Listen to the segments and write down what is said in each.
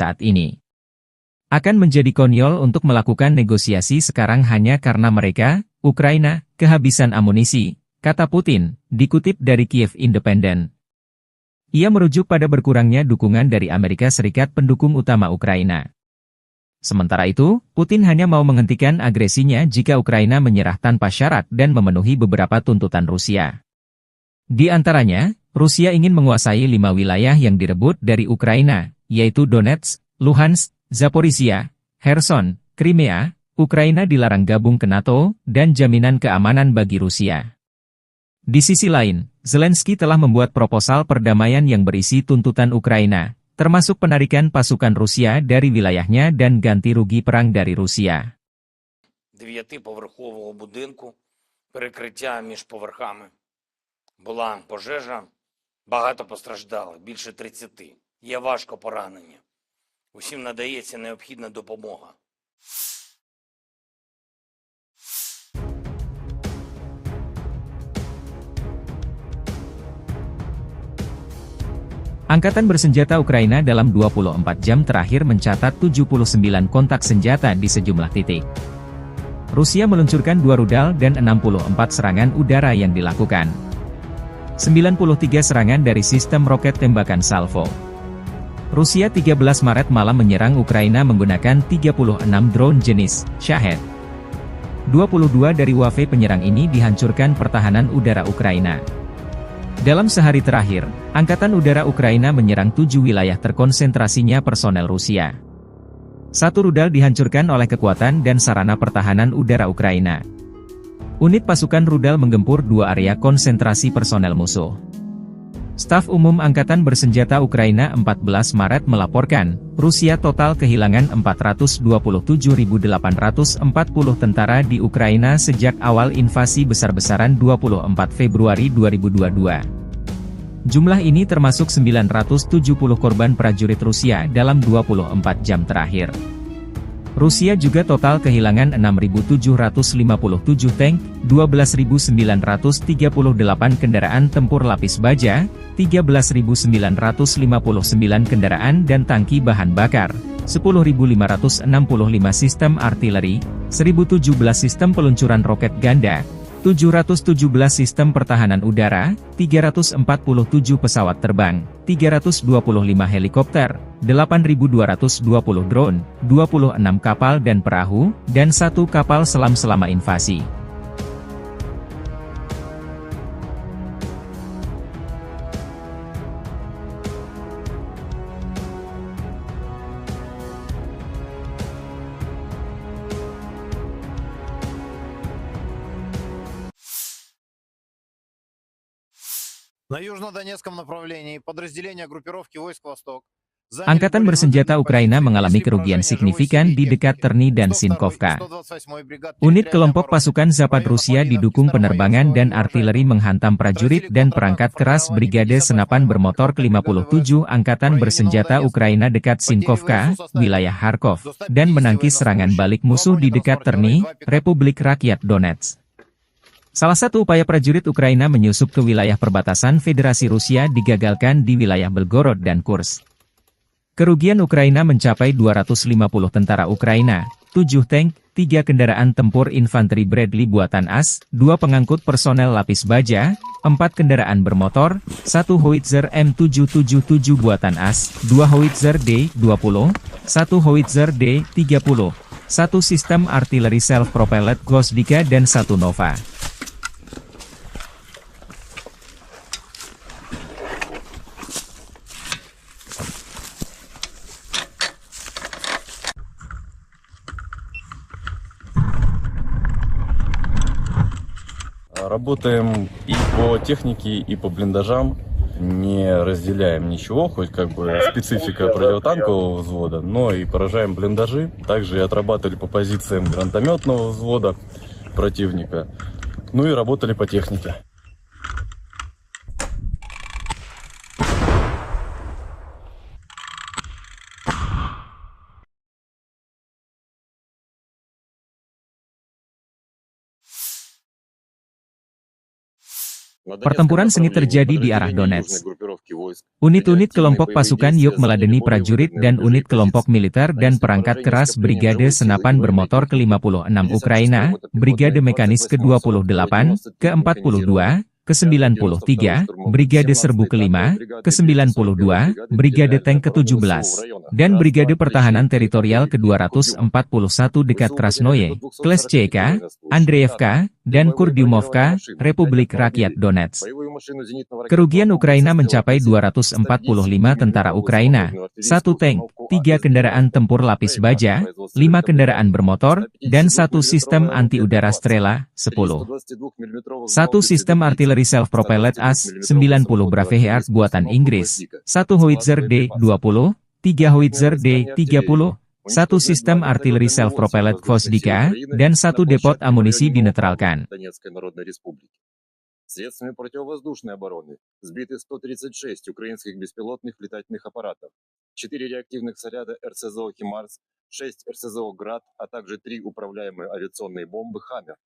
saat ini. Akan menjadi konyol untuk melakukan negosiasi sekarang hanya karena mereka, Ukraina, kehabisan amunisi, kata Putin, dikutip dari Kiev Independent. Ia merujuk pada berkurangnya dukungan dari Amerika Serikat pendukung utama Ukraina. Sementara itu, Putin hanya mau menghentikan agresinya jika Ukraina menyerah tanpa syarat dan memenuhi beberapa tuntutan Rusia. Di antaranya, Rusia ingin menguasai 5 wilayah yang direbut dari Ukraina, yaitu Donetsk, Luhansk, Zaporizhia, Kherson, Crimea, Ukraina dilarang gabung ke NATO, dan jaminan keamanan bagi Rusia. Di sisi lain, Zelensky telah membuat proposal perdamaian yang berisi tuntutan Ukraina, termasuk penarikan pasukan Rusia dari wilayahnya dan ganti rugi perang dari Rusia. 9-поверхового будинку, перекриття між поверхами. Була пожежа, багато постраждалих, більше 30. Є важко поранені. Усім надається необхідна допомога. Angkatan bersenjata Ukraina dalam 24 jam terakhir mencatat 79 kontak senjata di sejumlah titik. Rusia meluncurkan 2 rudal dan 64 serangan udara yang dilakukan. 93 serangan dari sistem roket tembakan salvo. Rusia 13 Maret malam menyerang Ukraina menggunakan 36 drone jenis Shahed. 22 dari wave penyerang ini dihancurkan pertahanan udara Ukraina. Dalam sehari terakhir, Angkatan Udara Ukraina menyerang 7 wilayah terkonsentrasinya personel Rusia. 1 rudal dihancurkan oleh kekuatan dan sarana pertahanan udara Ukraina. Unit pasukan rudal menggempur 2 area konsentrasi personel musuh. Staf Umum Angkatan Bersenjata Ukraina 14 Maret melaporkan, Rusia total kehilangan 427.840 tentara di Ukraina sejak awal invasi besar-besaran 24 Februari 2022. Jumlah ini termasuk 970 korban prajurit Rusia dalam 24 jam terakhir. Rusia juga total kehilangan 6.757 tank, 12.938 kendaraan tempur lapis baja, 13.959 kendaraan dan tangki bahan bakar, 10.565 sistem artileri, 1.017 sistem peluncuran roket ganda, 717 sistem pertahanan udara, 347 pesawat terbang, 325 helikopter, 8.220 drone, 26 kapal dan perahu, dan 1 kapal selam selama invasi. На южнодонецком направлении подразделения группировки войск «Восток» Angkatan bersenjata Ukraina mengalami kerugian signifikan di dekat Terny dan Sinkovka. Unit kelompok pasukan Zapad Rusia didukung penerbangan dan artileri menghantam prajurit dan perangkat keras Brigade Senapan Bermotor ke-57 Angkatan Bersenjata Ukraina dekat Sinkovka, wilayah Kharkov, dan menangkis serangan balik musuh di dekat Terny, Republik Rakyat Donetsk. Salah satu upaya prajurit Ukraina menyusup ke wilayah perbatasan Federasi Rusia digagalkan di wilayah Belgorod dan Kursk. Kerugian Ukraina mencapai 250 tentara Ukraina, 7 tank, 3 kendaraan tempur infanteri Bradley buatan AS, 2 pengangkut personel lapis baja, 4 kendaraan bermotor, 1 howitzer M777 buatan AS, 2 howitzer D-20, 1 howitzer D-30, 1 sistem artileri self-propelled Gvosdika dan 1 Nova. Работаем и по технике, и по блиндажам, не разделяем ничего, хоть как бы специфика противотанкового взвода, но и поражаем блиндажи. Также и отрабатывали по позициям гранатометного взвода противника, ну и работали по технике. Pertempuran sengit terjadi di arah Donetsk. Unit-unit kelompok pasukan Yuk meladeni prajurit dan unit kelompok militer dan perangkat keras Brigade Senapan Bermotor ke-56 Ukraina, Brigade Mekanis ke-28, ke-42, ke-93, Brigade Serbu ke-5, ke-92, Brigade Tank ke-17, dan Brigade Pertahanan Teritorial ke-241 dekat Krasnoye, Kleshchevka, Andreevka, dan Kurdyumovka, Republik Rakyat Donetsk. Kerugian Ukraina mencapai 245 tentara Ukraina, 1 tank, 3 kendaraan tempur lapis baja, 5 kendaraan bermotor, dan 1 sistem anti-udara Strela, 10. 1 sistem artileri self-propelled AS-90 Braveheart buatan Inggris, 1 Howitzer D-20, 3 Howitzer D-30, 1 sistem artileri self-propelled Gvozdika, dan 1 depot amunisi dinetralkan. Средствами противовоздушной обороны сбиты 136 украинских беспилотных летательных аппаратов, 4 реактивных снаряда РСЗО «Химарс», 6 РСЗО «Град», а также 3 управляемые авиационные бомбы «Хаммер».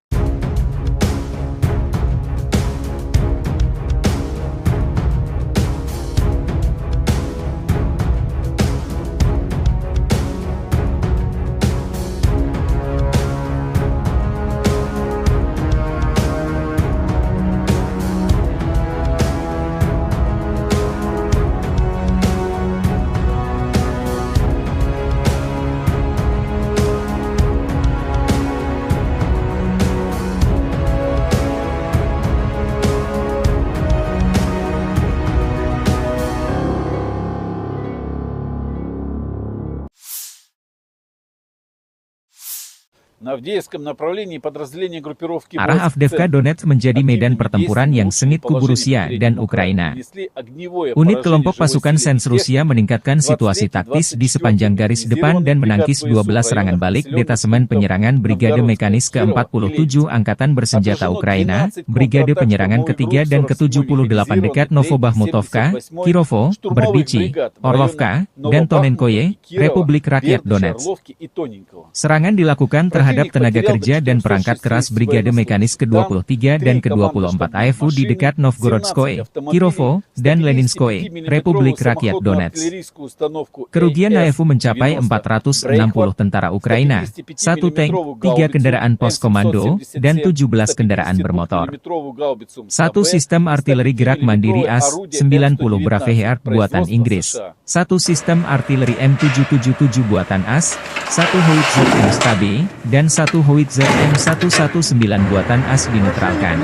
На Авдеевском направлении подразделения группировки Arah Avdiivka Donetsk menjadi medan pertempuran yang sengit kubu Rusia dan Ukraina. Unit kelompok pasukan Sens Rusia meningkatkan situasi taktis di sepanjang garis depan dan menangkis 12 serangan balik detasemen penyerangan Brigade Mekanis ke-47 Angkatan Bersenjata Ukraina, Brigade Penyerangan ke-3 dan ke-78 dekat Novobahmutovka, Kirovo, Berdichi, Orlovka, dan Tonenkoye, Republik Rakyat Donetsk. Serangan dilakukan terhadap tenaga kerja dan perangkat keras Brigade Mekanis ke-23 dan ke-24 AFU di dekat Novgorodskoye, Kirovo, dan Leninskoye, Republik Rakyat Donetsk. Kerugian AFU mencapai 460 tentara Ukraina, 1 tank, 3 kendaraan pos komando, dan 17 kendaraan bermotor. 1 sistem artileri gerak mandiri AS-90 Braveheart buatan Inggris, 1 sistem artileri M777 buatan AS, 1 Howitzer M-STAB, dan 1 Howitzer M119 buatan AS dinetralkan.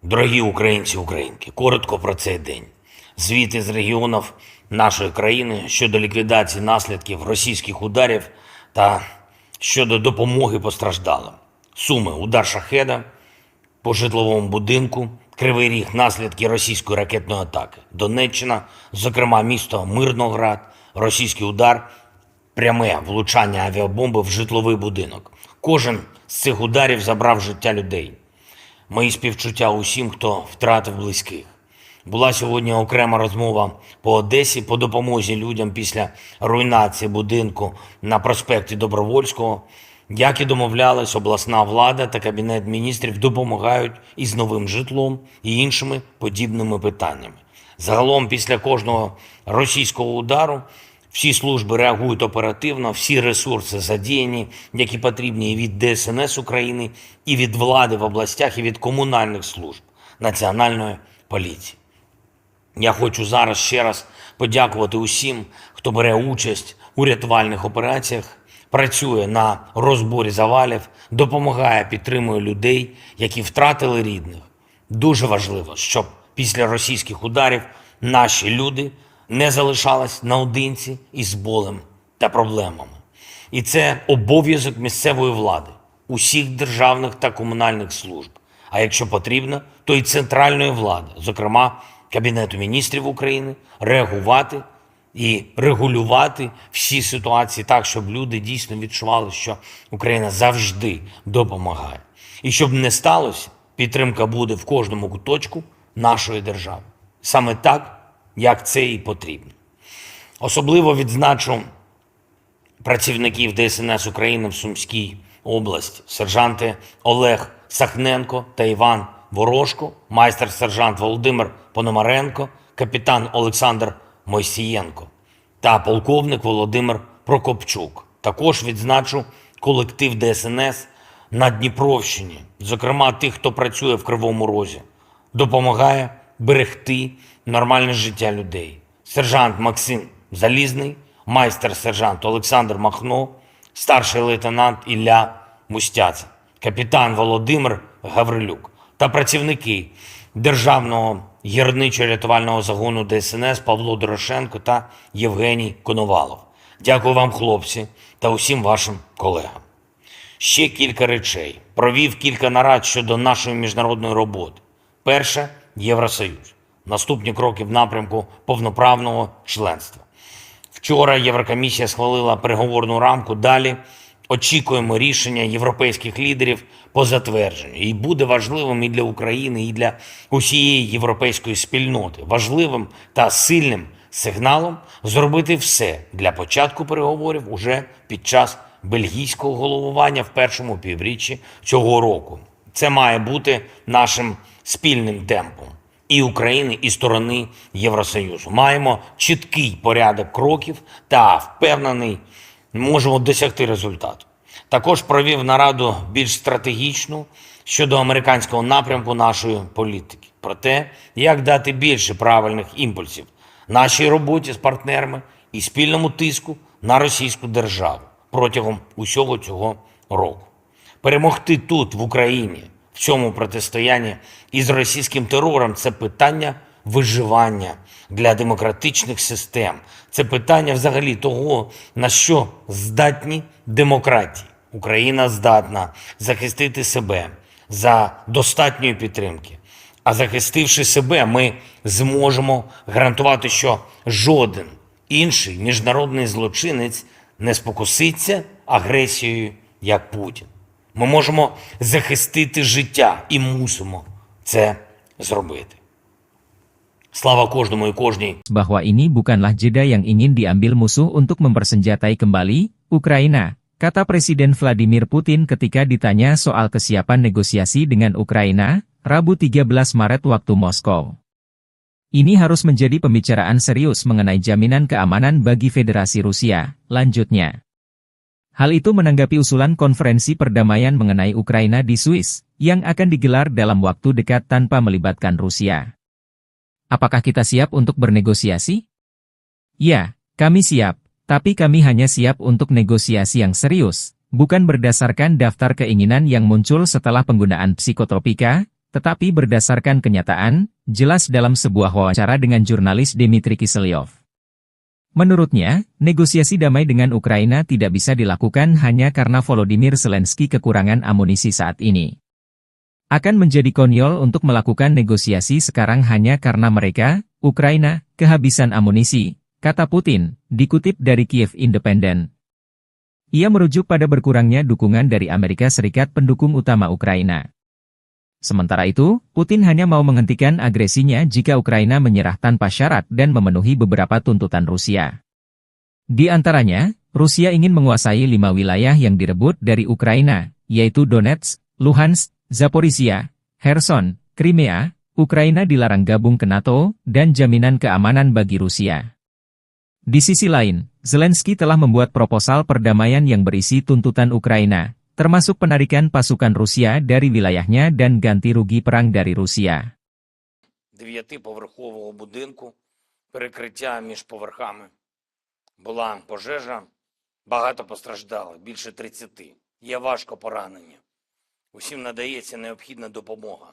Дорогі українці, українки, коротко про цей день. Звіти з регіонів нашої країни щодо ліквідації наслідків російських ударів та щодо допомоги постраждалим. Суми – удар шахеда по житловому будинку, Кривий Ріг – наслідки російської ракетної атаки. Донеччина, зокрема місто Мирноград, російський удар, пряме влучання авіабомби в житловий будинок. Кожен з цих ударів забрав життя людей. Мої співчуття усім, хто втратив близьких. Була сьогодні окрема розмова по Одесі по допомозі людям після руйнації будинку на проспекті Добровольського. Як і домовлялись, обласна влада та Кабінет міністрів допомагають із новим житлом і іншими подібними питаннями. Загалом, після кожного російського удару, всі служби реагують оперативно, всі ресурси задіяні, які потрібні і від ДСНС України, і від влади в областях, і від комунальних служб, Національної поліції. Я хочу зараз ще раз подякувати усім, хто бере участь у рятувальних операціях, працює на розборі завалів, допомагає, підтримує людей, які втратили рідних. Дуже важливо, щоб після російських ударів наші люди не залишались наодинці із болем та проблемами. І це обов'язок місцевої влади, усіх державних та комунальних служб. А якщо потрібно, то і центральної влади, зокрема Кабінету міністрів України, реагувати і регулювати всі ситуації так, щоб люди дійсно відчували, що Україна завжди допомагає. І щоб не сталося, підтримка буде в кожному куточку нашої держави. Саме так, як це і потрібно. Особливо відзначу працівників ДСНС України в Сумській області, сержанти Олег Сахненко та Іван Ворожко, майстер-сержант Володимир Пономаренко, капітан Олександр Мойсієнко та полковник Володимир Прокопчук. Також відзначу колектив ДСНС на Дніпровщині, зокрема тих, хто працює в Кривому Розі, допомагає берегти нормальне життя людей. Сержант Максим Залізний, майстер-сержант Олександр Махно, старший лейтенант Ілля Мустяця, капітан Володимир Гаврилюк та працівники Державного гірничо-рятувального загону ДСНС Павло Дорошенко та Євгеній Коновалов. Дякую вам, хлопці, та усім вашим колегам. Ще кілька речей. Провів кілька нарад щодо нашої міжнародної роботи. Перше – Євросоюз. Наступні кроки в напрямку повноправного членства. Вчора Єврокомісія схвалила переговорну рамку. Далі очікуємо рішення європейських лідерів по затвердженню. І буде важливим і для України, і для усієї європейської спільноти. Важливим та сильним сигналом зробити все для початку переговорів уже під час бельгійського головування в першому півріччі цього року. Це має бути нашим спільним темпом і України, і сторони Євросоюзу. Маємо чіткий порядок кроків та, впевнений, можемо досягти результату. Також провів нараду більш стратегічну щодо американського напрямку нашої політики. Про те, як дати більше правильних імпульсів нашій роботі з партнерами і спільному тиску на російську державу протягом усього цього року. Перемогти тут, в Україні, в цьому протистоянні із російським терором – це питання виживання для демократичних систем. Це питання взагалі того, на що здатні демократії. Україна здатна захистити себе за достатньої підтримки. А захистивши себе, ми зможемо гарантувати, що жоден інший міжнародний злочинець не спокуситься агресією, як Путін. Ми можемо захистити життя і мусимо це зробити. Слава кожному і кожній. Bahwa ini bukanlah jeda yang ingin diambil musuh untuk mempersenjatai kembali Ukraina, kata Presiden Vladimir Putin ketika ditanya soal kesiapan negosiasi dengan Ukraina, Rabu 13 Maret waktu Moskow. Ini harus menjadi pembicaraan serius mengenai jaminan keamanan bagi Federasi Rusia, lanjutnya. Hal itu menanggapi usulan konferensi perdamaian mengenai Ukraina di Swiss, yang akan digelar dalam waktu dekat tanpa melibatkan Rusia. Apakah kita siap untuk bernegosiasi? Ya, kami siap, tapi kami hanya siap untuk negosiasi yang serius, bukan berdasarkan daftar keinginan yang muncul setelah penggunaan psikotropika, tetapi berdasarkan kenyataan, jelas dalam sebuah wawancara dengan jurnalis Dmitry Kiselyov. Menurutnya, negosiasi damai dengan Ukraina tidak bisa dilakukan hanya karena Volodymyr Zelensky kekurangan amunisi saat ini. Akan menjadi konyol untuk melakukan negosiasi sekarang hanya karena mereka, Ukraina, kehabisan amunisi, kata Putin, dikutip dari Kiev Independent. Ia merujuk pada berkurangnya dukungan dari Amerika Serikat pendukung utama Ukraina. Sementara itu, Putin hanya mau menghentikan agresinya jika Ukraina menyerah tanpa syarat dan memenuhi beberapa tuntutan Rusia. Di antaranya, Rusia ingin menguasai 5 wilayah yang direbut dari Ukraina, yaitu Donetsk, Luhansk, Zaporizhia, Kherson, Crimea. Ukraina dilarang gabung ke NATO, dan jaminan keamanan bagi Rusia. Di sisi lain, Zelensky telah membuat proposal perdamaian yang berisi tuntutan Ukraina, termasuk penarikan pasukan Rusia dari wilayahnya dan ganti rugi perang dari Rusia. 9-поверхового будинку, перекриття між поверхами. Була пожежа, багато постраждалих, більше 30. Є важко поранені. Усім надається необхідна допомога.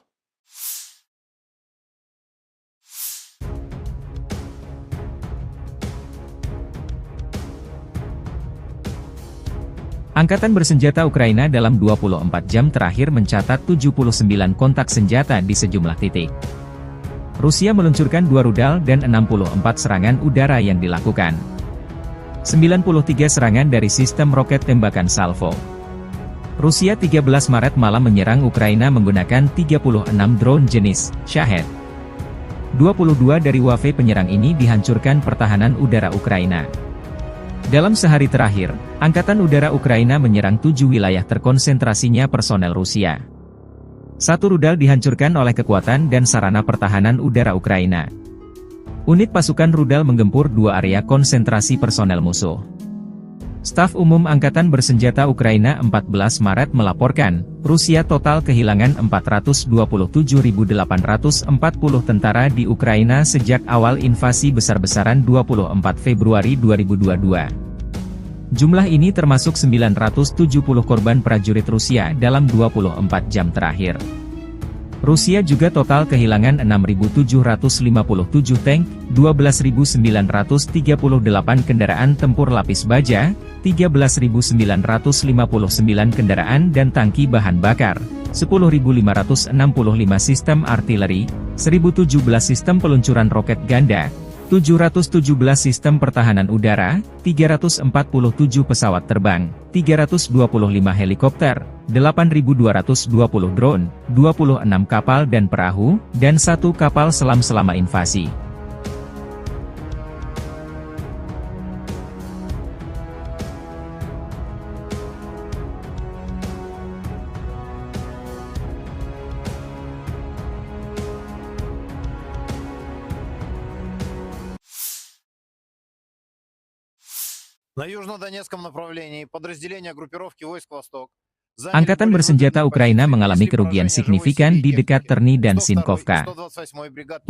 Angkatan bersenjata Ukraina dalam 24 jam terakhir mencatat 79 kontak senjata di sejumlah titik. Rusia meluncurkan 2 rudal dan 64 serangan udara yang dilakukan. 93 serangan dari sistem roket tembakan salvo. Rusia 13 Maret malam menyerang Ukraina menggunakan 36 drone jenis Shahed. 22 dari wave penyerang ini dihancurkan pertahanan udara Ukraina. Dalam sehari terakhir, Angkatan Udara Ukraina menyerang 7 wilayah terkonsentrasinya personel Rusia. 1 rudal dihancurkan oleh kekuatan dan sarana pertahanan udara Ukraina. Unit pasukan rudal menggempur 2 area konsentrasi personel musuh. Staf Umum Angkatan Bersenjata Ukraina 14 Maret melaporkan, Rusia total kehilangan 427.840 tentara di Ukraina sejak awal invasi besar-besaran 24 Februari 2022. Jumlah ini termasuk 970 korban prajurit Rusia dalam 24 jam terakhir. Rusia juga total kehilangan 6.757 tank, 12.938 kendaraan tempur lapis baja, 13.959 kendaraan dan tangki bahan bakar, 10.565 sistem artileri, 1.017 sistem peluncuran roket ganda, 717 sistem pertahanan udara, 347 pesawat terbang, 325 helikopter, 8.220 drone, 26 kapal dan perahu, dan 1 kapal selam selama invasi. На южнодонецком направлении подразделения группировки войск «Восток» Angkatan bersenjata Ukraina mengalami kerugian signifikan di dekat Terny dan Sinkovka.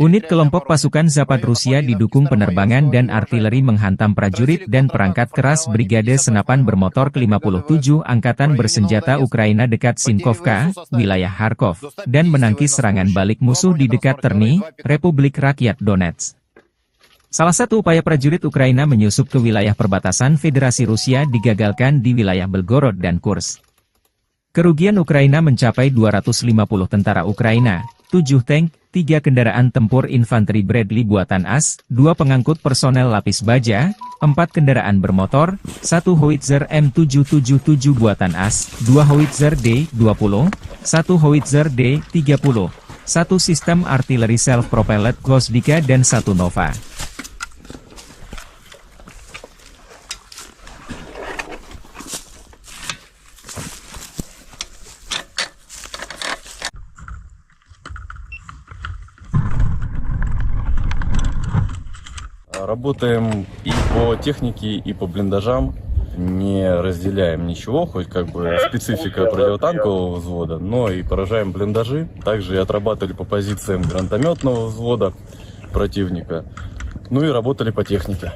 Unit kelompok pasukan Zapad Rusia didukung penerbangan dan artileri menghantam prajurit dan perangkat keras Brigade Senapan Bermotor ke-57 Angkatan Bersenjata Ukraina dekat Sinkovka, wilayah Kharkov, dan menangkis serangan balik musuh di dekat Terny, Republik Rakyat Donetsk. Salah satu upaya prajurit Ukraina menyusup ke wilayah perbatasan Federasi Rusia digagalkan di wilayah Belgorod dan Kursk. Kerugian Ukraina mencapai 250 tentara Ukraina, 7 tank, 3 kendaraan tempur infanteri Bradley buatan AS, 2 pengangkut personel lapis baja, 4 kendaraan bermotor, 1 howitzer M777 buatan AS, 2 howitzer D-20, 1 howitzer D-30, 1 sistem artileri self-propelled Gvosdika dan 1 Nova. Работаем и по технике, и по блиндажам. Не разделяем ничего, хоть как бы специфика противотанкового взвода, но и поражаем блиндажи. Также и отрабатывали по позициям гранатометного взвода противника. Ну и работали по технике.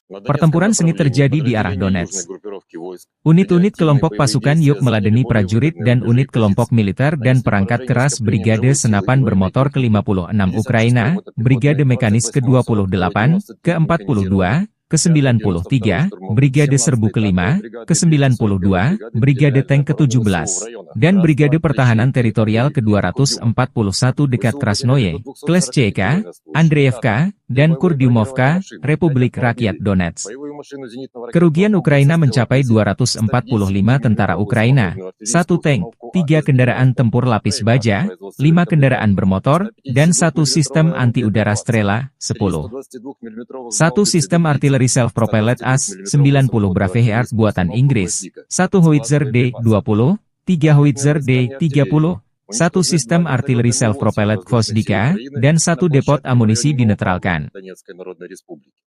На Донецком Pertempuran sengit направлении terjadi di arah подразделения Donetsk. южной группировки войск Unit-unit активные kelompok боевые pasukan действия Yuk заняли meladeni более prajurit выгодные dan рубежи unit kelompok позиций. militer dan Нанесли perangkat поражение keras скоплениям Brigade живой силы и Senapan военной Bermotor техники. ke-56 56-я Ukraina, мотопехотная, Brigade Mekanis 28-й ke-28, 40-й, 93-й ke-42, механизированный, 5-й ke-93, 92-й штурмовых, Brigade Serbu 17-й танковой ke-5, бригады, 3-й 41-й ke-92, бригады Brigade территориальной Tank обороны ВСУ в ke-17, районах dan Brigade Братства, Pertahanan Плещеевки, Teritorial Кулиевки, Курдюмовка. ke-241 dekat ВСУ потеряли Krasnoye, до 240 Kleshchevka, военнослужащих, Andreevka, танков, 3 dan боевые бронированные Kurdyumovka, машины, 5 Republik Rakyat автомобилей, Donetsk. боевую машину зенитного Kerugian ракетного Ukraina комплекса mencapai «Стрела-10», 245 tentara 110 Ukraina, мм satu артиллерийскую tank, установку 3 kendaraan АГС-90, tempur lapis baja, производства 5 Великобритании, kendaraan bermotor, dan 152 satu sistem мм anti-udara боеприпасы, Strela, 3 10. 122 мм Satu гаубицы sistem «Верблица», artileri self-propelled 122 мм AS-90 самоходную Braveheart артиллерийскую buatan установку Inggris, «Гвоздика» satu с howitzer боеприпасами, D-20, 3 ответные howitzer изыскания артиллерии, D-30, satu уничтожены 2 sistem artileri вертолета Ми-8 self-propelled воздушных сил Gvozdika, Украины dan на satu depot площадке в amunisi районе Новопавловки dinetralkan. Донецкой Народной Республики.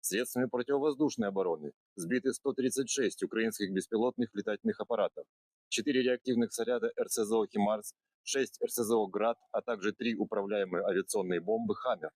Средствами противовоздушной обороны сбиты 136 украинских беспилотных летательных аппаратов, 4 реактивных снаряда РСЗО «Химарс», 6 РСЗО «Град», а также 3 управляемые авиационные бомбы «Хаммер».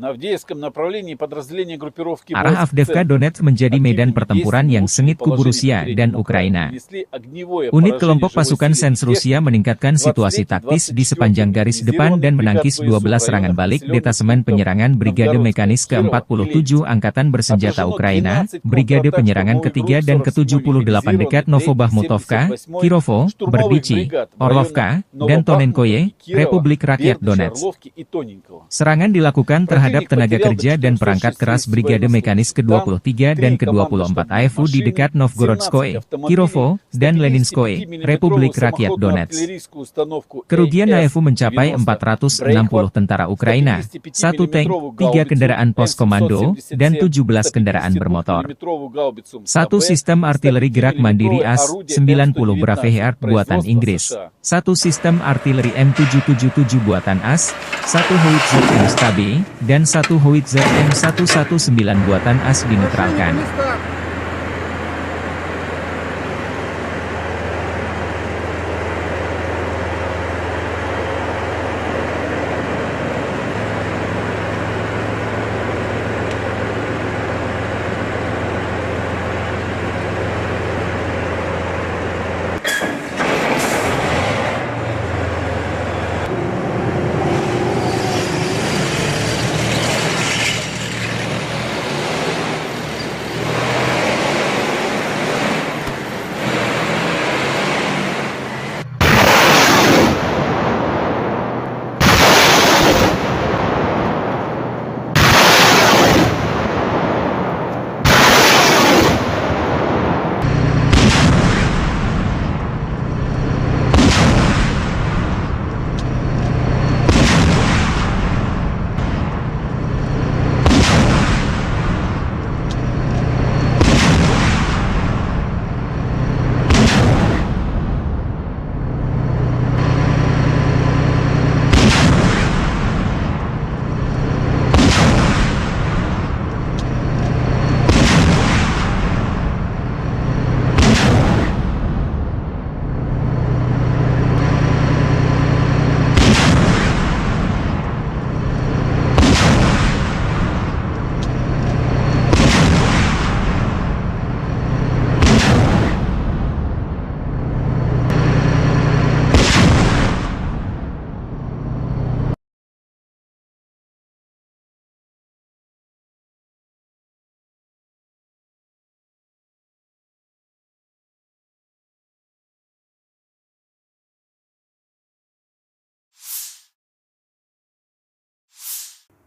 На Авдеевском направлении подразделения группировки Arah войск Avdiivka «Центр» Donetsk menjadi medan активными pertempuran действиями yang улучшили sengit kubu положение Rusia по dan переднему краю, Ukraina. нанесли огневое Unit поражение kelompok живой pasukan силе и Sens Rusia технике. meningkatkan situasi 23-й, taktis di 24-й sepanjang garis depan dan механизированных бригад menangkis ВСУ в 12 serangan районах balik населенных detasemen пунктов penyerangan Brigade Новгородская, Mekanis Кирова, ke-47 Клинская. Angkatan Bersenjata Отражено Ukraina, 12 Brigade контратак Penyerangan штурмовых ketiga групп dan 47-й ke-78 dekat механизированной, 3-й, Novobahmutovka, 78-й Kirovo, штурмовых Berdichi, бригад в районах Orlovka, dan Tonenkoye, Новобахмутовки, Кирова, Republik Rakyat Бердича, Donetsk. Орловки и Тоненького. Serangan dilakukan terhadap Противник tenaga потерял до kerja dan perangkat keras 460 Brigade Mekanis военнослужащих, танк, ke-23 dan 3 ke-24 командно-штабные AFU di машины, dekat 17 Novgorodskoye, автомобилей, Kirovo, dan 155 Leninskoye, мм Republik Rakyat самоходную Donetsk. артиллерийскую установку Kerugian AFU mencapai АЭС-90 460 Брейхвард, tentara Ukraina, 155 satu tank, мм 3 гаубицу kendaraan pos komando, dan М777, 17 kendaraan 152 bermotor. мм гаубицу Satu МКБ, sistem artileri gerak 105 mandiri мм орудие AS-90 М119 Braveheart buatan производства Inggris, США. satu sistem artileri M777 buatan AS, satu howitzer M-STAB, dan satu howitzer M119 buatan AS dinetralkan.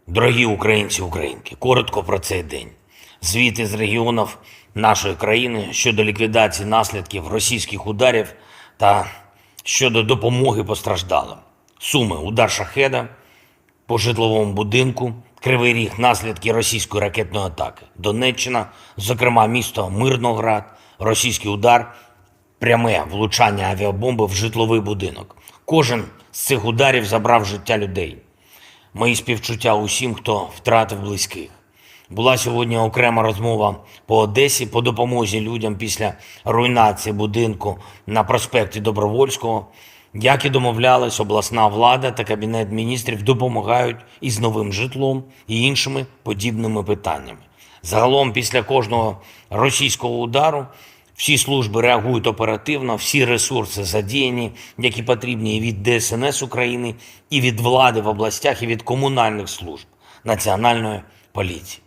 Дорогі українці, українки, коротко про цей день. звіти з регіонів нашої країни щодо ліквідації наслідків російських ударів та щодо допомоги постраждалим. Суми: удар шахеда по житловому будинку, Кривий Ріг, наслідки російської ракетної атаки. Донеччина, зокрема місто Мирноград, російський удар, пряме влучання авіабомби в житловий будинок. Кожен з цих ударів забрав життя людей. Мої співчуття усім, хто втратив близьких. Була сьогодні окрема розмова по Одесі по допомозі людям після руйнації будинку на проспекті Добровольського. Як і домовлялись, обласна влада та Кабінет міністрів допомагають із новим житлом і іншими подібними питаннями. Загалом, після кожного російського удару, всі служби реагують оперативно, всі ресурси задіяні, які потрібні і від ДСНС України, і від влади в областях, і від комунальних служб, Національної поліції.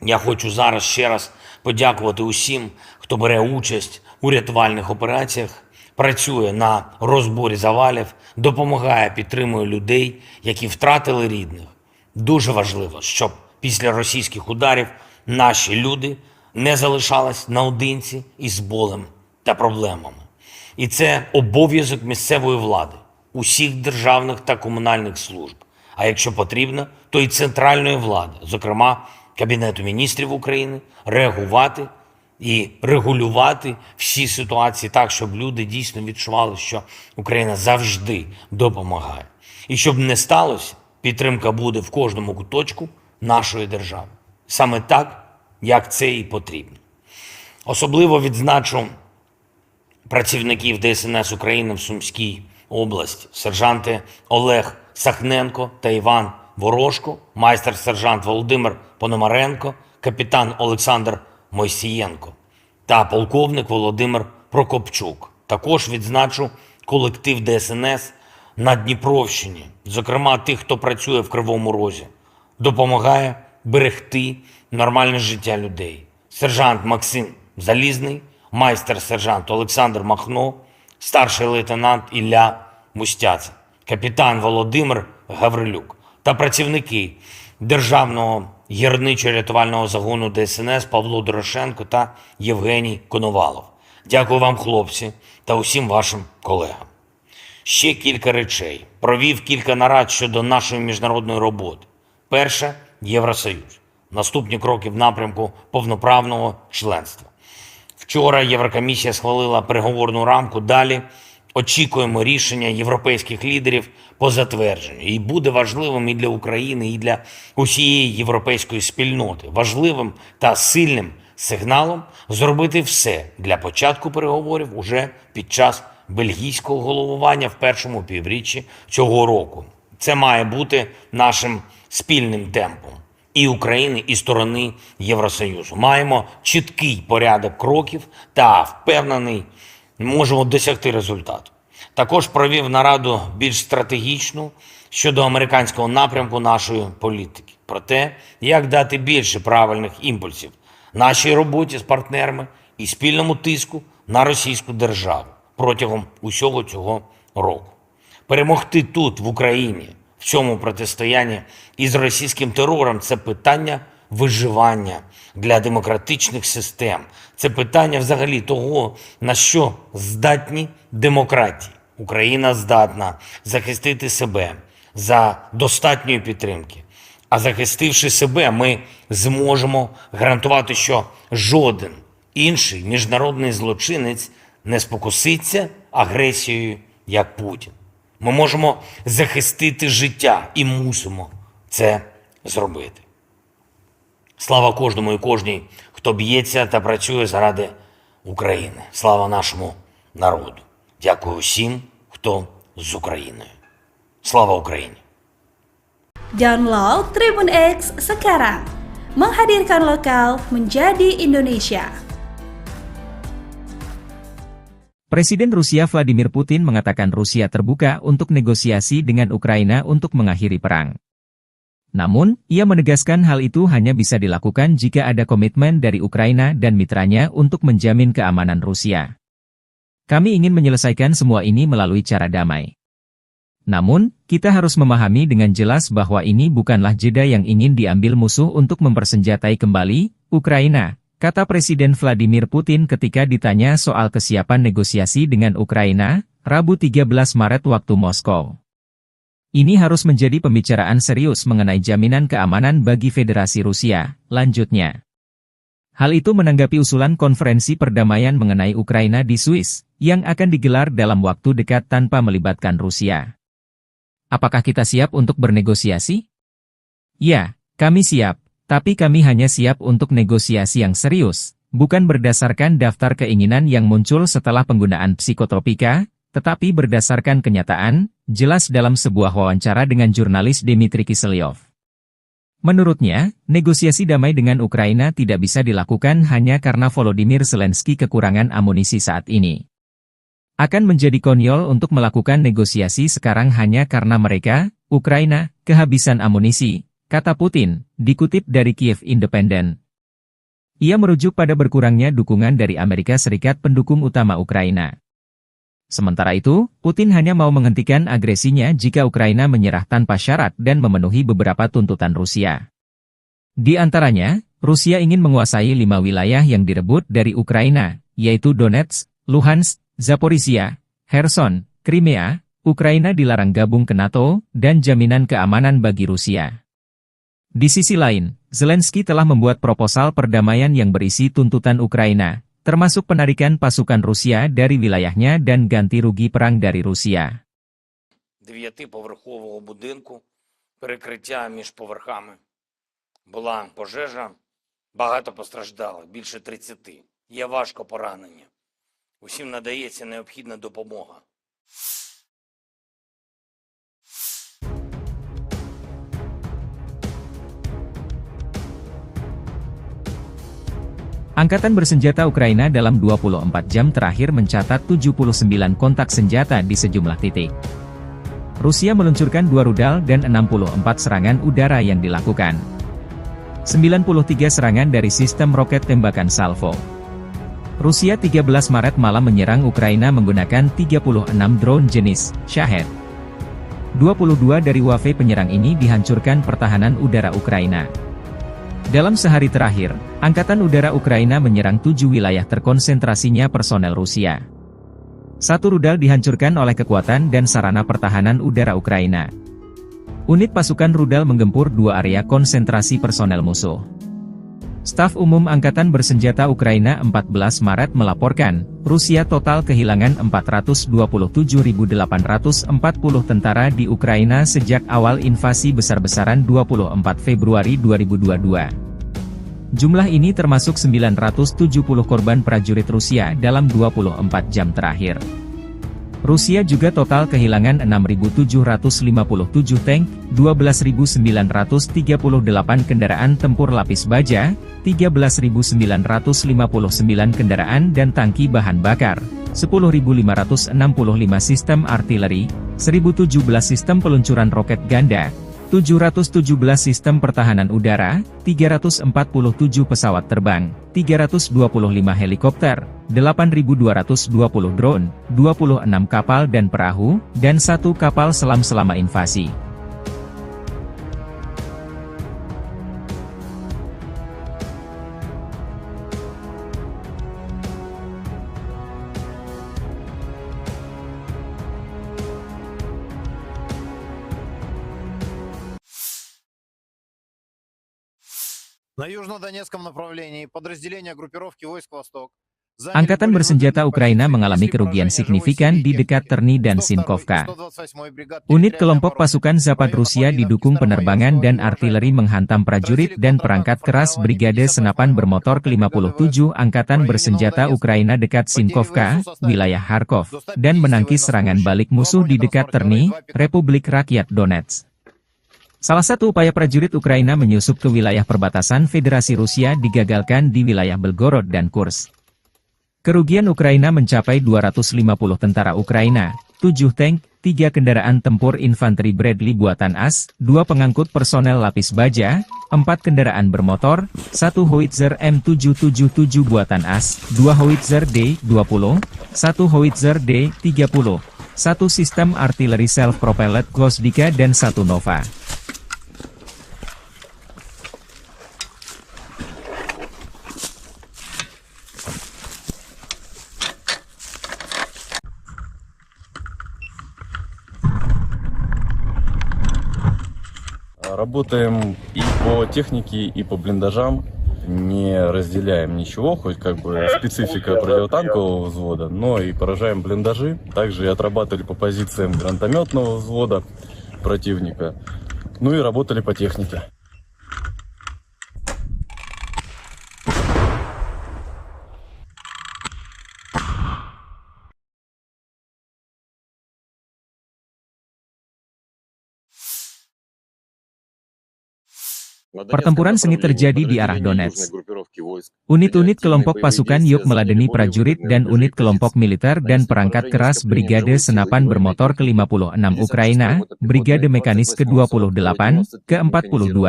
Я хочу зараз ще раз подякувати усім, хто бере участь у рятувальних операціях, працює на розборі завалів, допомагає, підтримує людей, які втратили рідних. Дуже важливо, щоб після російських ударів наші люди не залишались наодинці із болем та проблемами. І це обов'язок місцевої влади, усіх державних та комунальних служб. А якщо потрібно, то і центральної влади, зокрема Кабінету міністрів України, реагувати і регулювати всі ситуації так, щоб люди дійсно відчували, що Україна завжди допомагає. І щоб не сталося, підтримка буде в кожному куточку нашої держави. Саме так, як це і потрібно. Особливо відзначу працівників ДСНС України в Сумській області, сержанти Олег Сахненко та Іван Ворожко, майстер-сержант Володимир Пономаренко, капітан Олександр Мойсієнко та полковник Володимир Прокопчук. Також відзначу колектив ДСНС на Дніпровщині, зокрема тих, хто працює в Кривому Розі, допомагає берегти нормальне життя людей. Сержант Максим Залізний, майстер-сержант Олександр Махно, старший лейтенант Ілля Мустяця, капітан Володимир Гаврилюк та працівники Державного гірничо-рятувального загону ДСНС Павло Дорошенко та Євгеній Коновалов. Дякую вам, хлопці, та усім вашим колегам. Ще кілька речей. Провів кілька нарад щодо нашої міжнародної роботи. Перше – Євросоюз. Наступні кроки в напрямку повноправного членства. Вчора Єврокомісія схвалила переговорну рамку. Далі очікуємо рішення європейських лідерів по затвердженню. І буде важливим і для України, і для усієї європейської спільноти. Важливим та сильним сигналом зробити все для початку переговорів уже під час бельгійського головування в першому півріччі цього року. Це має бути нашим спільним темпом і України, і сторони Євросоюзу. Маємо чіткий порядок кроків та, впевнений, можемо досягти результату. Також провів нараду більш стратегічну щодо американського напрямку нашої політики. Про те, як дати більше правильних імпульсів нашій роботі з партнерами і спільному тиску на російську державу протягом усього цього року. Перемогти тут, в Україні, в цьому протистоянні із російським терором – це питання виживання для демократичних систем. Це питання взагалі того, на що здатні демократії. Україна здатна захистити себе за достатньої підтримки. А захистивши себе, ми зможемо гарантувати, що жоден інший міжнародний злочинець не спокуситься агресією, як Путін. Ми можемо захистити життя і мусимо це зробити. Слава кожному і кожній, хто б'ється та працює заради України. Слава нашому народу. Дякую всім, хто з Україною. Слава Україні! Download Tribun X sekarang. Menghadirkan lokal menjadi Indonesia. Presiden Rusia Vladimir Putin mengatakan Rusia terbuka untuk negosiasi dengan Ukraina untuk mengakhiri perang. Namun, ia menegaskan hal itu hanya bisa dilakukan jika ada komitmen dari Ukraina dan mitranya untuk menjamin keamanan Rusia. Kami ingin menyelesaikan semua ini melalui cara damai. Namun, kita harus memahami dengan jelas bahwa ini bukanlah jeda yang ingin diambil musuh untuk mempersenjatai kembali Ukraina, kata Presiden Vladimir Putin ketika ditanya soal kesiapan negosiasi dengan Ukraina, Rabu 13 Maret waktu Moskow. Ini harus menjadi pembicaraan serius mengenai jaminan keamanan bagi Federasi Rusia, lanjutnya. Hal itu menanggapi usulan konferensi perdamaian mengenai Ukraina di Swiss, yang akan digelar dalam waktu dekat tanpa melibatkan Rusia. Apakah kita siap untuk bernegosiasi? Ya, kami siap, tapi kami hanya siap untuk negosiasi yang serius, bukan berdasarkan daftar keinginan yang muncul setelah penggunaan psikotropika, tetapi berdasarkan kenyataan, jelas dalam sebuah wawancara dengan jurnalis Dmitry Kiselyov. Menurutnya, negosiasi damai dengan Ukraina tidak bisa dilakukan hanya karena Volodymyr Zelensky kekurangan amunisi saat ini. Akan menjadi konyol untuk melakukan negosiasi sekarang hanya karena mereka, Ukraina, kehabisan amunisi, kata Putin, dikutip dari Kiev Independent. Ia merujuk pada berkurangnya dukungan dari Amerika Serikat pendukung utama Ukraina. Sementara itu, Putin hanya mau menghentikan agresinya jika Ukraina menyerah tanpa syarat dan memenuhi beberapa tuntutan Rusia. Di antaranya, Rusia ingin menguasai 5 wilayah yang direbut dari Ukraina, yaitu Donetsk, Luhansk, Zaporizhia, Kherson, Crimea, Ukraina dilarang gabung ke NATO, dan jaminan keamanan bagi Rusia. Di sisi lain, Zelensky telah membuat proposal perdamaian yang berisi tuntutan Ukraina, termasuk penarikan pasukan Rusia dari wilayahnya dan ganti rugi perang dari Rusia. 9-поверхового будинку, перекриття між поверхами. Була пожежа, багато постраждали, більше 30. Є важко поранені. Усім надається необхідна допомога. Angkatan bersenjata Ukraina dalam 24 jam terakhir mencatat 79 kontak senjata di sejumlah titik. Rusia meluncurkan 2 rudal dan 64 serangan udara yang dilakukan. 93 serangan dari sistem roket tembakan salvo. Rusia 13 Maret malam menyerang Ukraina menggunakan 36 drone jenis Shahed. 22 dari wave penyerang ini dihancurkan pertahanan udara Ukraina. Dalam sehari terakhir, Angkatan Udara Ukraina menyerang 7 wilayah terkonsentrasinya personel Rusia. 1 rudal dihancurkan oleh kekuatan dan sarana pertahanan udara Ukraina. Unit pasukan rudal menggempur 2 area konsentrasi personel musuh. Staf Umum Angkatan Bersenjata Ukraina 14 Maret melaporkan, Rusia total kehilangan 427.840 tentara di Ukraina sejak awal invasi besar-besaran 24 Februari 2022. Jumlah ini termasuk 970 korban prajurit Rusia dalam 24 jam terakhir. Rusia juga total kehilangan 6.757 tank, 12.938 kendaraan tempur lapis baja, 13.959 kendaraan dan tangki bahan bakar, 10.565 sistem artileri, 1.017 sistem peluncuran roket ganda, 717 sistem pertahanan udara, 347 pesawat terbang, 325 helikopter, 8.220 drone, 26 kapal dan perahu, dan 1 kapal selam selama invasi. На южнодонецком направлении подразделения группировки войск «Восток» Angkatan bersenjata Ukraina mengalami kerugian signifikan di dekat Terny dan Sinkovka. Unit kelompok pasukan Zapad Rusia didukung penerbangan dan artileri menghantam prajurit dan perangkat keras Brigade Senapan Bermotor ke-57 Angkatan Bersenjata Ukraina dekat Sinkovka, wilayah Kharkov, dan menangkis serangan balik musuh di dekat Terny, Republik Rakyat Donetsk. Salah satu upaya prajurit Ukraina menyusup ke wilayah perbatasan Federasi Rusia digagalkan di wilayah Belgorod dan Kursk. Kerugian Ukraina mencapai 250 tentara Ukraina, 7 tank, 3 kendaraan tempur infanteri Bradley buatan AS, 2 pengangkut personel lapis baja, 4 kendaraan bermotor, 1 howitzer M777 buatan AS, 2 howitzer D-20, 1 howitzer D-30, 1 sistem artileri self-propelled Gvosdika dan 1 Nova. Работаем и по технике, и по блиндажам. Не разделяем ничего, хоть как бы специфика противотанкового взвода, но и поражаем блиндажи. Также и отрабатывали по позициям гранатометного взвода противника. Ну и работали по технике. Pertempuran sengit terjadi di arah Donetsk. Unit-unit kelompok pasukan Yuk meladeni prajurit dan unit kelompok militer dan perangkat keras Brigade Senapan Bermotor ke-56 Ukraina, Brigade Mekanis ke-28, ke-42,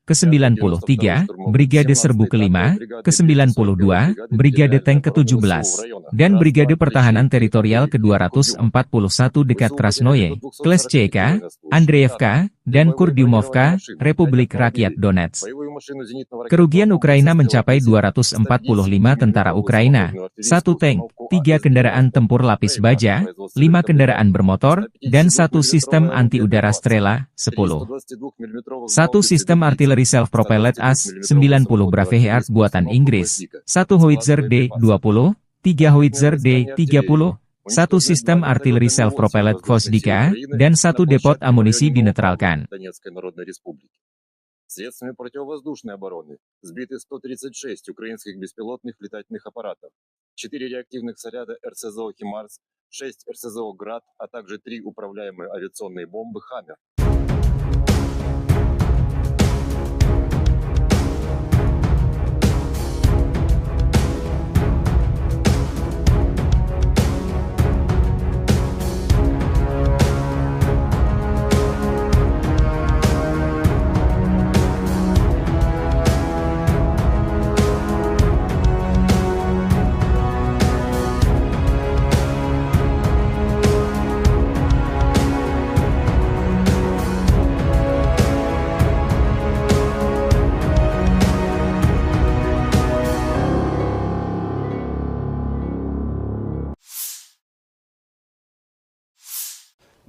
ke-93, Brigade Serbu ke-5, ke-92, Brigade Tank ke-17, dan Brigade Pertahanan Teritorial ke-241 dekat Krasnoye, Kleshchevka, Andreevka, dan Kurdyumovka, Republik Rakyat Donetsk. Kerugian Ukraina mencapai 245 tentara Ukraina, 1 tank, 3 kendaraan tempur lapis baja, 5 kendaraan bermotor, dan 1 sistem anti-udara Strela, 10. 1 sistem artileri self-propelled AS-90 Braveheart buatan Inggris, 1 Howitzer D-20, 3 Howitzer D-30, 1 sistem artileri self-propelled Gvosdika, dan 1 depot amunisi dinetralkan. Средствами противовоздушной обороны сбиты 136 украинских беспилотных летательных аппаратов, 4 реактивных снаряда РСЗО «Химарс», 6 РСЗО «Град», а также 3 управляемые авиационные бомбы «Хаммер».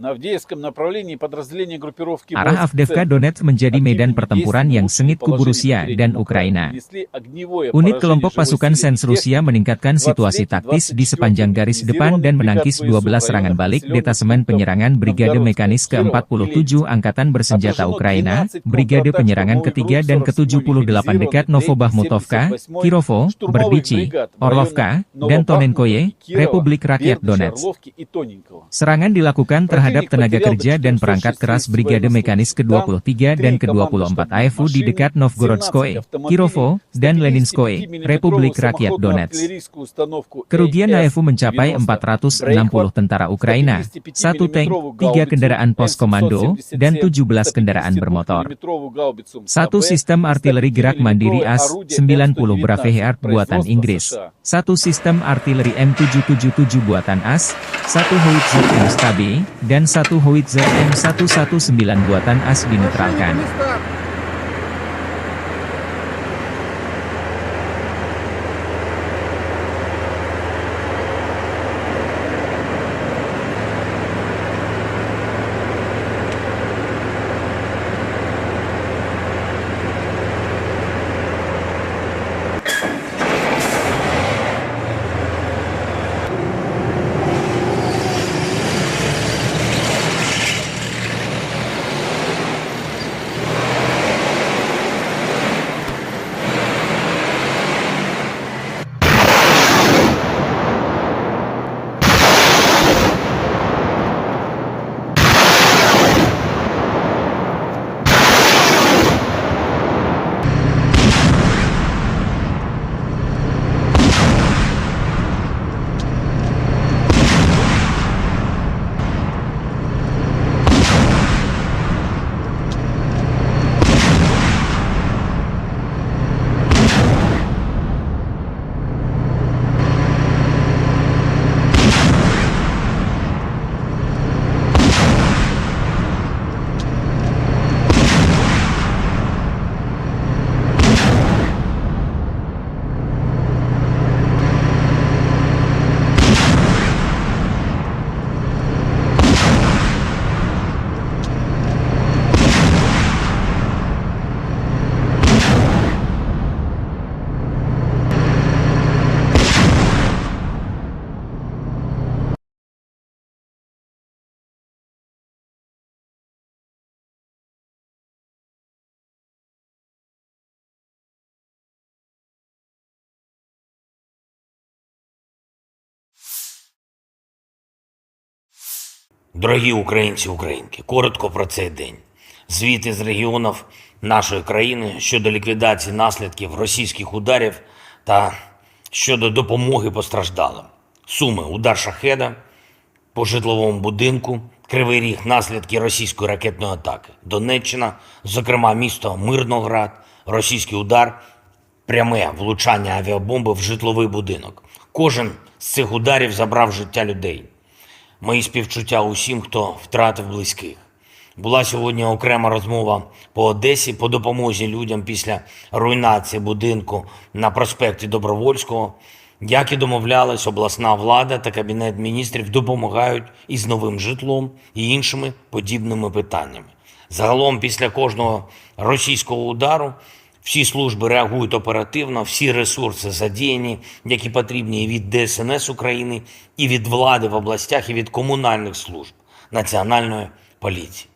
На Авдеевском направлении подразделение группировки Arah Avdiivka Donetsk menjadi medan pertempuran yang sengit kubu Rusia dan Ukraina. Unit kelompok pasukan Sens Rusia meningkatkan situasi taktis di sepanjang garis depan dan menangkis 12 serangan balik detasemen penyerangan Brigade Mekanis ke-47 Angkatan Bersenjata Ukraina, Brigade Penyerangan ke-3 dan ke-78 dekat Novobahmutovka, Kirovo, Berdichi, Orlovka, dan Tonenkoye, Republik Rakyat Donetsk. Serangan dilakukan terhadap tenaga kerja dan perangkat keras Brigade Mekanis ke-23 dan ke-24 AFU di dekat Novgorodskoye, Kirovo, dan Leninskoye, Republik Rakyat Donetsk. Kerugian AFU mencapai 460 tentara Ukraina, 1 tank, 3 kendaraan pos komando, dan 17 kendaraan bermotor. 1 sistem artileri gerak mandiri AS-90 Braveheart buatan Inggris, 1 sistem artileri M777 buatan AS, 1 Howitzer M-STAB, dan 1 Howitzer M119 buatan AS dinetralkan. Дорогі українці, українки, коротко про цей день. Звіти з регіонів нашої країни щодо ліквідації наслідків російських ударів та щодо допомоги постраждалим. Суми: удар шахеда по житловому будинку, Кривий Ріг, наслідки російської ракетної атаки. Донеччина, зокрема місто Мирноград, російський удар, пряме влучання авіабомби в житловий будинок. Кожен з цих ударів забрав життя людей. Мої співчуття усім, хто втратив близьких. Була сьогодні окрема розмова по Одесі по допомозі людям після руйнації будинку на проспекті Добровольського. Як і домовлялись, обласна влада та Кабінет міністрів допомагають із новим житлом і іншими подібними питаннями. Загалом, після кожного російського удару, всі служби реагують оперативно, всі ресурси задіяні, які потрібні і від ДСНС України, і від влади в областях, і від комунальних служб, Національної поліції.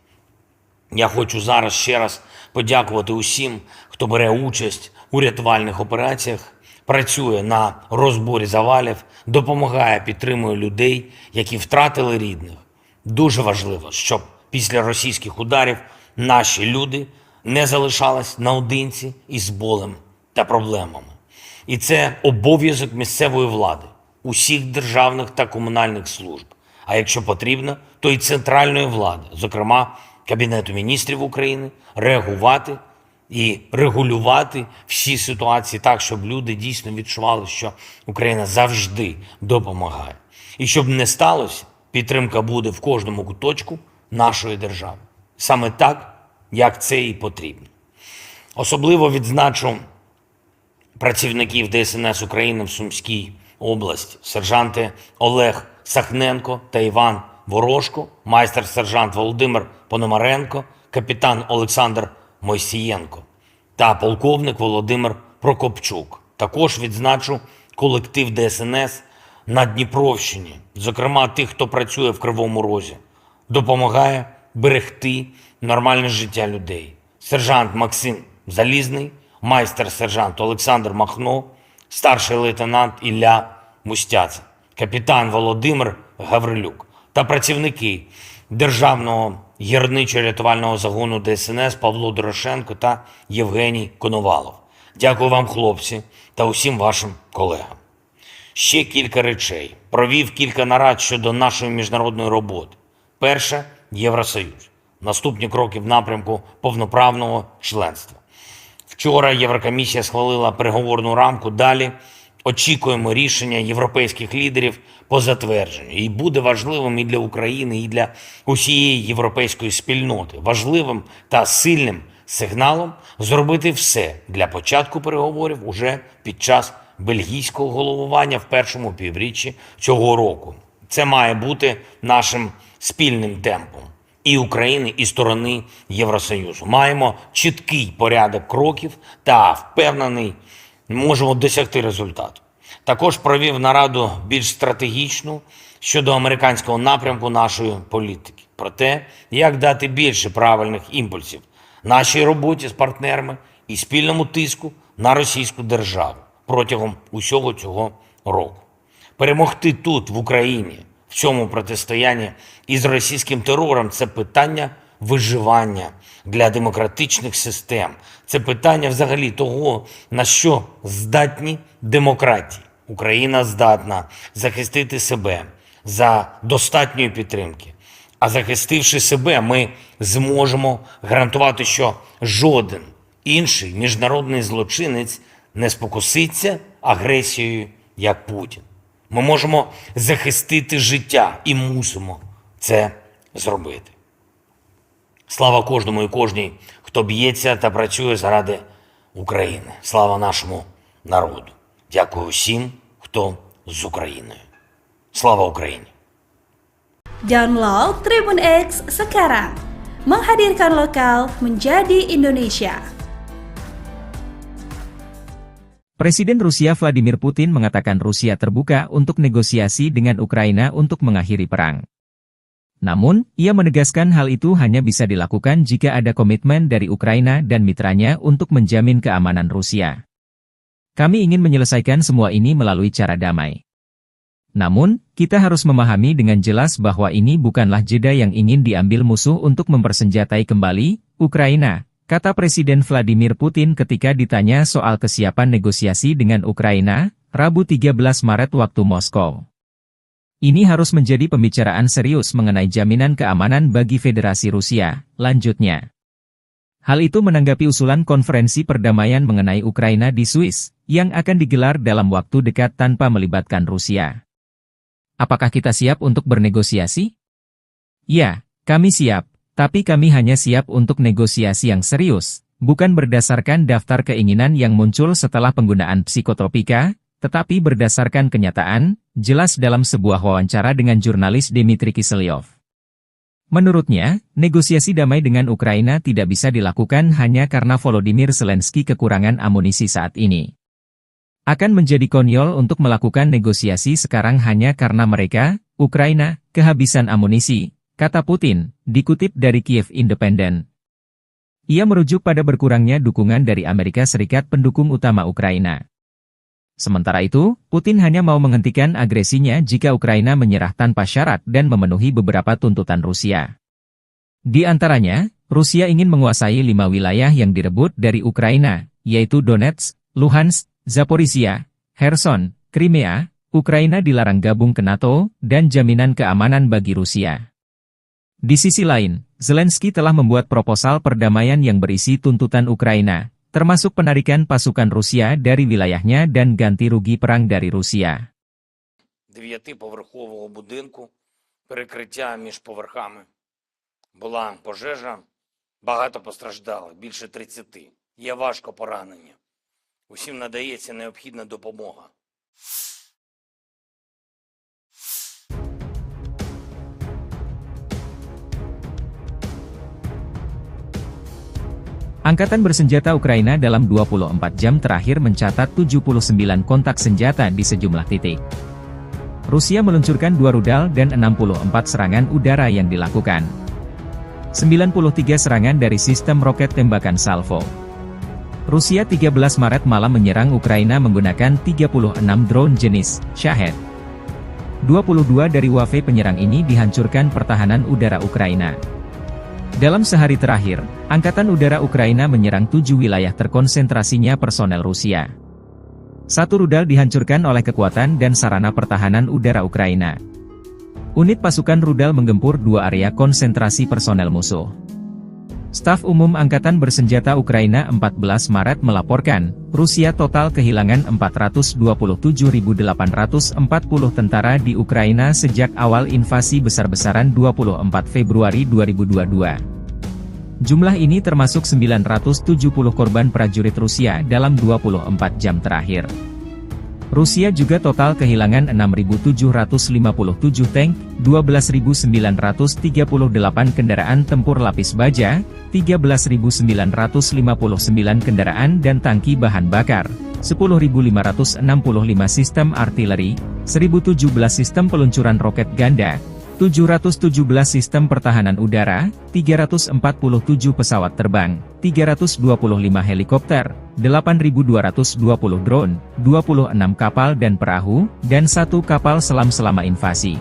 Я хочу зараз ще раз подякувати усім, хто бере участь у рятувальних операціях, працює на розборі завалів, допомагає, підтримує людей, які втратили рідних. Дуже важливо, щоб після російських ударів наші люди не залишались наодинці із болем та проблемами. І це обов'язок місцевої влади, усіх державних та комунальних служб. А якщо потрібно, то і центральної влади, зокрема Кабінету міністрів України, реагувати і регулювати всі ситуації так, щоб люди дійсно відчували, що Україна завжди допомагає. І щоб не сталося, підтримка буде в кожному куточку нашої держави. Саме так, як це і потрібно. Особливо відзначу працівників ДСНС України в Сумській області, сержанти Олег Сахненко та Іван Ворожко, майстер-сержант Володимир Пономаренко, капітан Олександр Мойсієнко та полковник Володимир Прокопчук. Також відзначу колектив ДСНС на Дніпровщині, зокрема тих, хто працює в Кривому Розі, допомагає берегти нормальне життя людей. Сержант Максим Залізний, майстер-сержант Олександр Махно, старший лейтенант Ілля Мустяця, капітан Володимир Гаврилюк та працівники Державного гірничо-рятувального загону ДСНС Павло Дорошенко та Євгеній Коновалов. Дякую вам, хлопці, та усім вашим колегам. Ще кілька речей. Провів кілька нарад щодо нашої міжнародної роботи. Перше – Євросоюз. Наступні кроки в напрямку повноправного членства. Вчора Єврокомісія схвалила переговорну рамку. Далі очікуємо рішення європейських лідерів по затвердженню. І буде важливим і для України, і для усієї європейської спільноти. Важливим та сильним сигналом зробити все для початку переговорів уже під час бельгійського головування в першому півріччі цього року. Це має бути нашим спільним темпом і України, і сторони Євросоюзу. Маємо чіткий порядок кроків та, впевнений, можемо досягти результату. Також провів нараду більш стратегічну щодо американського напрямку нашої політики. Про те, як дати більше правильних імпульсів нашій роботі з партнерами і спільному тиску на російську державу протягом усього цього року. Перемогти тут, в Україні, в цьому протистоянні із російським терором – це питання виживання для демократичних систем. Це питання взагалі того, на що здатні демократії. Україна здатна захистити себе за достатньої підтримки. А захистивши себе, ми зможемо гарантувати, що жоден інший міжнародний злочинець не спокуситься агресією, як Путін. Ми можемо захистити життя і мусимо це зробити. Слава кожному і кожній, хто б'ється та працює заради України. Слава нашому народу. Дякую всім, хто з Україною. Слава Україні! Download Tribun X sekarang. Menghadirkan lokal menjadi Indonesia. Presiden Rusia Vladimir Putin mengatakan Rusia terbuka untuk negosiasi dengan Ukraina untuk mengakhiri perang. Namun, ia menegaskan hal itu hanya bisa dilakukan jika ada komitmen dari Ukraina dan mitranya untuk menjamin keamanan Rusia. Kami ingin menyelesaikan semua ini melalui cara damai. Namun, kita harus memahami dengan jelas bahwa ini bukanlah jeda yang ingin diambil musuh untuk mempersenjatai kembali Ukraina, kata Presiden Vladimir Putin ketika ditanya soal kesiapan negosiasi dengan Ukraina, Rabu 13 Maret waktu Moskow. Ini harus menjadi pembicaraan serius mengenai jaminan keamanan bagi Federasi Rusia, lanjutnya. Hal itu menanggapi usulan konferensi perdamaian mengenai Ukraina di Swiss, yang akan digelar dalam waktu dekat tanpa melibatkan Rusia. Apakah kita siap untuk bernegosiasi? Ya, kami siap, tapi kami hanya siap untuk negosiasi yang serius, bukan berdasarkan daftar keinginan yang muncul setelah penggunaan psikotropika, tetapi berdasarkan kenyataan, jelas dalam sebuah wawancara dengan jurnalis Dmitry Kiselyov. Menurutnya, negosiasi damai dengan Ukraina tidak bisa dilakukan hanya karena Volodymyr Zelensky kekurangan amunisi saat ini. Akan menjadi konyol untuk melakukan negosiasi sekarang hanya karena mereka, Ukraina, kehabisan amunisi, kata Putin, dikutip dari Kiev Independent. Ia merujuk pada berkurangnya dukungan dari Amerika Serikat pendukung utama Ukraina. Sementara itu, Putin hanya mau menghentikan agresinya jika Ukraina menyerah tanpa syarat dan memenuhi beberapa tuntutan Rusia. Di antaranya, Rusia ingin menguasai 5 wilayah yang direbut dari Ukraina, yaitu Donetsk, Luhansk, Zaporizhia, Kherson, Crimea, Ukraina dilarang gabung ke NATO, dan jaminan keamanan bagi Rusia. Di sisi lain, Zelensky telah membuat proposal perdamaian yang berisi tuntutan Ukraina, termasuk penarikan pasukan Rusia dari wilayahnya dan ganti rugi perang dari Rusia. 9-поверхового будинку, перекриття між поверхами. Була пожежа, багато постраждали, більше 30. Є важко поранені. Усім надається необхідна допомога. Angkatan bersenjata Ukraina dalam 24 jam terakhir mencatat 79 kontak senjata di sejumlah titik. Rusia meluncurkan 2 rudal dan 64 serangan udara yang dilakukan. 93 serangan dari sistem roket tembakan salvo. Rusia 13 Maret malam menyerang Ukraina menggunakan 36 drone jenis Shahed. 22 dari wave penyerang ini dihancurkan pertahanan udara Ukraina. Dalam sehari terakhir, Angkatan Udara Ukraina menyerang 7 wilayah terkonsentrasinya personel Rusia. 1 rudal dihancurkan oleh kekuatan dan sarana pertahanan udara Ukraina. Unit pasukan rudal menggempur 2 area konsentrasi personel musuh. Staf Umum Angkatan Bersenjata Ukraina 14 Maret melaporkan, Rusia total kehilangan 427.840 tentara di Ukraina sejak awal invasi besar-besaran 24 Februari 2022. Jumlah ini termasuk 970 korban prajurit Rusia dalam 24 jam terakhir. Rusia juga total kehilangan 6.757 tank, 12.938 kendaraan tempur lapis baja, 13.959 kendaraan dan tangki bahan bakar, 10.565 sistem artileri, 1.017 sistem peluncuran roket ganda, 717 sistem pertahanan udara, 347 pesawat terbang, 325 helikopter, 8.220 drone, 26 kapal dan perahu, dan 1 kapal selam selama invasi.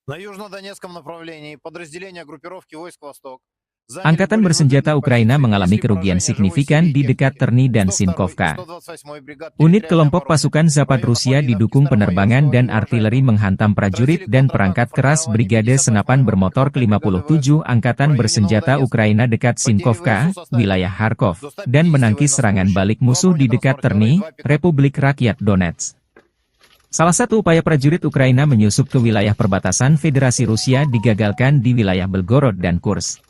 На южнодонецком направлении подразделения группировки войск «Восток» Angkatan bersenjata Ukraina mengalami kerugian signifikan di dekat Terny dan Sinkovka. Unit kelompok pasukan Zapad Rusia didukung penerbangan dan artileri menghantam prajurit dan perangkat keras Brigade Senapan Bermotor ke-57 Angkatan Bersenjata Ukraina dekat Sinkovka, wilayah Kharkov, dan menangkis serangan balik musuh di dekat Terny, Republik Rakyat Donetsk. Salah satu upaya prajurit Ukraina menyusup ke wilayah perbatasan Federasi Rusia digagalkan di wilayah Belgorod dan Kursk.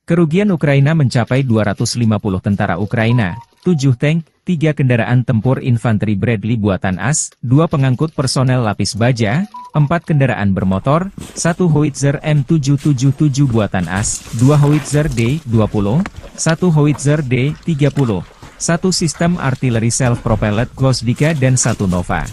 Kerugian Ukraina mencapai 250 tentara Ukraina, 7 tank, 3 kendaraan tempur infanteri Bradley buatan AS, 2 pengangkut personel lapis baja, 4 kendaraan bermotor, 1 howitzer M777 buatan AS, 2 howitzer D-20, 1 howitzer D-30, 1 sistem artileri self-propelled Gvosdika dan 1 Nova.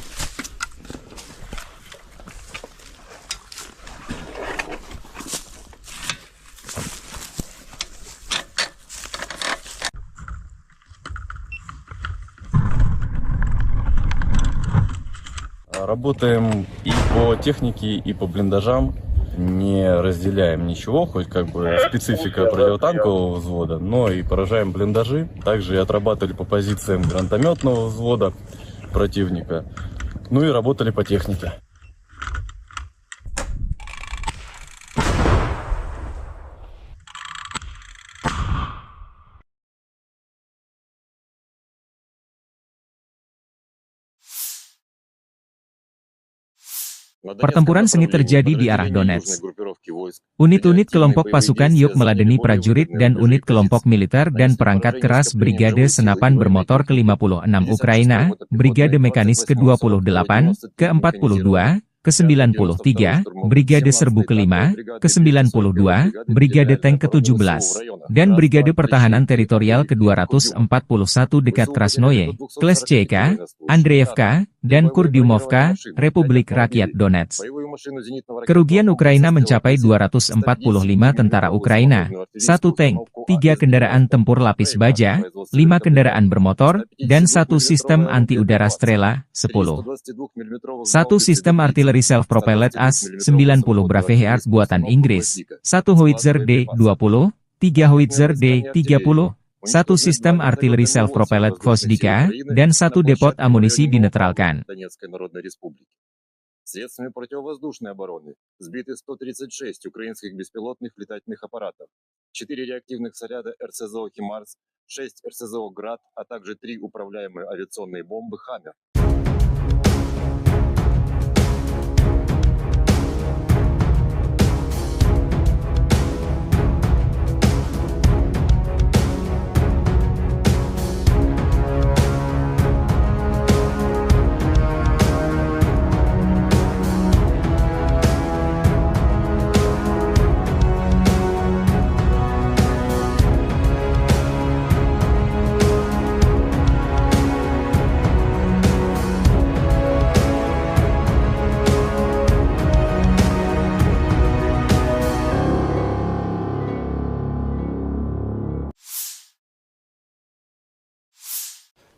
Работаем и по технике, и по блиндажам. Не разделяем ничего, хоть как бы специфика противотанкового взвода, но и поражаем блиндажи. Также и отрабатывали по позициям гранатометного взвода противника. Ну и работали по технике. Pertempuran sengit terjadi di arah Donetsk. Unit-unit kelompok pasukan Yuk meladeni prajurit dan unit kelompok militer dan perangkat keras Brigade Senapan Bermotor ke-56 Ukraina, Brigade Mekanis ke-28, ke-42, ke-93, Brigade Serbu ke-5, ke-92, Brigade Tank ke-17, dan Brigade Pertahanan Teritorial ke-241 dekat Krasnoye, Kleshchevka, Andreevka, dan Kurdyumovka, Republik Rakyat Donetsk. Kerugian Ukraina mencapai 245 tentara Ukraina, 1 tank, 3 kendaraan tempur lapis baja, 5 kendaraan bermotor, dan 1 sistem anti-udara Strela, 10. 1 sistem artileri self-propelled AS-90 Braveheart buatan Inggris, 1 Howitzer D-20, 3 Howitzer D-30, 1 sistem artileri self-propelled Gvosdika, dan 1 depot amunisi dinetralkan. Средствами противовоздушной обороны сбиты 136 украинских беспилотных летательных аппаратов, 4 реактивных снаряда РСЗО «Химарс», 6 РСЗО «Град», а также 3 управляемые авиационные бомбы «Хаммер».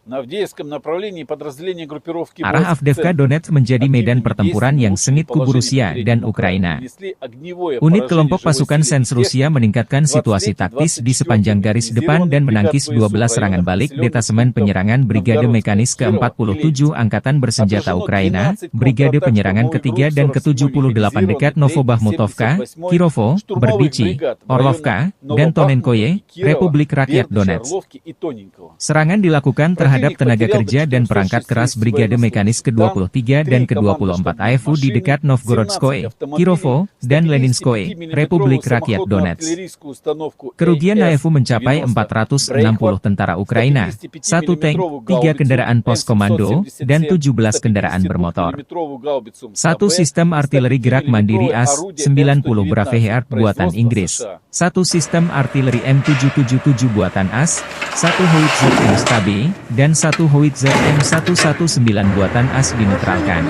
На Авдеевском направлении подразделение группировки Arah Avdiivka Donetsk menjadi medan pertempuran yang sengit kubu Rusia dan Ukraina. Unit kelompok pasukan Sens Rusia meningkatkan situasi taktis di sepanjang garis depan dan menangkis 12 serangan balik detasemen penyerangan Brigade Mekanis ke-47 Angkatan Bersenjata Ukraina, Brigade Penyerangan ke-3 dan ke-78 dekat Novobahmutovka, Kirovo, Berdichi, Orlovka, dan Tonenkoye, Republik Rakyat Donetsk. Serangan dilakukan terhadap tenaga kerja dan perangkat keras Brigade Mekanis ke-23 dan ke-24 AFU di dekat Novgorodskoye, Kirovo, dan Leninskoye, Republik Rakyat Donetsk. Kerugian AFU mencapai 460 tentara Ukraina, 1 tank, 3 kendaraan pos komando, dan 17 kendaraan bermotor. 1 sistem artileri gerak mandiri AS-90 Braveheart buatan Inggris, 1 sistem artileri M777 buatan AS, 1 Howitzer M-Stabi, dan 1 Howitzer M119 buatan AS dinetralkan.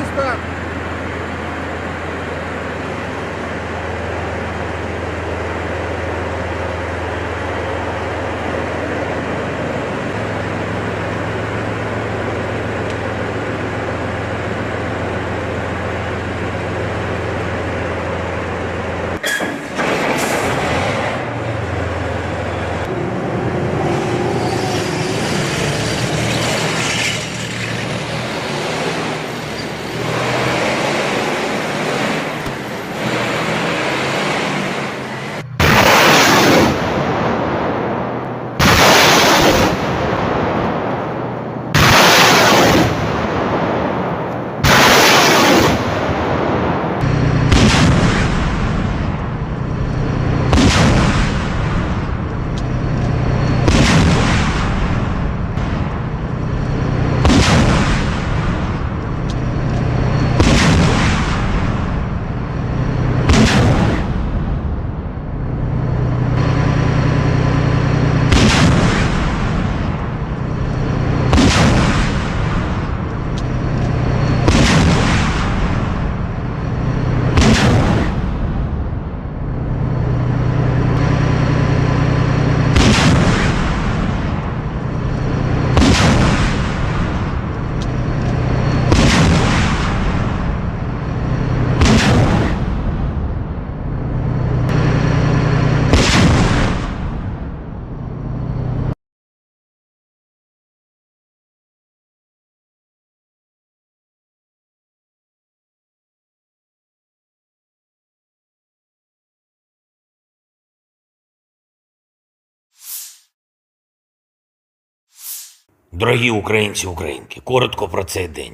Дорогі українці, українки, коротко про цей день.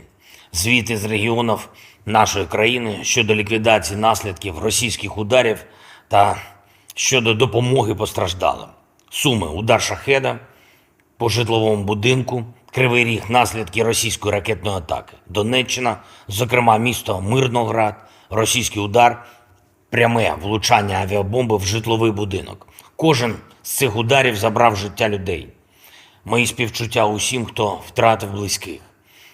Звіти з регіонів нашої країни щодо ліквідації наслідків російських ударів та щодо допомоги постраждалим. Суми: удар шахеда по житловому будинку, Кривий Ріг, наслідки російської ракетної атаки. Донеччина, зокрема місто Мирноград, російський удар, пряме влучання авіабомби в житловий будинок. Кожен з цих ударів забрав життя людей. Мої співчуття усім, хто втратив близьких.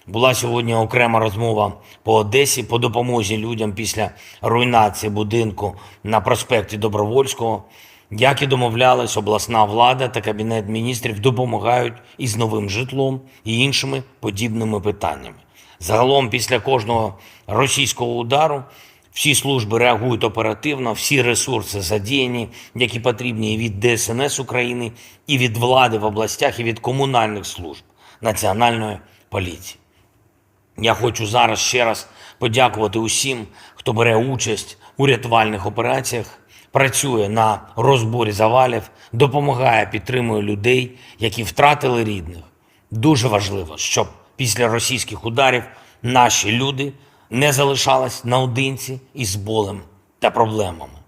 Була сьогодні окрема розмова по Одесі по допомозі людям після руйнації будинку на проспекті Добровольського. Як і домовлялись, обласна влада та Кабінет міністрів допомагають із новим житлом і іншими подібними питаннями. Загалом, після кожного російського удару, всі служби реагують оперативно, всі ресурси задіяні, які потрібні і від ДСНС України, і від влади в областях, і від комунальних служб, Національної поліції. Я хочу зараз ще раз подякувати усім, хто бере участь у рятувальних операціях, працює на розборі завалів, допомагає, підтримує людей, які втратили рідних. Дуже важливо, щоб після російських ударів наші люди не залишались наодинці із болем та проблемами.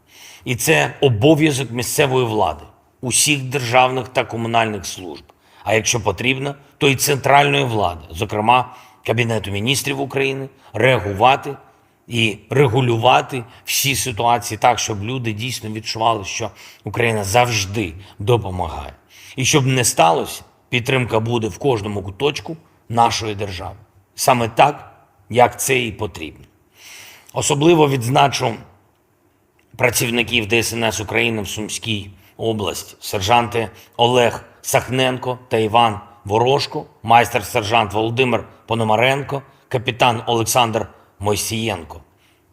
І це обов'язок місцевої влади, усіх державних та комунальних служб, а якщо потрібно, то і центральної влади, зокрема Кабінету міністрів України, реагувати і регулювати всі ситуації так, щоб люди дійсно відчували, що Україна завжди допомагає. І щоб не сталося, підтримка буде в кожному куточку нашої держави. Саме так, як це і потрібно. Особливо відзначу працівників ДСНС України в Сумській області, сержанти Олег Сахненко та Іван Ворожко, майстер-сержант Володимир Пономаренко, капітан Олександр Мойсієнко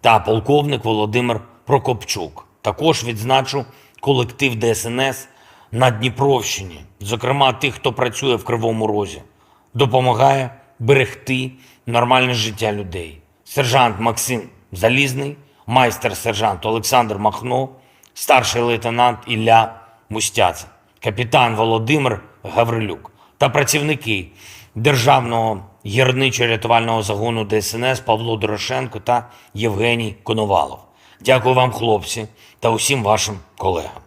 та полковник Володимир Прокопчук. Також відзначу колектив ДСНС на Дніпровщині, зокрема тих, хто працює в Кривому Розі, допомагає берегти нормальне життя людей. Сержант Максим Залізний, майстер-сержант Олександр Махно, старший лейтенант Ілля Мустяця, капітан Володимир Гаврилюк та працівники Державного гірничо-рятувального загону ДСНС Павло Дорошенко та Євгеній Коновалов. Дякую вам, хлопці, та усім вашим колегам.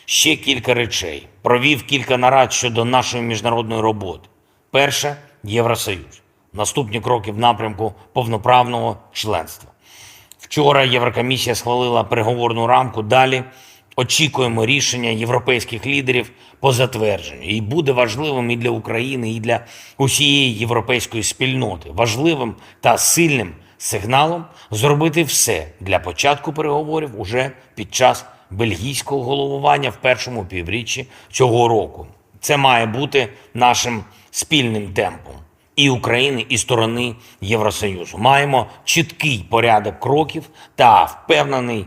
Ще кілька речей. Провів кілька нарад щодо нашої міжнародної роботи. Перше – Євросоюз. Наступні кроки в напрямку повноправного членства. Вчора Єврокомісія схвалила переговорну рамку. Далі очікуємо рішення європейських лідерів по затвердженню. І буде важливим і для України, і для усієї європейської спільноти. Важливим та сильним сигналом зробити все для початку переговорів уже під час бельгійського головування в першому півріччі цього року. Це має бути нашим спільним темпом і України, і сторони Євросоюзу. Маємо чіткий порядок кроків та, впевнений,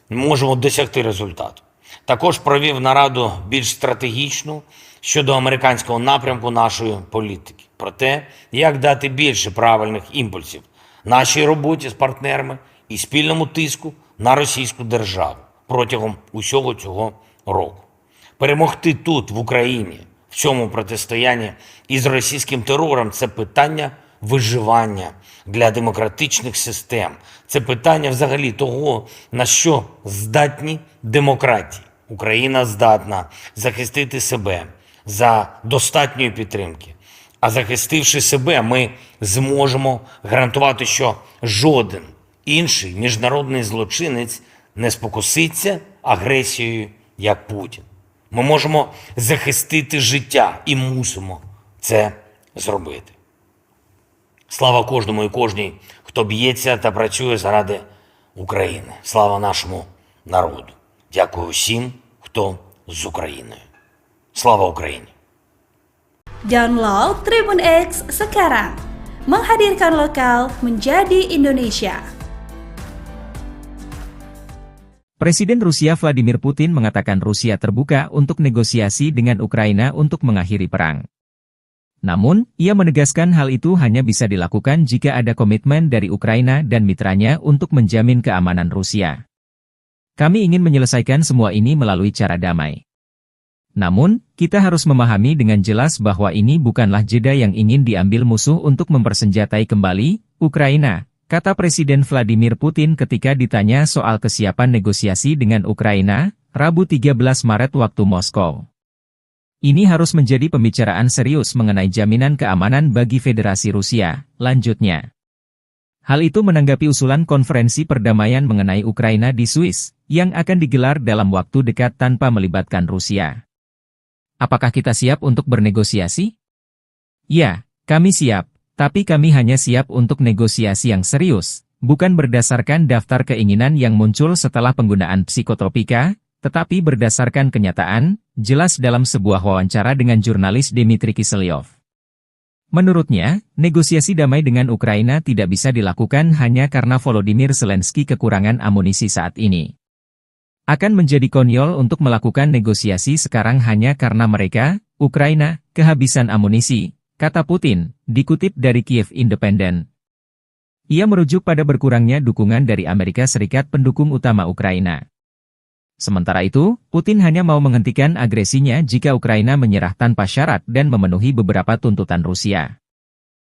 можемо досягти результату. Також провів нараду більш стратегічну щодо американського напрямку нашої політики. Про те, як дати більше правильних імпульсів нашій роботі з партнерами і спільному тиску на російську державу протягом усього цього року. Перемогти тут, в Україні, в цьому протистоянні із російським терором – це питання виживання для демократичних систем. Це питання взагалі того, на що здатні демократії. Україна здатна захистити себе за достатньої підтримки. А захистивши себе, ми зможемо гарантувати, що жоден інший міжнародний злочинець не спокуситься агресією, як Путін. Ми можемо захистити життя і мусимо це зробити. Слава кожному і кожній, хто б'ється та працює заради України. Слава нашому народу. Дякую всім, хто з Україною. Слава Україні! Download Tribun X sekarang. Menghadirkan lokal menjadi Indonesia. Presiden Rusia Vladimir Putin mengatakan Rusia terbuka untuk negosiasi dengan Ukraina untuk mengakhiri perang. Namun, ia menegaskan hal itu hanya bisa dilakukan jika ada komitmen dari Ukraina dan mitranya untuk menjamin keamanan Rusia. Kami ingin menyelesaikan semua ini melalui cara damai. Namun, kita harus memahami dengan jelas bahwa ini bukanlah jeda yang ingin diambil musuh untuk mempersenjatai kembali Ukraina, kata Presiden Vladimir Putin ketika ditanya soal kesiapan negosiasi dengan Ukraina, Rabu 13 Maret waktu Moskow. Ini harus menjadi pembicaraan serius mengenai jaminan keamanan bagi Federasi Rusia, lanjutnya. Hal itu menanggapi usulan konferensi perdamaian mengenai Ukraina di Swiss, yang akan digelar dalam waktu dekat tanpa melibatkan Rusia. Apakah kita siap untuk bernegosiasi? Ya, kami siap, tapi kami hanya siap untuk negosiasi yang serius, bukan berdasarkan daftar keinginan yang muncul setelah penggunaan psikotropika, tetapi berdasarkan kenyataan, jelas dalam sebuah wawancara dengan jurnalis Dmitry Kiselyov. Menurutnya, negosiasi damai dengan Ukraina tidak bisa dilakukan hanya karena Volodymyr Zelensky kekurangan amunisi saat ini. Akan menjadi konyol untuk melakukan negosiasi sekarang hanya karena mereka, Ukraina, kehabisan amunisi, kata Putin, dikutip dari Kiev Independent. Ia merujuk pada berkurangnya dukungan dari Amerika Serikat pendukung utama Ukraina. Sementara itu, Putin hanya mau menghentikan agresinya jika Ukraina menyerah tanpa syarat dan memenuhi beberapa tuntutan Rusia.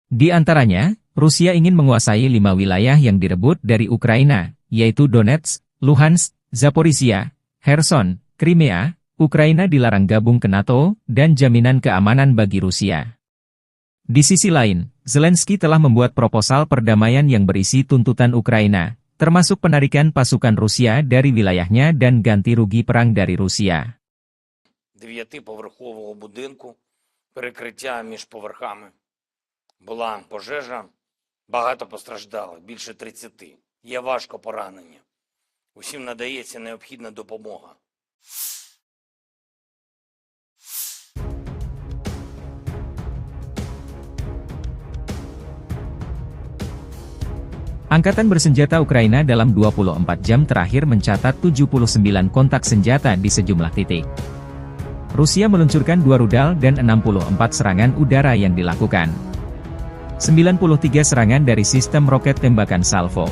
Di antaranya, Rusia ingin menguasai 5 wilayah yang direbut dari Ukraina, yaitu Donetsk, Luhansk, Zaporizhia, Kherson, Crimea, Ukraina dilarang gabung ke NATO, dan jaminan keamanan bagi Rusia. Di sisi lain, Zelensky telah membuat proposal perdamaian yang berisi tuntutan Ukraina, termasuk penarikan pasukan Rusia dari wilayahnya dan ganti rugi perang dari Rusia. 9-поверхового будинку, перекриття між поверхами. Була пожежа, багато постраждали, більше 30. Є важко поранені. Усім надається необхідна допомога. Angkatan bersenjata Ukraina dalam 24 jam terakhir mencatat 79 kontak senjata di sejumlah titik. Rusia meluncurkan 2 rudal dan 64 serangan udara yang dilakukan. 93 serangan dari sistem roket tembakan salvo.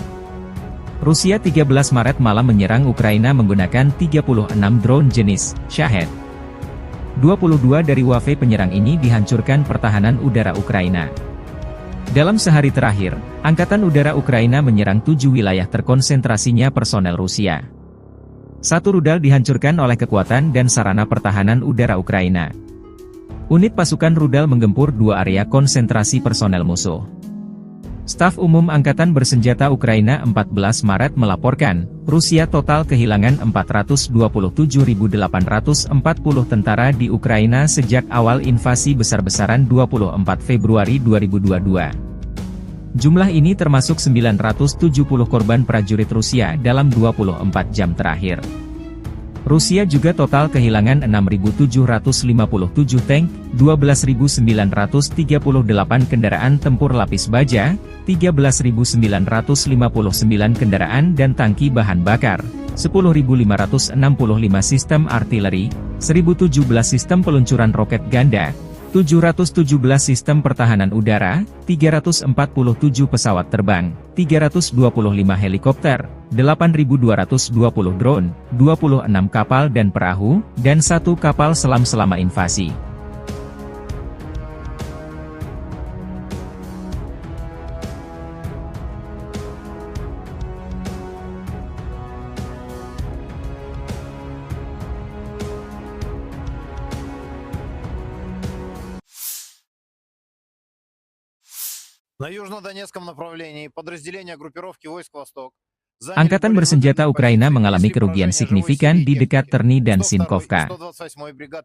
Rusia 13 Maret malam menyerang Ukraina menggunakan 36 drone jenis Shahed. 22 dari wave penyerang ini dihancurkan pertahanan udara Ukraina. Dalam sehari terakhir, Angkatan Udara Ukraina menyerang 7 wilayah terkonsentrasinya personel Rusia. 1 rudal dihancurkan oleh kekuatan dan sarana pertahanan udara Ukraina. Unit pasukan rudal menggempur 2 area konsentrasi personel musuh. Staf Umum Angkatan Bersenjata Ukraina 14 Maret melaporkan, Rusia total kehilangan 427.840 tentara di Ukraina sejak awal invasi besar-besaran 24 Februari 2022. Jumlah ini termasuk 970 korban prajurit Rusia dalam 24 jam terakhir. Rusia juga total kehilangan 6.757 tank, 12.938 kendaraan tempur lapis baja, 13.959 kendaraan dan tangki bahan bakar, 10.565 sistem artileri, 1.017 sistem peluncuran roket ganda, 717 sistem pertahanan udara, 347 pesawat terbang, 325 helikopter, 8.220 drone, 26 kapal dan perahu, dan 1 kapal selam selama invasi. На южнодонецком направлении подразделения группировки войск «Восток» Angkatan bersenjata Ukraina mengalami kerugian signifikan di dekat Terny dan Sinkovka.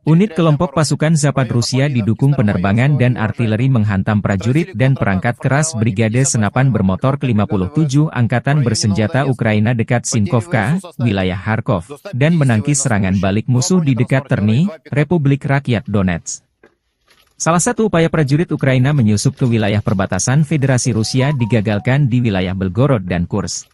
Unit kelompok pasukan Zapad Rusia didukung penerbangan dan artileri menghantam prajurit dan perangkat keras Brigade Senapan Bermotor ke-57 Angkatan Bersenjata Ukraina dekat Sinkovka, wilayah Kharkov, dan menangkis serangan balik musuh di dekat Terny, Republik Rakyat Donetsk. Salah satu upaya prajurit Ukraina menyusup ke wilayah perbatasan Federasi Rusia digagalkan di wilayah Belgorod dan Kursk.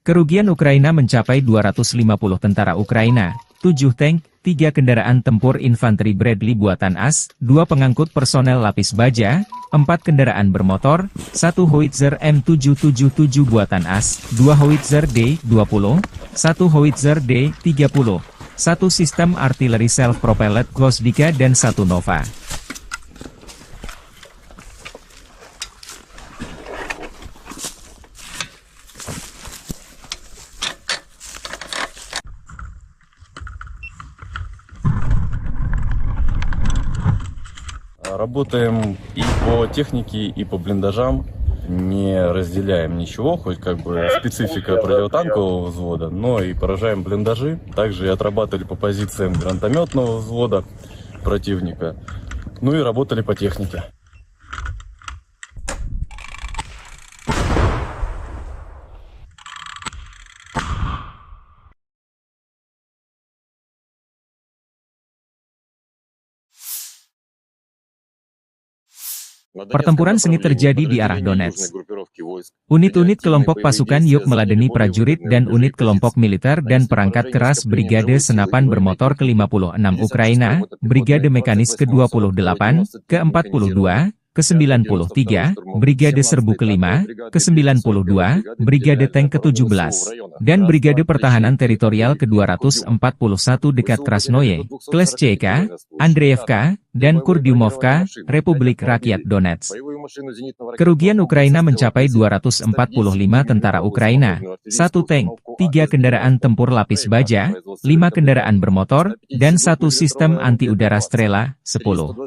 Kerugian Ukraina mencapai 250 tentara Ukraina, 7 tank, 3 kendaraan tempur infanteri Bradley buatan AS, 2 pengangkut personel lapis baja, 4 kendaraan bermotor, 1 howitzer M777 buatan AS, 2 howitzer D-20, 1 howitzer D-30, 1 sistem artileri self-propelled Gvosdika dan 1 Nova. Работаем и по технике, и по блиндажам. Не разделяем ничего, хоть как бы специфика противотанкового взвода, но и поражаем блиндажи. Также и отрабатывали по позициям гранатометного взвода противника. Ну и работали по технике. Pertempuran sengit terjadi di arah Donetsk. Unit-unit kelompok pasukan Yuk meladeni prajurit dan unit kelompok militer dan perangkat keras Brigade Senapan Bermotor ke-56 Ukraina, Brigade Mekanis ke-28, ke-42, ke-93, Brigade Serbu ke-5, ke-92, Brigade Tank ke-17, dan Brigade Pertahanan Teritorial ke-241 dekat Krasnoye, Kleshchevka, Andreevka, dan Kurdyumovka, Republik Rakyat Donetsk. Kerugian Ukraina mencapai 245 tentara Ukraina, 1 tank, 3 kendaraan tempur lapis baja, 5 kendaraan bermotor, dan 1 sistem anti-udara Strela, 10.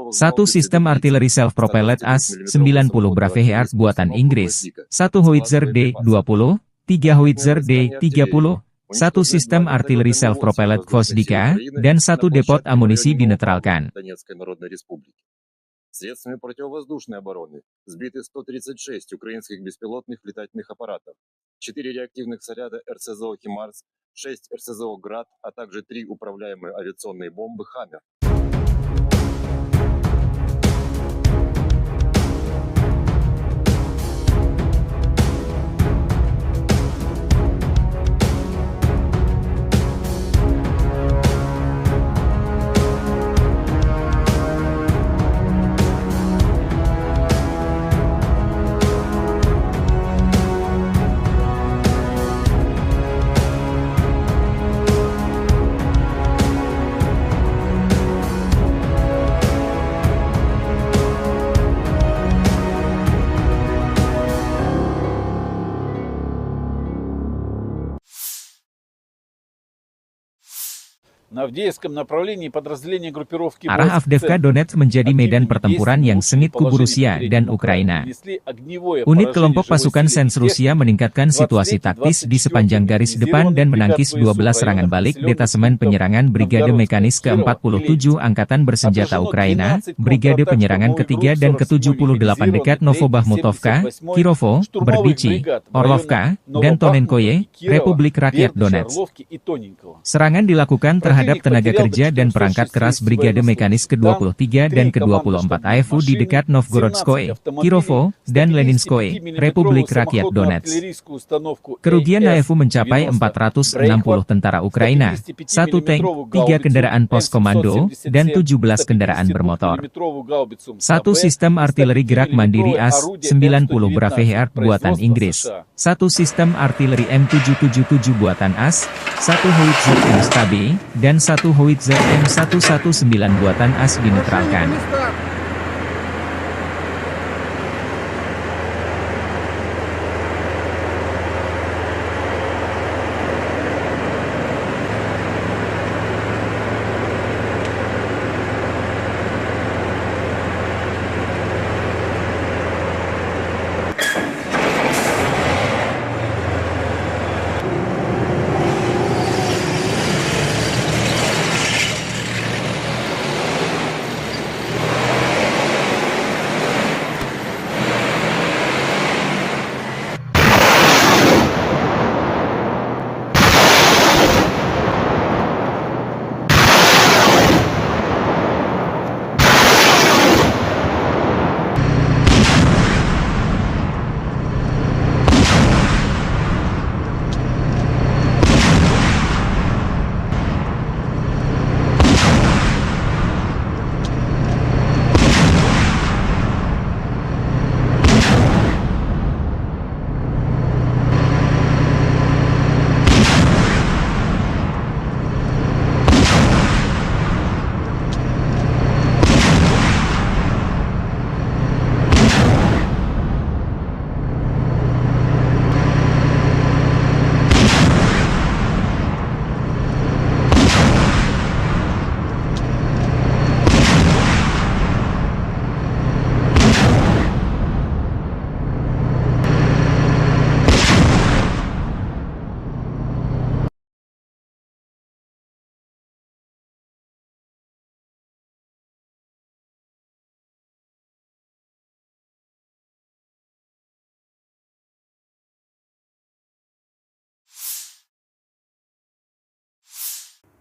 1 sistem artileri self-propelled AS-90 Braveheart buatan Inggris, 1 howitzer D-20, 3 howitzer D-30, 1 sistem artileri self-propelled Gvosdika, dan 1 depot amunisi dinetralkan. Средствами противовоздушной обороны сбиты 136 украинских беспилотных летательных аппаратов, 4 реактивных снаряда РСЗО «Химарс», 6 РСЗО «Град», а также 3 управляемые авиационные бомбы «Хаммер». На Авдеевском направлении подразделение группировки Arah Avdiivka Donetsk menjadi medan pertempuran yang sengit kubu Rusia dan Ukraina. Unit kelompok pasukan Sens Rusia meningkatkan situasi taktis di sepanjang garis depan dan menangkis 12 serangan balik detasemen penyerangan Brigade Mekanis ke-47 Angkatan Bersenjata Ukraina, Brigade Penyerangan ke-3 dan ke-78 dekat Novobahmutovka, Kirovo, Berdichi, Orlovka, dan Tonenkoye, Republik Rakyat Donetsk. Serangan dilakukan terhadap tenaga kerja dan perangkat keras Brigade Mekanis ke-23 dan ke-24 AFU di dekat Novgorodskoye, Kirovo, dan Leninskoye, Republik Rakyat Donetsk. Kerugian AFU mencapai 460 tentara Ukraina, 1 tank, 3 kendaraan pos komando, dan 17 kendaraan bermotor. 1 sistem artileri gerak mandiri AS-90 Braveheart buatan Inggris, 1 sistem artileri M777 buatan AS, 1 howitzer M-Stabi, dan 1 howitzer M119 buatan AS dinetralkan.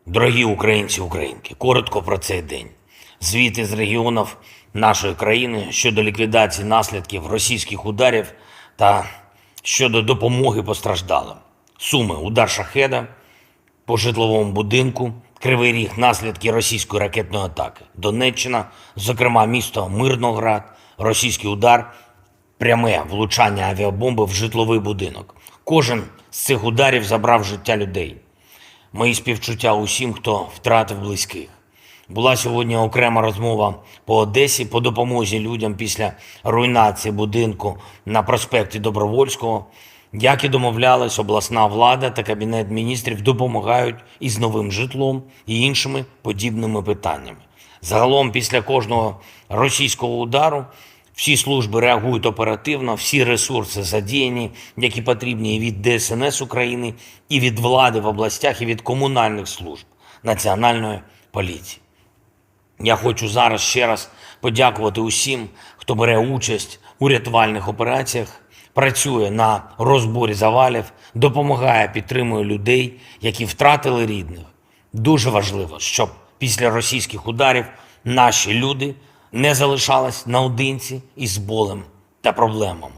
Дорогі українці, українки, коротко про цей день. Звіти з регіонів нашої країни щодо ліквідації наслідків російських ударів та щодо допомоги постраждалим. Суми: удар шахеда по житловому будинку, Кривий Ріг, наслідки російської ракетної атаки. Донеччина, зокрема місто Мирноград, російський удар, пряме влучання авіабомби в житловий будинок. Кожен з цих ударів забрав життя людей. Мої співчуття усім, хто втратив близьких. Була сьогодні окрема розмова по Одесі по допомозі людям після руйнації будинку на проспекті Добровольського. Як і домовлялись, обласна влада та Кабінет міністрів допомагають із новим житлом і іншими подібними питаннями. Загалом, після кожного російського удару, всі служби реагують оперативно, всі ресурси задіяні, які потрібні і від ДСНС України, і від влади в областях, і від комунальних служб, Національної поліції. Я хочу зараз ще раз подякувати усім, хто бере участь у рятувальних операціях, працює на розборі завалів, допомагає, підтримує людей, які втратили рідних. Дуже важливо, щоб після російських ударів наші люди не залишались наодинці із болем та проблемами.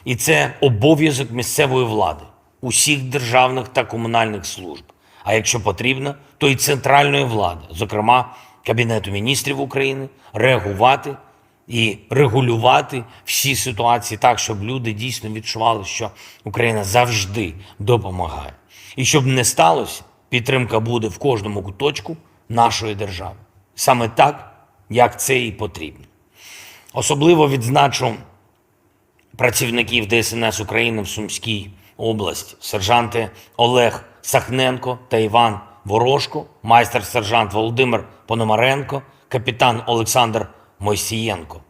І це обов'язок місцевої влади, усіх державних та комунальних служб. А якщо потрібно, то і центральної влади, зокрема Кабінету міністрів України, реагувати і регулювати всі ситуації так, щоб люди дійсно відчували, що Україна завжди допомагає. І щоб не сталося, підтримка буде в кожному куточку нашої держави. Саме так, як це і потрібно. Особливо відзначу працівників ДСНС України в Сумській області, сержанти Олег Сахненко та Іван Ворожко, майстер-сержант Володимир Пономаренко, капітан Олександр Мойсієнко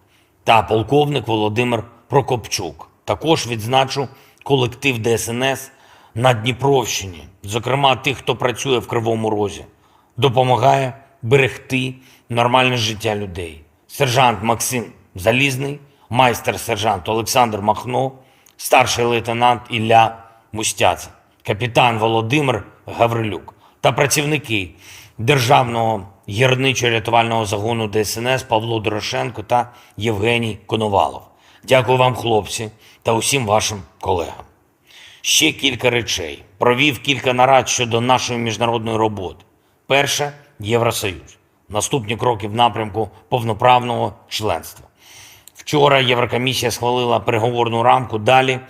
та полковник Володимир Прокопчук. Також відзначу колектив ДСНС на Дніпровщині, зокрема тих, хто працює в Кривому Розі, допомагає берегти нормальне життя людей. Сержант Максим Залізний, майстер-сержант Олександр Махно, старший лейтенант Ілля Мустяця, капітан Володимир Гаврилюк та працівники Державного гірничо-рятувального загону ДСНС Павло Дорошенко та Євгеній Коновалов. Дякую вам, хлопці, та усім вашим колегам. Ще кілька речей. Провів кілька нарад щодо нашої міжнародної роботи. Перше – Євросоюз. Наступні кроки в напрямку повноправного членства. Вчора Єврокомісія схвалила переговорну рамку. Далі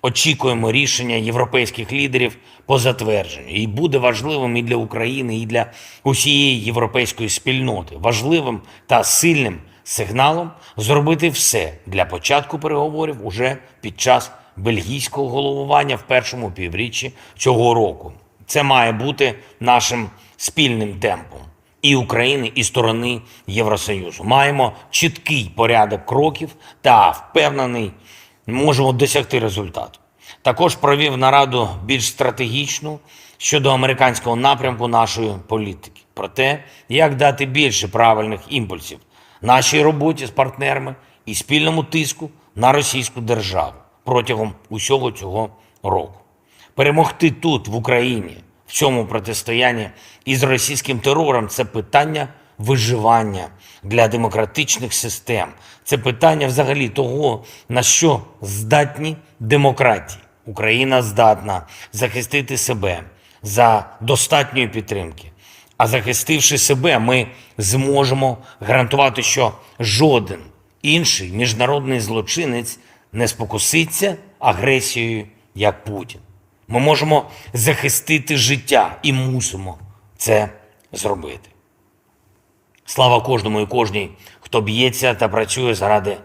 очікуємо рішення європейських лідерів по затвердженню. І буде важливим і для України, і для усієї європейської спільноти. Важливим та сильним сигналом зробити все для початку переговорів уже під час бельгійського головування в першому півріччі цього року. Це має бути нашим спільним темпом і України, і сторони Євросоюзу. Маємо чіткий порядок кроків та, впевнений, можемо досягти результату. Також провів нараду більш стратегічну щодо американського напрямку нашої політики. Про те, як дати більше правильних імпульсів нашій роботі з партнерами і спільному тиску на російську державу протягом усього цього року. Перемогти тут, в Україні, в цьому протистоянні із російським терором – це питання виживання для демократичних систем. Це питання взагалі того, на що здатні демократії. Україна здатна захистити себе за достатньої підтримки. А захистивши себе, ми зможемо гарантувати, що жоден інший міжнародний злочинець не спокуситься агресією, як Путін. Ми можемо захистити життя і мусимо це зробити. Слава кожному і кожній, хто б'ється та працює заради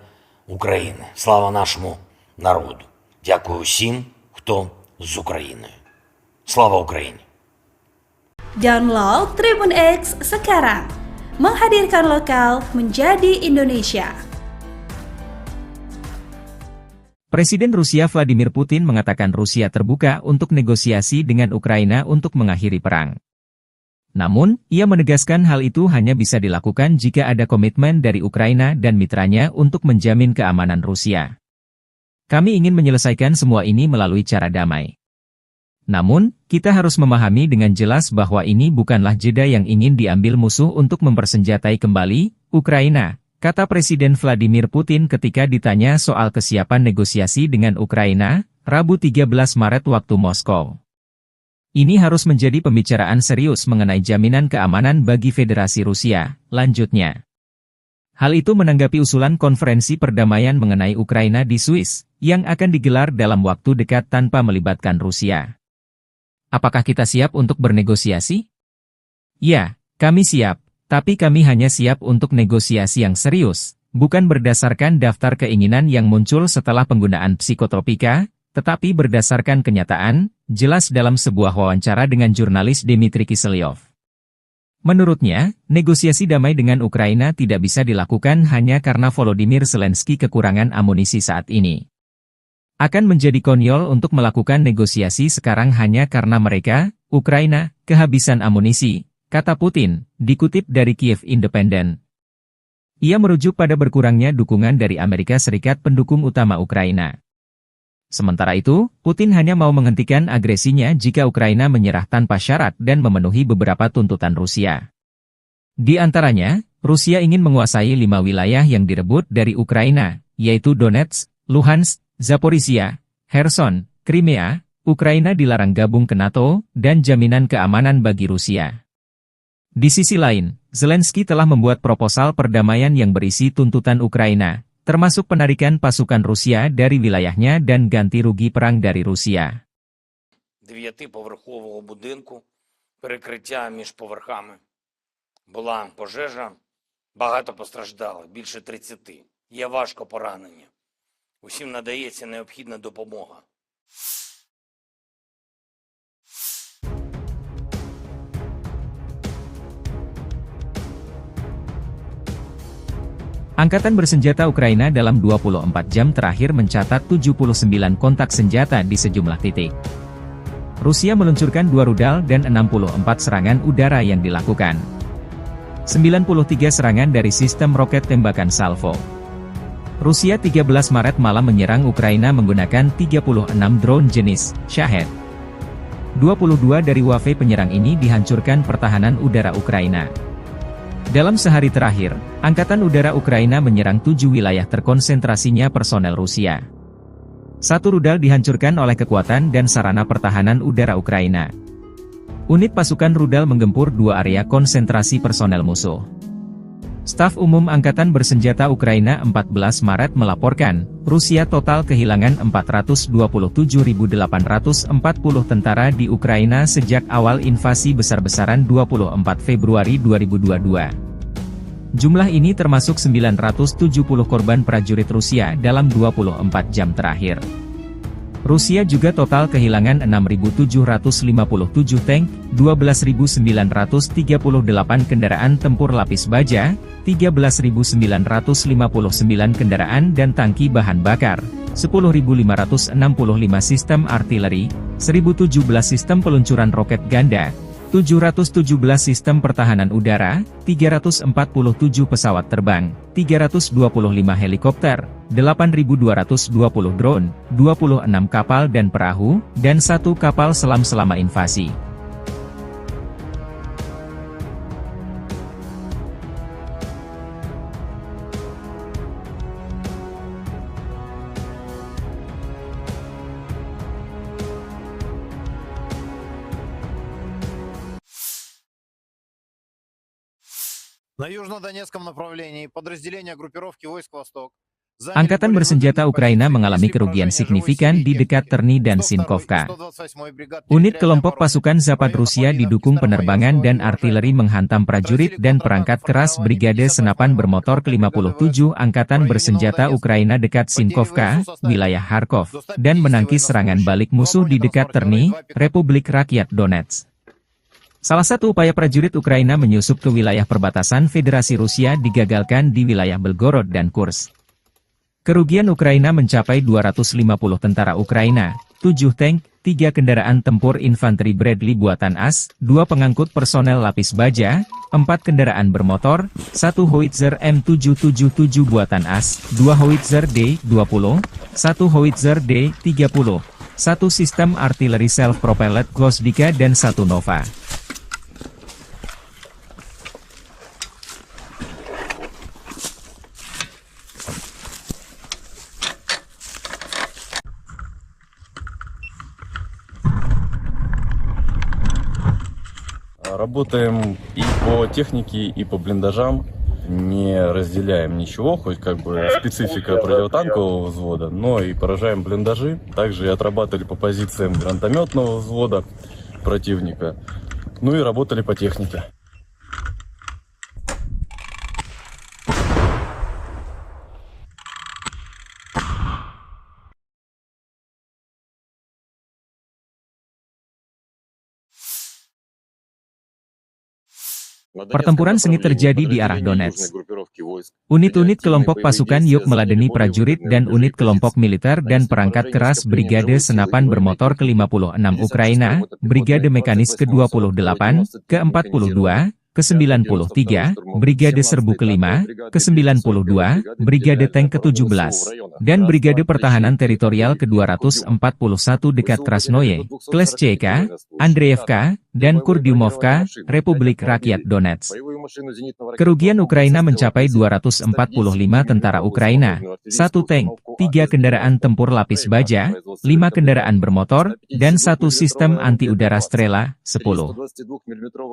України. Слава нашому народу. Дякую всім, хто з Україною. Слава Україні! Download Tribun X sekarang. Menghadirkan lokal menjadi Indonesia. Presiden Rusia Vladimir Putin mengatakan Rusia terbuka untuk negosiasi dengan Ukraina untuk mengakhiri perang. Namun, ia menegaskan hal itu hanya bisa dilakukan jika ada komitmen dari Ukraina dan mitranya untuk menjamin keamanan Rusia. Kami ingin menyelesaikan semua ini melalui cara damai. Namun, kita harus memahami dengan jelas bahwa ini bukanlah jeda yang ingin diambil musuh untuk mempersenjatai kembali Ukraina, kata Presiden Vladimir Putin ketika ditanya soal kesiapan negosiasi dengan Ukraina, Rabu 13 Maret waktu Moskow. Ini harus menjadi pembicaraan serius mengenai jaminan keamanan bagi Federasi Rusia, lanjutnya. Hal itu menanggapi usulan konferensi perdamaian mengenai Ukraina di Swiss, yang akan digelar dalam waktu dekat tanpa melibatkan Rusia. Apakah kita siap untuk bernegosiasi? Ya, kami siap, tapi kami hanya siap untuk negosiasi yang serius, bukan berdasarkan daftar keinginan yang muncul setelah penggunaan psikotropika, tetapi berdasarkan kenyataan, jelas dalam sebuah wawancara dengan jurnalis Dmitry Kiselyov. Menurutnya, negosiasi damai dengan Ukraina tidak bisa dilakukan hanya karena Volodymyr Zelensky kekurangan amunisi saat ini. Akan menjadi konyol untuk melakukan negosiasi sekarang hanya karena mereka, Ukraina, kehabisan amunisi, kata Putin, dikutip dari Kiev Independent. Ia merujuk pada berkurangnya dukungan dari Amerika Serikat pendukung utama Ukraina. Sementara itu, Putin hanya mau menghentikan agresinya jika Ukraina menyerah tanpa syarat dan memenuhi beberapa tuntutan Rusia. Di antaranya, Rusia ingin menguasai 5 wilayah yang direbut dari Ukraina, yaitu Donetsk, Luhansk, Zaporizhia, Kherson, Crimea, Ukraina dilarang gabung ke NATO, dan jaminan keamanan bagi Rusia. Di sisi lain, Zelensky telah membuat proposal perdamaian yang berisi tuntutan Ukraina, termasuk penarikan pasukan Rusia dari wilayahnya dan ganti rugi perang dari Rusia. 9-поверхового будинку, перекриття між поверхами. Була пожежа, багато постраждали, більше 30. Є важко поранені. Усім надається необхідна допомога. Angkatan bersenjata Ukraina dalam 24 jam terakhir mencatat 79 kontak senjata di sejumlah titik. Rusia meluncurkan 2 rudal dan 64 serangan udara yang dilakukan. 93 serangan dari sistem roket tembakan salvo. Rusia 13 Maret malam menyerang Ukraina menggunakan 36 drone jenis Shahed. 22 dari wave penyerang ini dihancurkan pertahanan udara Ukraina. Dalam sehari terakhir, Angkatan Udara Ukraina menyerang 7 wilayah terkonsentrasinya personel Rusia. 1 rudal dihancurkan oleh kekuatan dan sarana pertahanan udara Ukraina. Unit pasukan rudal menggempur 2 area konsentrasi personel musuh. Staf Umum Angkatan Bersenjata Ukraina 14 Maret melaporkan, Rusia total kehilangan 427.840 tentara di Ukraina sejak awal invasi besar-besaran 24 Februari 2022. Jumlah ini termasuk 970 korban prajurit Rusia dalam 24 jam terakhir. Rusia juga total kehilangan 6.757 tank, 12.938 kendaraan tempur lapis baja, 13.959 kendaraan dan tangki bahan bakar, 10.565 sistem artileri, 1.017 sistem peluncuran roket ganda, 717 sistem pertahanan udara, 347 pesawat terbang, 325 helikopter, 8.220 drone, 26 kapal dan perahu, dan 1 kapal selam selama invasi. На южнодонецком направлении подразделения группировки войск «Восток» Angkatan bersenjata Ukraina mengalami kerugian signifikan di dekat Terny dan Sinkovka. Unit kelompok pasukan Zapad Rusia didukung penerbangan dan artileri menghantam prajurit dan perangkat keras Brigade Senapan Bermotor ke-57 Angkatan Bersenjata Ukraina dekat Sinkovka, wilayah Kharkov, dan menangkis serangan balik musuh di dekat Terny, Republik Rakyat Donetsk. Salah satu upaya prajurit Ukraina menyusup ke wilayah perbatasan Federasi Rusia digagalkan di wilayah Belgorod dan Kursk. Kerugian Ukraina mencapai 250 tentara Ukraina, 7 tank, 3 kendaraan tempur infanteri Bradley buatan AS, 2 pengangkut personel lapis baja, 4 kendaraan bermotor, 1 howitzer M777 buatan AS, 2 howitzer D-20, 1 howitzer D-30, 1 sistem artileri self-propelled Gvosdika dan 1 Nova. Работаем и по технике, и по блиндажам. Не разделяем ничего, хоть как бы специфика противотанкового взвода, но и поражаем блиндажи. Также и отрабатывали по позициям гранатометного взвода противника. Ну и работали по технике. Pertempuran sengit terjadi di arah Donetsk. Unit-unit kelompok pasukan Yuk meladeni prajurit dan unit kelompok militer dan perangkat keras Brigade Senapan Bermotor ke-56 Ukraina, Brigade Mekanis ke-28, ke-42, ke-93, Brigade Serbu ke-5, ke-92, Brigade Tank ke-17, dan Brigade Pertahanan Teritorial ke-241 dekat Krasnoye, Kleshchevka, Andreevka, dan Kurdyumovka, Republik Rakyat Donetsk. Kerugian Ukraina mencapai 245 tentara Ukraina, 1 tank, 3 kendaraan tempur lapis baja, 5 kendaraan bermotor, dan 1 sistem anti-udara Strela, 10.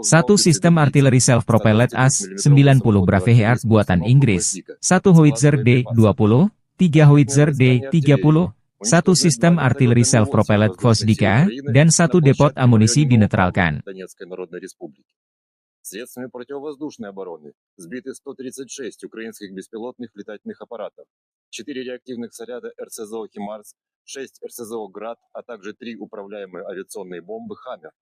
1 sistem artileri self-propelled AS-90 Braveheart buatan Inggris, 1 Howitzer D-20, 3 Howitzer D-30, 1 sistem artileri self-propelled Gvosdika, dan 1 depot amunisi dinetralkan. Средствами противовоздушной обороны сбиты 136 украинских беспилотных летательных аппаратов, 4 реактивных снаряда РСЗО «Химарс», 6 РСЗО «Град», а также 3 управляемые авиационные бомбы «Хаммер».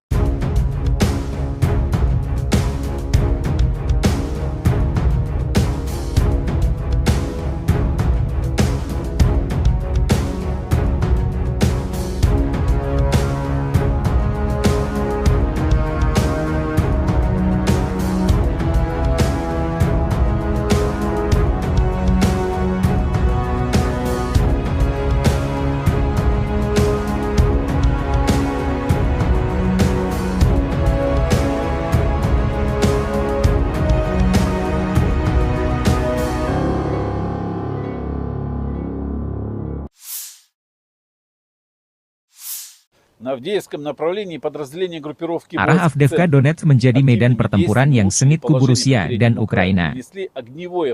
На Авдеевском направлении подразделение группировки Arah Avdiivka Donetsk menjadi medan pertempuran yang sengit kubu Rusia dan Ukraina.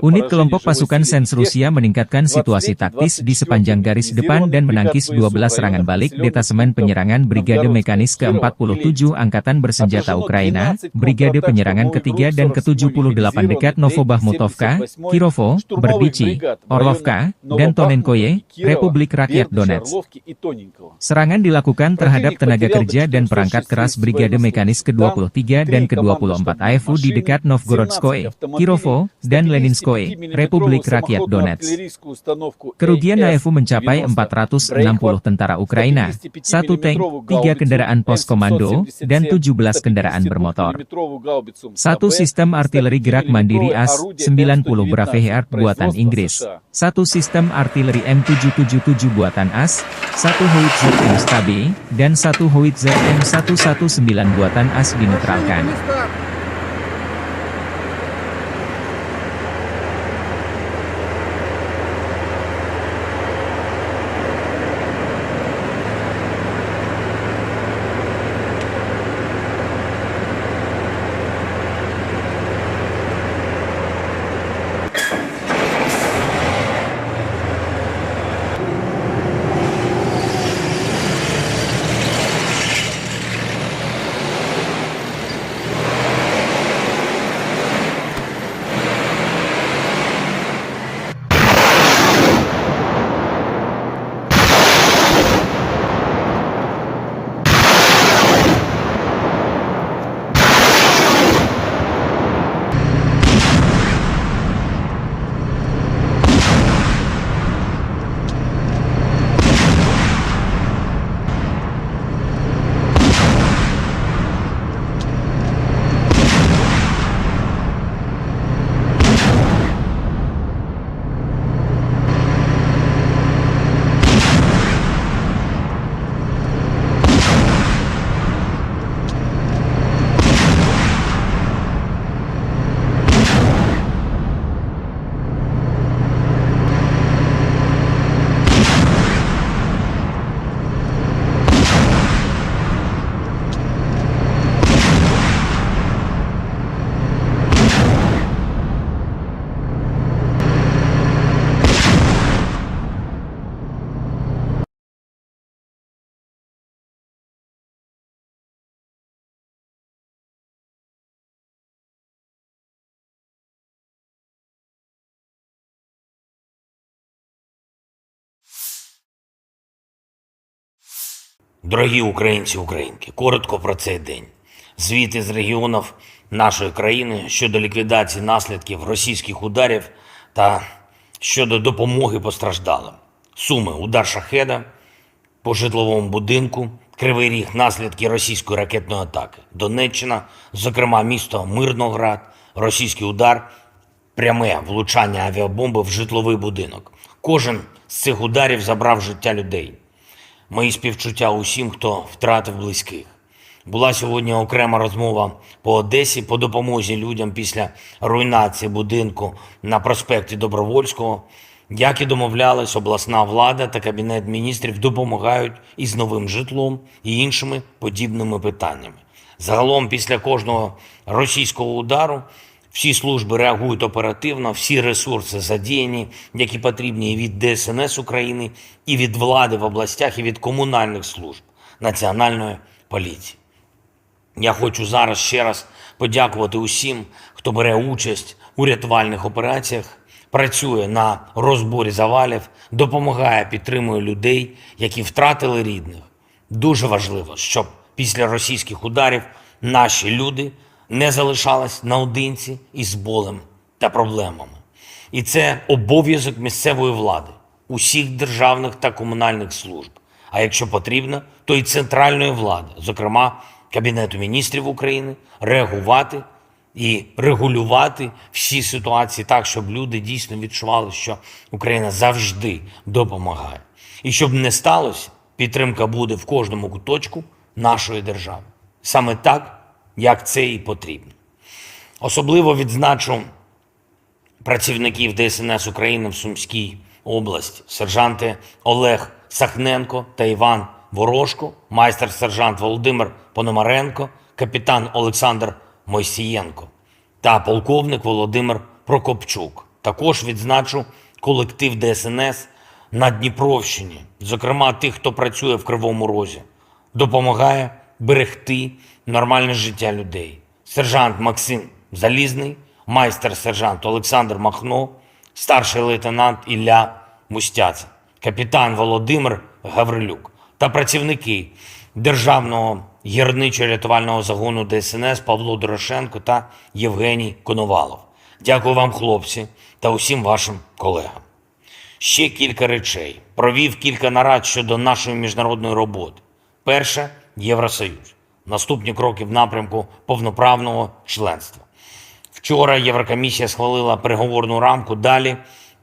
Unit kelompok pasukan Sens Rusia meningkatkan situasi taktis di sepanjang garis depan dan menangkis 12 serangan balik detasemen penyerangan Brigade Mekanis ke-47 Angkatan Bersenjata Ukraina, Brigade Penyerangan ke-3 dan ke-78 dekat Novobahmutovka, Kirovo, Berdichi, Orlovka, dan Tonenkoye, Republik Rakyat Donetsk. Serangan dilakukan terhadap tenaga kerja dan perangkat keras Brigade Mekanis ke-23 dan ke-24 AFU di dekat Novgorodskoye, Kirovo, dan Leninskoye, Republik Rakyat Donetsk. Kerugian AFU mencapai 460 tentara Ukraina, 1 tank, 3 kendaraan pos komando, dan 17 kendaraan bermotor. 1 sistem artileri gerak mandiri AS-90 Braveheart buatan Inggris, 1 sistem artileri M777 buatan AS, 1 Howitzer M-Stabi, dan 1 Howitzer M119 buatan AS dinetralkan. Дорогі українці, українки, коротко про цей день. Звіти з регіонів нашої країни щодо ліквідації наслідків російських ударів та щодо допомоги постраждалим. Суми: удар шахеда по житловому будинку, Кривий Ріг, наслідки російської ракетної атаки. Донеччина, зокрема місто Мирноград, російський удар, пряме влучання авіабомби в житловий будинок. Кожен з цих ударів забрав життя людей. Мої співчуття усім, хто втратив близьких. Була сьогодні окрема розмова по Одесі по допомозі людям після руйнації будинку на проспекті Добровольського. Як і домовлялись, обласна влада та Кабінет міністрів допомагають із новим житлом і іншими подібними питаннями. Загалом, після кожного російського удару, всі служби реагують оперативно, всі ресурси задіяні, які потрібні і від ДСНС України, і від влади в областях, і від комунальних служб, Національної поліції. Я хочу зараз ще раз подякувати усім, хто бере участь у рятувальних операціях, працює на розборі завалів, допомагає, підтримує людей, які втратили рідних. Дуже важливо, щоб після російських ударів наші люди не залишались наодинці із болем та проблемами. І це обов'язок місцевої влади, усіх державних та комунальних служб, а якщо потрібно, то і центральної влади, зокрема Кабінету міністрів України, реагувати і регулювати всі ситуації так, щоб люди дійсно відчували, що Україна завжди допомагає. І щоб не сталося, підтримка буде в кожному куточку нашої держави. Саме так, як це і потрібно. Особливо відзначу працівників ДСНС України в Сумській області, сержанти Олег Сахненко та Іван Ворожко, майстер-сержант Володимир Пономаренко, капітан Олександр Мойсієнко та полковник Володимир Прокопчук. Також відзначу колектив ДСНС на Дніпровщині, зокрема тих, хто працює в Кривому Розі, допомагає берегти нормальне життя людей. Сержант Максим Залізний, майстер-сержант Олександр Махно, старший лейтенант Ілля Мустяця, капітан Володимир Гаврилюк та працівники Державного гірничо-рятувального загону ДСНС Павло Дорошенко та Євгеній Коновалов. Дякую вам, хлопці, та усім вашим колегам. Ще кілька речей. Провів кілька нарад щодо нашої міжнародної роботи. Перше – Євросоюз. Наступні кроки в напрямку повноправного членства. Вчора Єврокомісія схвалила переговорну рамку. Далі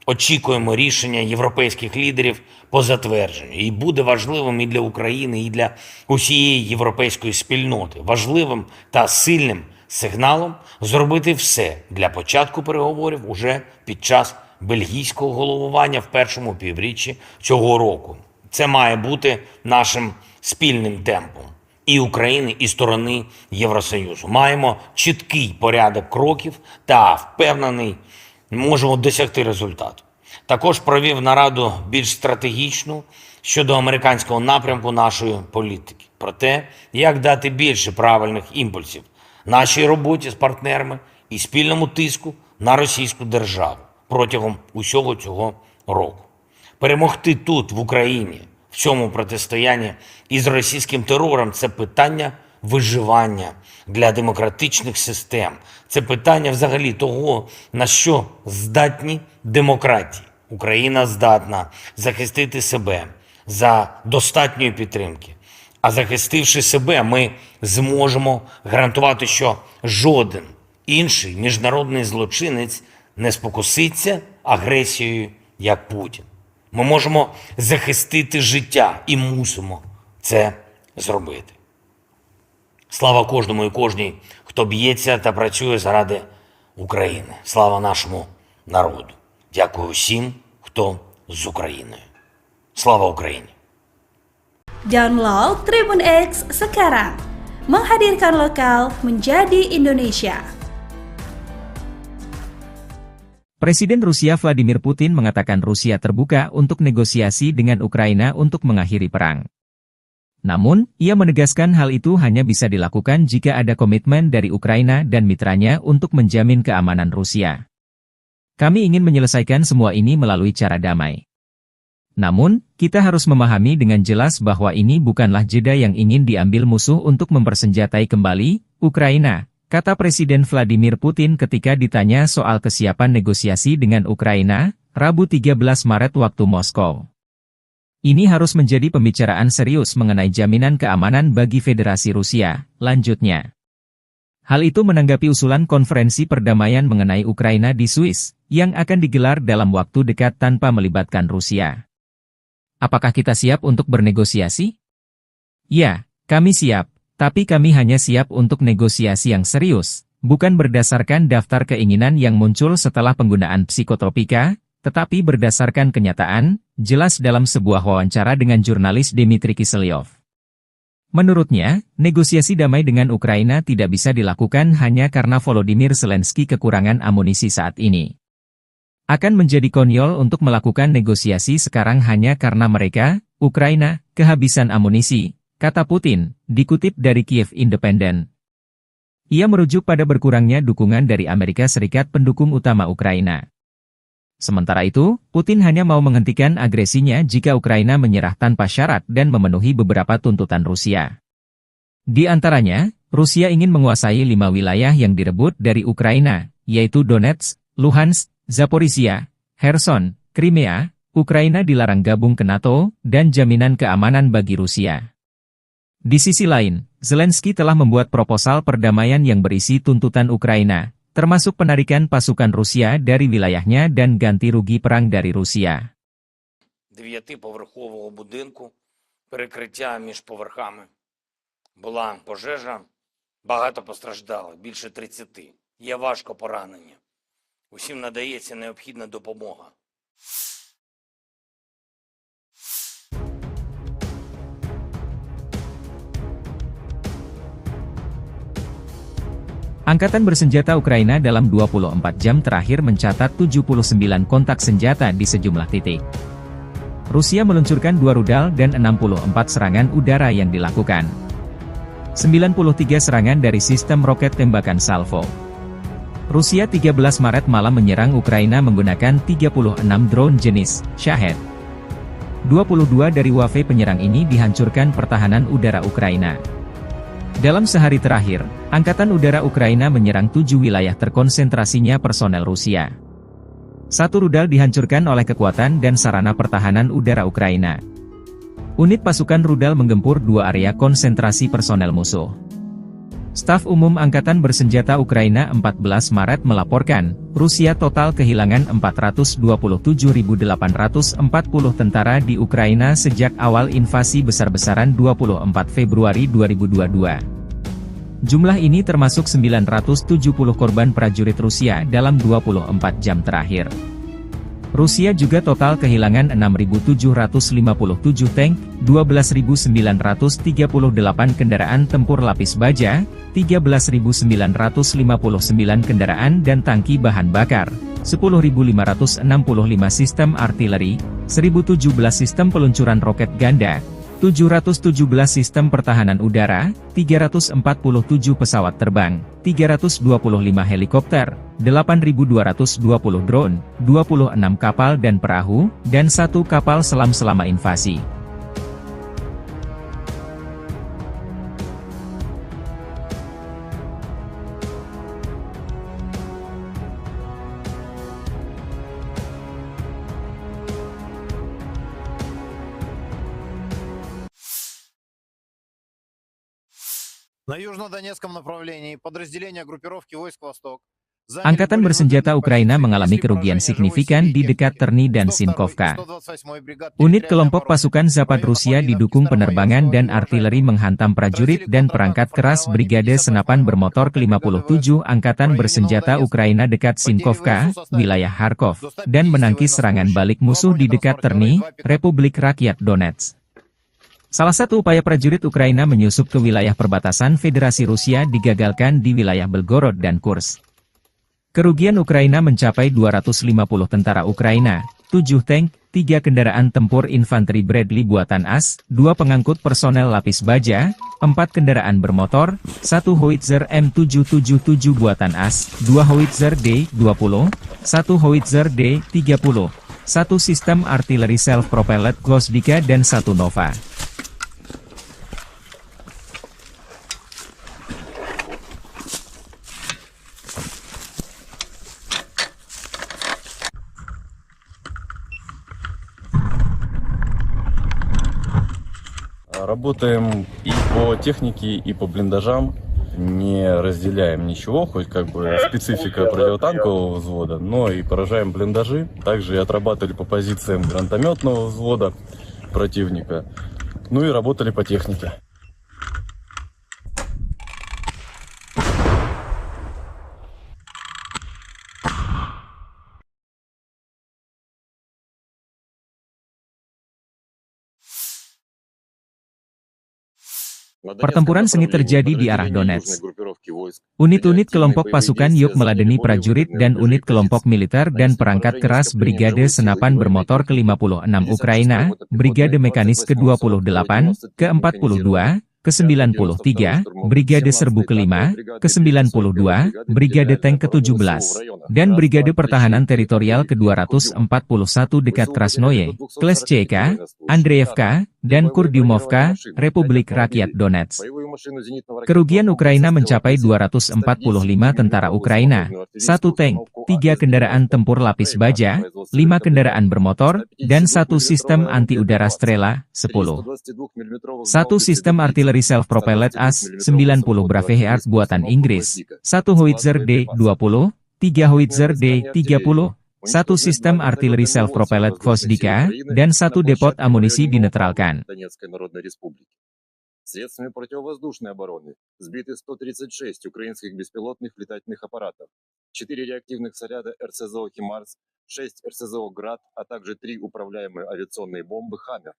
очікуємо рішення європейських лідерів по затвердженню. І буде важливим і для України, і для усієї європейської спільноти. Важливим та сильним сигналом зробити все для початку переговорів уже під час бельгійського головування в першому півріччі цього року. Це має бути нашим спільним темпом і України, і сторони Євросоюзу. Маємо чіткий порядок кроків та, впевнений, можемо досягти результату. Також провів нараду більш стратегічну щодо американського напрямку нашої політики. Про те, як дати більше правильних імпульсів нашій роботі з партнерами і спільному тиску на російську державу протягом усього цього року. Перемогти тут, в Україні, в цьому протистоянні із російським терором – це питання виживання для демократичних систем. Це питання взагалі того, на що здатні демократії. Україна здатна захистити себе за достатньої підтримки. А захистивши себе, ми зможемо гарантувати, що жоден інший міжнародний злочинець не спокуситься агресією, як Путін. Ми можемо захистити життя і мусимо це зробити. Слава кожному і кожній, хто б'ється та працює заради України. Слава нашому народу. Дякую всім, хто з Україною. Слава Україні! Download Tribun X sekarang. Menghadirkan lokal menjadi Indonesia. Presiden Rusia Vladimir Putin mengatakan Rusia terbuka untuk negosiasi dengan Ukraina untuk mengakhiri perang. Namun, ia menegaskan hal itu hanya bisa dilakukan jika ada komitmen dari Ukraina dan mitranya untuk menjamin keamanan Rusia. Kami ingin menyelesaikan semua ini melalui cara damai. Namun, kita harus memahami dengan jelas bahwa ini bukanlah jeda yang ingin diambil musuh untuk mempersenjatai kembali Ukraina, kata Presiden Vladimir Putin ketika ditanya soal kesiapan negosiasi dengan Ukraina, Rabu 13 Maret waktu Moskow. Ini harus menjadi pembicaraan serius mengenai jaminan keamanan bagi Federasi Rusia, lanjutnya. Hal itu menanggapi usulan konferensi perdamaian mengenai Ukraina di Swiss, yang akan digelar dalam waktu dekat tanpa melibatkan Rusia. Apakah kita siap untuk bernegosiasi? Ya, kami siap, tapi kami hanya siap untuk negosiasi yang serius, bukan berdasarkan daftar keinginan yang muncul setelah penggunaan psikotropika, tetapi berdasarkan kenyataan, jelas dalam sebuah wawancara dengan jurnalis Dmitry Kiselyov. Menurutnya, negosiasi damai dengan Ukraina tidak bisa dilakukan hanya karena Volodymyr Zelensky kekurangan amunisi saat ini. Akan menjadi konyol untuk melakukan negosiasi sekarang hanya karena mereka, Ukraina, kehabisan amunisi, kata Putin, dikutip dari Kiev Independent. Ia merujuk pada berkurangnya dukungan dari Amerika Serikat pendukung utama Ukraina. Sementara itu, Putin hanya mau menghentikan agresinya jika Ukraina menyerah tanpa syarat dan memenuhi beberapa tuntutan Rusia. Di antaranya, Rusia ingin menguasai 5 wilayah yang direbut dari Ukraina, yaitu Donetsk, Luhansk, Zaporizhia, Kherson, Crimea, Ukraina dilarang gabung ke NATO, dan jaminan keamanan bagi Rusia. Di sisi lain, Zelensky telah membuat proposal perdamaian yang berisi tuntutan Ukraina, termasuk penarikan pasukan Rusia dari wilayahnya dan ganti rugi perang dari Rusia. 9-поверхового будинку, перекриття між поверхами. Була пожежа, багато постраждали, більше 30. Є важко поранені. Усім надається необхідна допомога. Angkatan bersenjata Ukraina dalam 24 jam terakhir mencatat 79 kontak senjata di sejumlah titik. Rusia meluncurkan 2 rudal dan 64 serangan udara yang dilakukan. 93 serangan dari sistem roket tembakan salvo. Rusia 13 Maret malam menyerang Ukraina menggunakan 36 drone jenis Shahed. 22 dari wave penyerang ini dihancurkan pertahanan udara Ukraina. Dalam sehari terakhir, Angkatan Udara Ukraina menyerang 7 wilayah terkonsentrasinya personel Rusia. 1 rudal dihancurkan oleh kekuatan dan sarana pertahanan udara Ukraina. Unit pasukan rudal menggempur 2 area konsentrasi personel musuh. Staf Umum Angkatan Bersenjata Ukraina 14 Maret melaporkan, Rusia total kehilangan 427.840 tentara di Ukraina sejak awal invasi besar-besaran 24 Februari 2022. Jumlah ini termasuk 970 korban prajurit Rusia dalam 24 jam terakhir. Rusia juga total kehilangan 6.757 tank, 12.938 kendaraan tempur lapis baja, 13.959 kendaraan dan tangki bahan bakar, 10.565 sistem artileri, 1.017 sistem peluncuran roket ganda, 717 sistem pertahanan udara, 347 pesawat terbang, 325 helikopter, 8.220 drone, 26 kapal dan perahu, dan 1 kapal selam selama invasi. На южнодонецком направлении подразделения группировки войск «Восток» Angkatan bersenjata Ukraina mengalami kerugian signifikan di dekat Terny dan Sinkovka. Unit kelompok pasukan Zapad Rusia didukung penerbangan dan artileri menghantam prajurit dan perangkat keras Brigade Senapan Bermotor ke-57 Angkatan Bersenjata Ukraina dekat Sinkovka, wilayah Kharkov, dan menangkis serangan balik musuh di dekat Terny, Republik Rakyat Donetsk. Salah satu upaya prajurit Ukraina menyusup ke wilayah perbatasan Federasi Rusia digagalkan di wilayah Belgorod dan Kursk. Kerugian Ukraina mencapai 250 tentara Ukraina, 7 tank, 3 kendaraan tempur infanteri Bradley buatan AS, 2 pengangkut personel lapis baja, 4 kendaraan bermotor, 1 howitzer M777 buatan AS, 2 howitzer D-20, 1 howitzer D-30, 1 sistem artileri self-propelled Gvosdika dan 1 Nova. Работаем и по технике, и по блиндажам. Не разделяем ничего, хоть как бы специфика противотанкового взвода, но и поражаем блиндажи. Также и отрабатывали по позициям гранатометного взвода противника. Ну и работали по технике. Pertempuran sengit terjadi di arah Donetsk. Unit-unit kelompok pasukan Yuk meladeni prajurit dan unit kelompok militer dan perangkat keras Brigade Senapan Bermotor ke-56 Ukraina, Brigade Mekanis ke-28, ke-42, ke-93, Brigade Serbu ke-5, ke-92, Brigade Tank ke-17, dan Brigade Pertahanan Teritorial ke-241 dekat Krasnoye, Kleshchevka, Andreevka, dan Kurdyumovka, Republik Rakyat Donetsk. Kerugian Ukraina mencapai 245 tentara Ukraina, 1 tank, 3 kendaraan tempur lapis baja, 5 kendaraan bermotor, dan 1 sistem anti-udara Strela, 10. 1 sistem artileri self-propelled AS-90 Braveheart buatan Inggris, 1 Howitzer D-20, 3 Howitzer D-30, 1 sistem artileri self-propelled Gvosdika, dan 1 depot amunisi dinetralkan. Средствами противовоздушной обороны сбиты 136 украинских беспилотных летательных аппаратов, 4 реактивных снаряда РСЗО «Химарс», 6 РСЗО «Град», а также 3 управляемые авиационные бомбы «Хаммер».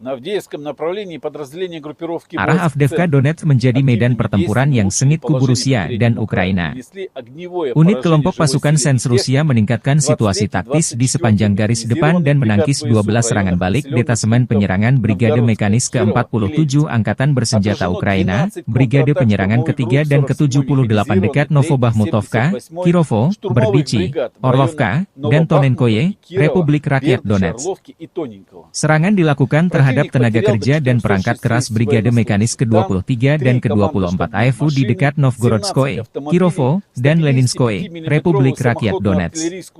На Авдеевском направлении подразделение группировки Arah Avdiivka Donetsk menjadi medan pertempuran yang sengit kubu Rusia dan Ukraina. Unit kelompok pasukan Sens Rusia meningkatkan situasi taktis di sepanjang garis depan dan menangkis 12 serangan balik detasemen penyerangan Brigade Mekanis ke-47 Angkatan Bersenjata Ukraina, Brigade Penyerangan ke-3 dan ke-78 dekat Novobahmutovka, Kirovo, Berdichi, Orlovka, dan Tonenkoye, Republik Rakyat Donetsk. Serangan dilakukan terhadap tenaga kerja dan perangkat keras Brigade Mekanis ke-23 dan ke-24 AFU di dekat Novgorodskoye, Kirovo, dan Leninskoye, Republik Rakyat Donetsk.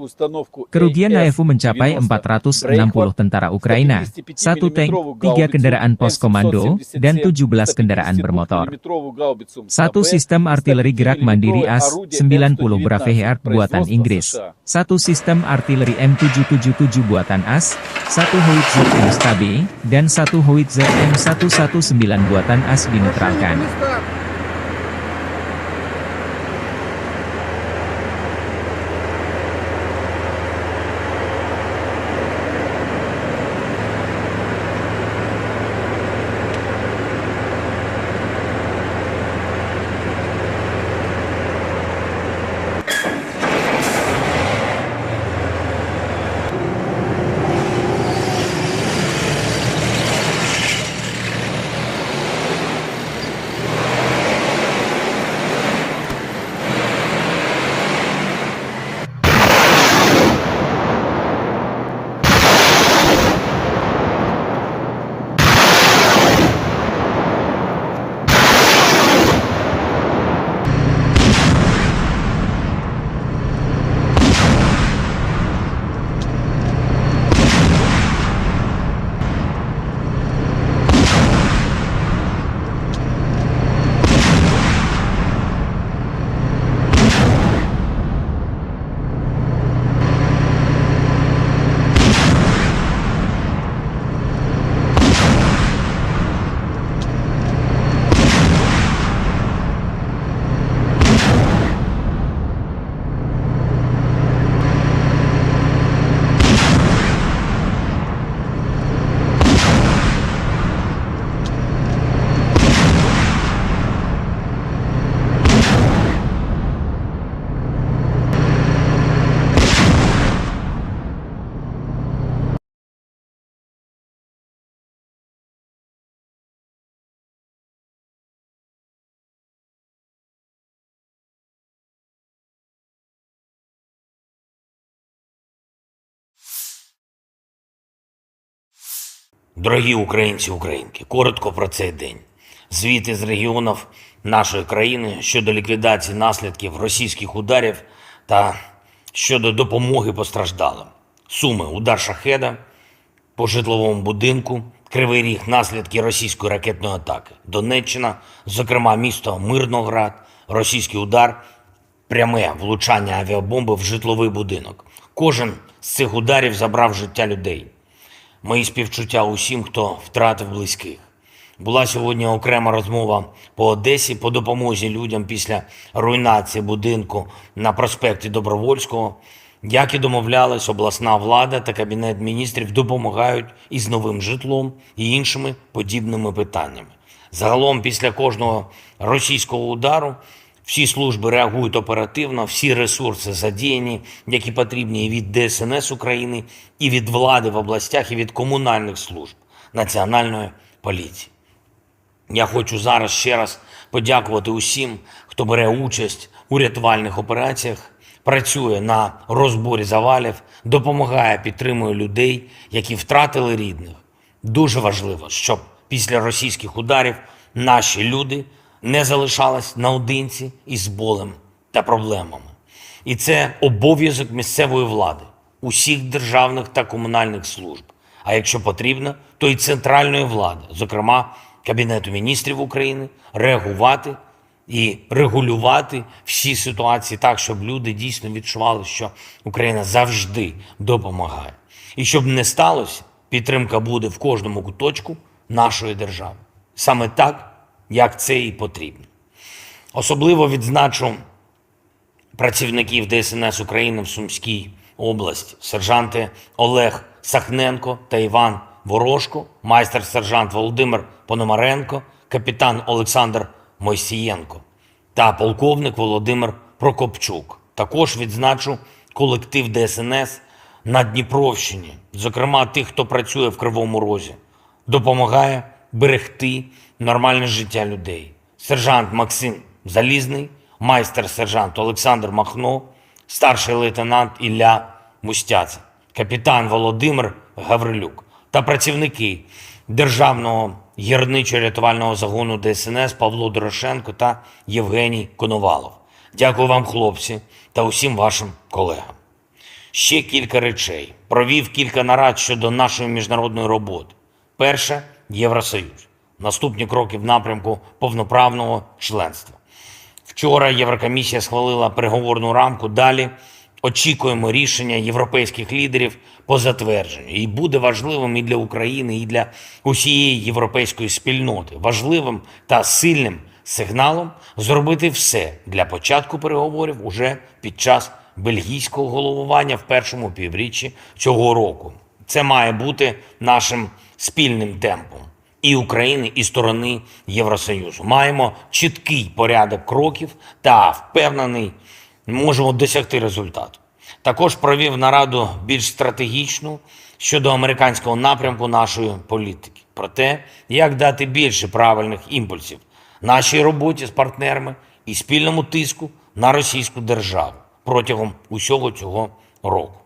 Kerugian AFU mencapai 460 tentara Ukraina, 1 tank, 3 kendaraan pos komando, dan 17 kendaraan bermotor. 1 sistem artileri gerak mandiri AS-90 Braveheart buatan Inggris, 1 sistem artileri M777 buatan AS, 1 Howitzer M-Stabi, dan 1 Howitzer M119 buatan AS dinetralkan. Дорогі українці, українки, коротко про цей день. Звіти з регіонів нашої країни щодо ліквідації наслідків російських ударів та щодо допомоги постраждалим. Суми: удар шахеда по житловому будинку, Кривий Ріг, наслідки російської ракетної атаки. Донеччина, зокрема місто Мирноград, російський удар, пряме влучання авіабомби в житловий будинок. Кожен з цих ударів забрав життя людей. Мої співчуття усім, хто втратив близьких. Була сьогодні окрема розмова по Одесі по допомозі людям після руйнації будинку на проспекті Добровольського. Як і домовлялись, обласна влада та Кабінет міністрів допомагають із новим житлом і іншими подібними питаннями. Загалом, після кожного російського удару, всі служби реагують оперативно, всі ресурси задіяні, які потрібні і від ДСНС України, і від влади в областях, і від комунальних служб, Національної поліції. Я хочу зараз ще раз подякувати усім, хто бере участь у рятувальних операціях, працює на розборі завалів, допомагає, підтримує людей, які втратили рідних. Дуже важливо, щоб після російських ударів наші люди не залишались наодинці із болем та проблемами. І це обов'язок місцевої влади, усіх державних та комунальних служб. А якщо потрібно, то і центральної влади, зокрема Кабінету міністрів України, реагувати і регулювати всі ситуації так, щоб люди дійсно відчували, що Україна завжди допомагає. І щоб не сталося, підтримка буде в кожному куточку нашої держави. Саме так, як це і потрібно. Особливо відзначу працівників ДСНС України в Сумській області, сержанти Олег Сахненко та Іван Ворожко, майстер-сержант Володимир Пономаренко, капітан Олександр Мойсієнко та полковник Володимир Прокопчук. Також відзначу колектив ДСНС на Дніпровщині, зокрема тих, хто працює в Кривому Розі, допомагає берегти нормальне життя людей. Сержант Максим Залізний, майстер-сержант Олександр Махно, старший лейтенант Ілля Мустяця, капітан Володимир Гаврилюк та працівники Державного гірничо-рятувального загону ДСНС Павло Дорошенко та Євгеній Коновалов. Дякую вам, хлопці, та усім вашим колегам. Ще кілька речей. Провів кілька нарад щодо нашої міжнародної роботи. Перше – Євросоюз. Наступні кроки в напрямку повноправного членства. Вчора Єврокомісія схвалила переговорну рамку. Далі очікуємо рішення європейських лідерів по затвердженню. І буде важливим і для України, і для усієї європейської спільноти. Важливим та сильним сигналом зробити все для початку переговорів уже під час бельгійського головування в першому півріччі цього року. Це має бути нашим спільним темпом і України, і сторони Євросоюзу. Маємо чіткий порядок кроків та, впевнений, можемо досягти результату. Також провів нараду більш стратегічну щодо американського напрямку нашої політики. Про те, як дати більше правильних імпульсів нашій роботі з партнерами і спільному тиску на російську державу протягом усього цього року.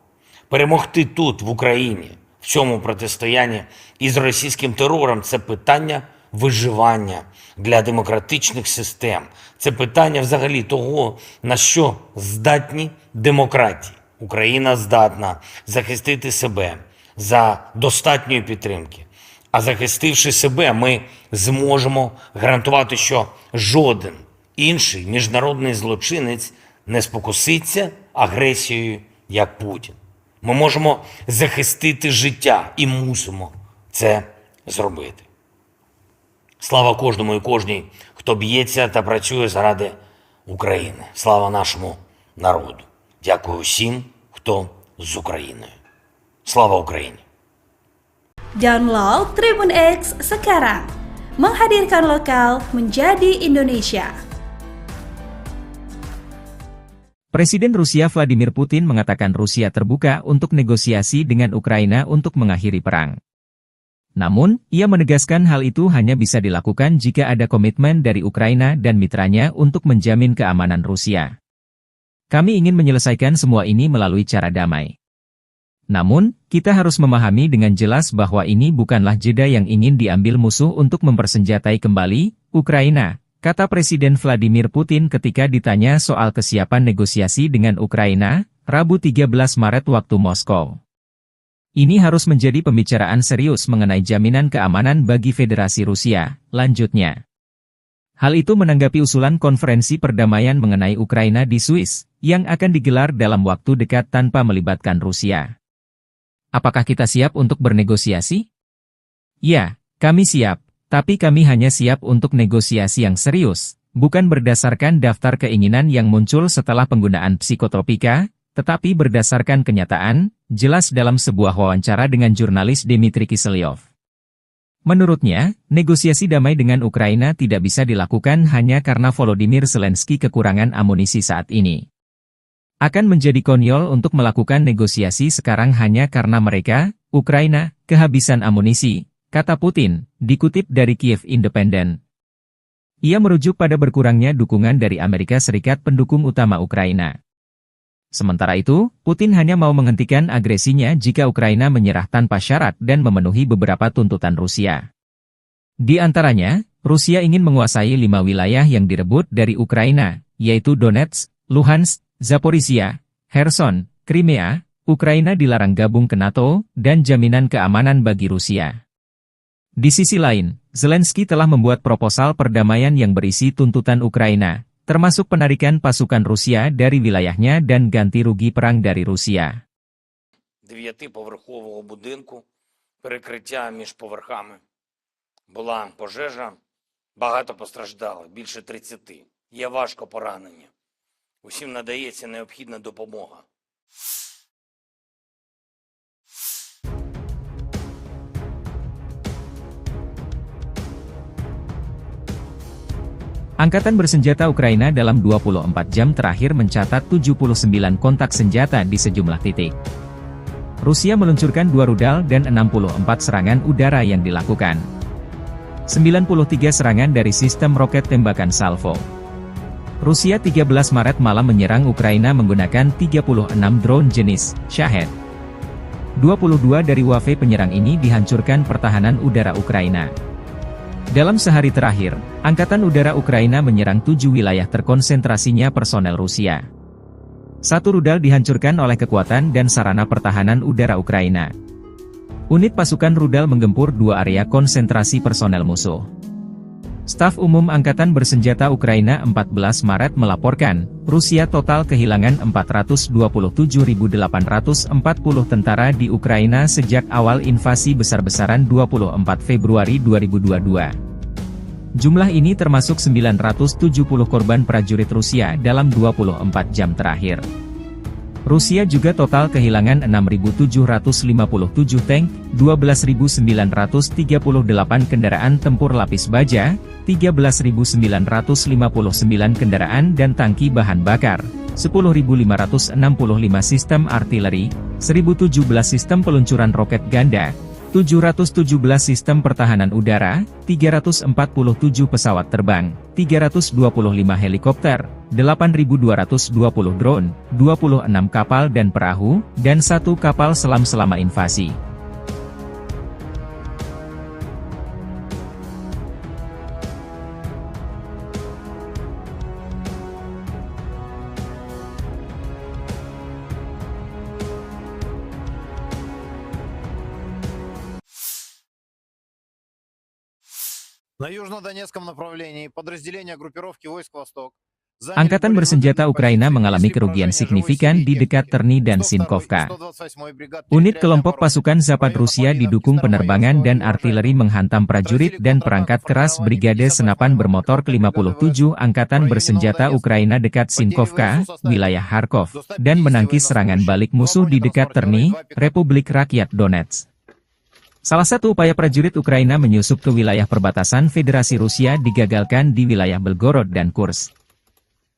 Перемогти тут, в Україні, в цьому протистоянні із російським терором – це питання виживання для демократичних систем. Це питання взагалі того, на що здатні демократії. Україна здатна захистити себе за достатньої підтримки. А захистивши себе, ми зможемо гарантувати, що жоден інший міжнародний злочинець не спокуситься агресією, як Путін. Ми можемо захистити життя і мусимо це зробити. Слава кожному і кожній, хто б'ється та працює заради України. Слава нашому народу. Дякую всім, хто з Україною. Слава Україні! Download Tribun X sekarang. Menghadirkan lokal menjadi Indonesia. Presiden Rusia Vladimir Putin mengatakan Rusia terbuka untuk negosiasi dengan Ukraina untuk mengakhiri perang. Namun, ia menegaskan hal itu hanya bisa dilakukan jika ada komitmen dari Ukraina dan mitranya untuk menjamin keamanan Rusia. Kami ingin menyelesaikan semua ini melalui cara damai. Namun, kita harus memahami dengan jelas bahwa ini bukanlah jeda yang ingin diambil musuh untuk mempersenjatai kembali Ukraina, kata Presiden Vladimir Putin ketika ditanya soal kesiapan negosiasi dengan Ukraina, Rabu 13 Maret waktu Moskow. Ini harus menjadi pembicaraan serius mengenai jaminan keamanan bagi Federasi Rusia, lanjutnya. Hal itu menanggapi usulan konferensi perdamaian mengenai Ukraina di Swiss, yang akan digelar dalam waktu dekat tanpa melibatkan Rusia. Apakah kita siap untuk bernegosiasi? Ya, kami siap, tapi kami hanya siap untuk negosiasi yang serius, bukan berdasarkan daftar keinginan yang muncul setelah penggunaan psikotropika, tetapi berdasarkan kenyataan, jelas dalam sebuah wawancara dengan jurnalis Dmitry Kiselyov. Menurutnya, negosiasi damai dengan Ukraina tidak bisa dilakukan hanya karena Volodymyr Zelensky kekurangan amunisi saat ini. Akan menjadi konyol untuk melakukan negosiasi sekarang hanya karena mereka, Ukraina, kehabisan amunisi, kata Putin, dikutip dari Kiev Independent. Ia merujuk pada berkurangnya dukungan dari Amerika Serikat pendukung utama Ukraina. Sementara itu, Putin hanya mau menghentikan agresinya jika Ukraina menyerah tanpa syarat dan memenuhi beberapa tuntutan Rusia. Di antaranya, Rusia ingin menguasai 5 wilayah yang direbut dari Ukraina, yaitu Donetsk, Luhansk, Zaporizhia, Kherson, Crimea. Ukraina dilarang gabung ke NATO, dan jaminan keamanan bagi Rusia. Di sisi lain, Zelensky telah membuat proposal perdamaian yang berisi tuntutan Ukraina, termasuk penarikan pasukan Rusia dari wilayahnya dan ganti rugi perang dari Rusia. 9-поверхового будинку, перекриття між поверхами. Була пожежа, багато постраждало, більше 30. Є важко поранені. Усім надається необхідна допомога. Angkatan bersenjata Ukraina dalam 24 jam terakhir mencatat 79 kontak senjata di sejumlah titik. Rusia meluncurkan 2 rudal dan 64 serangan udara yang dilakukan. 93 serangan dari sistem roket tembakan salvo. Rusia 13 Maret malam menyerang Ukraina menggunakan 36 drone jenis Shahed. 22 dari wave penyerang ini dihancurkan pertahanan udara Ukraina. Dalam sehari terakhir, Angkatan Udara Ukraina menyerang 7 wilayah terkonsentrasinya personel Rusia. 1 rudal dihancurkan oleh kekuatan dan sarana pertahanan udara Ukraina. Unit pasukan rudal menggempur 2 area konsentrasi personel musuh. Staf Umum Angkatan Bersenjata Ukraina 14 Maret melaporkan, Rusia total kehilangan 427.840 tentara di Ukraina sejak awal invasi besar-besaran 24 Februari 2022. Jumlah ini termasuk 970 korban prajurit Rusia dalam 24 jam terakhir. Rusia juga total kehilangan 6.757 tank, 12.938 kendaraan tempur lapis baja, 13.959 kendaraan dan tangki bahan bakar, 10.565 sistem artileri, 1.017 sistem peluncuran roket ganda, 717 sistem pertahanan udara, 347 pesawat terbang, 325 helikopter, 8.220 drone, 26 kapal dan perahu, dan 1 kapal selam selama invasi. На южнодонецком направлении подразделения группировки войск «Восток» Angkatan bersenjata Ukraina mengalami kerugian signifikan di dekat Terny dan Sinkovka. Unit kelompok pasukan Zapad Rusia didukung penerbangan dan artileri menghantam prajurit dan perangkat keras Brigade Senapan Bermotor ke-57 Angkatan Bersenjata Ukraina dekat Sinkovka, wilayah Kharkov, dan menangkis serangan balik musuh di dekat Terny, Republik Rakyat Donetsk. Salah satu upaya prajurit Ukraina menyusup ke wilayah perbatasan Federasi Rusia digagalkan di wilayah Belgorod dan Kursk.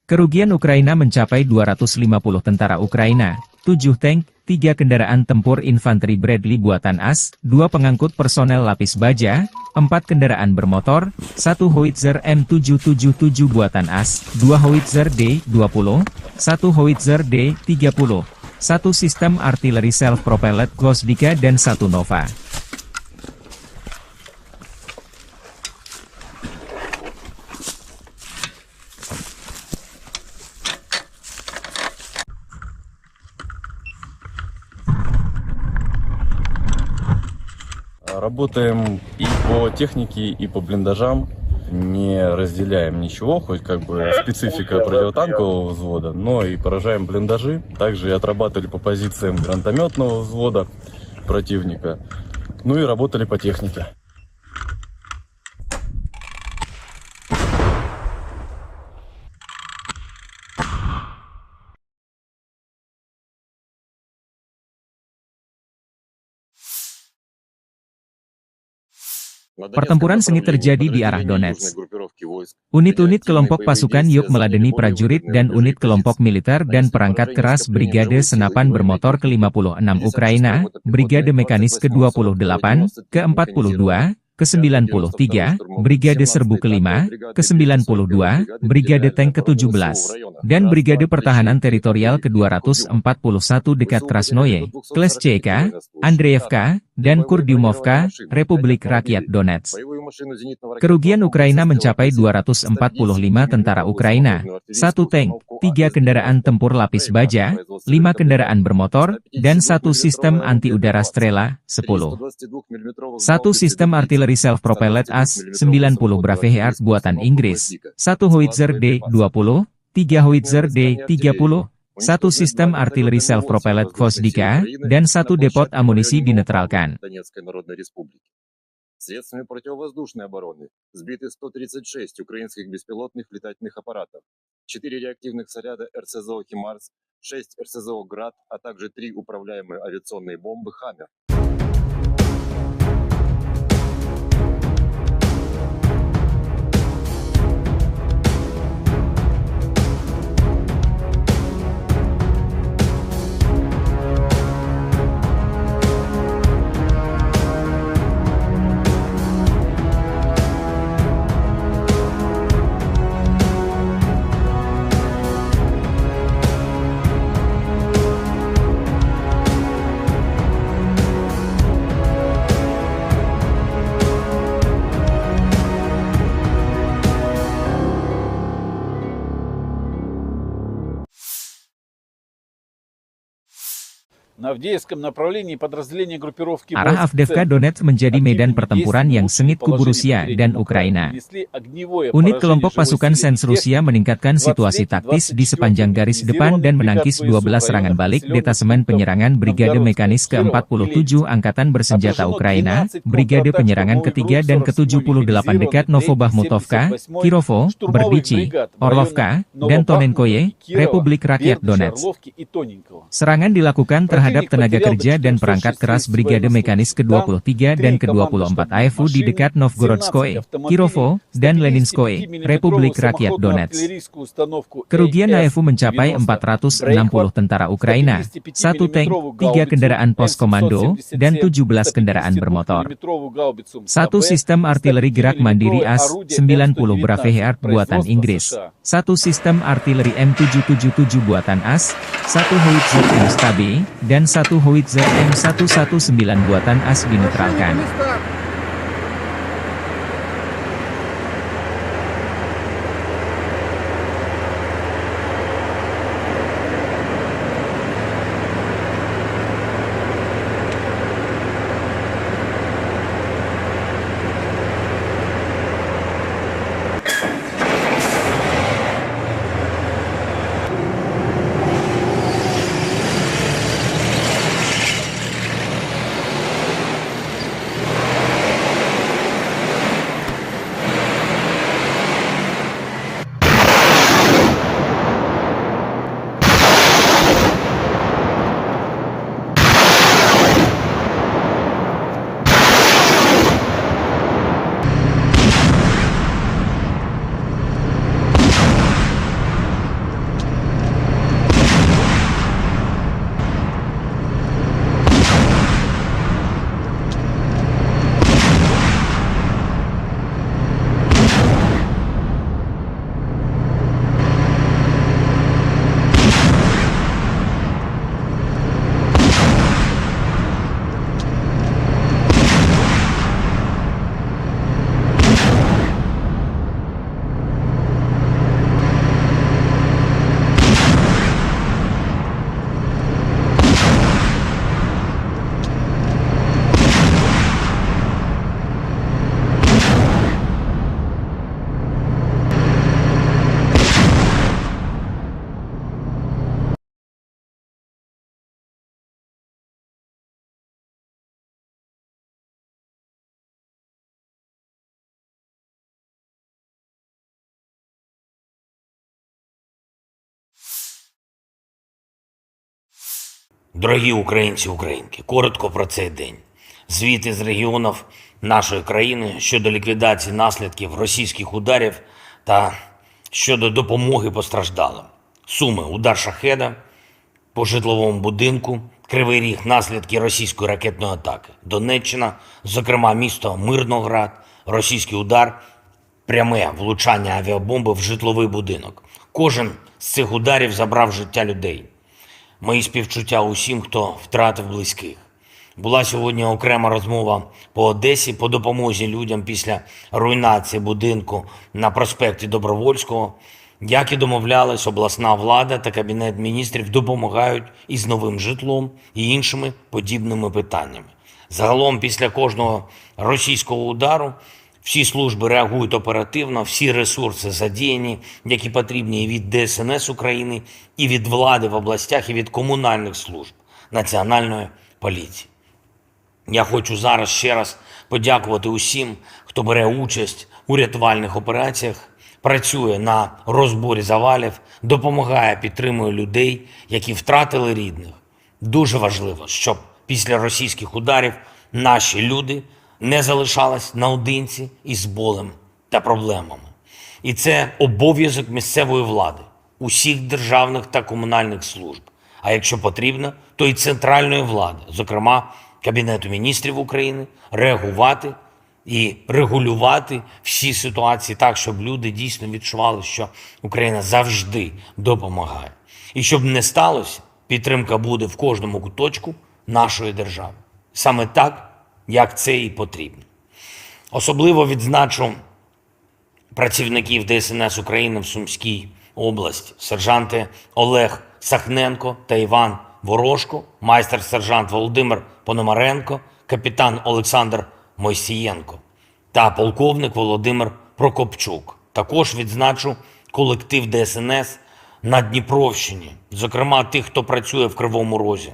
Kerugian Ukraina mencapai 250 tentara Ukraina, 7 tank, 3 kendaraan tempur infanteri Bradley buatan AS, 2 pengangkut personel lapis baja, 4 kendaraan bermotor, 1 howitzer M777 buatan AS, 2 howitzer D-20, 1 howitzer D-30, 1 sistem artileri self-propelled Gvosdika dan 1 Nova. Работаем и по технике, и по блиндажам. Не разделяем ничего, хоть как бы специфика противотанкового взвода, но и поражаем блиндажи. Также и отрабатывали по позициям гранатометного взвода противника. Ну и работали по технике. Pertempuran sengit terjadi di arah Donetsk. Unit-unit kelompok pasukan Yuk meladeni prajurit dan unit kelompok militer dan perangkat keras Brigade Senapan Bermotor ke-56 Ukraina, Brigade Mekanis ke-28, ke-42, ke-93, Brigade Serbu ke-5, ke-92, Brigade Tank ke-17, dan Brigade Pertahanan Teritorial ke-241 dekat Krasnoye, Kleshchevka, Andreevka, dan Kurdyumovka, Republik Rakyat Donetsk. Kerugian Ukraina mencapai 245 tentara Ukraina, 1 tank, 3 kendaraan tempur lapis baja, 5 kendaraan bermotor, dan 1 sistem anti-udara Strela, 10. 1 sistem artileri self-propelled AS-90 Braveheart buatan Inggris, 1 Howitzer D-20, 3 Howitzer D-30, 1 sistem artileri self-propelled Gvosdika, dan 1 depot amunisi dinetralkan. Средствами противовоздушной обороны сбиты 136 украинских беспилотных летательных аппаратов, 4 реактивных снаряда РСЗО «Химарс», 6 РСЗО «Град», а также 3 управляемые авиационные бомбы «Хаммер». На Авдеевском направлении подразделения группировки Arah Avdiivka Donetsk menjadi medan pertempuran yang sengit kubu Rusia dan Ukraina. Unit kelompok pasukan Sens Rusia meningkatkan situasi taktis di sepanjang garis depan dan menangkis 12 serangan balik detasemen penyerangan Brigade Mekanis ke-47 Angkatan Bersenjata Ukraina, Brigade Penyerangan ke-3 dan ke-78 dekat Novobahmutovka, Kirovo, Berdichi, Orlovka, dan Tonenkoye, Republik Rakyat Donetsk. Serangan dilakukan terhadap tenaga kerja dan perangkat keras Brigade Mekanis ke-23 dan ke-24 AFU di dekat Novgorodskoye, Kirovo, dan Leninskoye, Republik Rakyat Donetsk. Kerugian AFU mencapai 460 tentara Ukraina, 1 tank, 3 kendaraan pos komando, dan 17 kendaraan bermotor. 1 sistem artileri gerak mandiri AS-90 Braveheart buatan Inggris, 1 sistem artileri M777 buatan AS, 1 Howitzer M-Stabe, dan 1 Howitzer M119 buatan AS dinetralkan. Дорогі українці, українки, коротко про цей день. Звіти з регіонів нашої країни щодо ліквідації наслідків російських ударів та щодо допомоги постраждалим. Суми: удар шахеда по житловому будинку, Кривий Ріг, наслідки російської ракетної атаки. Донеччина, зокрема місто Мирноград, російський удар, пряме влучання авіабомби в житловий будинок. Кожен з цих ударів забрав життя людей. Мої співчуття усім, хто втратив близьких. Була сьогодні окрема розмова по Одесі по допомозі людям після руйнації будинку на проспекті Добровольського. Як і домовлялись, обласна влада та Кабінет міністрів допомагають із новим житлом і іншими подібними питаннями. Загалом, після кожного російського удару, всі служби реагують оперативно, всі ресурси задіяні, які потрібні і від ДСНС України, і від влади в областях, і від комунальних служб, Національної поліції. Я хочу зараз ще раз подякувати усім, хто бере участь у рятувальних операціях, працює на розборі завалів, допомагає, підтримує людей, які втратили рідних. Дуже важливо, щоб після російських ударів наші люди не залишались наодинці із болем та проблемами. І це обов'язок місцевої влади, усіх державних та комунальних служб, а якщо потрібно, то і центральної влади, зокрема Кабінету міністрів України, реагувати і регулювати всі ситуації так, щоб люди дійсно відчували, що Україна завжди допомагає. І щоб не сталося, підтримка буде в кожному куточку нашої держави. Саме так, як це і потрібно. Особливо відзначу працівників ДСНС України в Сумській області, сержанти Олег Сахненко та Іван Ворожко, майстер-сержант Володимир Пономаренко, капітан Олександр Мойсієнко та полковник Володимир Прокопчук. Також відзначу колектив ДСНС на Дніпровщині, зокрема тих, хто працює в Кривому Розі,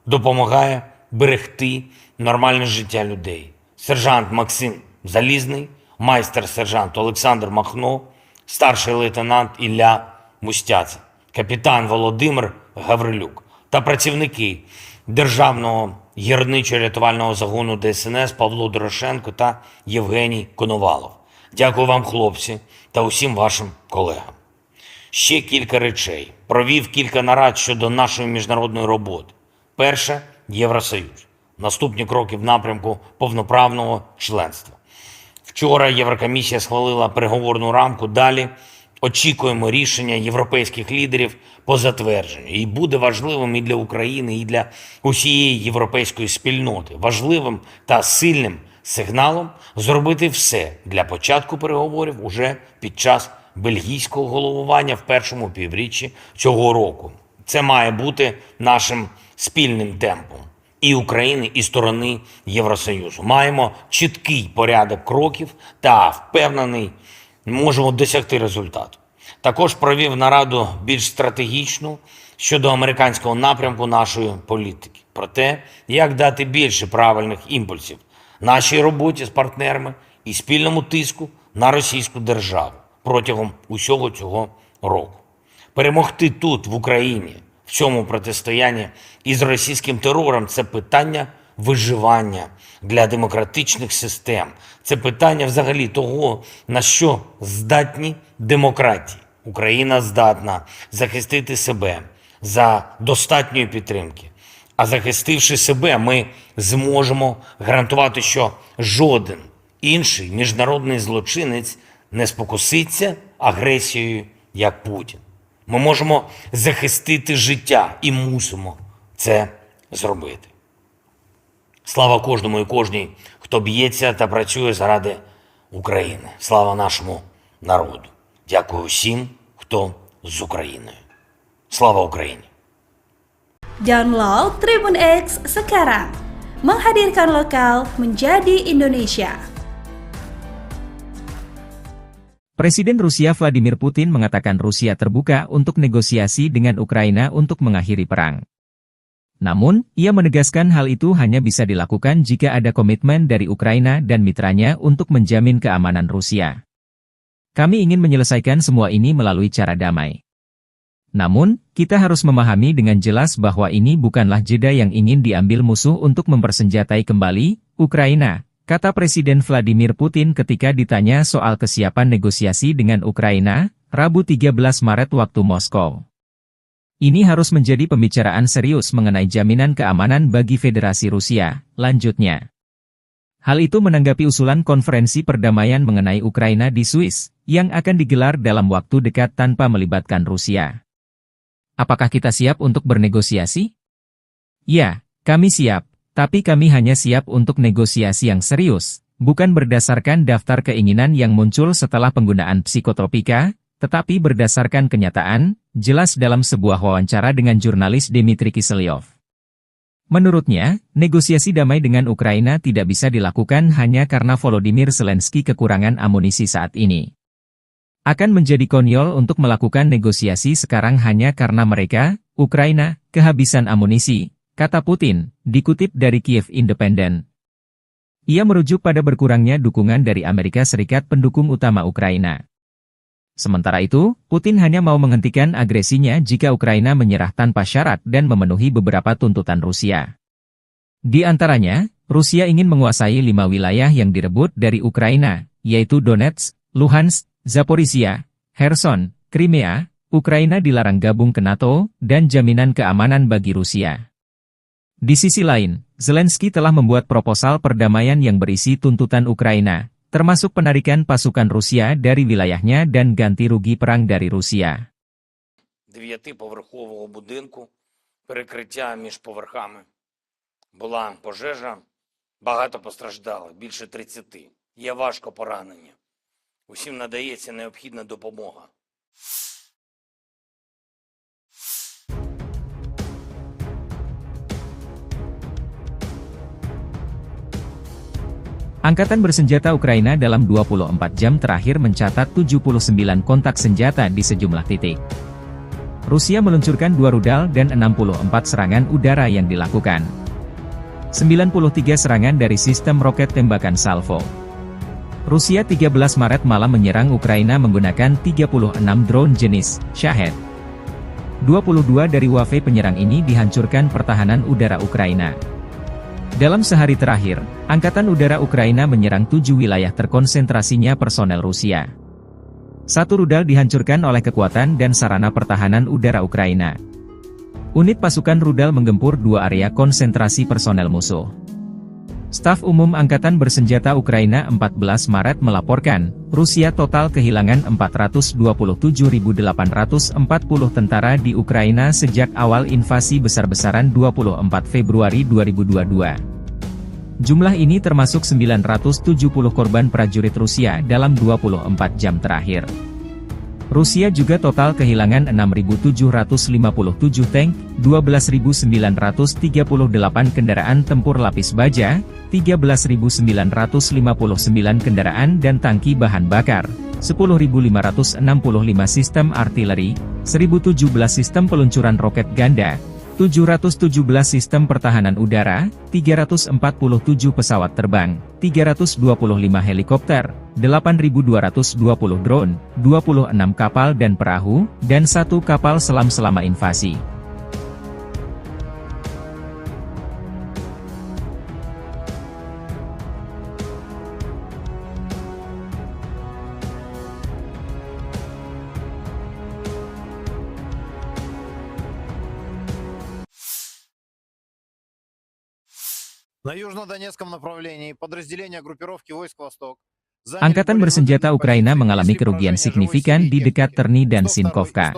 допомагає берегти нормальне життя людей. Сержант Максим Залізний, майстер-сержант Олександр Махно, старший лейтенант Ілля Мустяця, капітан Володимир Гаврилюк та працівники Державного гірничо-рятувального загону ДСНС Павло Дорошенко та Євгеній Коновалов. Дякую вам, хлопці, та усім вашим колегам. Ще кілька речей. Провів кілька нарад щодо нашої міжнародної роботи. Перше – Євросоюз. Наступні кроки в напрямку повноправного членства. Вчора Єврокомісія схвалила переговорну рамку. Далі очікуємо рішення європейських лідерів по затвердженню. І буде важливим і для України, і для усієї європейської спільноти. Важливим та сильним сигналом зробити все для початку переговорів уже під час бельгійського головування в першому півріччі цього року. Це має бути нашим спільним темпом і України, і сторони Євросоюзу. Маємо чіткий порядок кроків та впевнений, можемо досягти результату. Також провів нараду більш стратегічну щодо американського напрямку нашої політики. Про те, як дати більше правильних імпульсів нашій роботі з партнерами і спільному тиску на російську державу протягом усього цього року. Перемогти тут, в Україні, в цьому протистоянні із російським терором – це питання виживання для демократичних систем. Це питання взагалі того, на що здатні демократії. Україна здатна захистити себе за достатньої підтримки. А захистивши себе, ми зможемо гарантувати, що жоден інший міжнародний злочинець не спокуситься агресією, як Путін. Ми можемо захистити життя і мусимо це зробити. Слава кожному і кожній, хто б'ється та працює заради України. Слава нашому народу. Дякую всім, хто з Україною. Слава Україні! Download Tribun X sekarang. Menghadirkan lokal menjadi Indonesia. Presiden Rusia Vladimir Putin mengatakan Rusia terbuka untuk negosiasi dengan Ukraina untuk mengakhiri perang. Namun, ia menegaskan hal itu hanya bisa dilakukan jika ada komitmen dari Ukraina dan mitranya untuk menjamin keamanan Rusia. Kami ingin menyelesaikan semua ini melalui cara damai. Namun, kita harus memahami dengan jelas bahwa ini bukanlah jeda yang ingin diambil musuh untuk mempersenjatai kembali Ukraina, kata Presiden Vladimir Putin ketika ditanya soal kesiapan negosiasi dengan Ukraina, Rabu 13 Maret waktu Moskow. Ini harus menjadi pembicaraan serius mengenai jaminan keamanan bagi Federasi Rusia, lanjutnya. Hal itu menanggapi usulan konferensi perdamaian mengenai Ukraina di Swiss, yang akan digelar dalam waktu dekat tanpa melibatkan Rusia. Apakah kita siap untuk bernegosiasi? Ya, kami siap, tapi kami hanya siap untuk negosiasi yang serius, bukan berdasarkan daftar keinginan yang muncul setelah penggunaan psikotropika, tetapi berdasarkan kenyataan, jelas dalam sebuah wawancara dengan jurnalis Dmitry Kiselyov. Menurutnya, negosiasi damai dengan Ukraina tidak bisa dilakukan hanya karena Volodymyr Zelensky kekurangan amunisi saat ini. Akan menjadi konyol untuk melakukan negosiasi sekarang hanya karena mereka, Ukraina, kehabisan amunisi, kata Putin, dikutip dari Kiev Independent. Ia merujuk pada berkurangnya dukungan dari Amerika Serikat pendukung utama Ukraina. Sementara itu, Putin hanya mau menghentikan agresinya jika Ukraina menyerah tanpa syarat dan memenuhi beberapa tuntutan Rusia. Di antaranya, Rusia ingin menguasai 5 wilayah yang direbut dari Ukraina, yaitu Donetsk, Luhansk, Zaporizhia, Kherson, Crimea, Ukraina dilarang gabung ke NATO, dan jaminan keamanan bagi Rusia. Di sisi lain, Zelensky telah membuat proposal perdamaian yang berisi tuntutan Ukraina, termasuk penarikan pasukan Rusia dari wilayahnya dan ganti rugi perang dari Rusia. 9-поверхового будинку, перекриття між поверхами. Була пожежа, багато постраждало, більше 30. Є важко поранені. Усім надається необхідна допомога. Angkatan bersenjata Ukraina dalam 24 jam terakhir mencatat 79 kontak senjata di sejumlah titik. Rusia meluncurkan 2 rudal dan 64 serangan udara yang dilakukan. 93 serangan dari sistem roket tembakan salvo. Rusia 13 Maret malam menyerang Ukraina menggunakan 36 drone jenis Shahed. 22 dari wave penyerang ini dihancurkan pertahanan udara Ukraina. Dalam sehari terakhir, Angkatan Udara Ukraina menyerang 7 wilayah terkonsentrasinya personel Rusia. 1 rudal dihancurkan oleh kekuatan dan sarana pertahanan udara Ukraina. Unit pasukan rudal menggempur 2 area konsentrasi personel musuh. Staf Umum Angkatan Bersenjata Ukraina 14 Maret melaporkan, Rusia total kehilangan 427.840 tentara di Ukraina sejak awal invasi besar-besaran 24 Februari 2022. Jumlah ini termasuk 970 korban prajurit Rusia dalam 24 jam terakhir. Rusia juga total kehilangan 6.757 tank, 12.938 kendaraan tempur lapis baja, 13.959 kendaraan dan tangki bahan bakar, 10.565 sistem artileri, 1.017 sistem peluncuran roket ganda, 717 sistem pertahanan udara, 347 pesawat terbang, 325 helikopter, 8.220 drone, 26 kapal dan perahu, dan 1 kapal selam selama invasi. На южнодонецком направлении подразделения группировки войск «Восток» Angkatan bersenjata Ukraina mengalami kerugian signifikan di dekat Terny dan Sinkovka.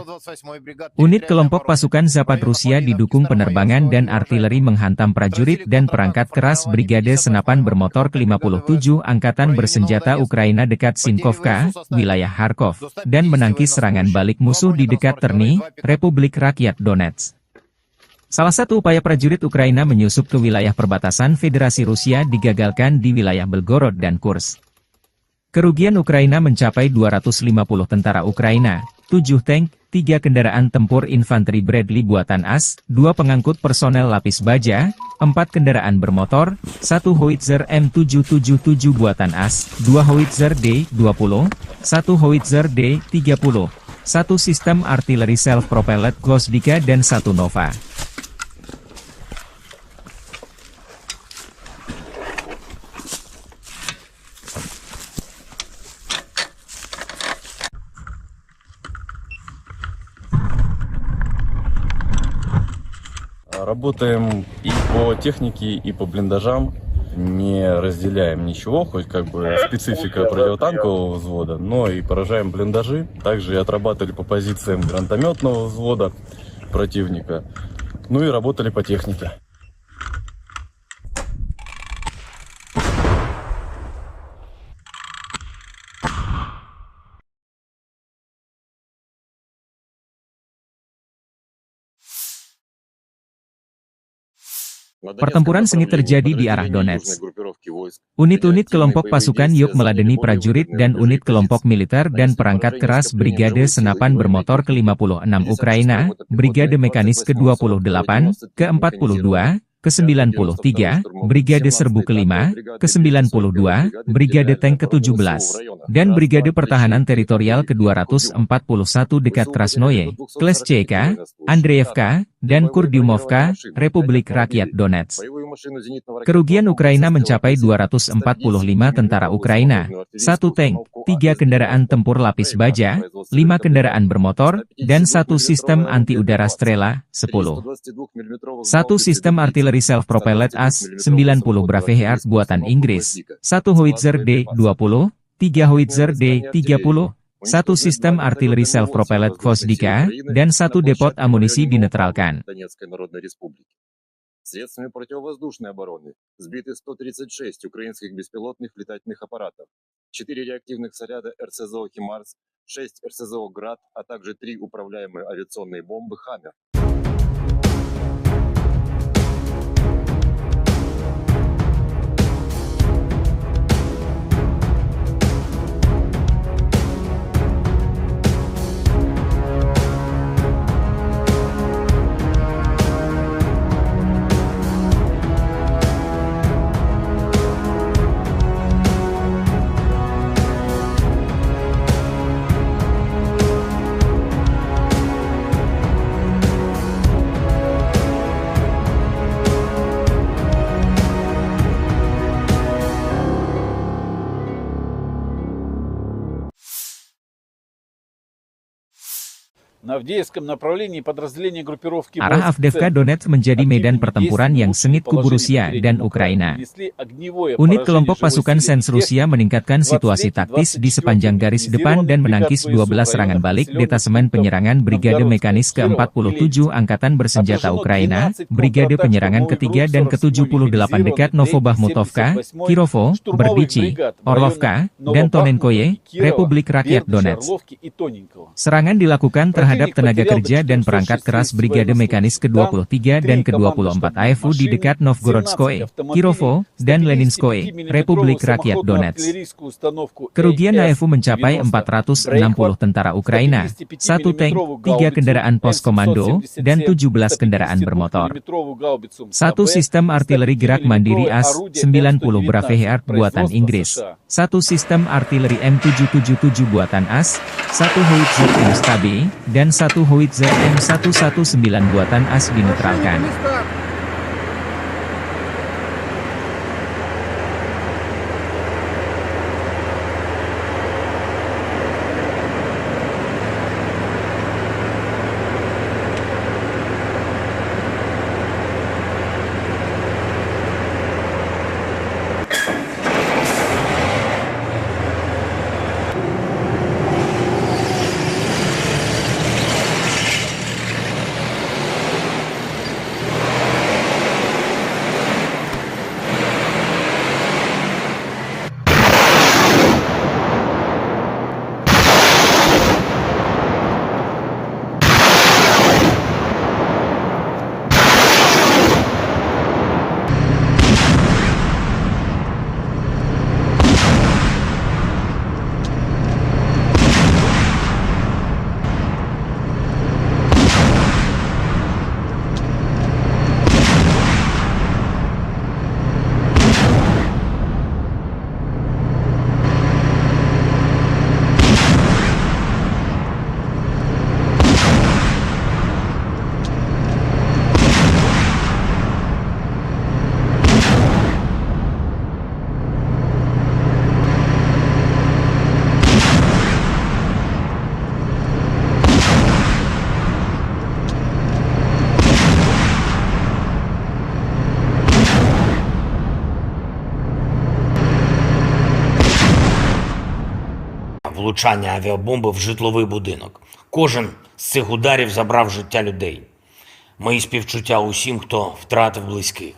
Unit kelompok pasukan Zapad Rusia didukung penerbangan dan artileri menghantam prajurit dan perangkat keras Brigade Senapan Bermotor ke-57 Angkatan Bersenjata Ukraina dekat Sinkovka, wilayah Kharkov, dan menangkis serangan balik musuh di dekat Terny, Republik Rakyat Donetsk. Salah satu upaya prajurit Ukraina menyusup ke wilayah perbatasan Federasi Rusia digagalkan di wilayah Belgorod dan Kursk. Kerugian Ukraina mencapai 250 tentara Ukraina, 7 tank, 3 kendaraan tempur infanteri Bradley buatan AS, 2 pengangkut personel lapis baja, 4 kendaraan bermotor, 1 howitzer M777 buatan AS, 2 howitzer D-20, 1 howitzer D-30, 1 sistem artileri self-propelled Gvosdika dan 1 Nova. Работаем и по технике, и по блиндажам. Не разделяем ничего, хоть как бы специфика противотанкового взвода, но и поражаем блиндажи. Также и отрабатывали по позициям гранатометного взвода противника. Ну и работали по технике. Pertempuran sengit terjadi di arah Donetsk. Unit-unit kelompok pasukan Yuk meladeni prajurit dan unit kelompok militer dan perangkat keras Brigade Senapan Bermotor ke-56 Ukraina, Brigade Mekanis ke-28, ke-42, ke-93, Brigade Serbu ke-5, ke-92, Brigade Tank ke-17, dan Brigade Pertahanan Teritorial ke-241 dekat Krasnoye, Kleshchevka, Andreevka, dan Kurdyumovka, Republik Rakyat Donetsk. Kerugian Ukraina mencapai 245 tentara Ukraina, 1 tank, 3 kendaraan tempur lapis baja, 5 kendaraan bermotor, dan 1 sistem anti-udara Strela, 10. 1 sistem artileri self-propelled AS-90 Braveheart buatan Inggris, 1 Howitzer D-20, 3 Howitzer D-30, 1 sistem artileri self-propelled Gvosdika, dan 1 depot amunisi dinetralkan. Средствами противовоздушной обороны сбиты 136 украинских беспилотных летательных аппаратов, 4 реактивных снаряда РСЗО «Химарс», 6 РСЗО «Град», а также 3 управляемые авиационные бомбы «Хаммер». На Авдеевском направлении подразделения группировки Arah Avdiivka Donetsk menjadi medan pertempuran yang sengit kubu Rusia dan Ukraina. Unit kelompok pasukan Sens Rusia meningkatkan situasi taktis di sepanjang garis depan dan menangkis 12 serangan balik detasemen penyerangan Brigade Mekanis ke-47 Angkatan Bersenjata Ukraina, Brigade Penyerangan ke-3 dan ke-78 dekat Novobahmutovka, Kirovo, Berdichi, Orlovka, dan Tonenkoye, Republik Rakyat Donetsk. Serangan dilakukan terhadap tenaga kerja dan perangkat keras Brigade Mekanis ke-23 dan ke-24 AFU di dekat Novgorodskoye, Kirovo, dan Leninskoye, Republik Rakyat Donetsk. Kerugian AFU mencapai 460 tentara Ukraina, 1 tank, 3 kendaraan pos komando, dan 17 kendaraan bermotor. 1 sistem artileri gerak mandiri AS-90 Braveheart buatan Inggris, 1 sistem artileri M777 buatan AS, 1 Howitzer M-STAB, dan 1 Howitzer M119 buatan AS dinetralkan. влучання авіабомби в житловий будинок. Кожен з цих ударів забрав життя людей. Мої співчуття усім, хто втратив близьких.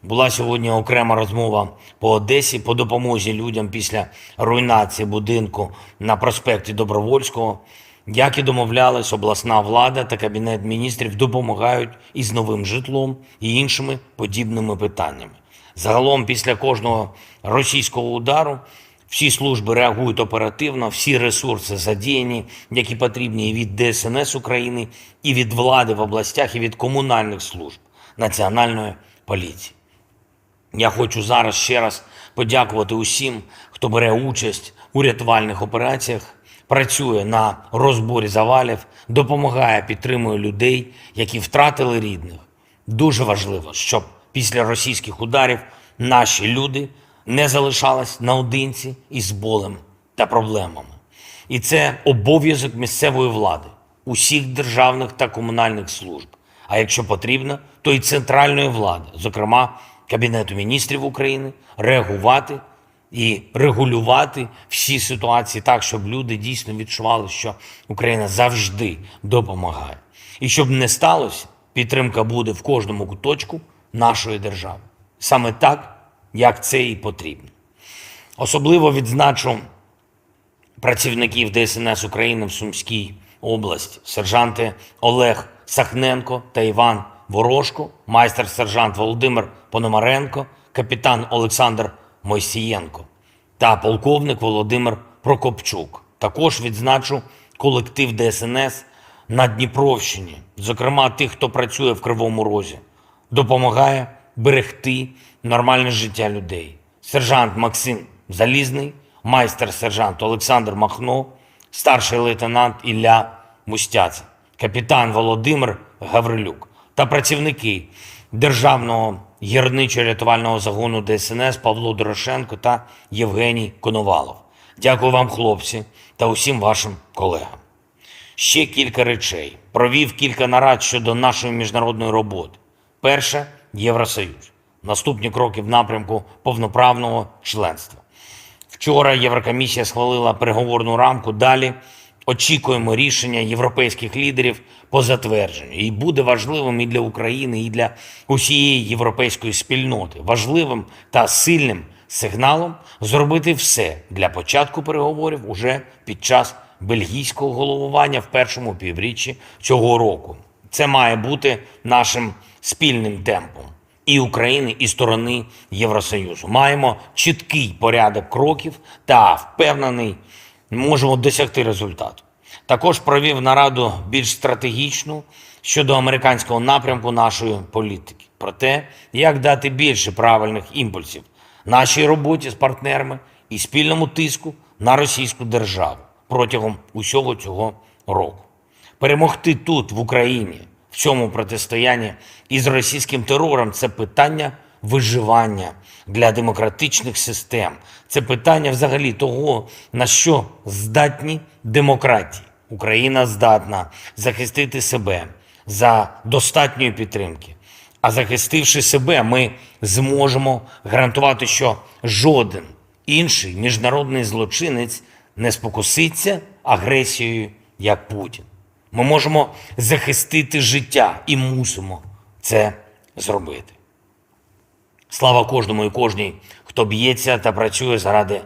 Була сьогодні окрема розмова по Одесі по допомозі людям після руйнації будинку на проспекті Добровольського. Як і домовлялись, обласна влада та Кабінет міністрів допомагають із новим житлом і іншими подібними питаннями. Загалом, після кожного російського удару, всі служби реагують оперативно, всі ресурси задіяні, які потрібні і від ДСНС України, і від влади в областях, і від комунальних служб, Національної поліції. Я хочу зараз ще раз подякувати усім, хто бере участь у рятувальних операціях, працює на розборі завалів, допомагає, підтримує людей, які втратили рідних. Дуже важливо, щоб після російських ударів наші люди не залишались наодинці із болем та проблемами. І це обов'язок місцевої влади, усіх державних та комунальних служб. А якщо потрібно, то і центральної влади, зокрема Кабінету міністрів України, реагувати і регулювати всі ситуації так, щоб люди дійсно відчували, що Україна завжди допомагає. І щоб не сталося, підтримка буде в кожному куточку нашої держави. Саме так, як це і потрібно. Особливо відзначу працівників ДСНС України в Сумській області, сержанти Олег Сахненко та Іван Ворожко, майстер-сержант Володимир Пономаренко, капітан Олександр Мойсієнко та полковник Володимир Прокопчук. Також відзначу колектив ДСНС на Дніпровщині, зокрема тих, хто працює в Кривому Розі, допомагає берегти нормальне життя людей. Сержант Максим Залізний, майстер-сержант Олександр Махно, старший лейтенант Ілля Мустяця, капітан Володимир Гаврилюк та працівники Державного гірничо-рятувального загону ДСНС Павло Дорошенко та Євгеній Коновалов. Дякую вам, хлопці, та усім вашим колегам. Ще кілька речей. Провів кілька нарад щодо нашої міжнародної роботи. Перше – Євросоюз. Наступні кроки в напрямку повноправного членства. Вчора Єврокомісія схвалила переговорну рамку. Далі очікуємо рішення європейських лідерів по затвердженню. І буде важливим і для України, і для усієї європейської спільноти. Важливим та сильним сигналом зробити все для початку переговорів уже під час бельгійського головування в першому півріччі цього року. Це має бути нашим спільним темпом і України, і сторони Євросоюзу. Маємо чіткий порядок кроків та, впевнений, можемо досягти результату. Також провів нараду більш стратегічну щодо американського напрямку нашої політики. Про те, як дати більше правильних імпульсів нашій роботі з партнерами і спільному тиску на російську державу протягом усього цього року. Перемогти тут, в Україні, в цьому протистоянні із російським терором – це питання виживання для демократичних систем. Це питання взагалі того, на що здатні демократії. Україна здатна захистити себе за достатньої підтримки. А захистивши себе, ми зможемо гарантувати, що жоден інший міжнародний злочинець не спокуситься агресією, як Путін. Ми можемо захистити життя і мусимо це зробити. Слава кожному і кожній, хто б'ється та працює заради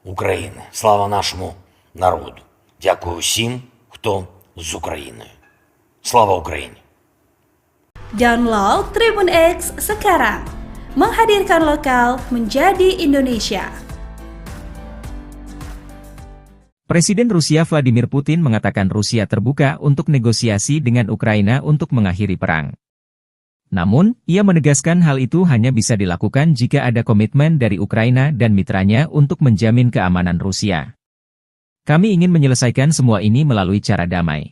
України. Слава нашому народу. Дякую всім, хто з Україною. Слава Україні! Download Tribun X sekarang. Menghadirkan lokal menjadi Indonesia. Presiden Rusia Vladimir Putin mengatakan Rusia terbuka untuk negosiasi dengan Ukraina untuk mengakhiri perang. Namun, ia menegaskan hal itu hanya bisa dilakukan jika ada komitmen dari Ukraina dan mitranya untuk menjamin keamanan Rusia. Kami ingin menyelesaikan semua ini melalui cara damai.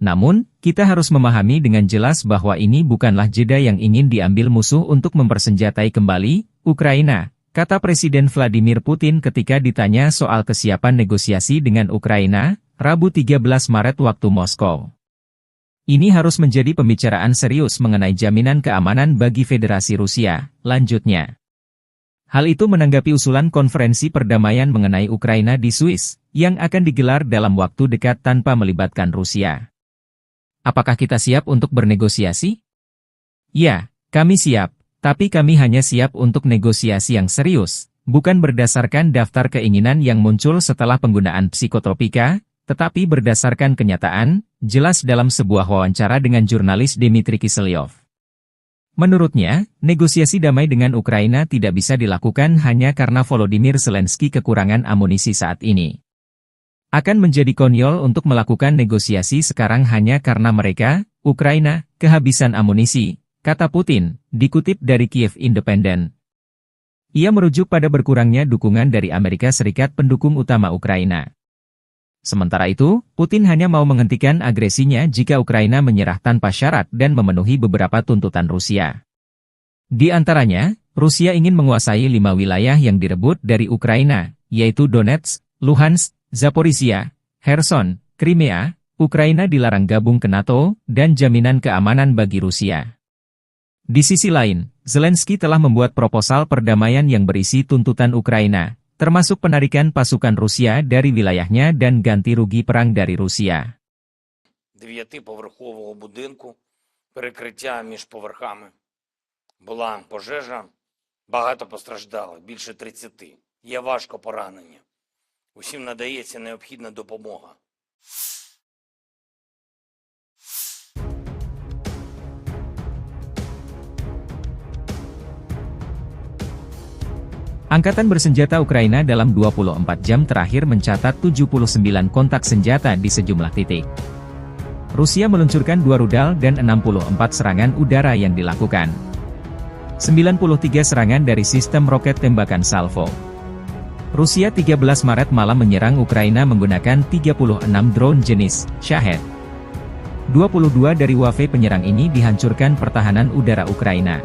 Namun, kita harus memahami dengan jelas bahwa ini bukanlah jeda yang ingin diambil musuh untuk mempersenjatai kembali Ukraina, kata Presiden Vladimir Putin ketika ditanya soal kesiapan negosiasi dengan Ukraina, Rabu 13 Maret waktu Moskow. Ini harus menjadi pembicaraan serius mengenai jaminan keamanan bagi Federasi Rusia, lanjutnya. Hal itu menanggapi usulan konferensi perdamaian mengenai Ukraina di Swiss, yang akan digelar dalam waktu dekat tanpa melibatkan Rusia. Apakah kita siap untuk bernegosiasi? Ya, kami siap, tapi kami hanya siap untuk negosiasi yang serius, bukan berdasarkan daftar keinginan yang muncul setelah penggunaan psikotropika, tetapi berdasarkan kenyataan, jelas dalam sebuah wawancara dengan jurnalis Dmitry Kiselyov. Menurutnya, negosiasi damai dengan Ukraina tidak bisa dilakukan hanya karena Volodymyr Zelensky kekurangan amunisi saat ini. Akan menjadi konyol untuk melakukan negosiasi sekarang hanya karena mereka, Ukraina, kehabisan amunisi, kata Putin, dikutip dari Kiev Independent. Ia merujuk pada berkurangnya dukungan dari Amerika Serikat pendukung utama Ukraina. Sementara itu, Putin hanya mau menghentikan agresinya jika Ukraina menyerah tanpa syarat dan memenuhi beberapa tuntutan Rusia. Di antaranya, Rusia ingin menguasai 5 wilayah yang direbut dari Ukraina, yaitu Donetsk, Luhansk, Zaporizhia, Kherson, Crimea. Ukraina dilarang gabung ke NATO, dan jaminan keamanan bagi Rusia. Di sisi lain, Zelensky telah membuat proposal perdamaian yang berisi tuntutan Ukraina, termasuk penarikan pasukan Rusia dari wilayahnya dan ganti rugi perang dari Rusia. 9-поверхового будинку, перекриття між поверхами. Була пожежа, багато постраждало, більше 30. Є важко поранені. Усім надається необхідна допомога. Angkatan bersenjata Ukraina dalam 24 jam terakhir mencatat 79 kontak senjata di sejumlah titik. Rusia meluncurkan 2 rudal dan 64 serangan udara yang dilakukan. 93 serangan dari sistem roket tembakan salvo. Rusia 13 Maret malam menyerang Ukraina menggunakan 36 drone jenis Shahed. 22 dari wave penyerang ini dihancurkan pertahanan udara Ukraina.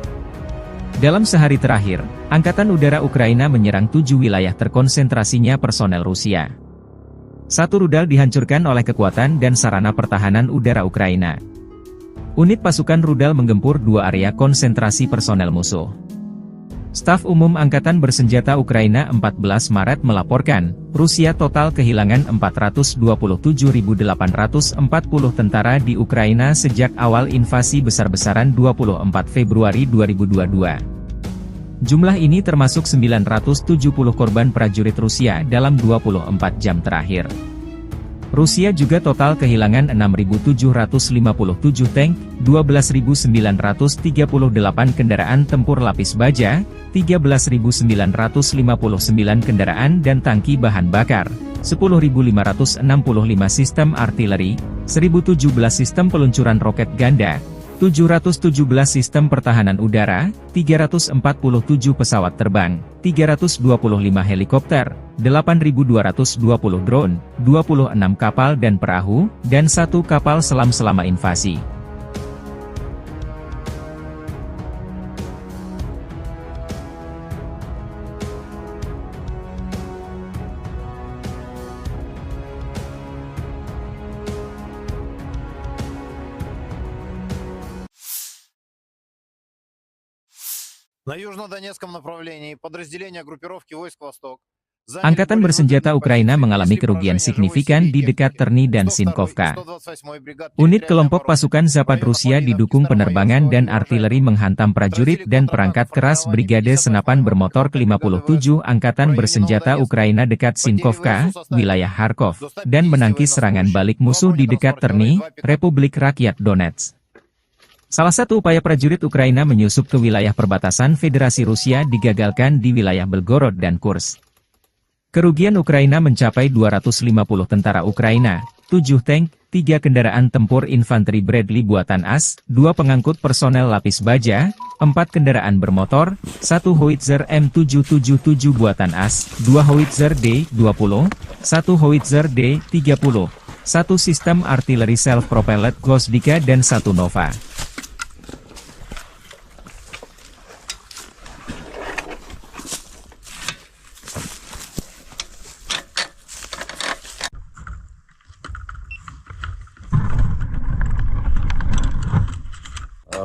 Dalam sehari terakhir, Angkatan Udara Ukraina menyerang 7 wilayah terkonsentrasinya personel Rusia. 1 rudal dihancurkan oleh kekuatan dan sarana pertahanan udara Ukraina. Unit pasukan rudal menggempur 2 area konsentrasi personel musuh. Staf Umum Angkatan Bersenjata Ukraina 14 Maret melaporkan, Rusia total kehilangan 427.840 tentara di Ukraina sejak awal invasi besar-besaran 24 Februari 2022. Jumlah ini termasuk 970 korban prajurit Rusia dalam 24 jam terakhir. Rusia juga total kehilangan 6.757 tank, 12.938 kendaraan tempur lapis baja, 13.959 kendaraan dan tangki bahan bakar, 10.565 sistem artileri, 1.017 sistem peluncuran roket ganda, 717 sistem pertahanan udara, 347 pesawat terbang, 325 helikopter, 8.220 drone, 26 kapal dan perahu, dan 1 kapal selam selama invasi. На южнодонецком направлении подразделения группировки войск «Восток» Angkatan bersenjata Ukraina mengalami kerugian signifikan di dekat Terny dan Sinkovka. Unit kelompok pasukan Zapad Rusia didukung penerbangan dan artileri menghantam prajurit dan perangkat keras Brigade Senapan Bermotor ke-57 Angkatan Bersenjata Ukraina dekat Sinkovka, wilayah Kharkov, dan menangkis serangan balik musuh di dekat Terny, Republik Rakyat Donetsk. Salah satu upaya prajurit Ukraina menyusup ke wilayah perbatasan Federasi Rusia digagalkan di wilayah Belgorod dan Kursk. Kerugian Ukraina mencapai 250 tentara Ukraina, 7 tank, 3 kendaraan tempur infanteri Bradley buatan AS, 2 pengangkut personel lapis baja, 4 kendaraan bermotor, 1 howitzer M777 buatan AS, 2 howitzer D-20, 1 howitzer D-30, 1 sistem artileri self-propelled Gvosdika dan 1 Nova.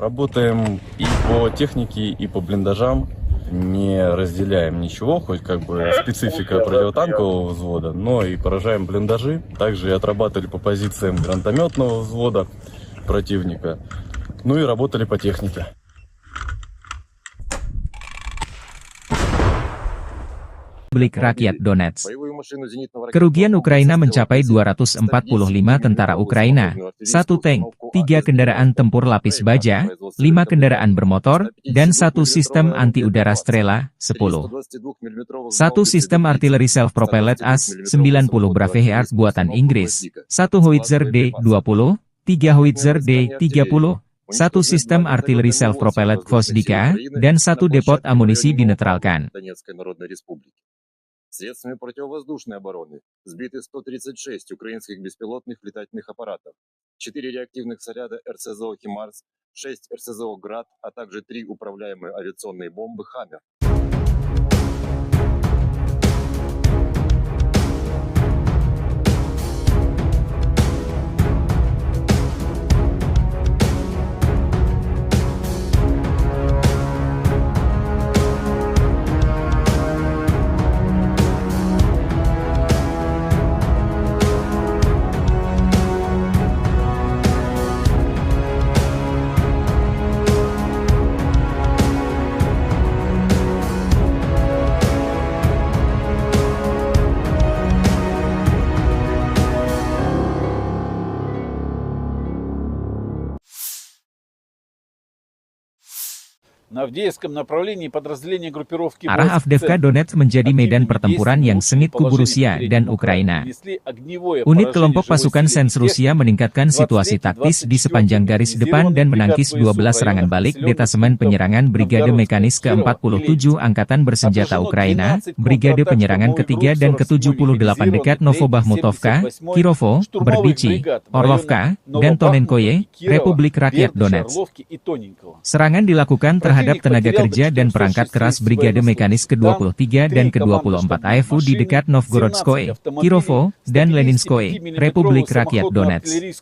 Работаем и по технике, и по блиндажам. не разделяем ничего, хоть как бы специфика противотанкового взвода, но и поражаем блиндажи. Также и отрабатывали по позициям гранатометного взвода противника, ну и работали по технике. Republik Rakyat Donetsk. Боевую машину зенитного Kerugian ракетного Ukraina комплекса mencapai «Сталь-10», 245 tentara Ukraina, 1 tank, 3 kendaraan tempur lapis baja, 5 kendaraan bermotor, dan 1 sistem anti-udara Strela, 10. 1 sistem artileri self-propelled AS-90 Braveheart buatan Inggris, 1 howitzer D-20, 3 howitzer D-30, 1 sistem artileri self-propelled Gvozdika, dan 1 depot amunisi dinetralkan. Донецкой Народной Республики. Средствами противовоздушной обороны сбиты 136 украинских беспилотных летательных аппаратов, 4 реактивных снаряда РСЗО «Химарс», 6 РСЗО «Град», а также 3 управляемые авиационные бомбы «Хаммер». На Авдеевском направлении подразделение группировки Arah Avdiivka Donetsk menjadi medan pertempuran yang sengit kubu Rusia dan Ukraina. Unit kelompok pasukan Sens Rusia meningkatkan situasi taktis di sepanjang garis depan dan menangkis 12 serangan balik detasemen penyerangan Brigade Mekanis ke-47 Angkatan Bersenjata Ukraina, Brigade Penyerangan ke-3 dan ke-78 dekat Novobahmutovka, Kirovo, Berdichi, Orlovka, dan Tonenkoye, Republik Rakyat Donetsk. Serangan dilakukan terhadap tenaga kerja dan perangkat keras Brigade Mekanis ke-23 dan ke-24 AFU di dekat Novgorodskoye, Kirovo, dan Leninskoye, Republik Rakyat Donetsk.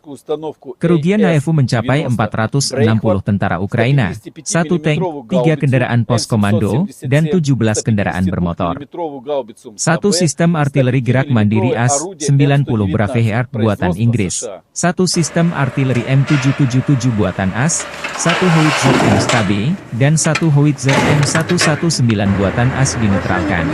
Kerugian AFU mencapai 460 tentara Ukraina, 1 tank, 3 kendaraan pos komando, dan 17 kendaraan bermotor. 1 sistem artileri gerak mandiri AS-90 Braveheart buatan Inggris, 1 sistem artileri M777 buatan AS, 1 howitzer M-STAB, dan 1 howitzer M119 buatan AS dinetralkan.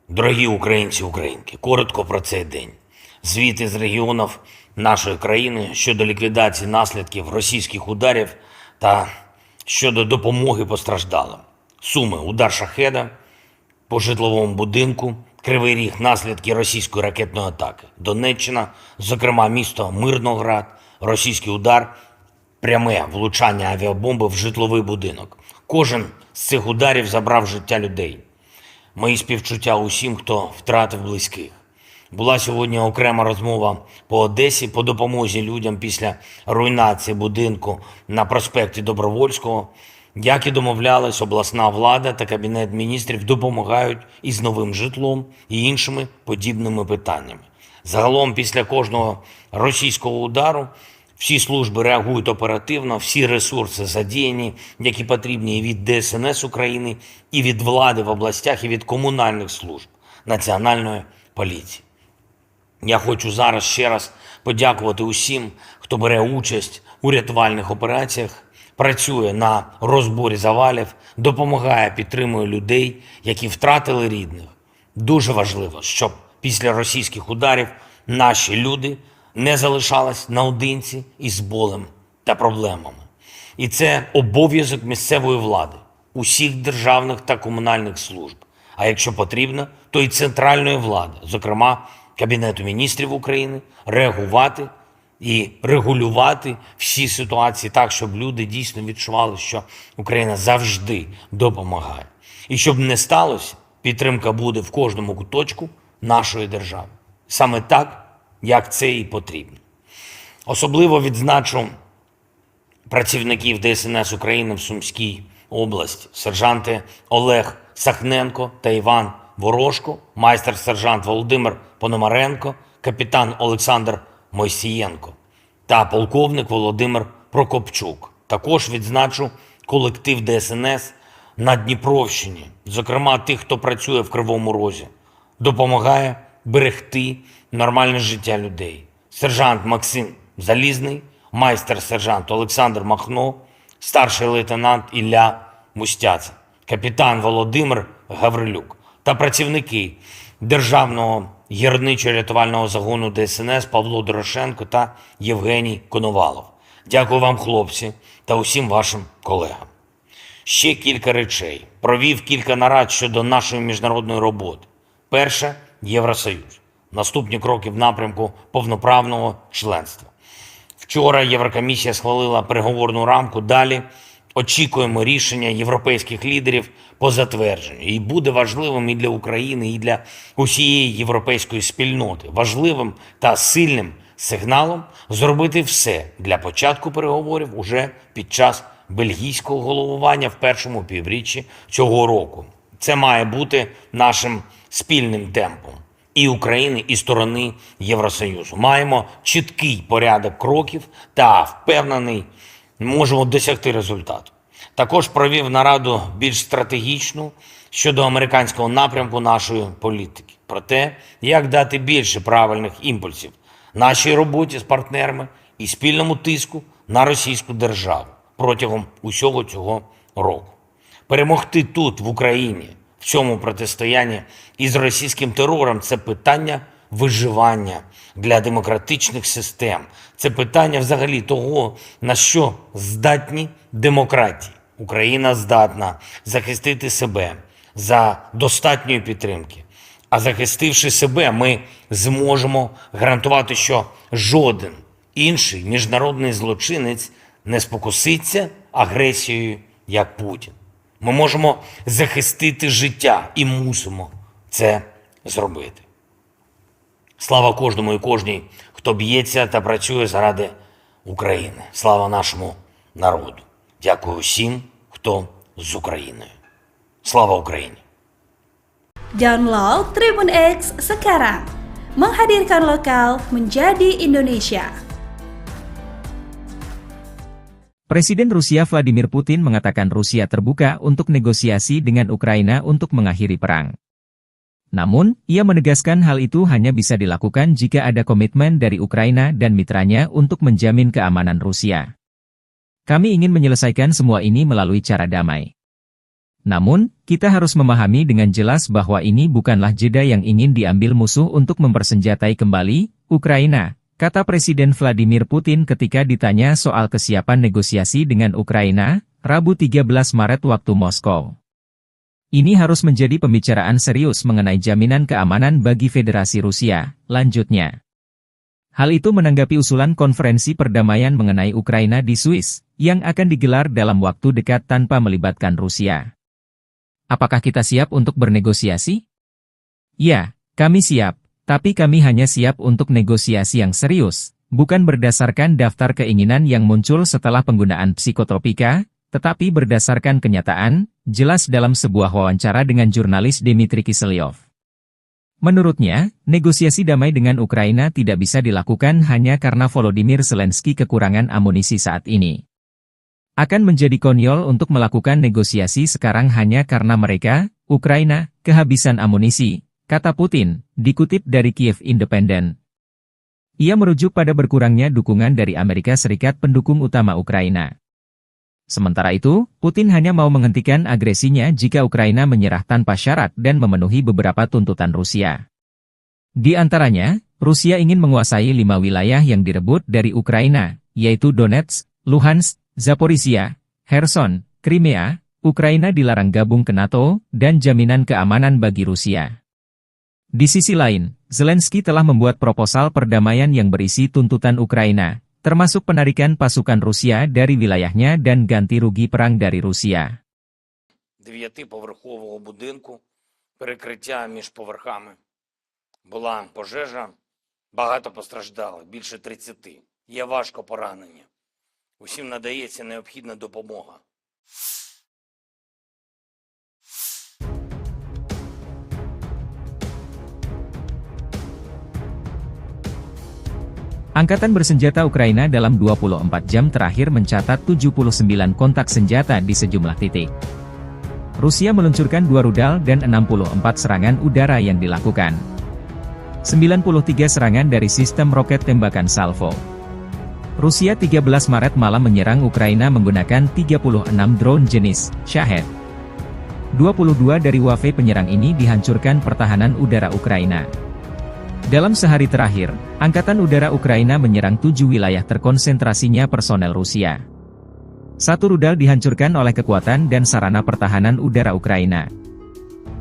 Дорогі українці і українки, коротко про цей день. Звіти з регіонів нашої країни щодо ліквідації наслідків російських ударів та щодо допомоги постраждалим. Суми: удар шахеда по житловому будинку Кривий Ріг – наслідки російської ракетної атаки. Донеччина, зокрема місто Мирноград, російський удар, пряме влучання авіабомби в житловий будинок. Кожен з цих ударів забрав життя людей. Мої співчуття усім, хто втратив близьких. Була сьогодні окрема розмова по Одесі по допомозі людям після руйнації будинку на проспекті Добровольського. Як і домовлялись, обласна влада та Кабінет міністрів допомагають із новим житлом і іншими подібними питаннями. Загалом, після кожного російського удару, всі служби реагують оперативно, всі ресурси задіяні, які потрібні і від ДСНС України, і від влади в областях, і від комунальних служб, Національної поліції. Я хочу зараз ще раз подякувати усім, хто бере участь у рятувальних операціях, працює на розборі завалів, допомагає, підтримує людей, які втратили рідних. Дуже важливо, щоб після російських ударів наші люди не залишались наодинці із болем та проблемами. І це обов'язок місцевої влади, усіх державних та комунальних служб. А якщо потрібно, то і центральної влади, зокрема Кабінету міністрів України, реагувати і регулювати всі ситуації так, щоб люди дійсно відчували, що Україна завжди допомагає. І щоб не сталося, підтримка буде в кожному куточку нашої держави. Саме так, як це і потрібно. Особливо відзначу працівників ДСНС України в Сумській області, сержанти Олег Сахненко та Іван Ворожко, майстер-сержант Володимир Пономаренко, капітан Олександр Мойсієнко та полковник Володимир Прокопчук. Також відзначу колектив ДСНС на Дніпровщині, зокрема тих, хто працює в Кривому Розі, допомагає берегти нормальне життя людей. Сержант Максим Залізний, майстер-сержант Олександр Махно, старший лейтенант Ілля Мустяця, капітан Володимир Гаврилюк та працівники Державного гірничо-рятувального загону ДСНС Павло Дорошенко та Євгеній Коновалов. Дякую вам, хлопці, та усім вашим колегам. Ще кілька речей. Провів кілька нарад щодо нашої міжнародної роботи. Перше – Євросоюз. Наступні кроки в напрямку повноправного членства. Вчора Єврокомісія схвалила переговорну рамку. Далі очікуємо рішення європейських лідерів по затвердженню. І буде важливим і для України, і для усієї європейської спільноти. Важливим та сильним сигналом зробити все для початку переговорів уже під час бельгійського головування в першому півріччі цього року. Це має бути нашим спільним темпом і України, і сторони Євросоюзу. Маємо чіткий порядок кроків та, впевнений, можемо досягти результату. Також провів нараду більш стратегічну щодо американського напрямку нашої політики. Про те, як дати більше правильних імпульсів нашій роботі з партнерами і спільному тиску на російську державу протягом усього цього року. Перемогти тут, в Україні, в цьому протистоянні із російським терором – це питання виживання для демократичних систем. Це питання взагалі того, на що здатні демократії. Україна здатна захистити себе за достатньої підтримки. А захистивши себе, ми зможемо гарантувати, що жоден інший міжнародний злочинець не спокуситься агресією, як Путін. Ми можемо захистити життя і мусимо це зробити. Слава кожному і кожній, хто б'ється та працює заради України. Слава нашому народу. Дякую всім, хто з Україною. Слава Україні! Download Tribun X sekarang. Menghadirkan lokal menjadi Indonesia. Presiden Rusia Vladimir Putin mengatakan Rusia terbuka untuk negosiasi dengan Ukraina untuk mengakhiri perang. Namun, ia menegaskan hal itu hanya bisa dilakukan jika ada komitmen dari Ukraina dan mitranya untuk menjamin keamanan Rusia. Kami ingin menyelesaikan semua ini melalui cara damai. Namun, kita harus memahami dengan jelas bahwa ini bukanlah jeda yang ingin diambil musuh untuk mempersenjatai kembali Ukraina, kata Presiden Vladimir Putin ketika ditanya soal kesiapan negosiasi dengan Ukraina, Rabu 13 Maret waktu Moskow. Ini harus menjadi pembicaraan serius mengenai jaminan keamanan bagi Federasi Rusia, lanjutnya. Hal itu menanggapi usulan konferensi perdamaian mengenai Ukraina di Swiss, yang akan digelar dalam waktu dekat tanpa melibatkan Rusia. Apakah kita siap untuk bernegosiasi? Ya, kami siap, tapi kami hanya siap untuk negosiasi yang serius, bukan berdasarkan daftar keinginan yang muncul setelah penggunaan psikotropika, tetapi berdasarkan kenyataan, jelas dalam sebuah wawancara dengan jurnalis Dmitry Kiselyov. Menurutnya, negosiasi damai dengan Ukraina tidak bisa dilakukan hanya karena Volodymyr Zelensky kekurangan amunisi saat ini. Akan menjadi konyol untuk melakukan negosiasi sekarang hanya karena mereka, Ukraina, kehabisan amunisi, kata Putin, dikutip dari Kiev Independent. Ia merujuk pada berkurangnya dukungan dari Amerika Serikat pendukung utama Ukraina. Sementara itu, Putin hanya mau menghentikan agresinya jika Ukraina menyerah tanpa syarat dan memenuhi beberapa tuntutan Rusia. Di antaranya, Rusia ingin menguasai 5 wilayah yang direbut dari Ukraina, yaitu Donetsk, Luhansk, Zaporizhia, Kherson, Crimea, Ukraina dilarang gabung ke NATO, dan jaminan keamanan bagi Rusia. Di sisi lain, Zelensky telah membuat proposal perdamaian yang berisi tuntutan Ukraina, termasuk penarikan pasukan Rusia dari wilayahnya dan ganti rugi perang dari Rusia. 9-поверхового будинку, перекриття між поверхами. Була пожежа, багато постраждали, більше 30. Є важко поранені. Усім надається необхідна допомога. Angkatan bersenjata Ukraina dalam 24 jam terakhir mencatat 79 kontak senjata di sejumlah titik. Rusia meluncurkan 2 rudal dan 64 serangan udara yang dilakukan. 93 serangan dari sistem roket tembakan salvo. Rusia 13 Maret malam menyerang Ukraina menggunakan 36 drone jenis Shahed. 22 dari wave penyerang ini dihancurkan pertahanan udara Ukraina. Dalam sehari terakhir, Angkatan Udara Ukraina menyerang 7 wilayah terkonsentrasinya personel Rusia. 1 rudal dihancurkan oleh kekuatan dan sarana pertahanan udara Ukraina.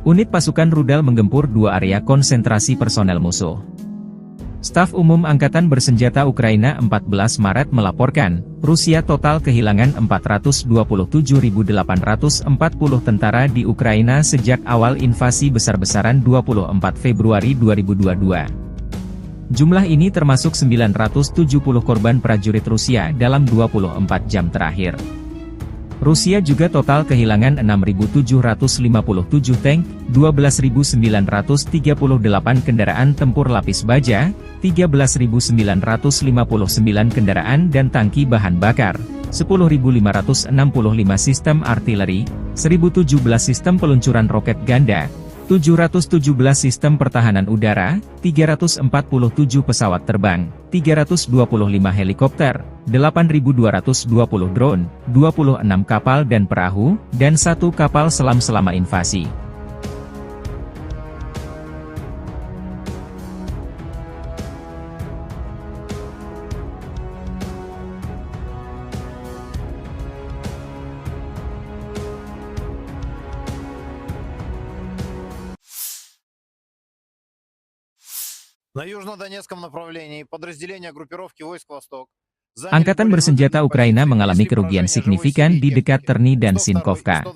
Unit pasukan rudal menggempur 2 area konsentrasi personel musuh. Staf Umum Angkatan Bersenjata Ukraina 14 Maret melaporkan, Rusia total kehilangan 427.840 tentara di Ukraina sejak awal invasi besar-besaran 24 Februari 2022. Jumlah ini termasuk 970 korban prajurit Rusia dalam 24 jam terakhir. Rusia juga total kehilangan 6.757 tank, 12.938 kendaraan tempur lapis baja, 13.959 kendaraan dan tangki bahan bakar, 10.565 sistem artileri, 1.017 sistem peluncuran roket ganda, 717 sistem pertahanan udara, 347 pesawat terbang, 325 helikopter, 8.220 drone, 26 kapal dan perahu, dan 1 kapal selam selama invasi. На южнодонецком направлении подразделения группировки войск «Восток» Angkatan bersenjata Ukraina mengalami kerugian signifikan di dekat Terny dan Sinkovka.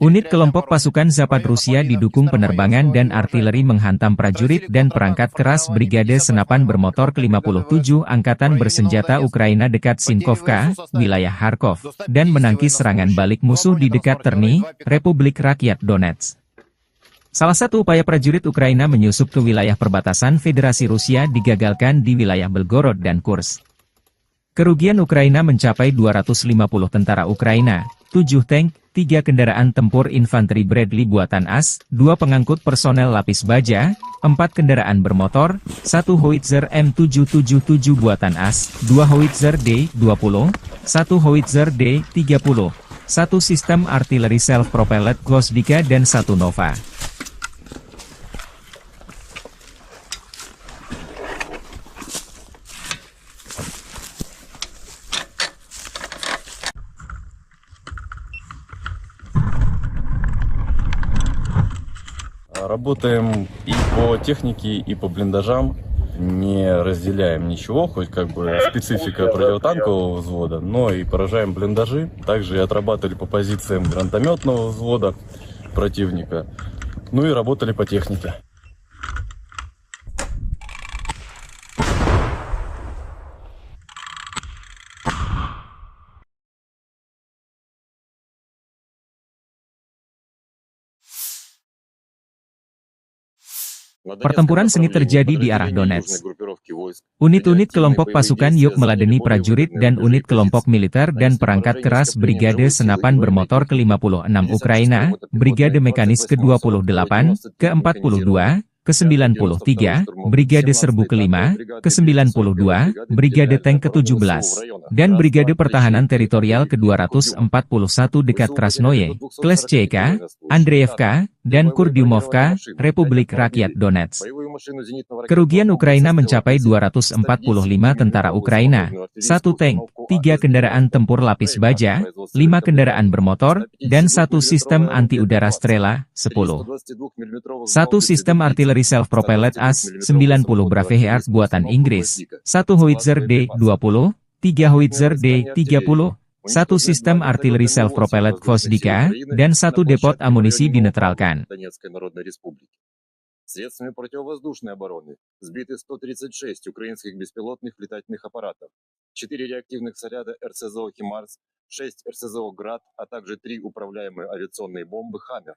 Unit kelompok pasukan Zapad Rusia didukung penerbangan dan artileri menghantam prajurit dan perangkat keras Brigade Senapan Bermotor ke-57 Angkatan bersenjata Ukraina dekat Sinkovka, wilayah Kharkov, dan menangkis serangan balik musuh di dekat Terny, Republik Rakyat Donetsk. Salah satu upaya prajurit Ukraina menyusup ke wilayah perbatasan Federasi Rusia digagalkan di wilayah Belgorod dan Kursk. Kerugian Ukraina mencapai 250 tentara Ukraina, 7 tank, 3 kendaraan tempur infanteri Bradley buatan AS, 2 pengangkut personel lapis baja, 4 kendaraan bermotor, 1 howitzer M777 buatan AS, 2 howitzer D-20, 1 howitzer D-30, 1 sistem artileri self-propelled Gvosdika dan 1 Nova. Работаем и по технике, и по блиндажам. Не разделяем ничего, хоть как бы специфика противотанкового взвода, но и поражаем блиндажи. Также и отрабатывали по позициям гранатометного взвода противника. Ну и работали по технике. Pertempuran sengit terjadi di arah Donetsk. Unit-unit kelompok pasukan Yuk meladeni prajurit dan unit kelompok militer dan perangkat keras Brigade Senapan Bermotor ke-56 Ukraina, Brigade Mekanis ke-28, ke-42, ke-93, Brigade Serbu ke-5, ke-92, Brigade Tank ke-17, dan Brigade Pertahanan Teritorial ke-241 dekat Krasnoye, Kleshchevka, Andreevka, dan Kurdyumovka, Republik Rakyat Donetsk. Kerugian Ukraina mencapai 245 tentara Ukraina, 1 tank, 3 kendaraan tempur lapis baja, 5 kendaraan bermotor, dan 1 sistem anti-udara Strela, 10. 1 sistem artileri self-propelled AS-90 Braveheart buatan Inggris, 1 Howitzer D-20, 3 Howitzer D-30, 1 sistem artileri self-propelled Gvozdika, dan 1 depot amunisi dinetralkan. Средствами противовоздушной обороны сбиты 136 украинских беспилотных летательных аппаратов, 4 реактивных снаряда РСЗО «Химарс», 6 РСЗО «Град», а также 3 управляемые авиационные бомбы «Хаммер».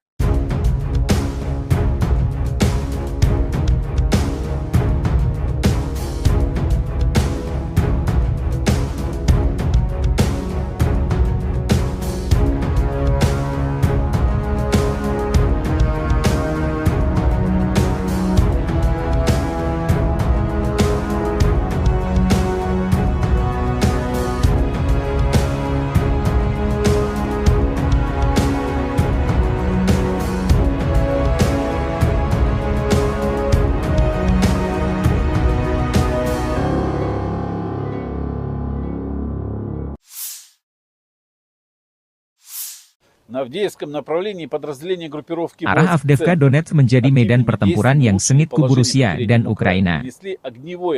На Авдеевском направлении подразделение группировки Arah Avdiivka Donetsk menjadi medan pertempuran yang sengit kubu Rusia dan Ukraina.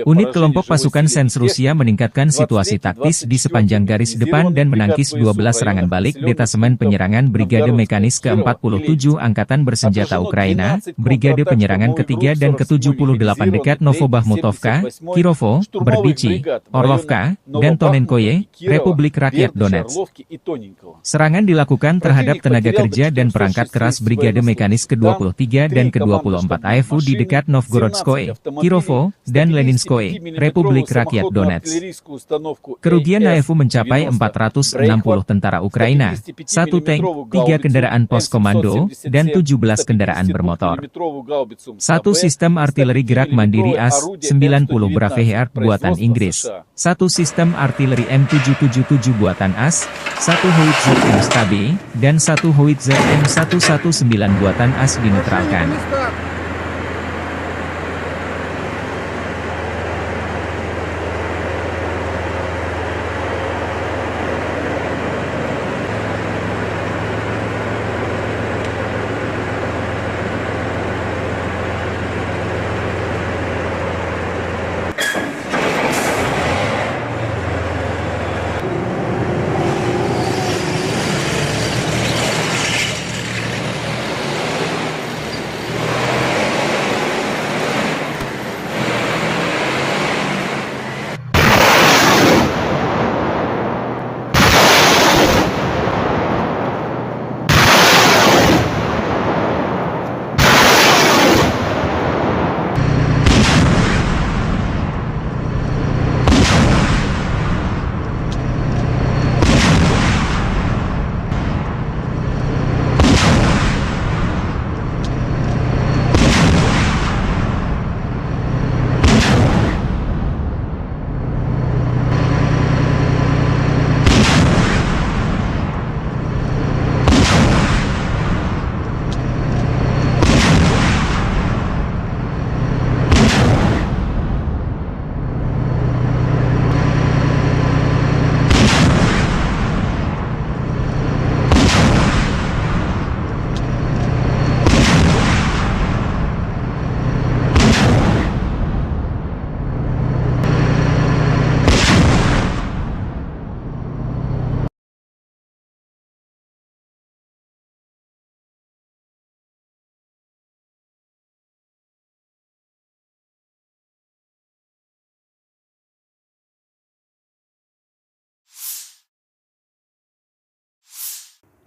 Unit kelompok pasukan Sens Rusia meningkatkan situasi taktis di sepanjang garis depan dan menangkis 12 serangan balik detasemen penyerangan Brigade Mekanis ke-47 Angkatan Bersenjata Ukraina, Brigade Penyerangan ke-3 dan ke-78 dekat Novobahmutovka, Kirovo, Berdichi, Orlovka, dan Tonenkoye, Republik Rakyat Donetsk. Serangan dilakukan terhadap tenaga kerja dan perangkat keras Brigade Mekanis ke-23 dan ke-24 AFU di dekat Novgorodskoye, Kirovo, dan Leninskoye, Republik Rakyat Donetsk. Kerugian AFU mencapai 460 tentara Ukraina, 1 tank, 3 kendaraan pos komando, dan 17 kendaraan bermotor. 1 sistem artileri gerak mandiri AS-90 Braveheart buatan Inggris, 1 sistem artileri M777 buatan AS, 1 Howitzer M-Stabi, dan 1 Howitzer M119 buatan AS dinetralkan.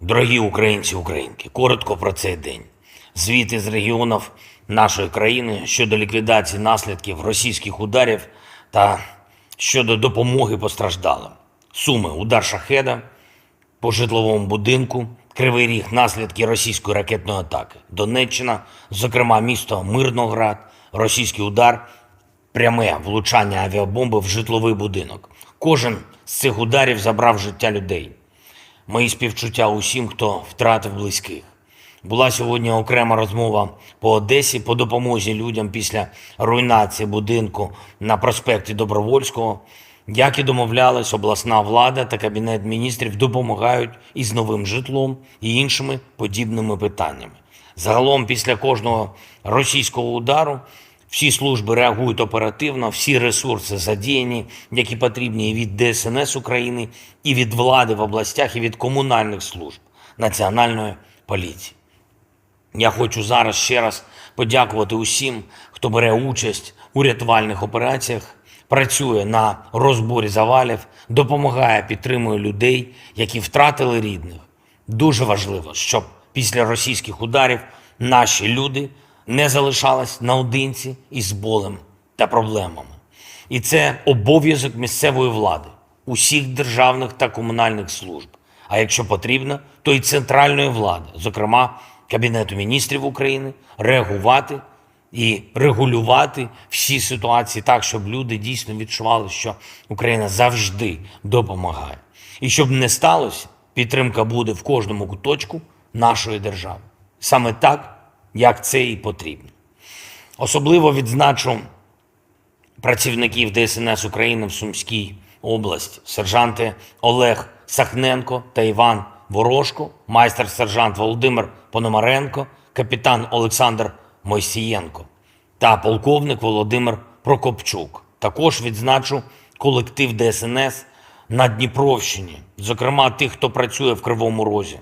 Дорогі українці, українки, коротко про цей день. Звіти з регіонів нашої країни щодо ліквідації наслідків російських ударів та щодо допомоги постраждалим. Суми: удар шахеда по житловому будинку, Кривий Ріг, наслідки російської ракетної атаки. Донеччина, зокрема місто Мирноград, російський удар, пряме влучання авіабомби в житловий будинок. Кожен з цих ударів забрав життя людей. Мої співчуття усім, хто втратив близьких. Була сьогодні окрема розмова по Одесі по допомозі людям після руйнації будинку на проспекті Добровольського. Як і домовлялись, обласна влада та Кабінет міністрів допомагають із новим житлом і іншими подібними питаннями. Загалом, після кожного російського удару, всі служби реагують оперативно, всі ресурси задіяні, які потрібні і від ДСНС України, і від влади в областях, і від комунальних служб, Національної поліції. Я хочу зараз ще раз подякувати усім, хто бере участь у рятувальних операціях, працює на розборі завалів, допомагає, підтримує людей, які втратили рідних. Дуже важливо, щоб після російських ударів наші люди не залишались наодинці із болем та проблемами. І це обов'язок місцевої влади, усіх державних та комунальних служб, а якщо потрібно, то і центральної влади, зокрема Кабінету міністрів України, реагувати і регулювати всі ситуації так, щоб люди дійсно відчували, що Україна завжди допомагає. І щоб не сталося, підтримка буде в кожному куточку нашої держави. Саме так, як це і потрібно. Особливо відзначу працівників ДСНС України в Сумській області, сержанти Олег Сахненко та Іван Ворожко, майстер-сержант Володимир Пономаренко, капітан Олександр Мойсієнко та полковник Володимир Прокопчук. Також відзначу колектив ДСНС на Дніпровщині, зокрема тих, хто працює в Кривому Розі,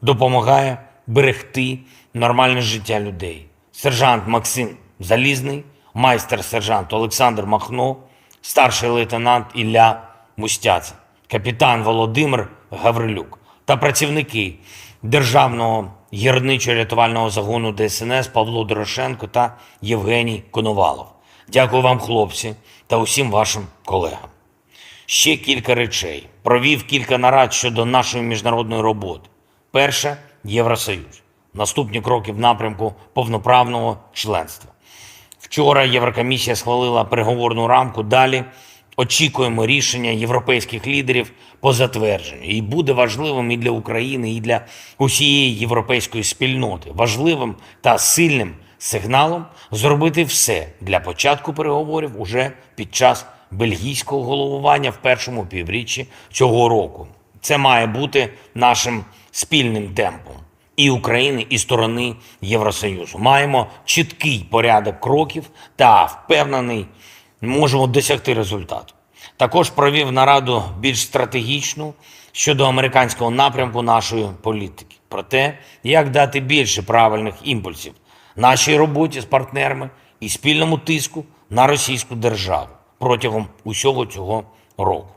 допомагає берегти нормальне життя людей. Сержант Максим Залізний, майстер-сержант Олександр Махно, старший лейтенант Ілля Мустяця, капітан Володимир Гаврилюк та працівники Державного гірничо-рятувального загону ДСНС Павло Дорошенко та Євгеній Коновалов. Дякую вам, хлопці, та усім вашим колегам. Ще кілька речей. Провів кілька нарад щодо нашої міжнародної роботи. Перше – Євросоюз. Наступні кроки в напрямку повноправного членства. Вчора Єврокомісія схвалила переговорну рамку. Далі очікуємо рішення європейських лідерів по затвердженню. І буде важливим і для України, і для усієї європейської спільноти. Важливим та сильним сигналом зробити все для початку переговорів уже під час бельгійського головування в першому півріччі цього року. Це має бути нашим спільним темпом і України, і сторони Євросоюзу. Маємо чіткий порядок кроків та, впевнений, можемо досягти результату. Також провів нараду більш стратегічну щодо американського напрямку нашої політики. Про те, як дати більше правильних імпульсів нашій роботі з партнерами і спільному тиску на російську державу протягом усього цього року.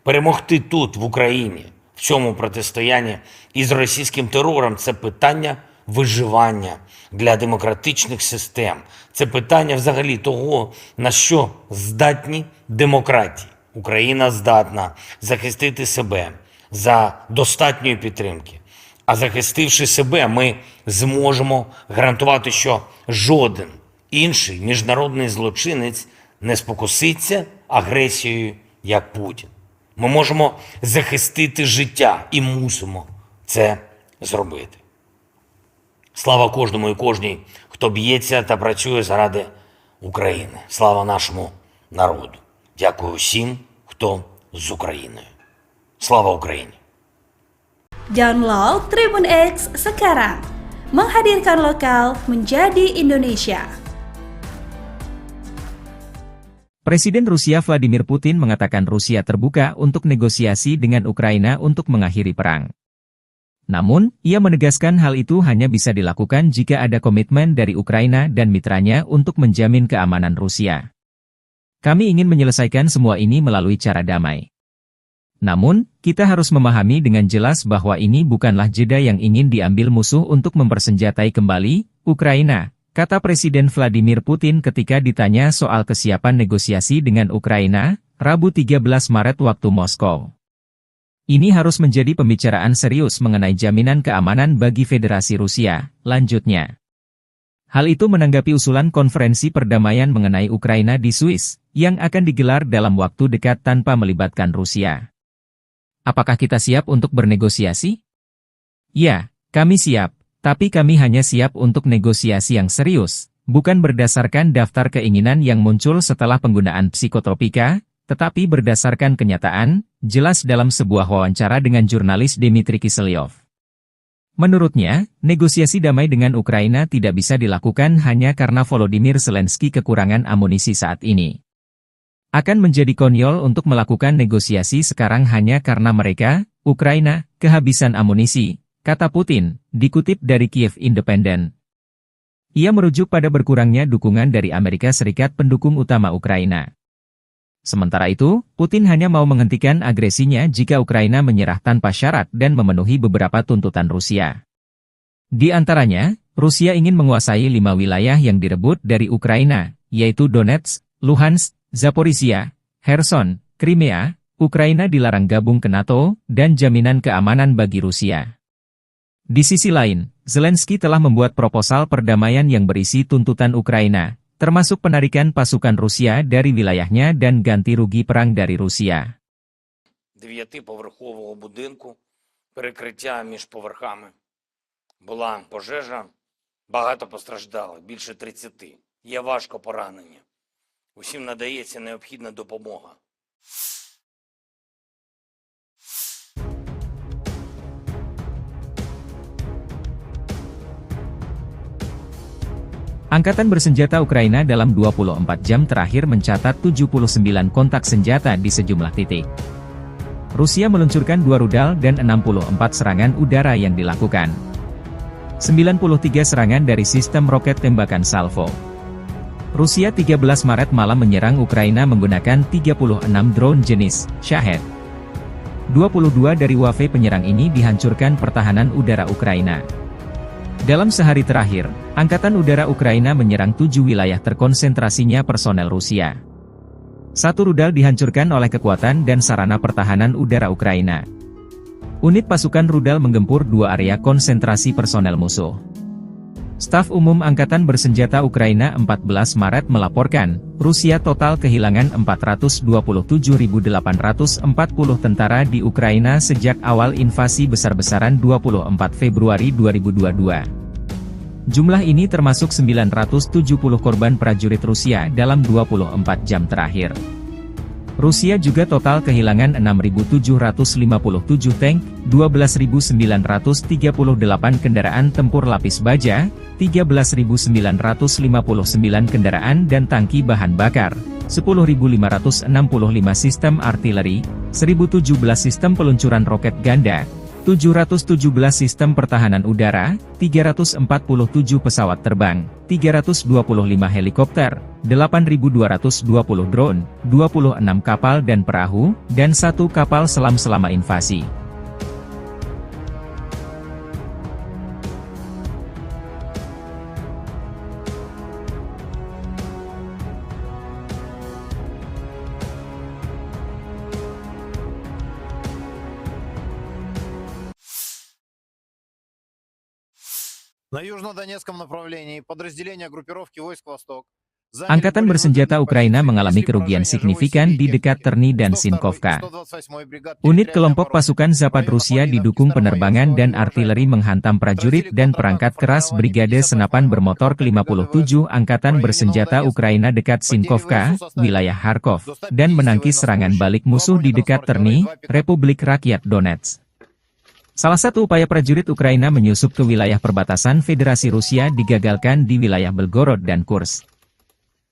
Перемогти тут, в Україні, в цьому протистоянні із російським терором – це питання виживання для демократичних систем. Це питання взагалі того, на що здатні демократії. Україна здатна захистити себе за достатньої підтримки. А захистивши себе, ми зможемо гарантувати, що жоден інший міжнародний злочинець не спокуситься агресією, як Путін. Ми можемо захистити життя і мусимо це зробити. Слава кожному і кожній, хто б'ється та працює заради України. Слава нашому народу. Дякую всім, хто з Україною. Слава Україні! Download Tribun X sekarang. Menghadirkan lokal menjadi Indonesia. Presiden Rusia Vladimir Putin mengatakan Rusia terbuka untuk negosiasi dengan Ukraina untuk mengakhiri perang. Namun, ia menegaskan hal itu hanya bisa dilakukan jika ada komitmen dari Ukraina dan mitranya untuk menjamin keamanan Rusia. Kami ingin menyelesaikan semua ini melalui cara damai. Namun, kita harus memahami dengan jelas bahwa ini bukanlah jeda yang ingin diambil musuh untuk mempersenjatai kembali Ukraina, kata Presiden Vladimir Putin ketika ditanya soal kesiapan negosiasi dengan Ukraina, Rabu 13 Maret waktu Moskow. Ini harus menjadi pembicaraan serius mengenai jaminan keamanan bagi Federasi Rusia, lanjutnya. Hal itu menanggapi usulan konferensi perdamaian mengenai Ukraina di Swiss, yang akan digelar dalam waktu dekat tanpa melibatkan Rusia. Apakah kita siap untuk bernegosiasi? Ya, kami siap, tapi kami hanya siap untuk negosiasi yang serius, bukan berdasarkan daftar keinginan yang muncul setelah penggunaan psikotropika, tetapi berdasarkan kenyataan, jelas dalam sebuah wawancara dengan jurnalis Dmitry Kiselyov. Menurutnya, negosiasi damai dengan Ukraina tidak bisa dilakukan hanya karena Volodymyr Zelensky kekurangan amunisi saat ini. Akan menjadi konyol untuk melakukan negosiasi sekarang hanya karena mereka, Ukraina, kehabisan amunisi, kata Putin, dikutip dari Kiev Independent. Ia merujuk pada berkurangnya dukungan dari Amerika Serikat pendukung utama Ukraina. Sementara itu, Putin hanya mau menghentikan agresinya jika Ukraina menyerah tanpa syarat dan memenuhi beberapa tuntutan Rusia. Di antaranya, Rusia ingin menguasai 5 wilayah yang direbut dari Ukraina, yaitu Donetsk, Luhansk, Zaporizhia, Kherson, Crimea, Ukraina dilarang gabung ke NATO, dan jaminan keamanan bagi Rusia. Di sisi lain, Zelensky telah membuat proposal perdamaian yang berisi tuntutan Ukraina, termasuk penarikan pasukan Rusia dari wilayahnya dan ganti rugi perang dari Rusia. 9-поверхового будинку, перекриття між поверхами. Була пожежа, багато постраждали, більше 30. Є важко поранені. Усім надається необхідна допомога. Angkatan bersenjata Ukraina dalam 24 jam terakhir mencatat 79 kontak senjata di sejumlah titik. Rusia meluncurkan 2 rudal dan 64 serangan udara yang dilakukan. 93 serangan dari sistem roket tembakan salvo. Rusia 13 Maret malam menyerang Ukraina menggunakan 36 drone jenis Shahed. 22 dari wave penyerang ini dihancurkan pertahanan udara Ukraina. Dalam sehari terakhir, Angkatan Udara Ukraina menyerang 7 wilayah terkonsentrasinya personel Rusia. 1 rudal dihancurkan oleh kekuatan dan sarana pertahanan udara Ukraina. Unit pasukan rudal menggempur 2 area konsentrasi personel musuh. Staf Umum Angkatan Bersenjata Ukraina 14 Maret melaporkan, Rusia total kehilangan 427.840 tentara di Ukraina sejak awal invasi besar-besaran 24 Februari 2022. Jumlah ini termasuk 970 korban prajurit Rusia dalam 24 jam terakhir. Rusia juga total kehilangan 6.757 tank, 12.938 kendaraan tempur lapis baja, 13.959 kendaraan dan tangki bahan bakar, 10.565 sistem artileri, 1.017 sistem peluncuran roket ganda, 717 sistem pertahanan udara, 347 pesawat terbang, 325 helikopter, 8.220 drone, 26 kapal dan perahu, dan 1 kapal selam selama invasi. На южнодонецком направлении подразделения группировки войск «Восток» Angkatan bersenjata Ukraina mengalami kerugian signifikan di dekat Terny dan Sinkovka. Unit kelompok pasukan Zapad Rusia didukung penerbangan dan artileri menghantam prajurit dan perangkat keras Brigade Senapan Bermotor ke-57 Angkatan Bersenjata Ukraina dekat Sinkovka, wilayah Kharkov, dan menangkis serangan balik musuh di dekat Terny, Republik Rakyat Donetsk. Salah satu upaya prajurit Ukraina menyusup ke wilayah perbatasan Federasi Rusia digagalkan di wilayah Belgorod dan Kursk.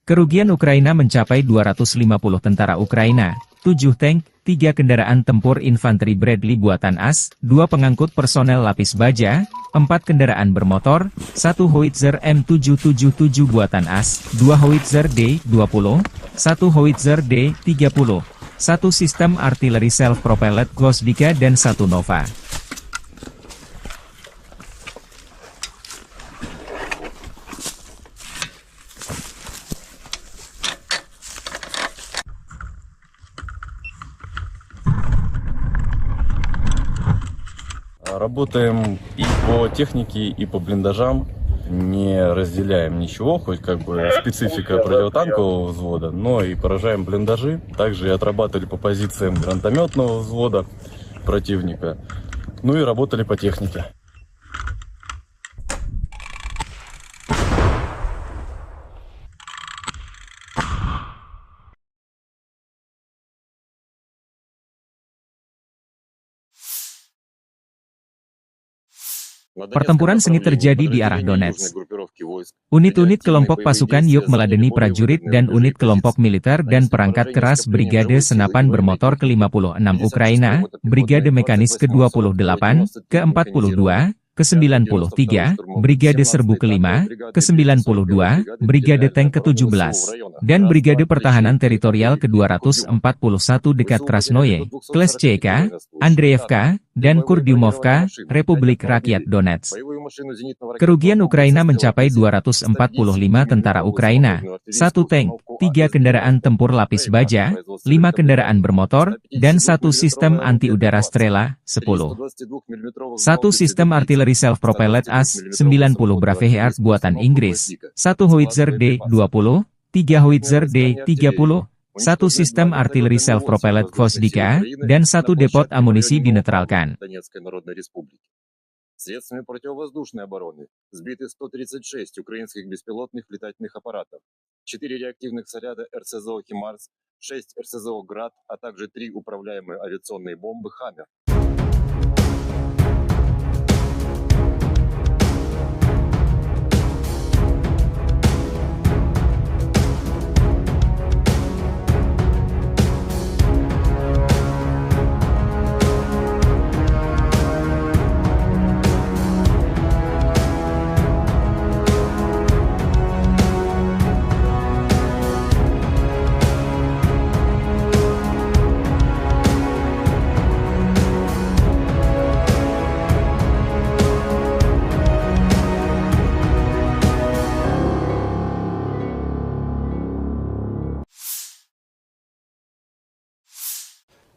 Kerugian Ukraina mencapai 250 tentara Ukraina, 7 tank, 3 kendaraan tempur infanteri Bradley buatan AS, 2 pengangkut personel lapis baja, 4 kendaraan bermotor, 1 howitzer M777 buatan AS, 2 howitzer D-20, 1 howitzer D-30, 1 sistem artileri self-propelled Gvosdika dan 1 Nova. Работаем и по технике, и по блиндажам. Не разделяем ничего, хоть как бы специфика противотанкового взвода, но и поражаем блиндажи. Также и отрабатывали по позициям гранатометного взвода противника. Ну и работали по технике. Pertempuran sengit terjadi di arah Donetsk. Unit-unit kelompok pasukan Yuk meladeni prajurit dan unit kelompok militer dan perangkat keras Brigade Senapan Bermotor ke-56 Ukraina, Brigade Mekanis ke-28, ke-42, ke-93, Brigade Serbu ke-5, ke-92, Brigade Tank ke-17, dan Brigade Pertahanan Teritorial ke-241 dekat Krasnoye, Kleshchevka, Andreevka, dan Kurdyumovka, Republik Rakyat Donetsk. Kerugian Ukraina mencapai 245 tentara Ukraina, 1 tank, 3 kendaraan tempur lapis baja, 5 kendaraan bermotor, dan 1 sistem anti-udara Strela, 10. 1 sistem artileri self-propelled AS-90 Braveheart buatan Inggris, 1 Howitzer D-20, 3 Howitzer D-30, 1 sistem artileri self-propelled Gvosdika, dan 1 depot amunisi dinetralkan. Средствами противовоздушной обороны сбиты 136 украинских беспилотных летательных аппаратов, 4 реактивных снаряда РСЗО «Химарс», 6 РСЗО «Град», а также 3 управляемые авиационные бомбы «Хаммер».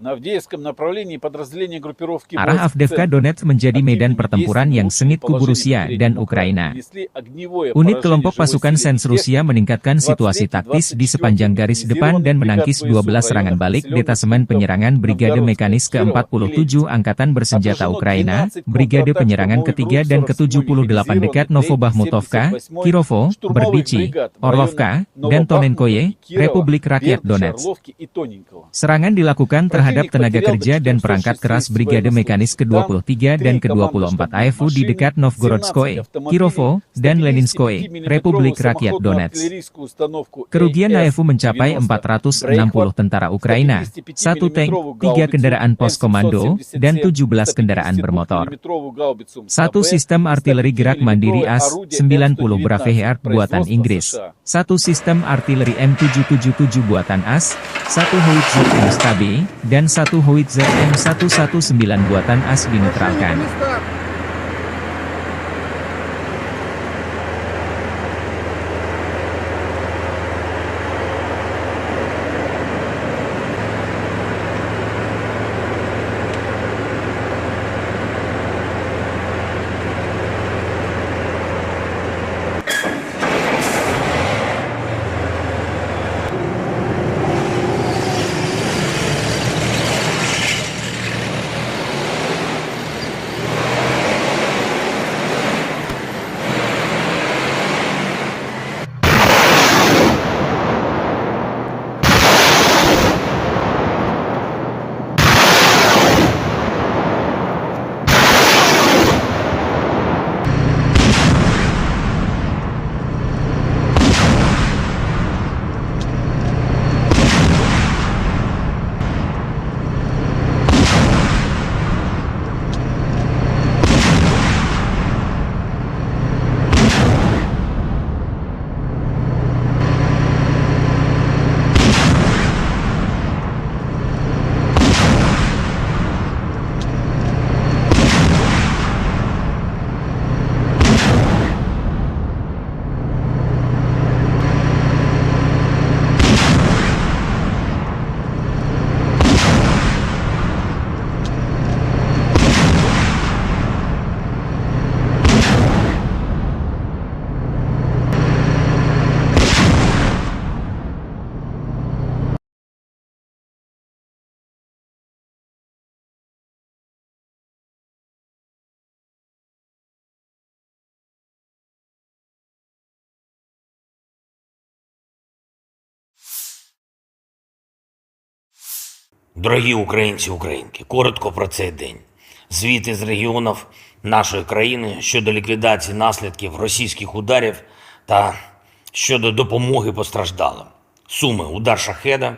На Авдеевском направлении подразделение группировки Arah Avdiivka Donetsk menjadi medan pertempuran yang sengit kubu Rusia dan Ukraina. Unit kelompok pasukan Sens Rusia meningkatkan situasi taktis di sepanjang garis depan dan menangkis 12 serangan balik detasemen penyerangan Brigade Mekanis ke-47 Angkatan Bersenjata Ukraina, Brigade Penyerangan ke-3 dan ke-78 dekat Novobahmutovka, Kirovo, Berdichi, Orlovka, dan Tonenkoye, Republik Rakyat Donetsk. Serangan dilakukan terhadap tenaga kerja dan perangkat keras Brigade Mekanis ke-23 dan ke-24 AFU di dekat Novgorodskoye, Kirovo, dan Leninskoye, Republik Rakyat Donetsk. Kerugian AFU mencapai 460 tentara Ukraina, 1 tank, 3 kendaraan pos komando, dan 17 kendaraan bermotor. 1 sistem artileri gerak mandiri AS-90 Braveheart buatan Inggris, 1 sistem artileri M777 buatan AS, 1 Howitzer M-Stabi, dan 1 Howitzer M119 buatan AS dinetralkan. Дорогі українці, українки, коротко про цей день. Звіти з регіонів нашої країни щодо ліквідації наслідків російських ударів та щодо допомоги постраждалим. Суми: удар шахеда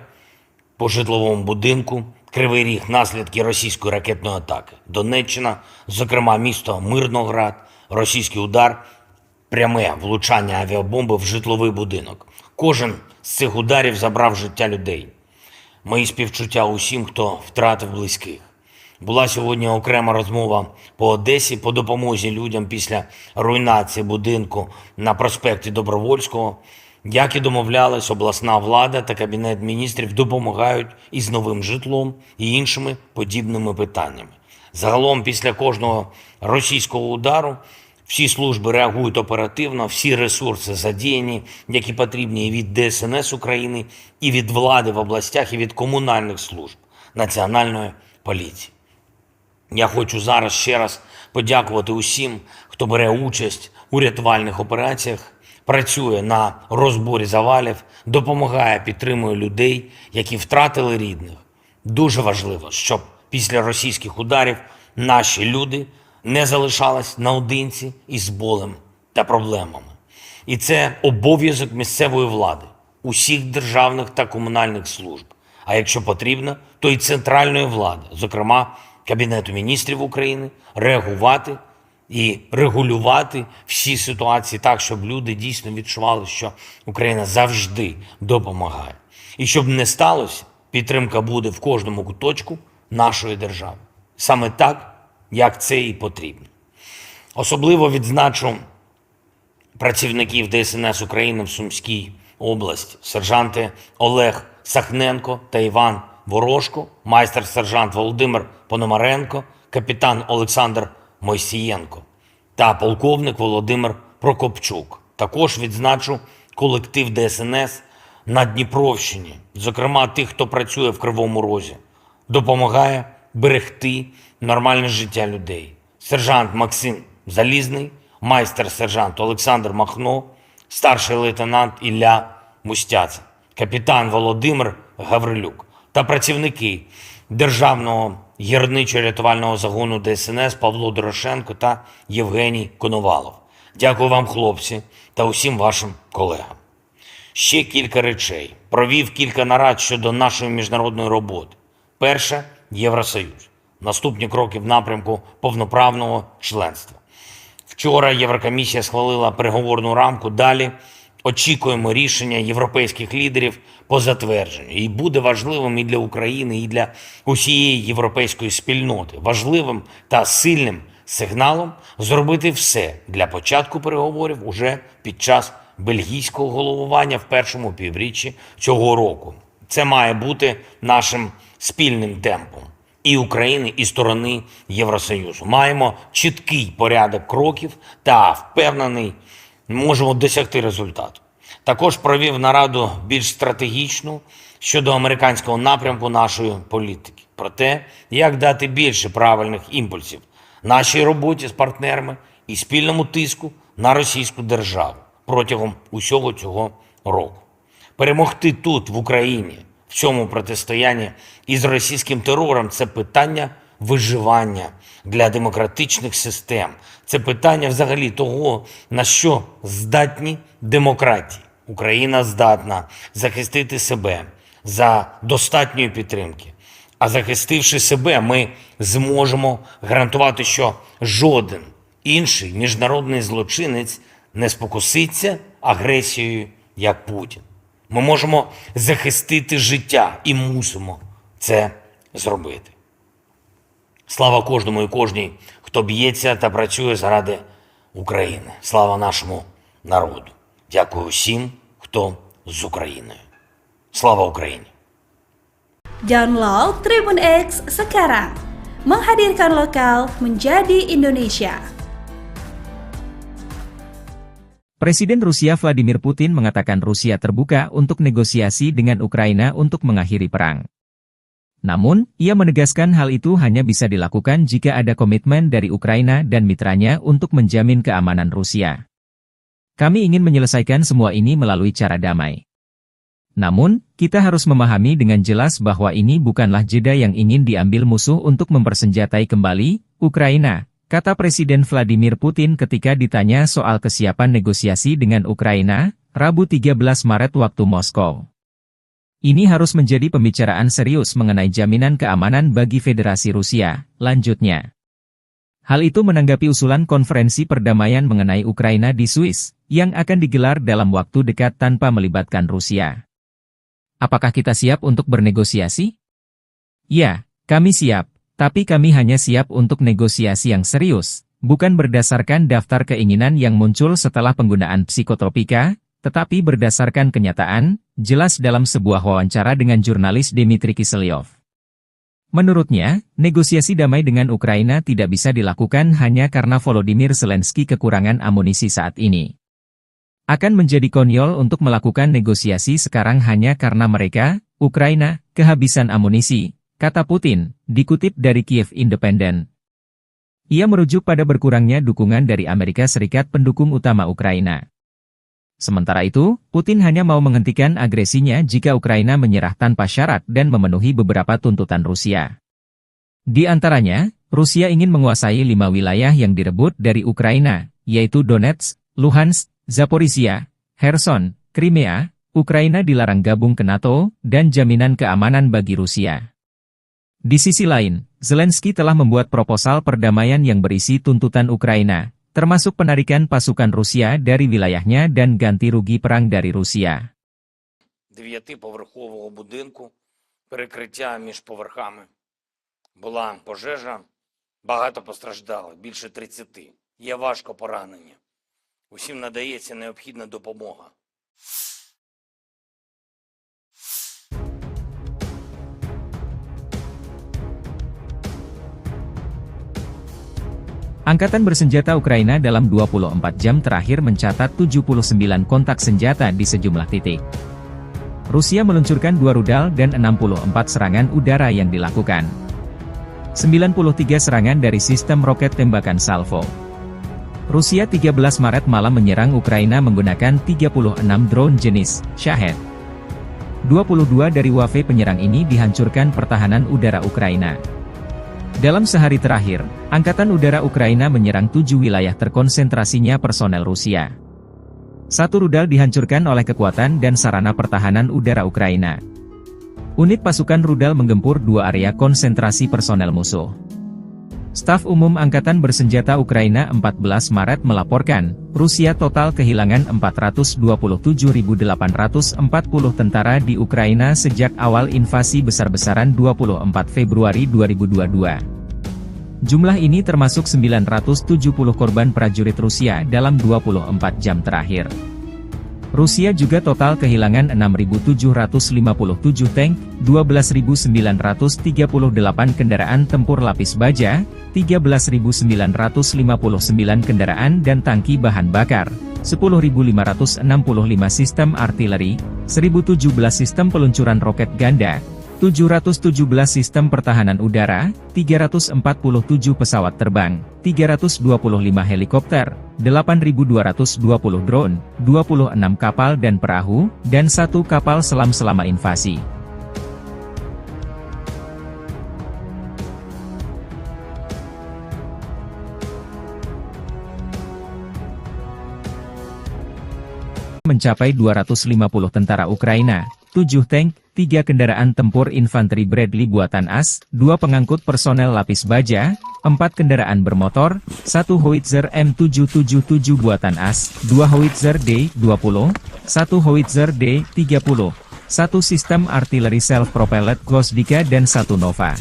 по житловому будинку, Кривий Ріг, наслідки російської ракетної атаки. Донеччина, зокрема місто Мирноград, російський удар, пряме влучання авіабомби в житловий будинок. Кожен з цих ударів забрав життя людей. Мої співчуття усім, хто втратив близьких. Була сьогодні окрема розмова по Одесі по допомозі людям після руйнації будинку на проспекті Добровольського. Як і домовлялись, обласна влада та Кабінет міністрів допомагають із новим житлом і іншими подібними питаннями. Загалом, після кожного російського удару, всі служби реагують оперативно, всі ресурси задіяні, які потрібні і від ДСНС України, і від влади в областях, і від комунальних служб, Національної поліції. Я хочу зараз ще раз подякувати усім, хто бере участь у рятувальних операціях, працює на розборі завалів, допомагає, підтримує людей, які втратили рідних. Дуже важливо, щоб після російських ударів наші люди не залишались наодинці із болем та проблемами. І це обов'язок місцевої влади, усіх державних та комунальних служб. А якщо потрібно, то і центральної влади, зокрема Кабінету міністрів України, реагувати і регулювати всі ситуації так, щоб люди дійсно відчували, що Україна завжди допомагає. І щоб не сталося, підтримка буде в кожному куточку нашої держави. Саме так, як це і потрібно. Особливо відзначу працівників ДСНС України в Сумській області, сержанти Олег Сахненко та Іван Ворожко, майстер-сержант Володимир Пономаренко, капітан Олександр Мойсієнко та полковник Володимир Прокопчук. Також відзначу колектив ДСНС на Дніпровщині, зокрема тих, хто працює в Кривому Розі, допомагає берегти нормальне життя людей. Сержант Максим Залізний, майстер-сержант Олександр Махно, старший лейтенант Ілля Мустяця, капітан Володимир Гаврилюк та працівники Державного гірничо-рятувального загону ДСНС Павло Дорошенко та Євгеній Коновалов. Дякую вам, хлопці, та усім вашим колегам. Ще кілька речей. Провів кілька нарад щодо нашої міжнародної роботи. Перше – Євросоюз. Наступні кроки в напрямку повноправного членства. Вчора Єврокомісія схвалила переговорну рамку. Далі очікуємо рішення європейських лідерів по затвердженню. І буде важливим і для України, і для усієї європейської спільноти. Важливим та сильним сигналом зробити все для початку переговорів уже під час бельгійського головування в першому півріччі цього року. Це має бути нашим спільним темпом і України, і сторони Євросоюзу. Маємо чіткий порядок кроків та, впевнений, можемо досягти результату. Також провів нараду більш стратегічну щодо американського напрямку нашої політики. Про те, як дати більше правильних імпульсів нашій роботі з партнерами і спільному тиску на російську державу протягом усього цього року. Перемогти тут, в Україні, в цьому протистоянні із російським терором – це питання виживання для демократичних систем. Це питання взагалі того, на що здатні демократії. Україна здатна захистити себе за достатньої підтримки. А захистивши себе, ми зможемо гарантувати, що жоден інший міжнародний злочинець не спокуситься агресією, як Путін. Ми можемо захистити життя і мусимо це зробити. Слава кожному і кожній, хто б'ється та працює заради України. Слава нашому народу. Дякую всім, хто з Україною. Слава Україні! Download Tribun X sekarang. Menghadirkan lokal menjadi Indonesia. Presiden Rusia Vladimir Putin mengatakan Rusia terbuka untuk negosiasi dengan Ukraina untuk mengakhiri perang. Namun, ia menegaskan hal itu hanya bisa dilakukan jika ada komitmen dari Ukraina dan mitranya untuk menjamin keamanan Rusia. Kami ingin menyelesaikan semua ini melalui cara damai. Namun, kita harus memahami dengan jelas bahwa ini bukanlah jeda yang ingin diambil musuh untuk mempersenjatai kembali Ukraina, kata Presiden Vladimir Putin ketika ditanya soal kesiapan negosiasi dengan Ukraina, Rabu 13 Maret waktu Moskow. Ini harus menjadi pembicaraan serius mengenai jaminan keamanan bagi Federasi Rusia, lanjutnya. Hal itu menanggapi usulan konferensi perdamaian mengenai Ukraina di Swiss, yang akan digelar dalam waktu dekat tanpa melibatkan Rusia. Apakah kita siap untuk bernegosiasi? Ya, kami siap, tapi kami hanya siap untuk negosiasi yang serius, bukan berdasarkan daftar keinginan yang muncul setelah penggunaan psikotropika, tetapi berdasarkan kenyataan, jelas dalam sebuah wawancara dengan jurnalis Dmitry Kiselyov. Menurutnya, negosiasi damai dengan Ukraina tidak bisa dilakukan hanya karena Volodymyr Zelensky kekurangan amunisi saat ini. Akan menjadi konyol untuk melakukan negosiasi sekarang hanya karena mereka, Ukraina, kehabisan amunisi, kata Putin, dikutip dari Kiev Independent. Ia merujuk pada berkurangnya dukungan dari Amerika Serikat pendukung utama Ukraina. Sementara itu, Putin hanya mau menghentikan agresinya jika Ukraina menyerah tanpa syarat dan memenuhi beberapa tuntutan Rusia. Di antaranya, Rusia ingin menguasai 5 wilayah yang direbut dari Ukraina, yaitu Donetsk, Luhansk, Zaporizhia, Kherson, Crimea, Ukraina dilarang gabung ke NATO, dan jaminan keamanan bagi Rusia. Di sisi lain, Zelensky telah membuat proposal perdamaian yang berisi tuntutan Ukraina, termasuk penarikan pasukan Rusia dari wilayahnya dan ganti rugi perang dari Rusia. 9-поверхового будинку, перекриття між поверхами. Була пожежа, багато постраждало, більше 30. Є важко поранені. Усім надається необхідна допомога. Angkatan bersenjata Ukraina dalam 24 jam terakhir mencatat 79 kontak senjata di sejumlah titik. Rusia meluncurkan 2 rudal dan 64 serangan udara yang dilakukan. 93 serangan dari sistem roket tembakan salvo. Rusia 13 Maret malam menyerang Ukraina menggunakan 36 drone jenis Shahed. 22 dari wave penyerang ini dihancurkan pertahanan udara Ukraina. Dalam sehari terakhir, Angkatan Udara Ukraina menyerang 7 wilayah terkonsentrasinya personel Rusia. 1 rudal dihancurkan oleh kekuatan dan sarana pertahanan udara Ukraina. Unit pasukan rudal menggempur 2 area konsentrasi personel musuh. Staf Umum Angkatan Bersenjata Ukraina 14 Maret melaporkan, Rusia total kehilangan 427.840 tentara di Ukraina sejak awal invasi besar-besaran 24 Februari 2022. Jumlah ini termasuk 970 korban prajurit Rusia dalam 24 jam terakhir. Rusia juga total kehilangan 6.757 tank, 12.938 kendaraan tempur lapis baja, 13.959 kendaraan dan tangki bahan bakar, 10.565 sistem artileri, 1.017 sistem peluncuran roket ganda, 717 sistem pertahanan udara, 347 pesawat terbang, 325 helikopter, 8.220 drone, 26 kapal dan perahu, dan 1 kapal selam selama invasi. Mencapai 250 tentara Ukraina, 7 tank, 3 kendaraan tempur infanteri Bradley buatan AS, 2 pengangkut personel lapis baja, 4 kendaraan bermotor, 1 howitzer M777 buatan AS, 2 howitzer D-20, 1 howitzer D-30, 1 sistem artileri self-propelled Gvosdika dan 1 Nova.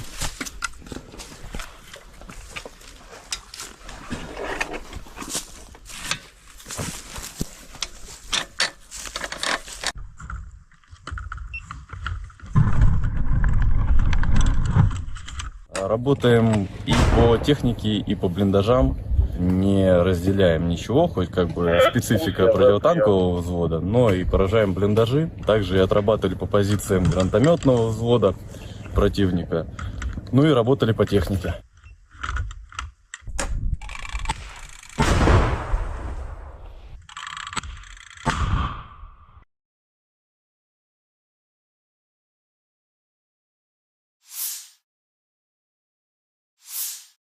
Работаем и по технике, и по блиндажам, не разделяем ничего, хоть как бы специфика противотанкового взвода, но и поражаем блиндажи, также и отрабатывали по позициям гранатометного взвода противника, ну и работали по технике.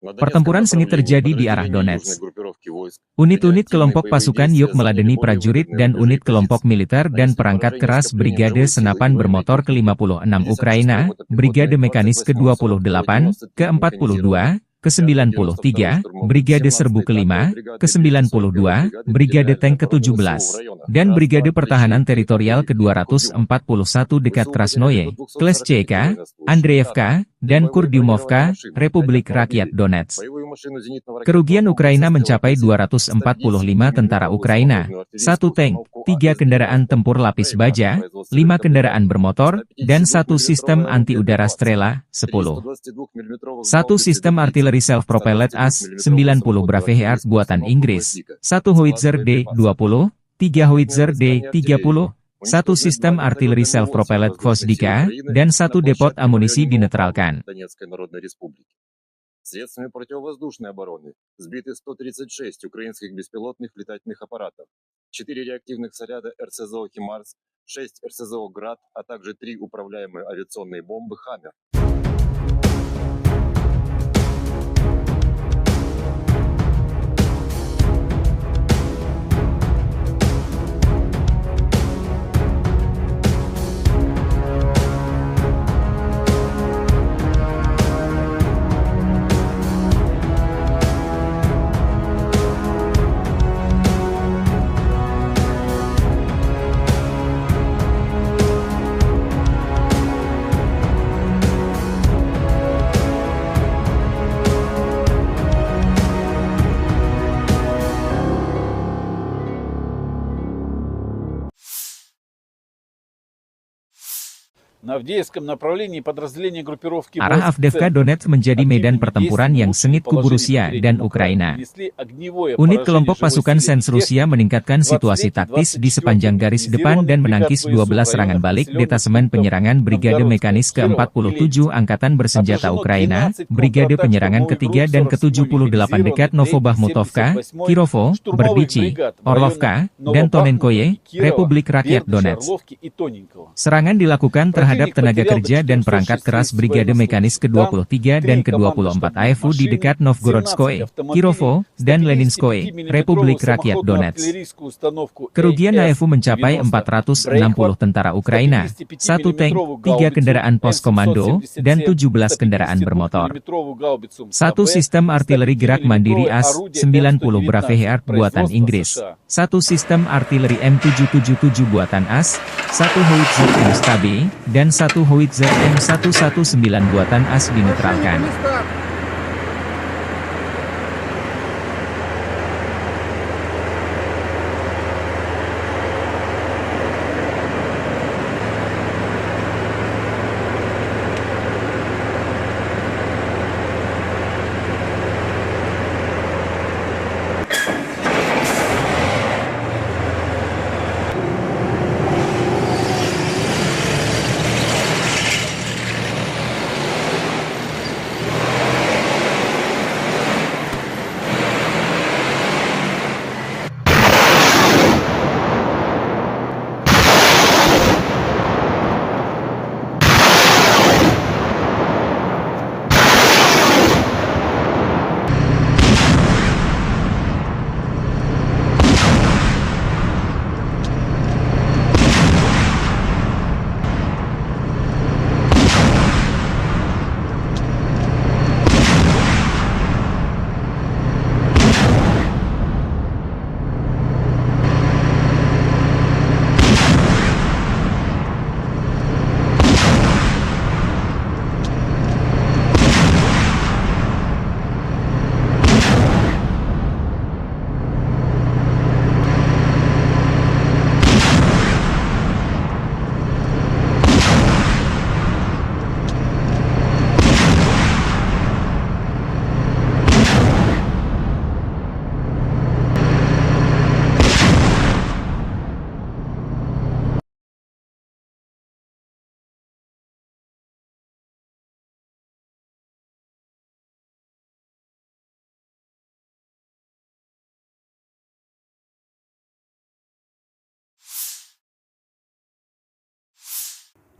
На Pertempuran Донецком sengit terjadi di arah направлении подразделения южной Donetsk. группировки войск Unit-unit активные kelompok боевые pasukan действия Yuk заняли meladeni более prajurit выгодные dan рубежи и unit kelompok позиции. militer dan Нанесли perangkat поражение keras скоплениям Brigade живой силы и Senapan военной Bermotor техники. ke-56 56-я Ukraina, мотопехотная, Brigade Mekanis 28-я, 42-я ke-28, 93 ke-42, механизированная, 5-й ke-93, 92-й штурмовых, Brigade 17-й Serbu танковой ke-5, бригады, 3-й 42-й ke-92, бригады Brigade территориальной Tank обороны ВСУ в ke-17, районах dan Братства, Brigade Pertahanan Плещеевки, Teritorial Курили и Курдюмов. ke-241 dekat ВСУ Krasnoye, потеряли до 245 Kleshcheka, военнослужащих, танков, Andreevka, 3 dan боевые бронированные Kurdyumovka, машины, 5 Republik Rakyat автомобилей, Donetsk. боевую машину зенитного Kerugian ракетного Ukraina комплекса mencapai «Стрела-1», 245 tentara «155» Ukraina, самоходную 1 артиллерийскую tank, установку 3 kendaraan АТ-90, tempur lapis боеприпасы baja, производства 5 kendaraan Великобритании, bermotor, dan 1 sistem 152-миллиметровый anti-udara боеприпасы, Strela, 3 10. 122-миллиметровых 1 гаубицы sistem «Дебрица», artileri self-propelled 122-миллиметровую AS-90 самоходную Braveheart артиллерийскую buatan установку Inggris, «Гвоздика», 1 склад howitzer боеприпасов, D-20, 3 howitzer войсками D-30, артиллерии, 1 уничтожены 2 sistem artileri вертолетные наводчики self-propelled воздушных сил Gvozdika, Украины dan на 1 depot площадке в amunisi районе Новопавловки dinetralkan. Донецкой Народной Республики. Средствами противовоздушной обороны сбиты 136 украинских беспилотных летательных аппаратов, 4 реактивных снаряда РСЗО «Химарс», 6 РСЗО «Град», а также 3 управляемые авиационные бомбы «Хаммер». На Авдеевском направлении подразделения группировки Arah войск Avdiivka «Центр» Donetsk menjadi medan активными pertempuran действиями yang улучшили sengit kubu положение Rusia на dan Переднем Ukraina. Украине, нанесли огневое Unit поражение kelompok живой pasukan силе Sens и Rusia технике meningkatkan situasi 23-й, taktis di 24-й sepanjang garis depan dan механизированных бригад menangkis ВСУ в 12 serangan районах balik населенных detasemen пунктов penyerangan Brigade Новгородска, Mekanis Кирова и ke-47 Ленинска. Angkatan Bersenjata Отражено Ukraina, 13 Brigade контратак Penyerangan штурмовых ke-3 dan групп 48-й ke-78 dekat механизированной 3-й, Novobahmutovka, 78-й Kirovo, штурмовых Berdichi, бригад в районах Orlovka, dan Новобахмута Tonenkoye, и Кирова, Republik Rakyat Бердича, Donetsk. Орловки и Тоненького. Serangan dilakukan terhadap Противник tenaga потерял до kerja dan perangkat keras 460 Brigade Mekanis военнослужащих. ke-23 dan Там 3 ke-24 AFU di машины, dekat 17 Novgorodskoye, автомобилей, Kirovo, dan Leninskoye, 155-миллиметровую Republik Rakyat самоходную Donetsk. артиллерийскую установку Kerugian AFU mencapai AS-90 460 tentara Ukraina, 1 tank, 3 kendaraan pos komando, dan 17 kendaraan bermotor. 1 sistem artileri gerak mandiri AS-90 Braveheart buatan Inggris, 1 sistem artileri M777 buatan AS, 1 howitzer M-STAB, dan 1 howitzer M119 buatan AS dinetralkan.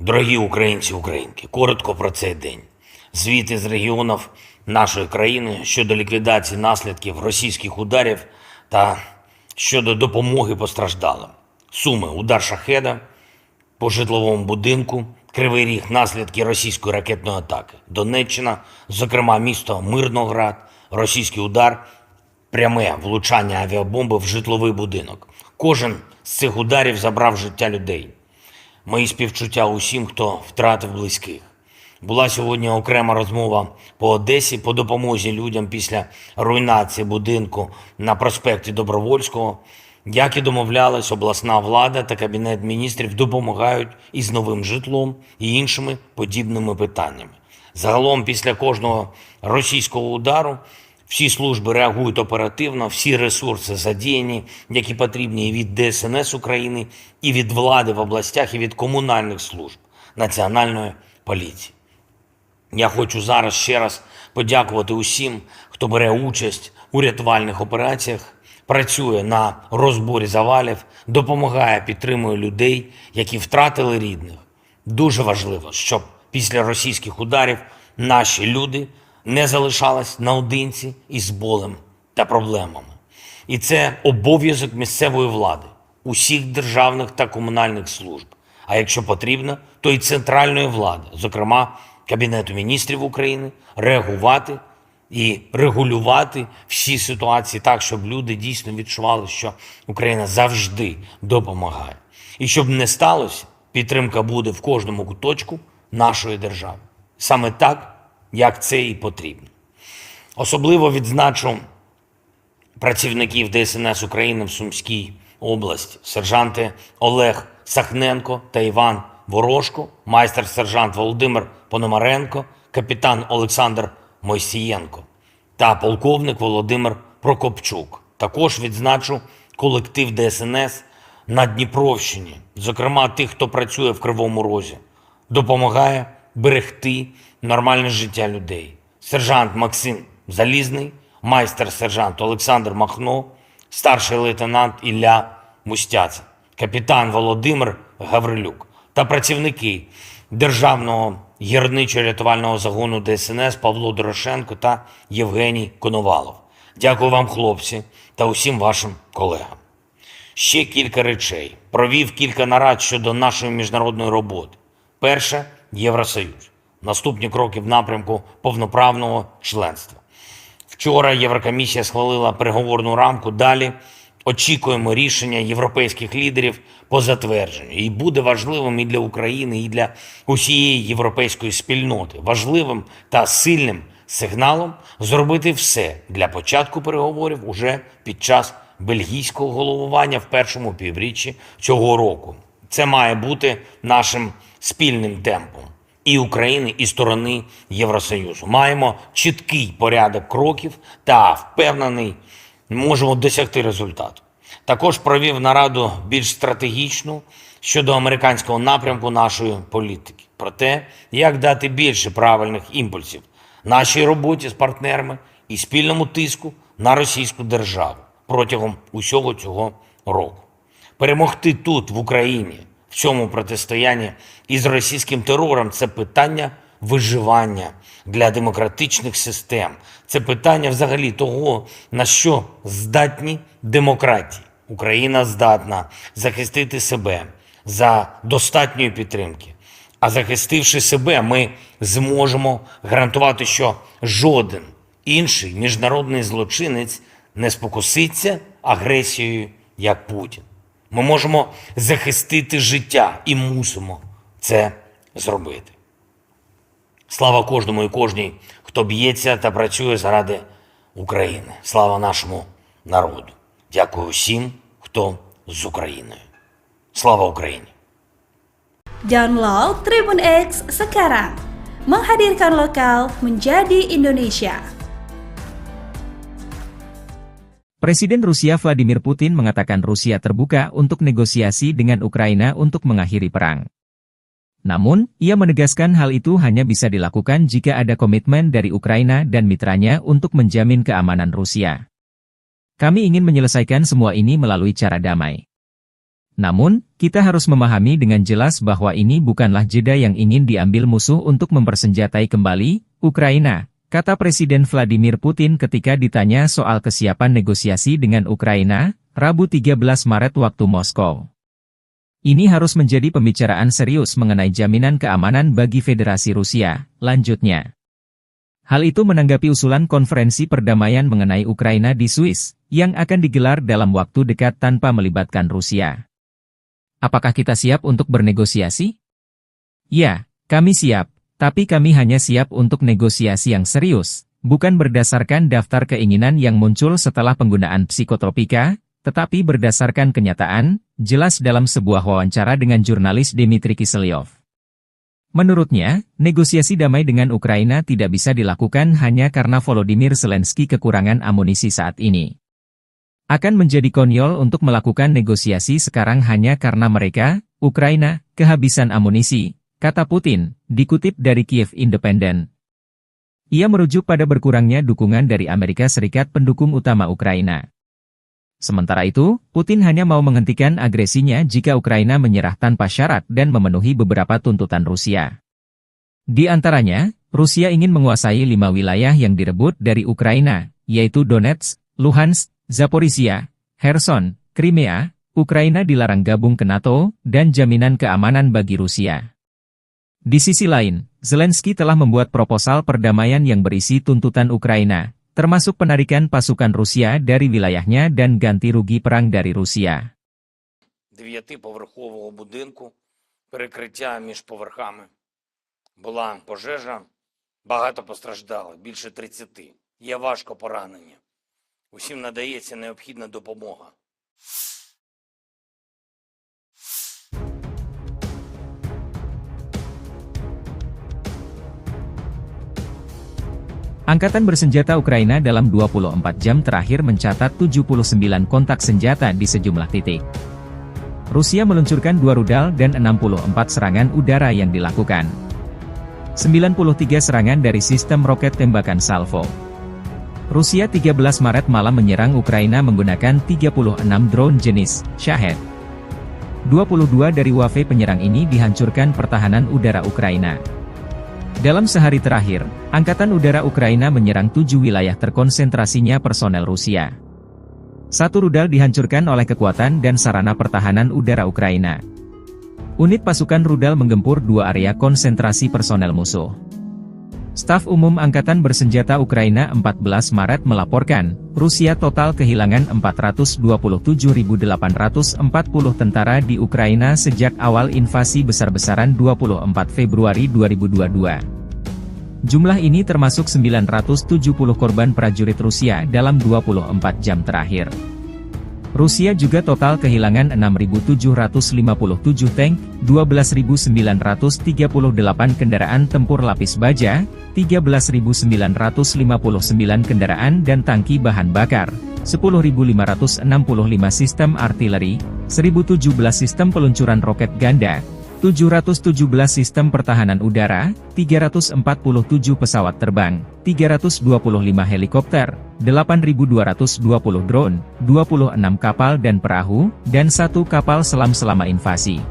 Дорогі українці і українки, коротко про цей день. звіти з регіонів нашої країни щодо ліквідації наслідків російських ударів та щодо допомоги постраждалим. Суми: удар шахеда по житловому будинку, Кривий Ріг, наслідки російської ракетної атаки. Донеччина, зокрема місто Мирноград, російський удар, пряме влучання авіабомби в житловий будинок. Кожен з цих ударів забрав життя людей. Мої співчуття усім, хто втратив близьких. Була сьогодні окрема розмова по Одесі по допомозі людям після руйнації будинку на проспекті Добровольського. Як і домовлялись, обласна влада та Кабінет міністрів допомагають із новим житлом і іншими подібними питаннями. Загалом, після кожного російського удару всі служби реагують оперативно, всі ресурси задіяні, які потрібні і від ДСНС України, і від влади в областях, і від комунальних служб, Національної поліції. Я хочу зараз ще раз подякувати усім, хто бере участь у рятувальних операціях, працює на розборі завалів, допомагає, підтримує людей, які втратили рідних. Дуже важливо, щоб після російських ударів наші люди не залишались наодинці із болем та проблемами. І це обов'язок місцевої влади, усіх державних та комунальних служб, а якщо потрібно, то і центральної влади, зокрема Кабінету міністрів України, реагувати і регулювати всі ситуації так, щоб люди дійсно відчували, що Україна завжди допомагає. І щоб не сталося, підтримка буде в кожному куточку нашої держави. Саме так, як це і потрібно. Особливо відзначу працівників ДСНС України в Сумській області, сержанти Олег Сахненко та Іван Ворожко, майстер-сержант Володимир Пономаренко, капітан Олександр Мойсієнко та полковник Володимир Прокопчук. Також відзначу колектив ДСНС на Дніпровщині, зокрема тих, хто працює в Кривому Розі, допомагає берегти нормальне життя людей. Сержант Максим Залізний, майстер-сержант Олександр Махно, старший лейтенант Ілля Мустяця, капітан Володимир Гаврилюк та працівники Державного гірничо-рятувального загону ДСНС Павло Дорошенко та Євгеній Коновалов. Дякую вам, хлопці, та усім вашим колегам. Ще кілька речей. Провів кілька нарад щодо нашої міжнародної роботи. Перше – Євросоюз. Наступні кроки в напрямку повноправного членства. Вчора Єврокомісія схвалила переговорну рамку. Далі очікуємо рішення європейських лідерів по затвердженню. І буде важливим і для України, і для усієї європейської спільноти. Важливим та сильним сигналом зробити все для початку переговорів уже під час бельгійського головування в першому півріччі цього року. Це має бути нашим спільним темпом і України, і сторони Євросоюзу. Маємо чіткий порядок кроків та, впевнений, можемо досягти результату. Також провів нараду більш стратегічну щодо американського напрямку нашої політики. Про те, як дати більше правильних імпульсів нашій роботі з партнерами і спільному тиску на російську державу протягом усього цього року. Перемогти тут, в Україні, в цьому протистоянні із російським терором – це питання виживання для демократичних систем. Це питання взагалі того, на що здатні демократії. Україна здатна захистити себе за достатньої підтримки. А захистивши себе, ми зможемо гарантувати, що жоден інший міжнародний злочинець не спокуситься агресією, як Путін. Ми можемо захистити життя і мусимо це зробити. Слава кожному і кожній, хто б'ється та працює заради України. Слава нашому народу. Дякую всім, хто з Україною. Слава Україні! Download Tribun X sekarang. Menghadirkan lokal menjadi Indonesia. Presiden Rusia Vladimir Putin mengatakan Rusia terbuka untuk negosiasi dengan Ukraina untuk mengakhiri perang. Namun, ia menegaskan hal itu hanya bisa dilakukan jika ada komitmen dari Ukraina dan mitranya untuk menjamin keamanan Rusia. Kami ingin menyelesaikan semua ini melalui cara damai. Namun, kita harus memahami dengan jelas bahwa ini bukanlah jeda yang ingin diambil musuh untuk mempersenjatai kembali Ukraina, kata Presiden Vladimir Putin ketika ditanya soal kesiapan negosiasi dengan Ukraina, Rabu 13 Maret waktu Moskow. Ini harus menjadi pembicaraan serius mengenai jaminan keamanan bagi Federasi Rusia, lanjutnya. Hal itu menanggapi usulan konferensi perdamaian mengenai Ukraina di Swiss, yang akan digelar dalam waktu dekat tanpa melibatkan Rusia. Apakah kita siap untuk bernegosiasi? Ya, kami siap, tapi kami hanya siap untuk negosiasi yang serius, bukan berdasarkan daftar keinginan yang muncul setelah penggunaan psikotropika, tetapi berdasarkan kenyataan, jelas dalam sebuah wawancara dengan jurnalis Dmitry Kiselyov. Menurutnya, negosiasi damai dengan Ukraina tidak bisa dilakukan hanya karena Volodymyr Zelensky kekurangan amunisi saat ini. Akan menjadi konyol untuk melakukan negosiasi sekarang hanya karena mereka, Ukraina, kehabisan amunisi, kata Putin, dikutip dari Kiev Independent. Ia merujuk pada berkurangnya dukungan dari Amerika Serikat pendukung utama Ukraina. Sementara itu, Putin hanya mau menghentikan agresinya jika Ukraina menyerah tanpa syarat dan memenuhi beberapa tuntutan Rusia. Di antaranya, Rusia ingin menguasai 5 wilayah yang direbut dari Ukraina, yaitu Donetsk, Luhansk, Zaporizhia, Kherson, Crimea, Ukraina dilarang gabung ke NATO, dan jaminan keamanan bagi Rusia. Di sisi lain, Zelensky telah membuat proposal perdamaian yang berisi tuntutan Ukraina, termasuk penarikan pasukan Rusia dari wilayahnya dan ganti rugi perang dari Rusia. 9-поверхового будинку, перекриття між поверхами. Була пожежа, багато постраждало, більше 30. Є важко поранені. Усім надається необхідна допомога. Angkatan bersenjata Ukraina dalam 24 jam terakhir mencatat 79 kontak senjata di sejumlah titik. Rusia meluncurkan 2 rudal dan 64 serangan udara yang dilakukan. 93 serangan dari sistem roket tembakan salvo. Rusia 13 Maret malam menyerang Ukraina menggunakan 36 drone jenis Shahed. 22 dari wave penyerang ini dihancurkan pertahanan udara Ukraina. Dalam sehari terakhir, Angkatan Udara Ukraina menyerang 7 wilayah terkonsentrasinya personel Rusia. 1 rudal dihancurkan oleh kekuatan dan sarana pertahanan udara Ukraina. Unit pasukan rudal menggempur 2 area konsentrasi personel musuh. Staf Umum Angkatan Bersenjata Ukraina 14 Maret melaporkan, Rusia total kehilangan 427.840 tentara di Ukraina sejak awal invasi besar-besaran 24 Februari 2022. Jumlah ini termasuk 970 korban prajurit Rusia dalam 24 jam terakhir. Rusia juga total kehilangan 6.757 tank, 12.938 kendaraan tempur lapis baja, 13.959 kendaraan dan tangki bahan bakar, 10.565 sistem artileri, 1.017 sistem peluncuran roket ganda, 717 sistem pertahanan udara, 347 pesawat terbang, 325 helikopter, 8.220 drone, 26 kapal dan perahu, dan 1 kapal selam selama invasi.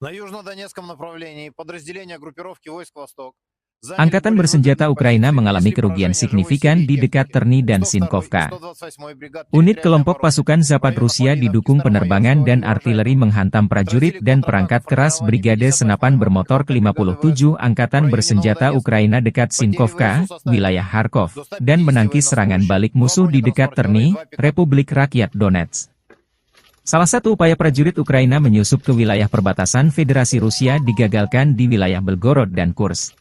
На южнодонецком направлении подразделения группировки войск «Восток» Angkatan bersenjata Ukraina mengalami kerugian signifikan di dekat Terny dan Sinkovka. Unit kelompok pasukan Zapad Rusia didukung penerbangan dan artileri menghantam prajurit dan perangkat keras Brigade Senapan Bermotor ke-57 Angkatan Bersenjata Ukraina dekat Sinkovka, wilayah Kharkov, dan menangkis serangan balik musuh di dekat Terny, Republik Rakyat Donetsk. Salah satu upaya prajurit Ukraina menyusup ke wilayah perbatasan Federasi Rusia digagalkan di wilayah Belgorod dan Kursk.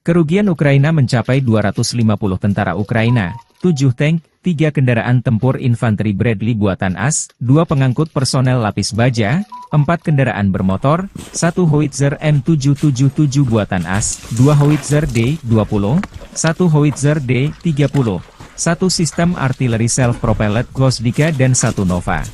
Kerugian Ukraina mencapai 250 tentara Ukraina, 7 tank, 3 kendaraan tempur infanteri Bradley buatan AS, 2 pengangkut personel lapis baja, 4 kendaraan bermotor, 1 howitzer M777 buatan AS, 2 howitzer D-20, 1 howitzer D-30, 1 sistem artileri self-propelled Gvosdika dan 1 Nova.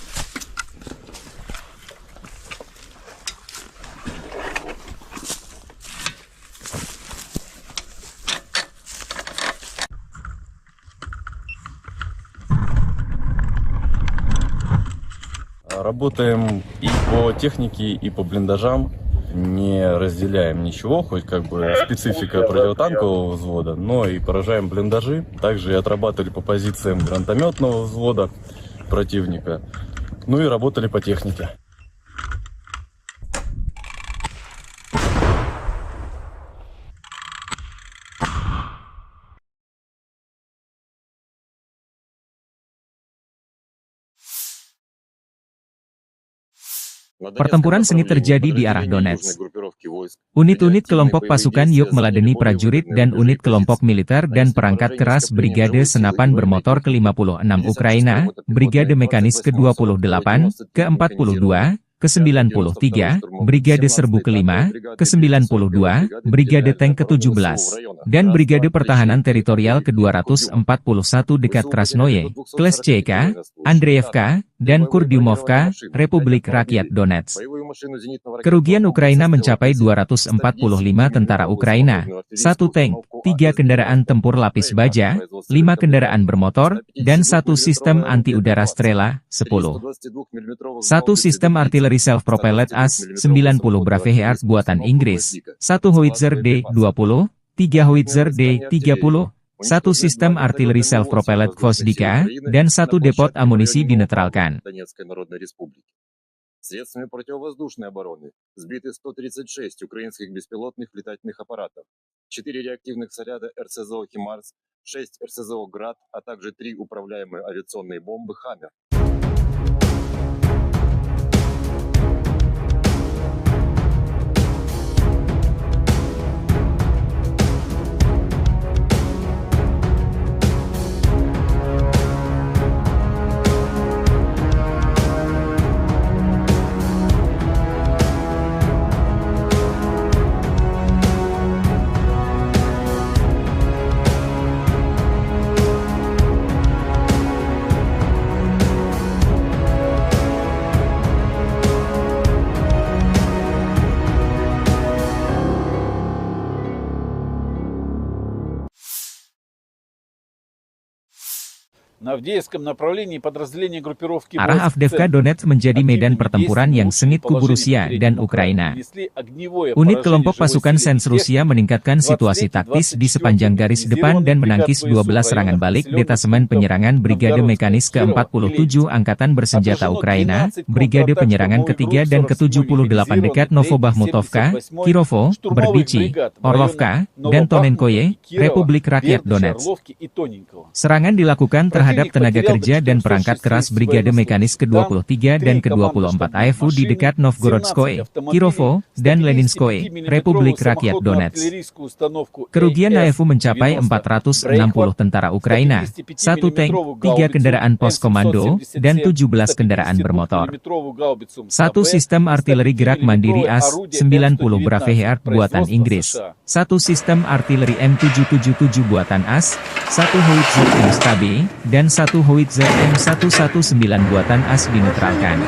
Работаем и по технике, и по блиндажам. Не разделяем ничего, хоть как бы специфика противотанкового взвода, но и поражаем блиндажи. Также и отрабатывали по позициям гранатометного взвода противника. Ну и работали по технике. Pertempuran sengit terjadi di arah Donetsk. Unit-unit kelompok pasukan Yuk meladeni prajurit dan unit kelompok militer dan perangkat keras Brigade Senapan Bermotor ke-56 Ukraina, Brigade Mekanis ke-28, ke-42, ke-93, Brigade Serbu ke-5, ke-92, Brigade Tank ke-17, dan Brigade Pertahanan Teritorial ke-241 dekat Krasnoye, Kleshchevka, Andreevka, dan Kurdyumovka, Republik Rakyat Donetsk. Kerugian Ukraina mencapai 245 tentara Ukraina, 1 tank, 3 kendaraan tempur lapis baja, 5 kendaraan bermotor, dan 1 sistem anti-udara Strela, 10. 1 sistem artileri self-propelled AS-90 Braveheart buatan Inggris, 1 Howitzer D-20, 3 Howitzer D-30, 1 sistem artileri self-propelled Gvosdika, dan 1 depot amunisi dinetralkan. Средствами противовоздушной обороны сбиты 136 украинских беспилотных летательных аппаратов, 4 реактивных снаряда РСЗО «Химарс», 6 РСЗО «Град», а также 3 управляемые авиационные бомбы «Хаммер». На Авдеевском направлении подразделение группировки Arah Avdiivka Donetsk menjadi medan pertempuran yang sengit kubu Rusia dan Ukraina. Unit kelompok pasukan Sens Rusia meningkatkan situasi taktis di sepanjang garis depan dan menangkis 12 serangan balik detasemen penyerangan Brigade Mekanis ke-47 Angkatan Bersenjata Ukraina, Brigade Penyerangan ke-3 dan ke-78 dekat Novobahmutovka, Kirovo, Berdichi, Orlovka, dan Tonenkoye, Republik Rakyat Donetsk. Serangan dilakukan terhadap tenaga kerja dan perangkat keras Brigade Mekanis ke-23 dan ke-24 AFU di dekat Novgorodskoye, Kirovo, dan Leninskoye, Republik Rakyat Donetsk. Kerugian AFU mencapai 460 tentara Ukraina, 1 tank, 3 kendaraan pos komando, dan 17 kendaraan bermotor. 1 sistem artileri gerak mandiri AS-90 Braveheart buatan Inggris, 1 sistem artileri M777 buatan AS, 1 Howitzer M-STAB, dan 1 Howitzer M119 buatan AS dinetralkan.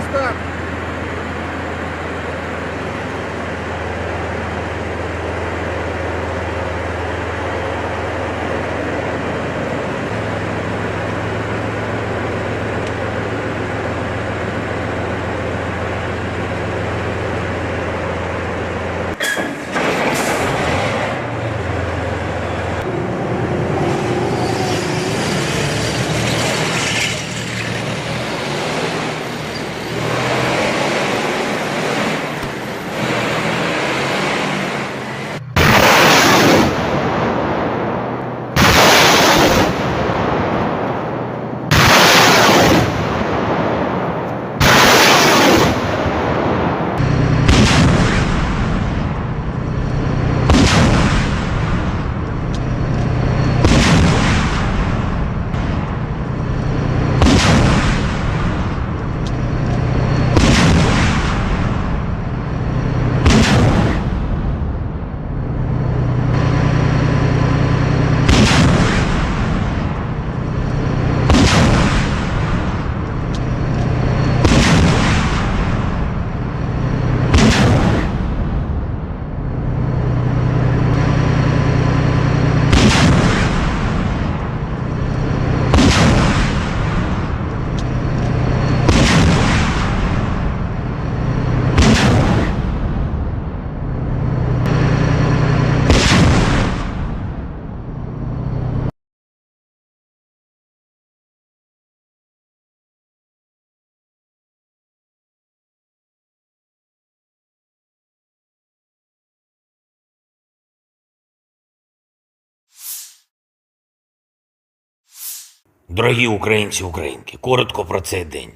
Дорогі українці, українки, коротко про цей день.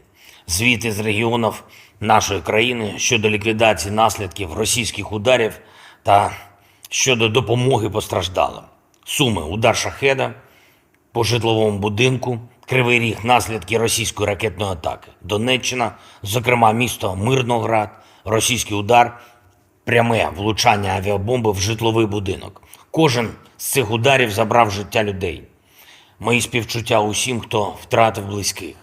Звіти з регіонів нашої країни щодо ліквідації наслідків російських ударів та щодо допомоги постраждалим. Суми: удар шахеда по житловому будинку, Кривий Ріг, наслідки російської ракетної атаки. Донеччина, зокрема місто Мирноград, російський удар, пряме влучання авіабомби в житловий будинок. Кожен з цих ударів забрав життя людей. Мої співчуття усім, хто втратив близьких.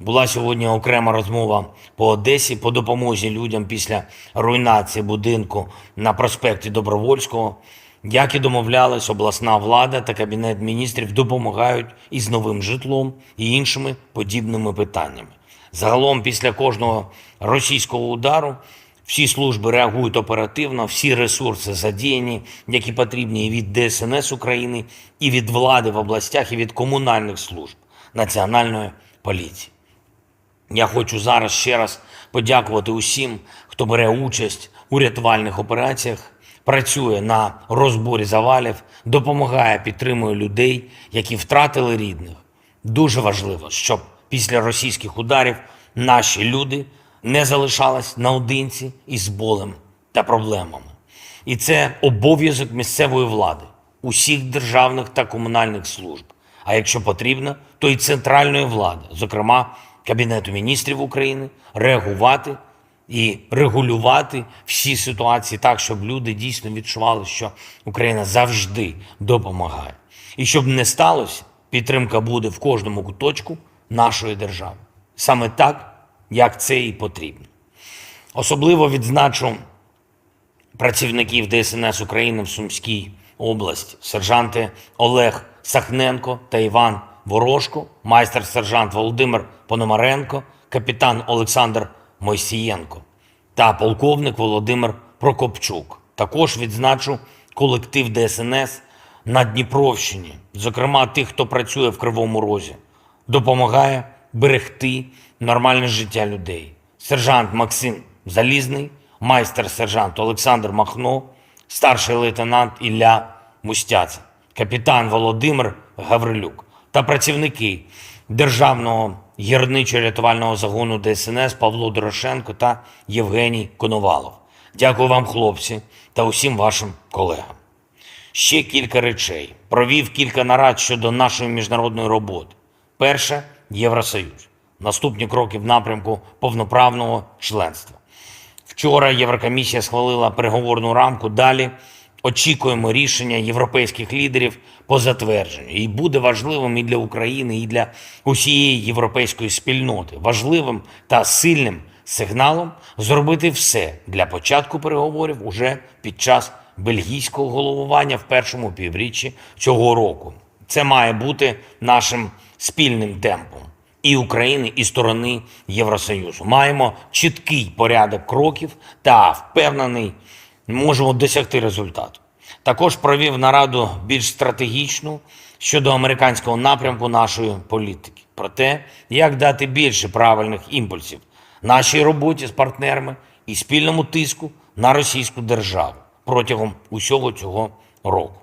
Була сьогодні окрема розмова по Одесі по допомозі людям після руйнації будинку на проспекті Добровольського. Як і домовлялись, обласна влада та Кабінет міністрів допомагають із новим житлом і іншими подібними питаннями. Загалом, після кожного російського удару, всі служби реагують оперативно, всі ресурси задіяні, які потрібні і від ДСНС України, і від влади в областях, і від комунальних служб, Національної поліції. Я хочу зараз ще раз подякувати усім, хто бере участь у рятувальних операціях, працює на розборі завалів, допомагає, підтримує людей, які втратили рідних. Дуже важливо, щоб після російських ударів наші люди не залишались наодинці із болем та проблемами. І це обов'язок місцевої влади, усіх державних та комунальних служб. А якщо потрібно, то і центральної влади, зокрема Кабінету міністрів України, реагувати і регулювати всі ситуації так, щоб люди дійсно відчували, що Україна завжди допомагає. І щоб не сталося, підтримка буде в кожному куточку нашої держави. Саме так, як це і потрібно. Особливо відзначу працівників ДСНС України в Сумській області, сержанти Олег Сахненко та Іван Ворожко, майстер-сержант Володимир Пономаренко, капітан Олександр Мойсієнко та полковник Володимир Прокопчук. Також відзначу колектив ДСНС на Дніпровщині, зокрема тих, хто працює в Кривому Розі, допомагає берегти нормальне життя людей. Сержант Максим Залізний, майстер-сержант Олександр Махно, старший лейтенант Ілля Мустяця, капітан Володимир Гаврилюк та працівники Державного гірничо-рятувального загону ДСНС Павло Дорошенко та Євгеній Коновалов. Дякую вам, хлопці, та усім вашим колегам. Ще кілька речей. Провів кілька нарад щодо нашої міжнародної роботи. Перше – Євросоюз. Наступні кроки в напрямку повноправного членства. Вчора Єврокомісія схвалила переговорну рамку. Далі очікуємо рішення європейських лідерів по затвердженню. І буде важливим і для України, і для усієї європейської спільноти. Важливим та сильним сигналом зробити все для початку переговорів уже під час бельгійського головування в першому півріччі цього року. Це має бути нашим спільним темпом і України, і сторони Євросоюзу. Маємо чіткий порядок кроків та, впевнений, можемо досягти результату. Також провів нараду більш стратегічну щодо американського напрямку нашої політики. Про те, як дати більше правильних імпульсів нашій роботі з партнерами і спільному тиску на російську державу протягом усього цього року.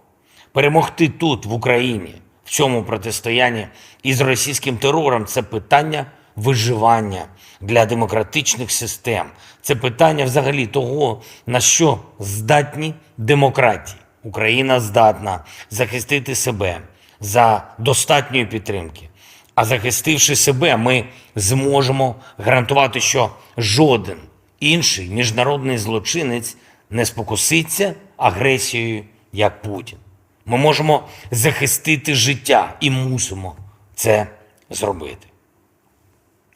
Перемогти тут, в Україні, в цьому протистоянні із російським терором – це питання виживання для демократичних систем. Це питання взагалі того, на що здатні демократії. Україна здатна захистити себе за достатньої підтримки. А захистивши себе, ми зможемо гарантувати, що жоден інший міжнародний злочинець не спокуситься агресією, як Путін. Ми можемо захистити життя і мусимо це зробити.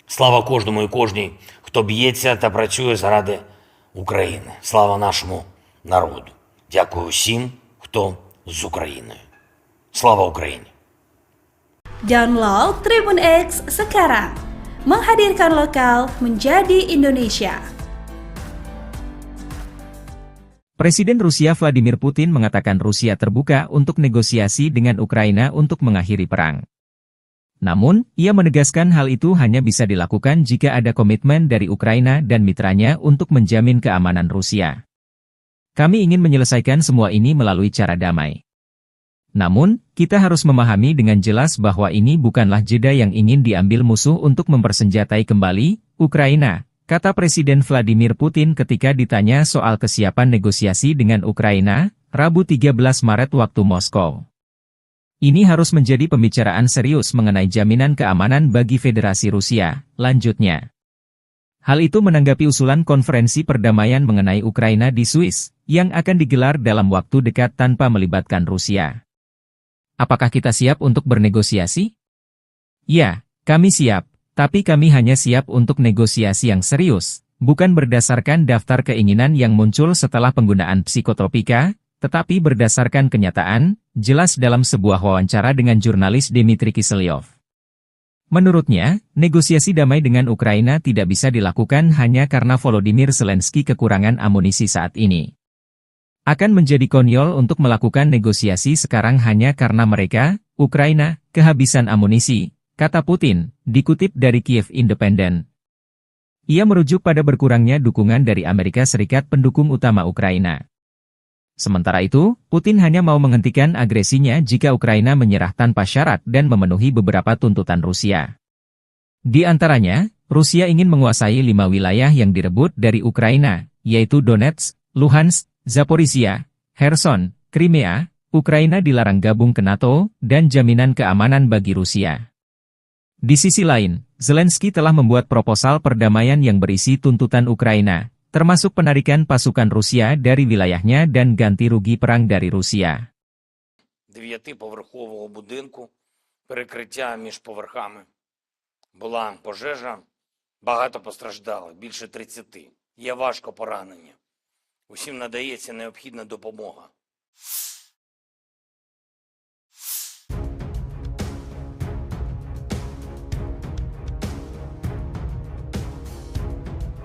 Слава кожному і кожній, хто б'ється та працює заради України. Слава нашому народу. Дякую всім, хто з Україною. Слава Україні! Download Tribun X sekarang. Menghadirkan lokal menjadi Indonesia. Presiden Rusia Vladimir Putin mengatakan Rusia terbuka untuk negosiasi dengan Ukraina untuk mengakhiri perang. Namun, ia menegaskan hal itu hanya bisa dilakukan jika ada komitmen dari Ukraina dan mitranya untuk menjamin keamanan Rusia. Kami ingin menyelesaikan semua ini melalui cara damai. Namun, kita harus memahami dengan jelas bahwa ini bukanlah jeda yang ingin diambil musuh untuk mempersenjatai kembali Ukraina, kata Presiden Vladimir Putin ketika ditanya soal kesiapan negosiasi dengan Ukraina, Rabu 13 Maret waktu Moskow. Ini harus menjadi pembicaraan serius mengenai jaminan keamanan bagi Federasi Rusia, lanjutnya. Hal itu menanggapi usulan konferensi perdamaian mengenai Ukraina di Swiss, yang akan digelar dalam waktu dekat tanpa melibatkan Rusia. Apakah kita siap untuk bernegosiasi? Ya, kami siap, tapi kami hanya siap untuk negosiasi yang serius, bukan berdasarkan daftar keinginan yang muncul setelah penggunaan psikotropika, tetapi berdasarkan kenyataan, jelas dalam sebuah wawancara dengan jurnalis Dmitry Kiselyov. Menurutnya, negosiasi damai dengan Ukraina tidak bisa dilakukan hanya karena Volodymyr Zelensky kekurangan amunisi saat ini. Akan menjadi konyol untuk melakukan negosiasi sekarang hanya karena mereka, Ukraina, kehabisan amunisi, kata Putin, dikutip dari Kiev Independent. Ia merujuk pada berkurangnya dukungan dari Amerika Serikat pendukung utama Ukraina. Sementara itu, Putin hanya mau menghentikan agresinya jika Ukraina menyerah tanpa syarat dan memenuhi beberapa tuntutan Rusia. Di antaranya, Rusia ingin menguasai 5 wilayah yang direbut dari Ukraina, yaitu Donetsk, Luhansk, Zaporizhia, Kherson, Crimea, Ukraina dilarang gabung ke NATO, dan jaminan keamanan bagi Rusia. Di sisi lain, Zelensky telah membuat proposal perdamaian yang berisi tuntutan Ukraina, termasuk penarikan pasukan Rusia dari wilayahnya dan ganti rugi perang dari Rusia. 9-поверхового будинку, перекриття між поверхами. Була пожежа, багато постраждали, більше 30. Є важко поранені. Усім надається необхідна допомога.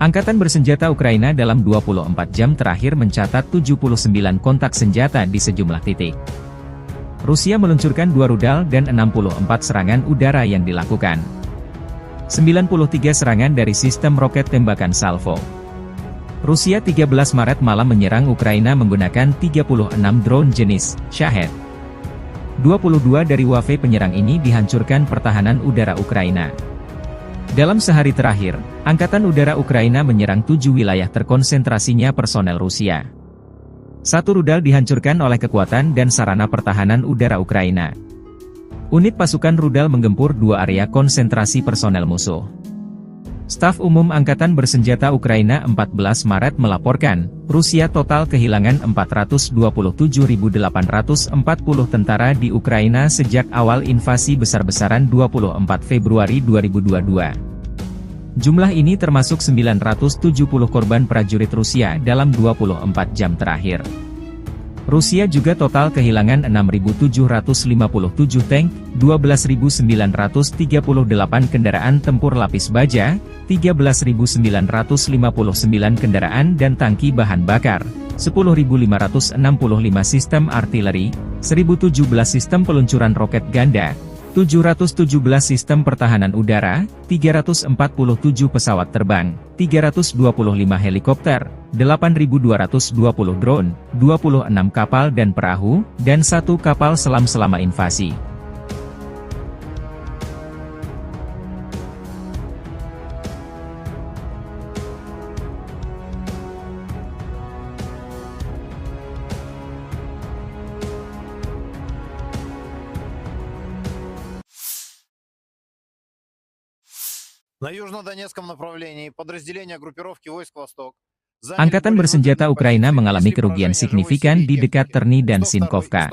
Angkatan bersenjata Ukraina dalam 24 jam terakhir mencatat 79 kontak senjata di sejumlah titik. Rusia meluncurkan 2 rudal dan 64 serangan udara yang dilakukan. 93 serangan dari sistem roket tembakan salvo. Rusia 13 Maret malam menyerang Ukraina menggunakan 36 drone jenis Shahed. 22 dari wave penyerang ini dihancurkan pertahanan udara Ukraina. Dalam sehari terakhir, Angkatan Udara Ukraina menyerang 7 wilayah terkonsentrasinya personel Rusia. 1 rudal dihancurkan oleh kekuatan dan sarana pertahanan udara Ukraina. Unit pasukan rudal menggempur 2 area konsentrasi personel musuh. Staf Umum Angkatan Bersenjata Ukraina 14 Maret melaporkan, Rusia total kehilangan 427.840 tentara di Ukraina sejak awal invasi besar-besaran 24 Februari 2022. Jumlah ini termasuk 970 korban prajurit Rusia dalam 24 jam terakhir. Rusia juga total kehilangan 6.757 tank, 12.938 kendaraan tempur lapis baja, 13.959 kendaraan dan tangki bahan bakar, 10.565 sistem artileri, 1.017 sistem peluncuran roket ganda, 717 sistem pertahanan udara, 347 pesawat terbang, 325 helikopter, 8.220 drone, 26 kapal dan perahu, dan 1 kapal selam selama invasi. На южнодонецком направлении подразделения группировки войск «Восток» Angkatan bersenjata Ukraina mengalami kerugian signifikan di dekat Terny dan Sinkovka.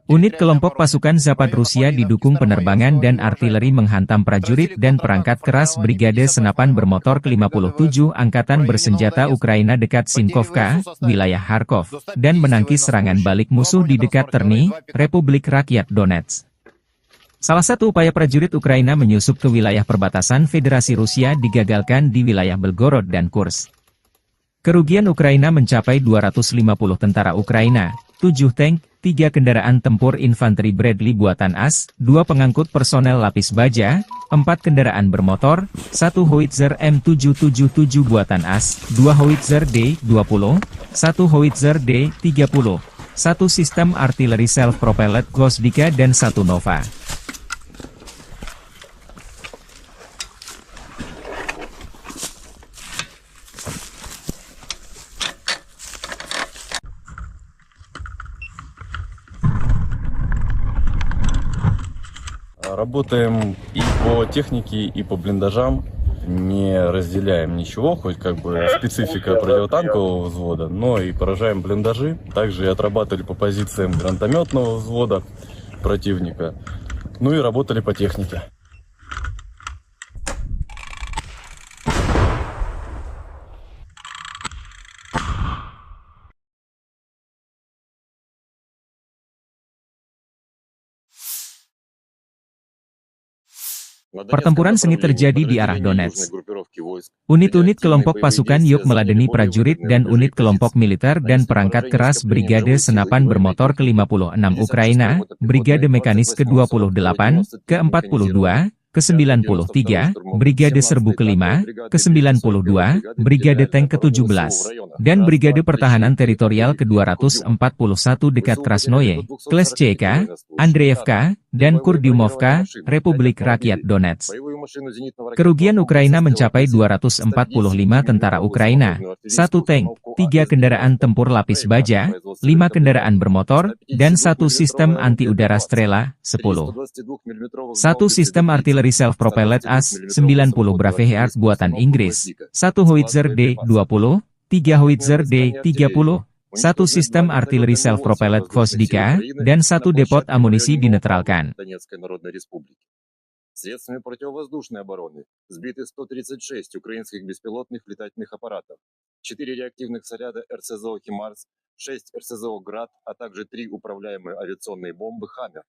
Unit kelompok pasukan Zapad Rusia didukung penerbangan dan artileri menghantam prajurit dan perangkat keras Brigade Senapan Bermotor ke-57 Angkatan Bersenjata Ukraina dekat Sinkovka, wilayah Kharkov, dan menangkis serangan balik musuh di dekat Terny, Republik Rakyat Donetsk. Salah satu upaya prajurit Ukraina menyusup ke wilayah perbatasan Federasi Rusia digagalkan di wilayah Belgorod dan Kursk. Kerugian Ukraina mencapai 250 tentara Ukraina, 7 tank, 3 kendaraan tempur infanteri Bradley buatan AS, 2 pengangkut personel lapis baja, 4 kendaraan bermotor, 1 howitzer M777 buatan AS, 2 howitzer D-20, 1 howitzer D-30, 1 sistem artileri self-propelled Gvosdika dan 1 Nova. Работаем и по технике, и по блиндажам. Не разделяем ничего, хоть как бы специфика противотанкового взвода, но и поражаем блиндажи. Также и отрабатывали по позициям гранатометного взвода противника. Ну и работали по технике. Pertempuran sengit terjadi di arah Donetsk. Unit-unit kelompok pasukan Yuk meladeni prajurit dan unit kelompok militer dan perangkat keras Brigade Senapan Bermotor ke-56 Ukraina, Brigade Mekanis ke-28, ke-42, ke-93, Brigade Serbu ke-5, ke-92, Brigade Tank ke-17, dan Brigade Pertahanan Teritorial ke-241 dekat Krasnoye, Kleshchevka, Andreevka, dan Kurdyumovka, Republik Rakyat Donetsk. Kerugian Ukraina mencapai 245 tentara Ukraina, 1 tank, 3 kendaraan tempur lapis baja, 5 kendaraan bermotor, dan 1 sistem anti-udara Strela, 10. 1 sistem artileri self-propelled AS-90 Braveheart buatan Inggris, 1 Howitzer D-20, 3 Howitzer D-30, 1 sistem artileri self-propelled Gvosdika, dan 1 depot amunisi dinetralkan. Средствами противовоздушной обороны сбиты 136 украинских беспилотных летательных аппаратов, 4 реактивных снаряда РСЗО «Химарс», 6 РСЗО «Град», а также 3 управляемые авиационные бомбы «Хаммер».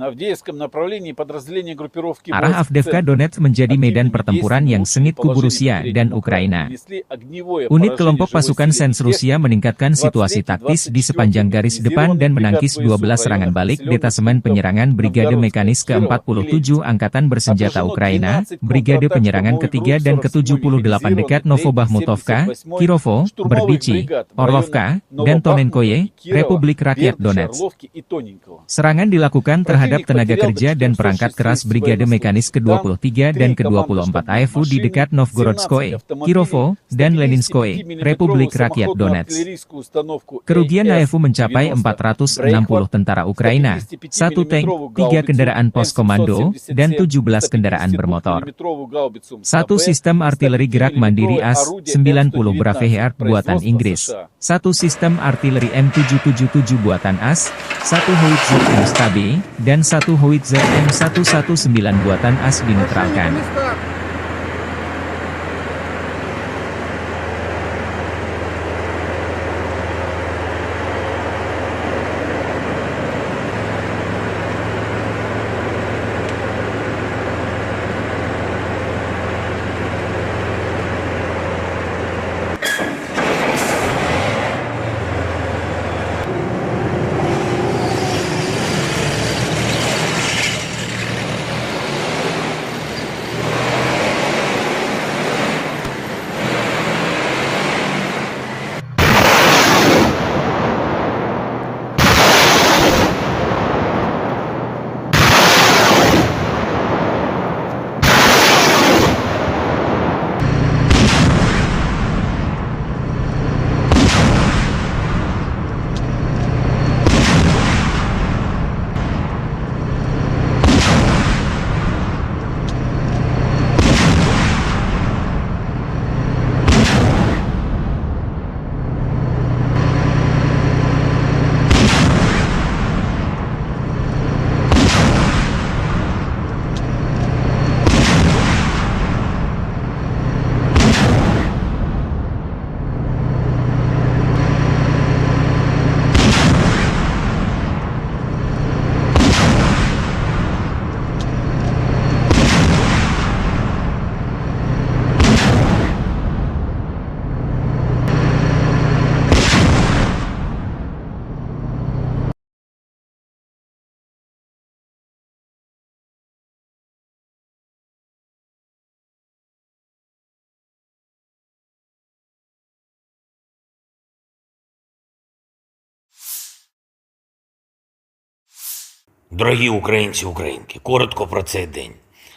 На Авдеевском направлении подразделение группировки Arah Avdiivka Donetsk menjadi medan pertempuran yang sengit kubu Rusia dan Ukraina. Unit kelompok pasukan Sens Rusia meningkatkan situasi taktis di sepanjang garis depan dan menangkis 12 serangan balik detasemen penyerangan Brigade Mekanis ke-47 Angkatan Bersenjata Ukraina, Brigade Penyerangan ke-3 dan ke-78 dekat Novobahmutovka, Kirovo, Berdichi, Orlovka, dan Tonenkoye, Republik Rakyat Donetsk. Serangan dilakukan terhadap tenaga kerja dan perangkat keras Brigade Mekanis ke-23 dan ke-24 AFU di dekat Novgorodskoye, Kirovo, dan Leninskoye, Republik Rakyat Donetsk. Kerugian AFU mencapai 460 tentara Ukraina, 1 tank, 3 kendaraan pos komando, dan 17 kendaraan bermotor. 1 sistem artileri gerak mandiri AS-90 Braveheart buatan Inggris, 1 sistem artileri M777 buatan AS, 1 Howitzer M-Stab, dan 1 Howitzer M119 buatan AS dinetralkan. Дорогі українці, українки, коротко про цей день.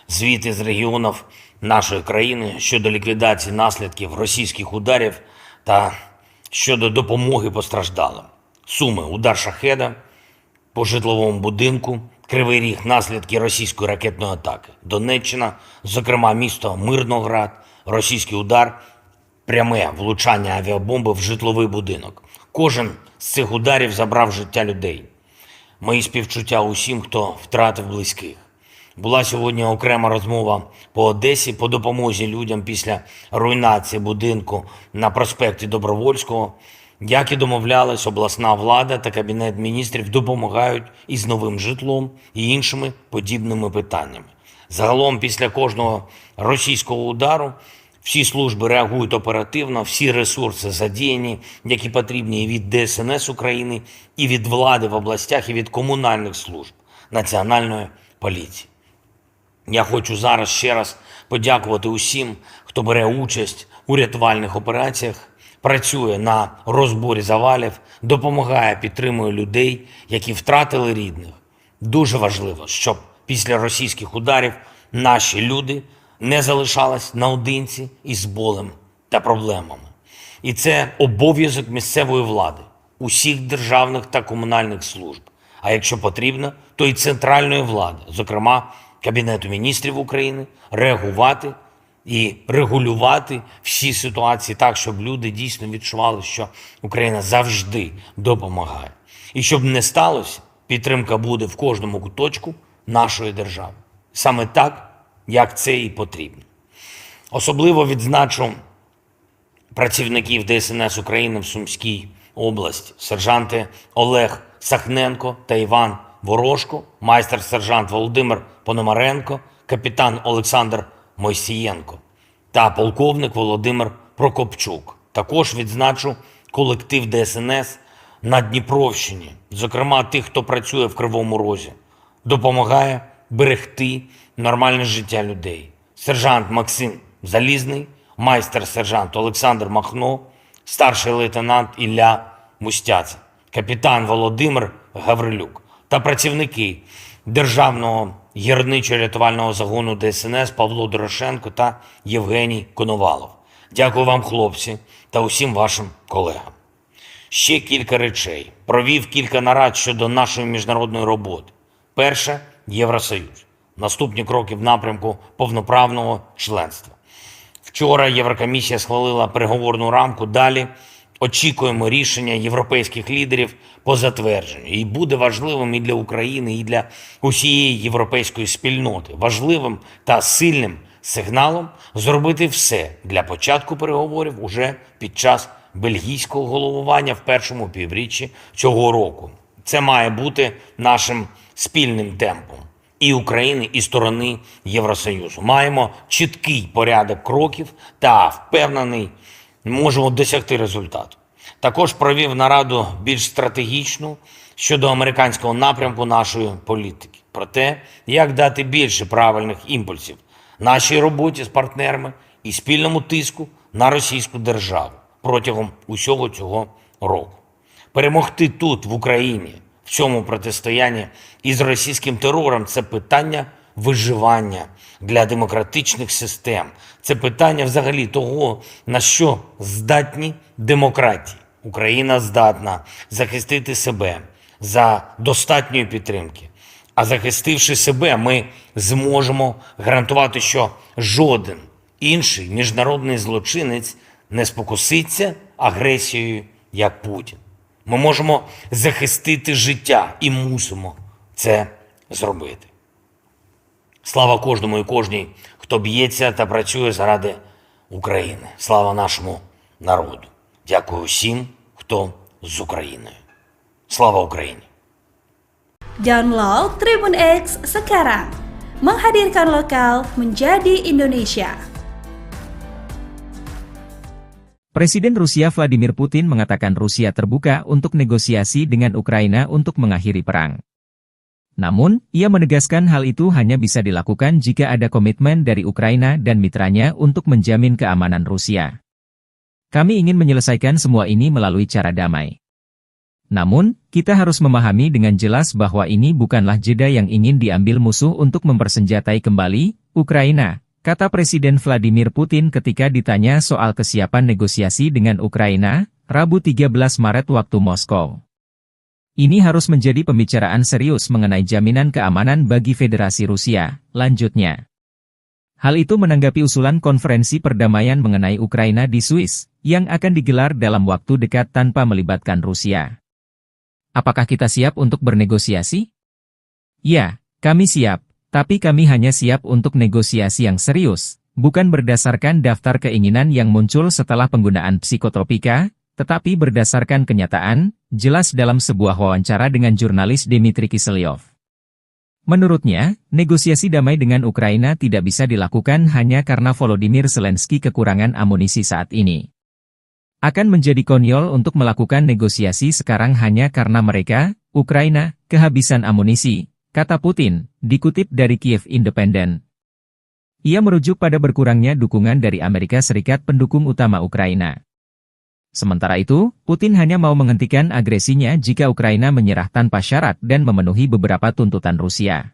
Звіти з регіонів нашої країни щодо ліквідації наслідків російських ударів та щодо допомоги постраждалим. Суми: удар шахеда по житловому будинку, Кривий Ріг – наслідки російської ракетної атаки. Донеччина, зокрема місто Мирноград, російський удар, пряме влучання авіабомби в житловий будинок. Кожен з цих ударів забрав життя людей. Мої співчуття усім, хто втратив близьких. Була сьогодні окрема розмова по Одесі по допомозі людям після руйнації будинку на проспекті Добровольського. Як і домовлялись, обласна влада та Кабінет міністрів допомагають із новим житлом і іншими подібними питаннями. Загалом, після кожного російського удару, всі служби реагують оперативно, всі ресурси задіяні, які потрібні і від ДСНС України, і від влади в областях, і від комунальних служб, Національної поліції. Я хочу зараз ще раз подякувати усім, хто бере участь у рятувальних операціях, працює на розборі завалів, допомагає, підтримує людей, які втратили рідних. Дуже важливо, щоб після російських ударів наші люди не залишались наодинці із болем та проблемами. І це обов'язок місцевої влади, усіх державних та комунальних служб. А якщо потрібно, то і центральної влади, зокрема Кабінету міністрів України, реагувати і регулювати всі ситуації так, щоб люди дійсно відчували, що Україна завжди допомагає. І щоб не сталося, підтримка буде в кожному куточку нашої держави. Саме так, як це і потрібно. Особливо відзначу працівників ДСНС України в Сумській області, сержанти Олег Сахненко та Іван Ворожко, майстер-сержант Володимир Пономаренко, капітан Олександр Мойсієнко та полковник Володимир Прокопчук. Також відзначу колектив ДСНС на Дніпровщині, зокрема тих, хто працює в Кривому Розі, допомагає берегти нормальне життя людей. Сержант Максим Залізний, майстер-сержант Олександр Махно, старший лейтенант Ілля Мустяця, капітан Володимир Гаврилюк та працівники Державного гірничо-рятувального загону ДСНС Павло Дорошенко та Євгеній Коновалов. Дякую вам, хлопці, та усім вашим колегам. Ще кілька речей. Провів кілька нарад щодо нашої міжнародної роботи. Перше – Євросоюз. Наступні кроки в напрямку повноправного членства. Вчора Єврокомісія схвалила переговорну рамку. Далі очікуємо рішення європейських лідерів по затвердженню. І буде важливим і для України, і для усієї європейської спільноти. Важливим та сильним сигналом зробити все для початку переговорів уже під час бельгійського головування в першому півріччі цього року. Це має бути нашим спільним темпом і України, і сторони Євросоюзу. Маємо чіткий порядок кроків та, впевнений, можемо досягти результату. Також провів нараду більш стратегічну щодо американського напрямку нашої політики. Про те, як дати більше правильних імпульсів нашій роботі з партнерами і спільному тиску на російську державу протягом усього цього року. Перемогти тут, в Україні, в цьому протистоянні із російським терором – це питання виживання для демократичних систем. Це питання взагалі того, на що здатні демократії. Україна здатна захистити себе за достатньої підтримки. А захистивши себе, ми зможемо гарантувати, що жоден інший міжнародний злочинець не спокуситься агресією, як Путін. Ми можемо захистити життя і мусимо це зробити. Слава кожному і кожній, хто б'ється та працює заради України. Слава нашому народу. Дякую всім, хто з Україною. Слава Україні! Download Tribun X sekarang. Menghadirkan lokal menjadi Indonesia. Presiden Rusia Vladimir Putin mengatakan Rusia terbuka untuk negosiasi dengan Ukraina untuk mengakhiri perang. Namun, ia menegaskan hal itu hanya bisa dilakukan jika ada komitmen dari Ukraina dan mitranya untuk menjamin keamanan Rusia. Kami ingin menyelesaikan semua ini melalui cara damai. Namun, kita harus memahami dengan jelas bahwa ini bukanlah jeda yang ingin diambil musuh untuk mempersenjatai kembali Ukraina, kata Presiden Vladimir Putin ketika ditanya soal kesiapan negosiasi dengan Ukraina, Rabu 13 Maret waktu Moskow. Ini harus menjadi pembicaraan serius mengenai jaminan keamanan bagi Federasi Rusia, lanjutnya. Hal itu menanggapi usulan konferensi perdamaian mengenai Ukraina di Swiss, yang akan digelar dalam waktu dekat tanpa melibatkan Rusia. Apakah kita siap untuk bernegosiasi? Ya, kami siap, tapi kami hanya siap untuk negosiasi yang serius, bukan berdasarkan daftar keinginan yang muncul setelah penggunaan psikotropika, tetapi berdasarkan kenyataan, jelas dalam sebuah wawancara dengan jurnalis Dmitry Kiselyov. Menurutnya, negosiasi damai dengan Ukraina tidak bisa dilakukan hanya karena Volodymyr Zelensky kekurangan amunisi saat ini. Akan menjadi konyol untuk melakukan negosiasi sekarang hanya karena mereka, Ukraina, kehabisan amunisi, kata Putin, dikutip dari Kiev Independent. Ia merujuk pada berkurangnya dukungan dari Amerika Serikat pendukung utama Ukraina. Sementara itu, Putin hanya mau menghentikan agresinya jika Ukraina menyerah tanpa syarat dan memenuhi beberapa tuntutan Rusia.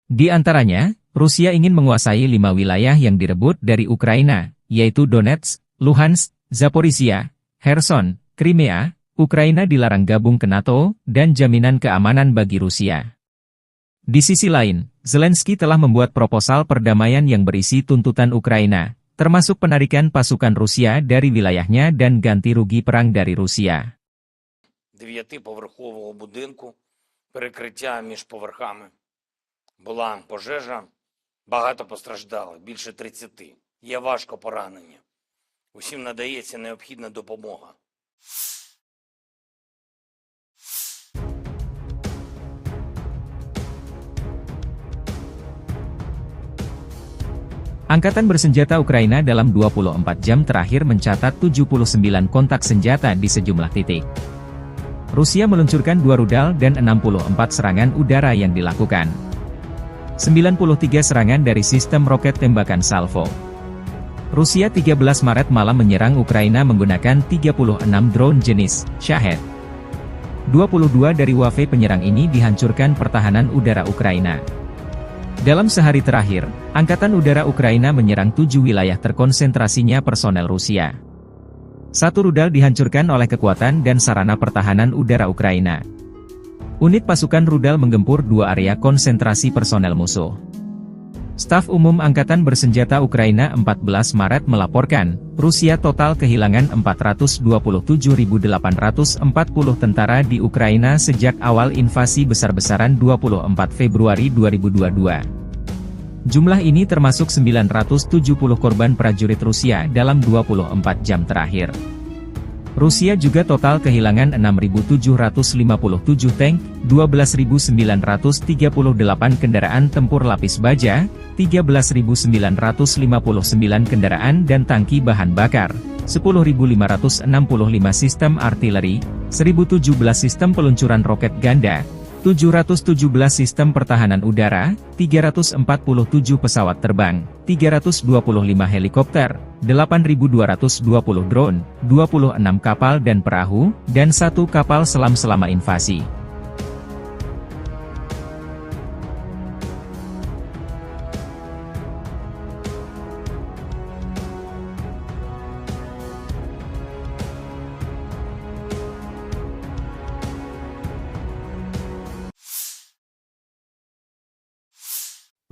Di antaranya, Rusia ingin menguasai 5 wilayah yang direbut dari Ukraina, yaitu Donetsk, Luhansk, Zaporizhia, Kherson, Crimea, Ukraina dilarang gabung ke NATO, dan jaminan keamanan bagi Rusia. Di sisi lain, Zelensky telah membuat proposal perdamaian yang berisi tuntutan Ukraina, termasuk penarikan pasukan Rusia dari wilayahnya dan ganti rugi perang dari Rusia. 9-поверхового будинку, перекриття між поверхами. Була пожежа, багато постраждали, більше 30. Є важко поранені. Усім надається необхідна допомога. Angkatan bersenjata Ukraina dalam 24 jam terakhir mencatat 79 kontak senjata di sejumlah titik. Rusia meluncurkan 2 rudal dan 64 serangan udara yang dilakukan. 93 serangan dari sistem roket tembakan salvo. Rusia 13 Maret malam menyerang Ukraina menggunakan 36 drone jenis Shahed. 22 dari wave penyerang ini dihancurkan pertahanan udara Ukraina. Dalam sehari terakhir, Angkatan Udara Ukraina menyerang 7 wilayah terkonsentrasinya personel Rusia. 1 rudal dihancurkan oleh kekuatan dan sarana pertahanan udara Ukraina. Unit pasukan rudal menggempur 2 area konsentrasi personel musuh. Staf Umum Angkatan Bersenjata Ukraina 14 Maret melaporkan, Rusia total kehilangan 427.840 tentara di Ukraina sejak awal invasi besar-besaran 24 Februari 2022. Jumlah ini termasuk 970 korban prajurit Rusia dalam 24 jam terakhir. Rusia juga total kehilangan 6.757 tank, 12.938 kendaraan tempur lapis baja, 13.959 kendaraan dan tangki bahan bakar, 10.565 sistem artileri, 1.017 sistem peluncuran roket ganda, 717 sistem pertahanan udara, 347 pesawat terbang, 325 helikopter, 8.220 drone, 26 kapal dan perahu, dan 1 kapal selam selama invasi.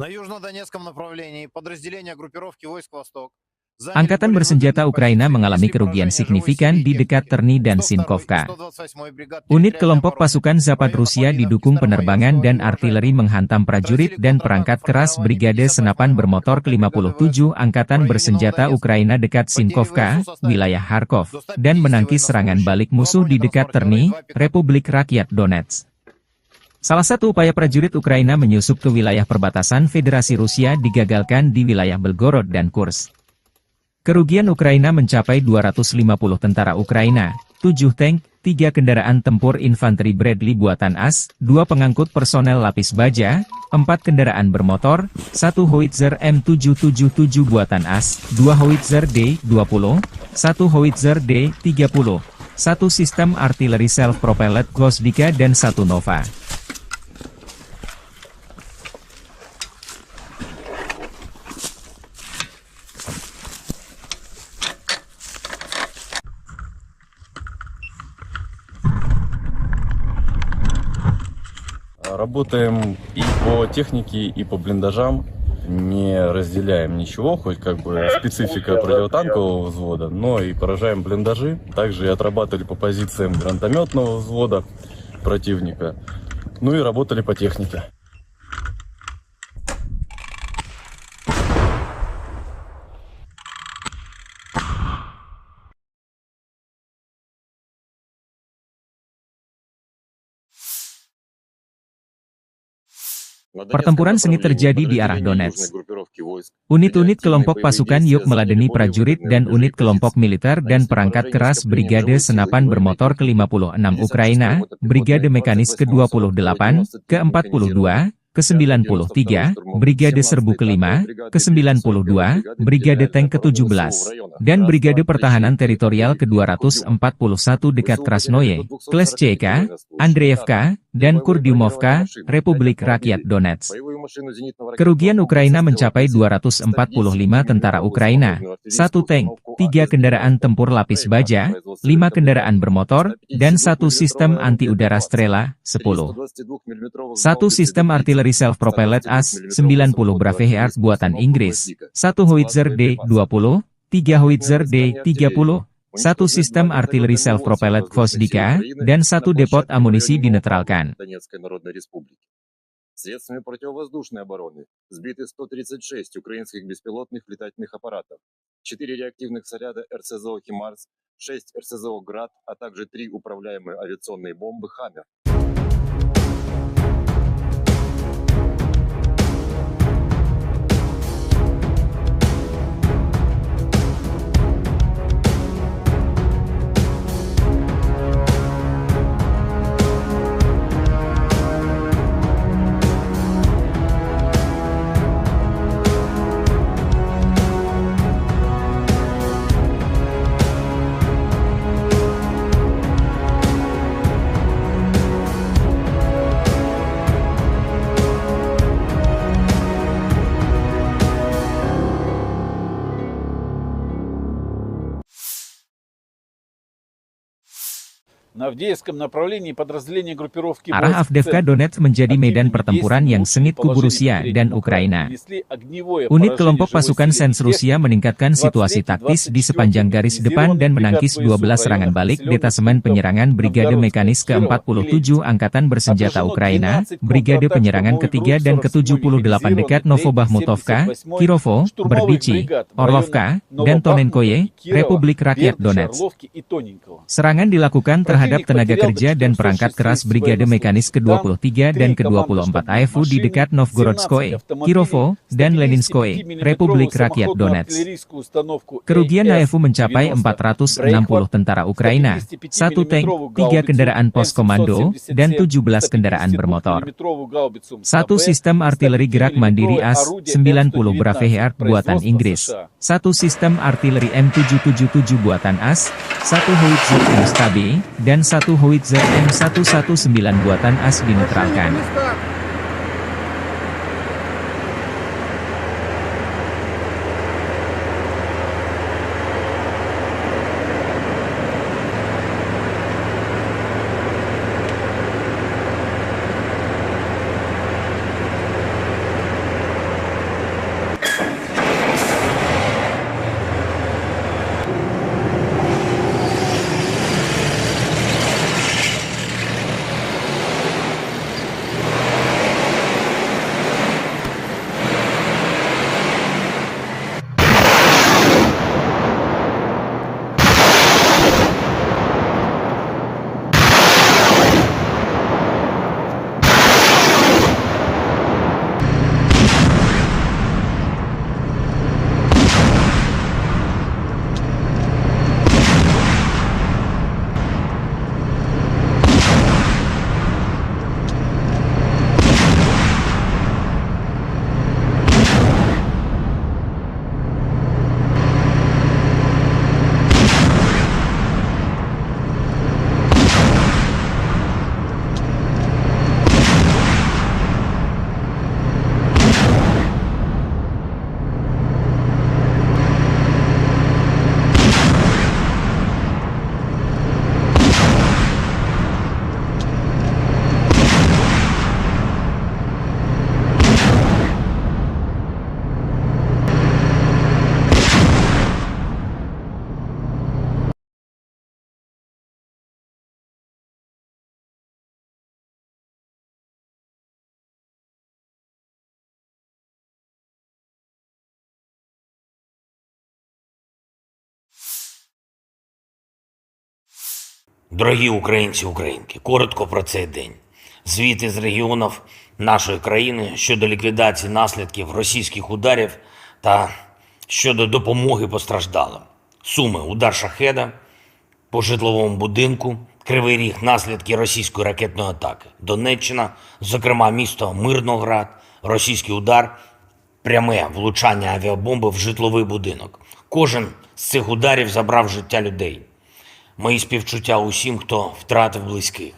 На южнодонецком направлении подразделения группировки войск «Восток» Angkatan bersenjata Ukraina mengalami kerugian signifikan di dekat Terny dan Sinkovka. Unit kelompok pasukan Zapad Rusia didukung penerbangan dan artileri menghantam prajurit dan perangkat keras Brigade Senapan Bermotor ke-57 Angkatan Bersenjata Ukraina dekat Sinkovka, wilayah Kharkov, dan menangkis serangan balik musuh di dekat Terny, Republik Rakyat Donetsk. Salah satu upaya prajurit Ukraina menyusup ke wilayah perbatasan Federasi Rusia digagalkan di wilayah Belgorod dan Kursk. Kerugian Ukraina mencapai 250 tentara Ukraina, 7 tank, 3 kendaraan tempur infanteri Bradley buatan AS, 2 pengangkut personel lapis baja, 4 kendaraan bermotor, 1 howitzer M777 buatan AS, 2 howitzer D-20, 1 howitzer D-30, 1 sistem artileri self-propelled Gvosdika dan 1 Nova. Работаем и по технике, и по блиндажам. Не разделяем ничего, хоть как бы специфика противотанкового взвода, но и поражаем блиндажи. Также и отрабатывали по позициям гранатометного взвода противника. Ну и работали по технике. Pertempuran sengit terjadi di arah Donetsk. Unit-unit kelompok pasukan Yuk meladeni prajurit dan unit kelompok militer dan perangkat keras Brigade Senapan Bermotor ke-56 Ukraina, Brigade Mekanis ke-28, ke-42, ke-93, Brigade Serbu ke-5, ke-92, Brigade Tank ke-17, dan Brigade Pertahanan Teritorial ke-241 dekat Krasnoye, Kleshchevka, Andreevka, dan Kurdyumovka, Republik Rakyat Donetsk. Kerugian Ukraina mencapai 245 tentara Ukraina, 1 tank, 3 kendaraan tempur lapis baja, 5 kendaraan bermotor, dan 1 sistem anti-udara Strela, 10. 1 sistem artileri self-propelled AS-90 Braveheart buatan Inggris, 1 Howitzer D-20, 3 Howitzer D-30, 1 sistem artileri self-propelled Gvosdika, dan 1 depot amunisi dinetralkan. Средствами противовоздушной обороны сбиты 136 украинских беспилотных летательных аппаратов, 4 реактивных снаряда РСЗО «Химарс», 6 РСЗО «Град», а также 3 управляемые авиационные бомбы «Хаммер». На Авдеевском направлении подразделение группировки Arah Avdiivka Donetsk menjadi medan pertempuran yang sengit kubu Rusia dan Ukraina. Unit kelompok pasukan Sens Rusia meningkatkan situasi taktis di sepanjang garis depan dan menangkis 12 serangan balik detasemen penyerangan Brigade Mekanis ke-47 Angkatan Bersenjata Ukraina, Brigade Penyerangan ke-3 dan ke-78 dekat Novobahmutovka, Kirovo, Berdichi, Orlovka, dan Tonenkoye, Republik Rakyat Donetsk. Serangan dilakukan terhadap tenaga kerja dan perangkat keras Brigade Mekanis ke-23 dan ke-24 AFU di dekat Novgorodskoye, Kirovo, dan Leninskoye, Republik Rakyat Donetsk. Kerugian AFU mencapai 460 tentara Ukraina, 1 tank, 3 kendaraan pos komando, dan 17 kendaraan bermotor. 1 sistem artileri gerak mandiri AS-90 Braveheart buatan Inggris, 1 sistem artileri M777 buatan AS, 1 Howitzer M-Stab, dan 1 Howitzer M119 buatan AS dinetralkan. Дорогі українці, українки, коротко про цей день. Звіти з регіонів нашої країни щодо ліквідації наслідків російських ударів та щодо допомоги постраждалим. Суми: удар шахеда по житловому будинку, Кривий Ріг – наслідки російської ракетної атаки. Донеччина, зокрема місто Мирноград, російський удар, пряме влучання авіабомби в житловий будинок. Кожен з цих ударів забрав життя людей. Мої співчуття усім, хто втратив близьких.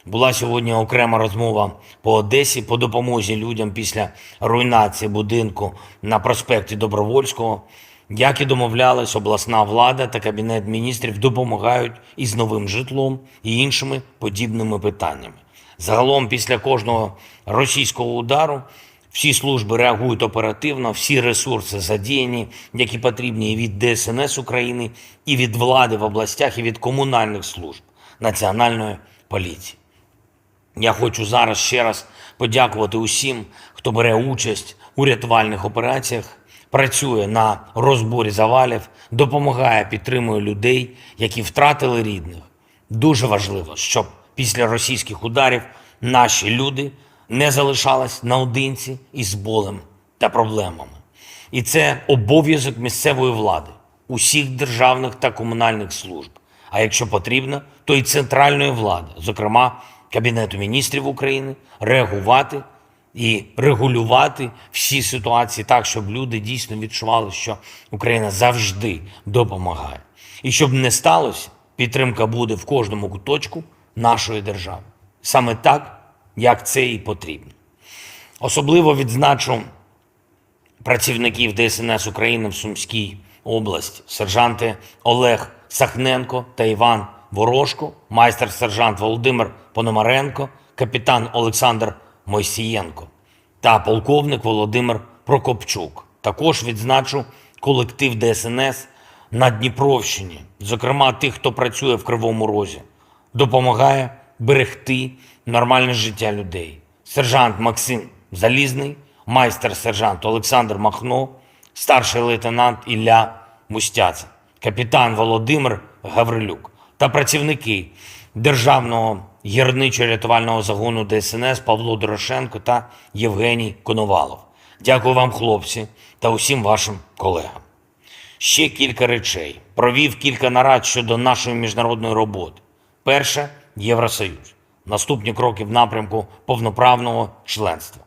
Була сьогодні окрема розмова по Одесі по допомозі людям після руйнації будинку на проспекті Добровольського. Як і домовлялись, обласна влада та Кабінет міністрів допомагають із новим житлом і іншими подібними питаннями. Загалом, після кожного російського удару, всі служби реагують оперативно, всі ресурси задіяні, які потрібні і від ДСНС України, і від влади в областях, і від комунальних служб, Національної поліції. Я хочу зараз ще раз подякувати усім, хто бере участь у рятувальних операціях, працює на розборі завалів, допомагає, підтримує людей, які втратили рідних. Дуже важливо, щоб після російських ударів наші люди не залишались наодинці із болем та проблемами. І це обов'язок місцевої влади, усіх державних та комунальних служб. А якщо потрібно, то і центральної влади, зокрема Кабінету міністрів України, реагувати і регулювати всі ситуації так, щоб люди дійсно відчували, що Україна завжди допомагає. І щоб не сталося, підтримка буде в кожному куточку нашої держави. Саме так, як це і потрібно. Особливо відзначу працівників ДСНС України в Сумській області, сержанти Олег Сахненко та Іван Ворожко, майстер-сержант Володимир Пономаренко, капітан Олександр Мойсієнко та полковник Володимир Прокопчук. Також відзначу колектив ДСНС на Дніпровщині, зокрема тих, хто працює в Кривому Розі, допомагає берегти нормальне життя людей. Сержант Максим Залізний, майстер-сержант Олександр Махно, старший лейтенант Ілля Мустяцин, капітан Володимир Гаврилюк та працівники Державного гірничо-рятувального загону ДСНС Павло Дорошенко та Євгеній Коновалов. Дякую вам, хлопці, та усім вашим колегам. Ще кілька речей. Провів кілька нарад щодо нашої міжнародної роботи. Перше – Євросоюз. Наступні кроки в напрямку повноправного членства.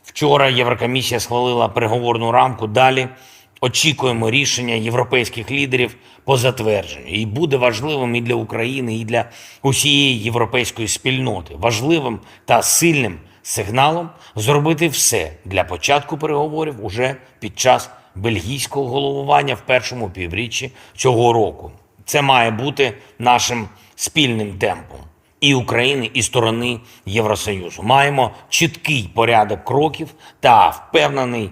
Вчора Єврокомісія схвалила переговорну рамку. Далі очікуємо рішення європейських лідерів по затвердженню. І буде важливим і для України, і для усієї європейської спільноти. Важливим та сильним сигналом зробити все для початку переговорів уже під час бельгійського головування в першому півріччі цього року. Це має бути нашим спільним темпом і України, і сторони Євросоюзу. Маємо чіткий порядок кроків та, впевнений,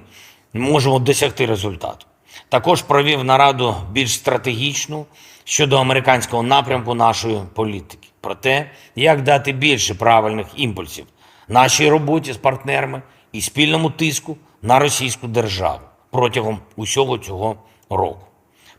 можемо досягти результату. Також провів нараду більш стратегічну щодо американського напрямку нашої політики. Про те, як дати більше правильних імпульсів нашій роботі з партнерами і спільному тиску на російську державу протягом усього цього року.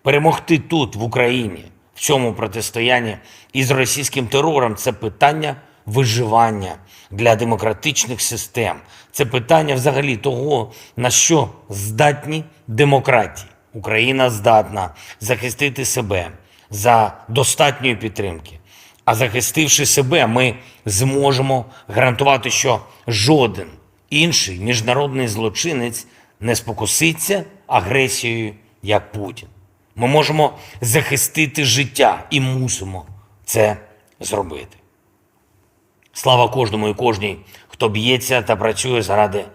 Перемогти тут, в Україні, в цьому протистоянні із російським терором – це питання виживання для демократичних систем. Це питання взагалі того, на що здатні демократії. Україна здатна захистити себе за достатньої підтримки. А захистивши себе, ми зможемо гарантувати, що жоден інший міжнародний злочинець не спокуситься агресією, як Путін. Ми можемо захистити життя і мусимо це зробити. Слава кожному і кожній, хто б'ється та працює заради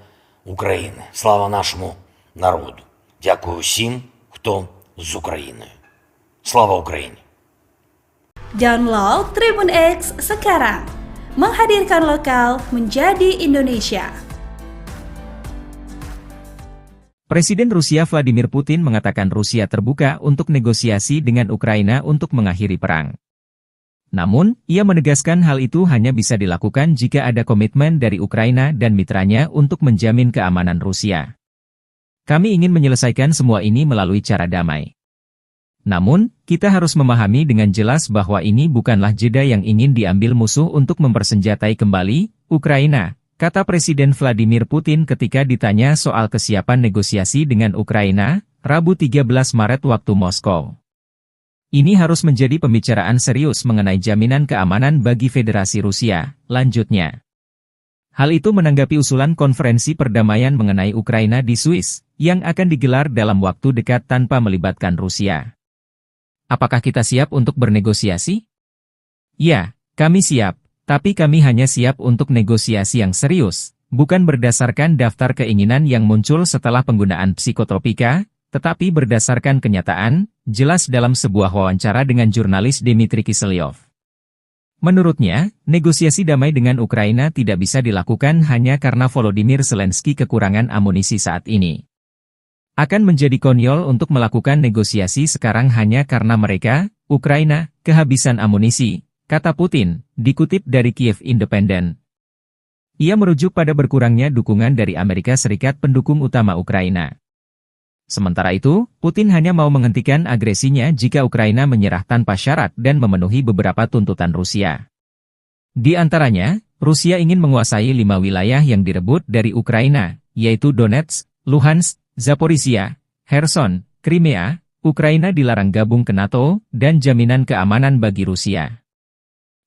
України. Слава нашому народу. Дякую всім, хто з Україною. Слава Україні! Download Tribun X sekarang. Menghadirkan lokal menjadi Indonesia. Presiden Rusia Vladimir Putin mengatakan Rusia terbuka untuk negosiasi dengan Ukraina untuk mengakhiri perang. Namun, ia menegaskan hal itu hanya bisa dilakukan jika ada komitmen dari Ukraina dan mitranya untuk menjamin keamanan Rusia. Kami ingin menyelesaikan semua ini melalui cara damai. Namun, kita harus memahami dengan jelas bahwa ini bukanlah jeda yang ingin diambil musuh untuk mempersenjatai kembali Ukraina, kata Presiden Vladimir Putin ketika ditanya soal kesiapan negosiasi dengan Ukraina, Rabu 13 Maret waktu Moskow. Ini harus menjadi pembicaraan serius mengenai jaminan keamanan bagi Federasi Rusia, lanjutnya. Hal itu menanggapi usulan konferensi perdamaian mengenai Ukraina di Swiss, yang akan digelar dalam waktu dekat tanpa melibatkan Rusia. Apakah kita siap untuk bernegosiasi? Ya, kami siap, tapi kami hanya siap untuk negosiasi yang serius, bukan berdasarkan daftar keinginan yang muncul setelah penggunaan psikotropika, tetapi berdasarkan kenyataan, jelas dalam sebuah wawancara dengan jurnalis Dmitry Kiselyov. Menurutnya, negosiasi damai dengan Ukraina tidak bisa dilakukan hanya karena Volodymyr Zelensky kekurangan amunisi saat ini. Akan menjadi konyol untuk melakukan negosiasi sekarang hanya karena mereka, Ukraina, kehabisan amunisi, kata Putin, dikutip dari Kiev Independent. Ia merujuk pada berkurangnya dukungan dari Amerika Serikat pendukung utama Ukraina. Sementara itu, Putin hanya mau menghentikan agresinya jika Ukraina menyerah tanpa syarat dan memenuhi beberapa tuntutan Rusia. Di antaranya, Rusia ingin menguasai 5 wilayah yang direbut dari Ukraina, yaitu Donetsk, Luhansk, Zaporizhia, Kherson, Crimea, Ukraina dilarang gabung ke NATO, dan jaminan keamanan bagi Rusia.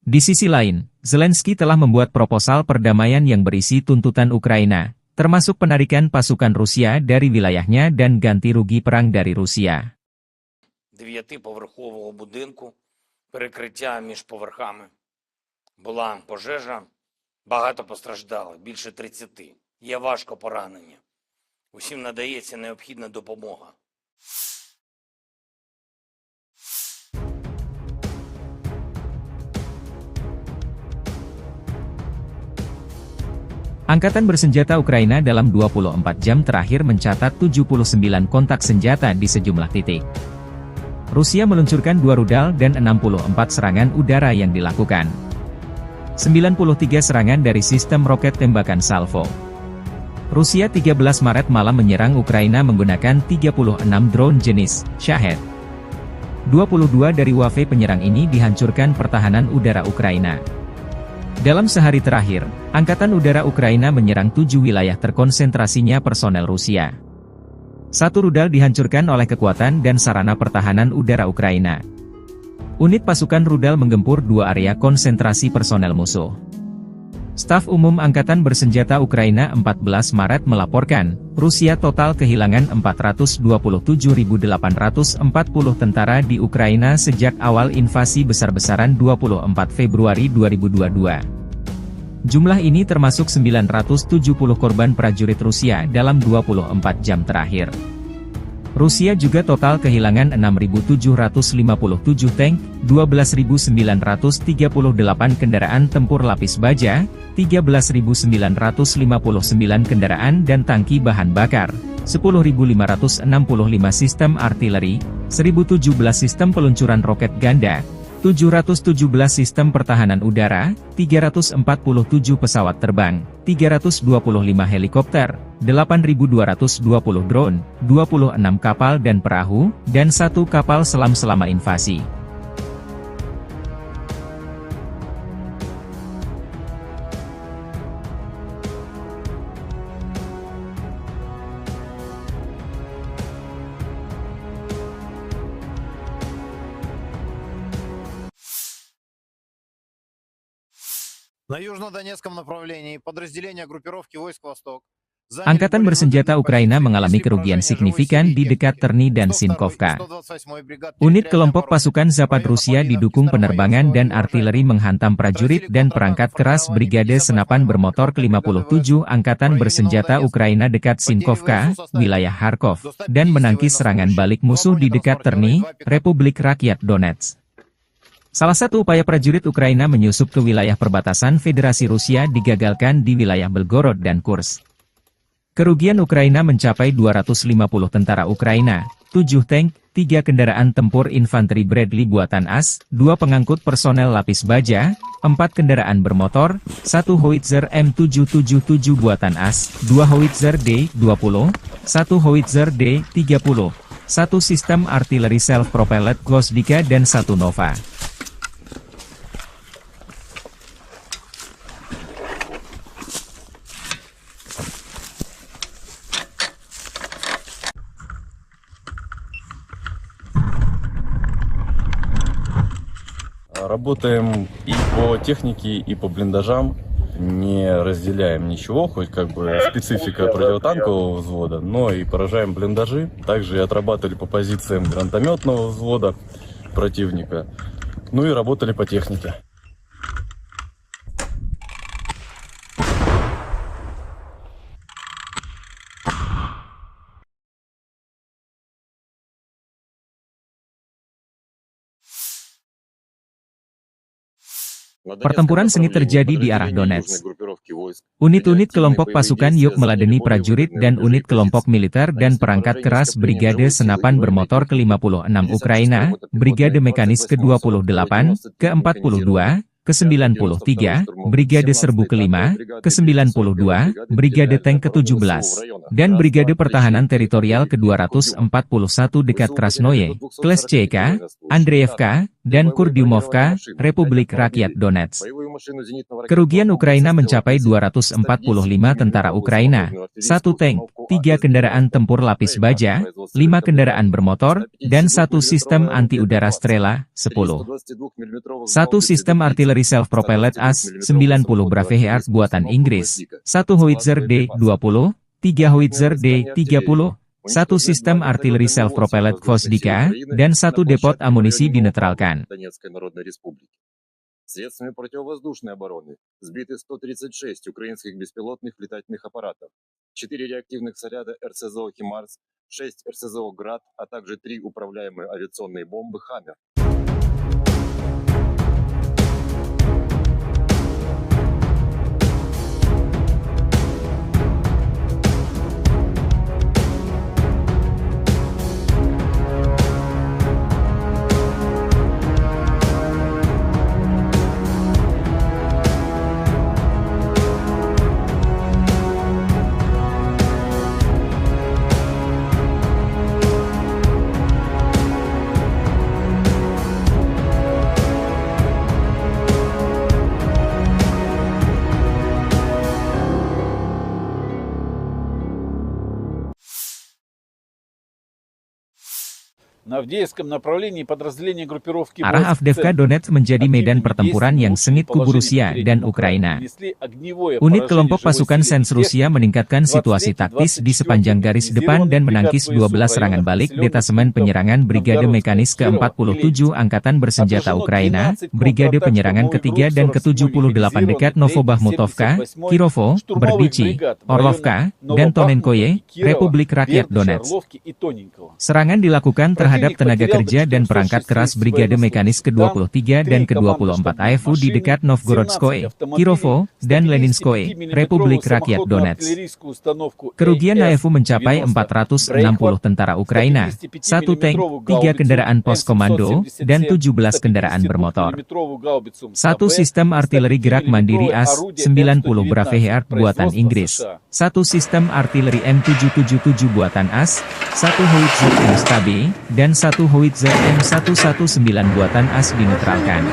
Di sisi lain, Zelensky telah membuat proposal perdamaian yang berisi tuntutan Ukraina, termasuk penarikan pasukan Rusia dari wilayahnya dan ganti rugi perang dari Rusia. 9-поверхового будинку, перекриття між поверхами. Була пожежа, багато постраждали, більше 30. Є важко поранені. Усім надається необхідна допомога. Angkatan bersenjata Ukraina dalam 24 jam terakhir mencatat 79 kontak senjata di sejumlah titik. Rusia meluncurkan 2 rudal dan 64 serangan udara yang dilakukan. 93 serangan dari sistem roket tembakan Salvo. Rusia 13 Maret malam menyerang Ukraina menggunakan 36 drone jenis Shahed. 22 dari wave penyerang ini dihancurkan pertahanan udara Ukraina. Dalam sehari terakhir, Angkatan Udara Ukraina menyerang 7 wilayah terkonsentrasinya personel Rusia. 1 rudal dihancurkan oleh kekuatan dan sarana pertahanan udara Ukraina. Unit pasukan rudal menggempur 2 area konsentrasi personel musuh. Staf Umum Angkatan Bersenjata Ukraina 14 Maret melaporkan, Rusia total kehilangan 427.840 tentara di Ukraina sejak awal invasi besar-besaran 24 Februari 2022. Jumlah ini termasuk 970 korban prajurit Rusia dalam 24 jam terakhir. Rusia juga total kehilangan 6.757 tank, 12.938 kendaraan tempur lapis baja, 13.959 kendaraan dan tangki bahan bakar, 10.565 sistem artileri, 1.017 sistem peluncuran roket ganda, 717 sistem pertahanan udara, 347 pesawat terbang, 325 helikopter, 8.220 drone, 26 kapal dan perahu, dan 1 kapal selam selama invasi. На южнодонецком направлении подразделения группировки войск «Восток» Angkatan bersenjata Ukraina mengalami kerugian signifikan di dekat Terny dan Sinkovka. Unit kelompok pasukan Zapad Rusia didukung penerbangan dan artileri menghantam prajurit dan perangkat keras Brigade Senapan Bermotor ke-57 Angkatan Bersenjata Ukraina dekat Sinkovka, wilayah Kharkov, dan menangkis serangan balik musuh di dekat Terny, Republik Rakyat Donetsk. Salah satu upaya prajurit Ukraina menyusup ke wilayah perbatasan Federasi Rusia digagalkan di wilayah Belgorod dan Kursk. Kerugian Ukraina mencapai 250 tentara Ukraina, 7 tank, 3 kendaraan tempur infanteri Bradley buatan AS, 2 pengangkut personel lapis baja, 4 kendaraan bermotor, 1 howitzer M777 buatan AS, 2 howitzer D-20, 1 Howitzer D-30, 1 sistem artileri self-propelled Gvosdika dan 1 Nova. Работаем и по технике, и по блиндажам. Не разделяем ничего, хоть как бы специфика противотанкового взвода, но и поражаем блиндажи. Также и отрабатывали по позициям гранатометного взвода противника. Ну и работали по технике. Pertempuran sengit terjadi di arah Donetsk. Unit-unit kelompok pasukan Yuk meladeni prajurit dan unit kelompok militer dan perangkat keras Brigade Senapan Bermotor ke-56 Ukraina, Brigade Mekanis ke-28, ke-42, ke-93, Brigade Serbu ke-5, ke-92, Brigade Tank ke-17, dan Brigade Pertahanan Teritorial ke-241 dekat Krasnoye, Kleshchevka, Andreevka, dan Kurdyumovka, Republik Rakyat Donetsk. Kerugian Ukraina mencapai 245 tentara Ukraina, 1 tank, 3 kendaraan tempur lapis baja, 5 kendaraan bermotor, dan 1 sistem anti-udara Strela, 10. 1 sistem artileri self-propelled AS-90 Braveheart buatan Inggris, 1 Howitzer D-20, 3 Howitzer D-30, 1 sistem artileri self-propelled Gvosdika, dan 1 depot amunisi dinetralkan. Средствами противовоздушной обороны сбиты 136 украинских беспилотных летательных аппаратов, 4 реактивных снаряда РСЗО «Химарс», 6 РСЗО «Град», а также 3 управляемые авиационные бомбы «Хаммер». На Авдеевском направлении подразделение группировки Arah Avdiivka Donetsk menjadi medan pertempuran yang sengit kubu Rusia dan Ukraina. Unit kelompok pasukan Sens Rusia meningkatkan situasi taktis di sepanjang garis depan dan menangkis 12 serangan balik detasemen penyerangan Brigade Mekanis ke-47 Angkatan Bersenjata Ukraina, Brigade Penyerangan ke-3 dan ke-78 dekat Novobahmutovka, Kirovo, Berdichi, Orlovka, dan Tonenkoye, Republik Rakyat Donetsk. Serangan dilakukan terhadap tenaga kerja dan perangkat keras Brigade Mekanis ke-23 dan ke-24 AFU di dekat Novgorodskoye, Kirovo, dan Leninskoye, Republik Rakyat Donetsk. Kerugian AFU mencapai 460 tentara Ukraina, 1 tank, 3 kendaraan pos komando, dan 17 kendaraan bermotor. 1 sistem artileri gerak mandiri AS-90 Braveheart buatan Inggris, 1 sistem artileri M777 buatan AS, 1 Howitzer M-Stab, dan 1 Howitzer M119 buatan AS dinetralkan.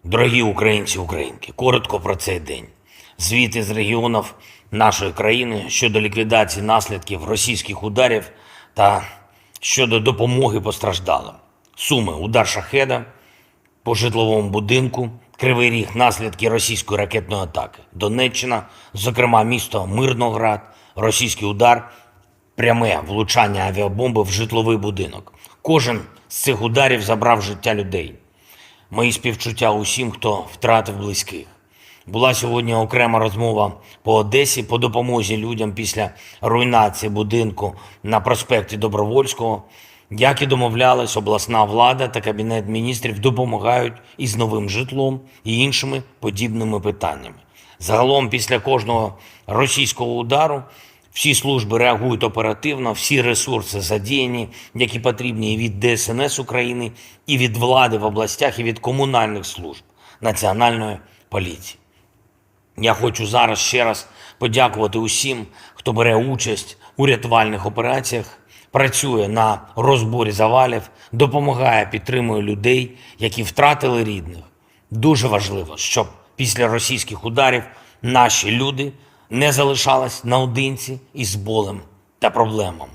Дорогі українці, українки, коротко про цей день. Звіти з регіонів нашої країни щодо ліквідації наслідків російських ударів та щодо допомоги постраждалим. Суми: удар шахеда по житловому будинку, Кривий Ріг, наслідки російської ракетної атаки. Донеччина, зокрема місто Мирноград, російський удар, пряме влучання авіабомби в житловий будинок. Кожен з цих ударів забрав життя людей. Мої співчуття усім, хто втратив близьких. Була сьогодні окрема розмова по Одесі по допомозі людям після руйнації будинку на проспекті Добровольського. Як і домовлялись, обласна влада та Кабінет міністрів допомагають із новим житлом і іншими подібними питаннями. Загалом, після кожного російського удару, всі служби реагують оперативно, всі ресурси задіяні, які потрібні і від ДСНС України, і від влади в областях, і від комунальних служб, Національної поліції. Я хочу зараз ще раз подякувати усім, хто бере участь у рятувальних операціях, працює на розборі завалів, допомагає, підтримує людей, які втратили рідних. Дуже важливо, щоб після російських ударів наші люди не залишались наодинці із болем та проблемами.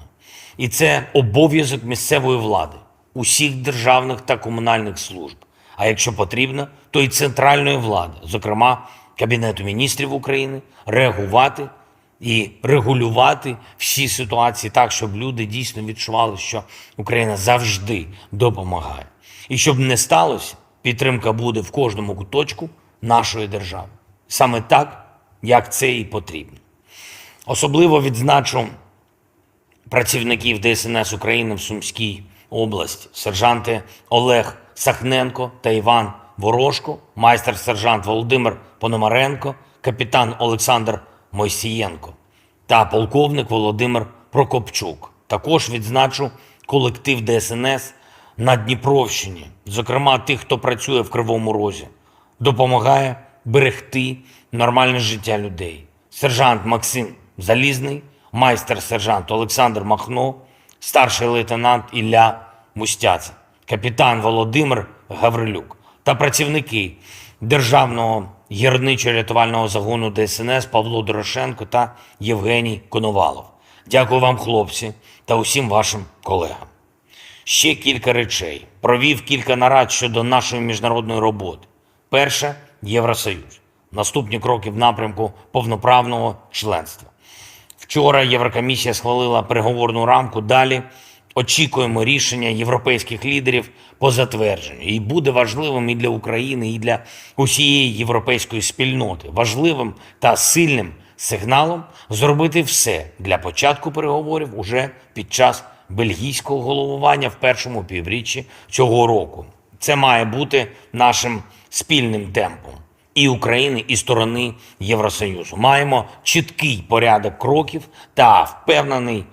І це обов'язок місцевої влади, усіх державних та комунальних служб. А якщо потрібно, то і центральної влади, зокрема Кабінету міністрів України, реагувати і регулювати всі ситуації так, щоб люди дійсно відчували, що Україна завжди допомагає. І щоб не сталося, підтримка буде в кожному куточку нашої держави. Саме так, як це і потрібно. Особливо відзначу працівників ДСНС України в Сумській області, сержанти Олег Сахненко та Іван Ворожко, майстер-сержант Володимир Пономаренко, капітан Олександр Мойсієнко та полковник Володимир Прокопчук. Також відзначу колектив ДСНС на Дніпровщині, зокрема тих, хто працює в Кривому Розі, допомагає берегти нормальне життя людей. Сержант Максим Залізний, майстер-сержант Олександр Махно, старший лейтенант Ілля Мустяця, капітан Володимир Гаврилюк та працівники Державного гірничо-рятувального загону ДСНС Павло Дорошенко та Євгеній Коновалов. Дякую вам, хлопці, та усім вашим колегам. Ще кілька речей. Провів кілька нарад щодо нашої міжнародної роботи. Перше – Євросоюз. Наступні кроки в напрямку повноправного членства. Вчора Єврокомісія схвалила переговорну рамку. Далі очікуємо рішення європейських лідерів по затвердженню. І буде важливим і для України, і для усієї європейської спільноти. Важливим та сильним сигналом зробити все для початку переговорів уже під час бельгійського головування в першому півріччі цього року. Це має бути нашим спільним темпом і України, і сторони Євросоюзу. Маємо чіткий порядок кроків та, впевнений,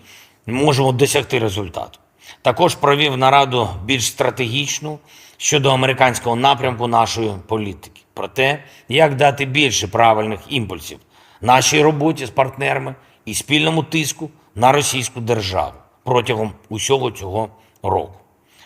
можемо досягти результату. Також провів нараду більш стратегічну щодо американського напрямку нашої політики. Про те, як дати більше правильних імпульсів нашій роботі з партнерами і спільному тиску на російську державу протягом усього цього року.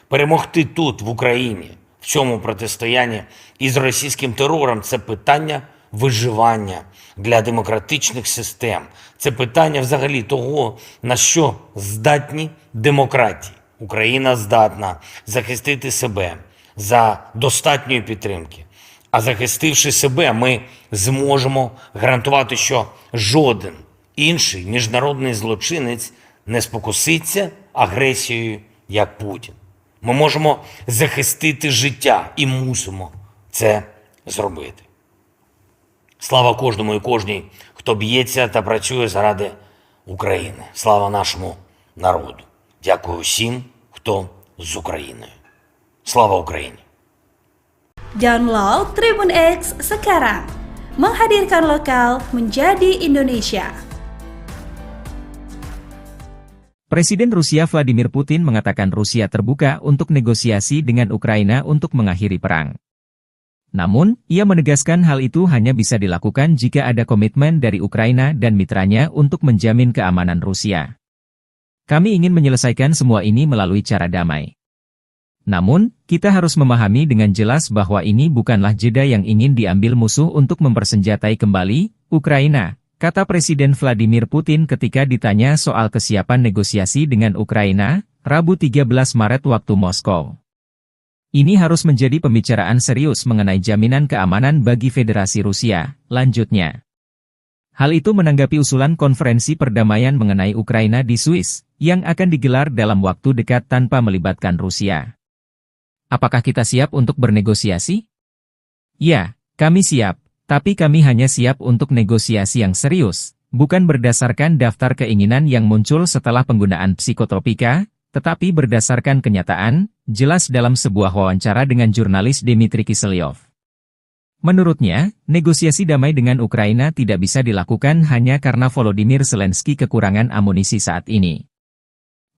Перемогти тут, в Україні, в цьому протистоянні із російським терором – це питання виживання для демократичних систем. Це питання взагалі того, на що здатні демократії. Україна здатна захистити себе за достатньої підтримки. А захистивши себе, ми зможемо гарантувати, що жоден інший міжнародний злочинець не спокуситься агресією, як Путін. Ми можемо захистити життя і мусимо це зробити. Слава кожному і кожній, хто б'ється та працює заради України. Слава нашому народу. Дякую всім, хто з Україною. Слава Україні! Download Tribun X sekarang. Menghadirkan lokal menjadi Indonesia. Presiden Rusia Vladimir Putin mengatakan Rusia terbuka untuk negosiasi dengan Ukraina untuk mengakhiri perang. Namun, ia menegaskan hal itu hanya bisa dilakukan jika ada komitmen dari Ukraina dan mitranya untuk menjamin keamanan Rusia. Kami ingin menyelesaikan semua ini melalui cara damai. Namun, kita harus memahami dengan jelas bahwa ini bukanlah jeda yang ingin diambil musuh untuk mempersenjatai kembali Ukraina, kata Presiden Vladimir Putin ketika ditanya soal kesiapan negosiasi dengan Ukraina, Rabu 13 Maret waktu Moskow. Ini harus menjadi pembicaraan serius mengenai jaminan keamanan bagi Federasi Rusia, lanjutnya. Hal itu menanggapi usulan konferensi perdamaian mengenai Ukraina di Swiss, yang akan digelar dalam waktu dekat tanpa melibatkan Rusia. Apakah kita siap untuk bernegosiasi? Ya, kami siap, tapi kami hanya siap untuk negosiasi yang serius, bukan berdasarkan daftar keinginan yang muncul setelah penggunaan psikotropika, tetapi berdasarkan kenyataan, jelas dalam sebuah wawancara dengan jurnalis Dmitry Kiselyov. Menurutnya, negosiasi damai dengan Ukraina tidak bisa dilakukan hanya karena Volodymyr Zelensky kekurangan amunisi saat ini.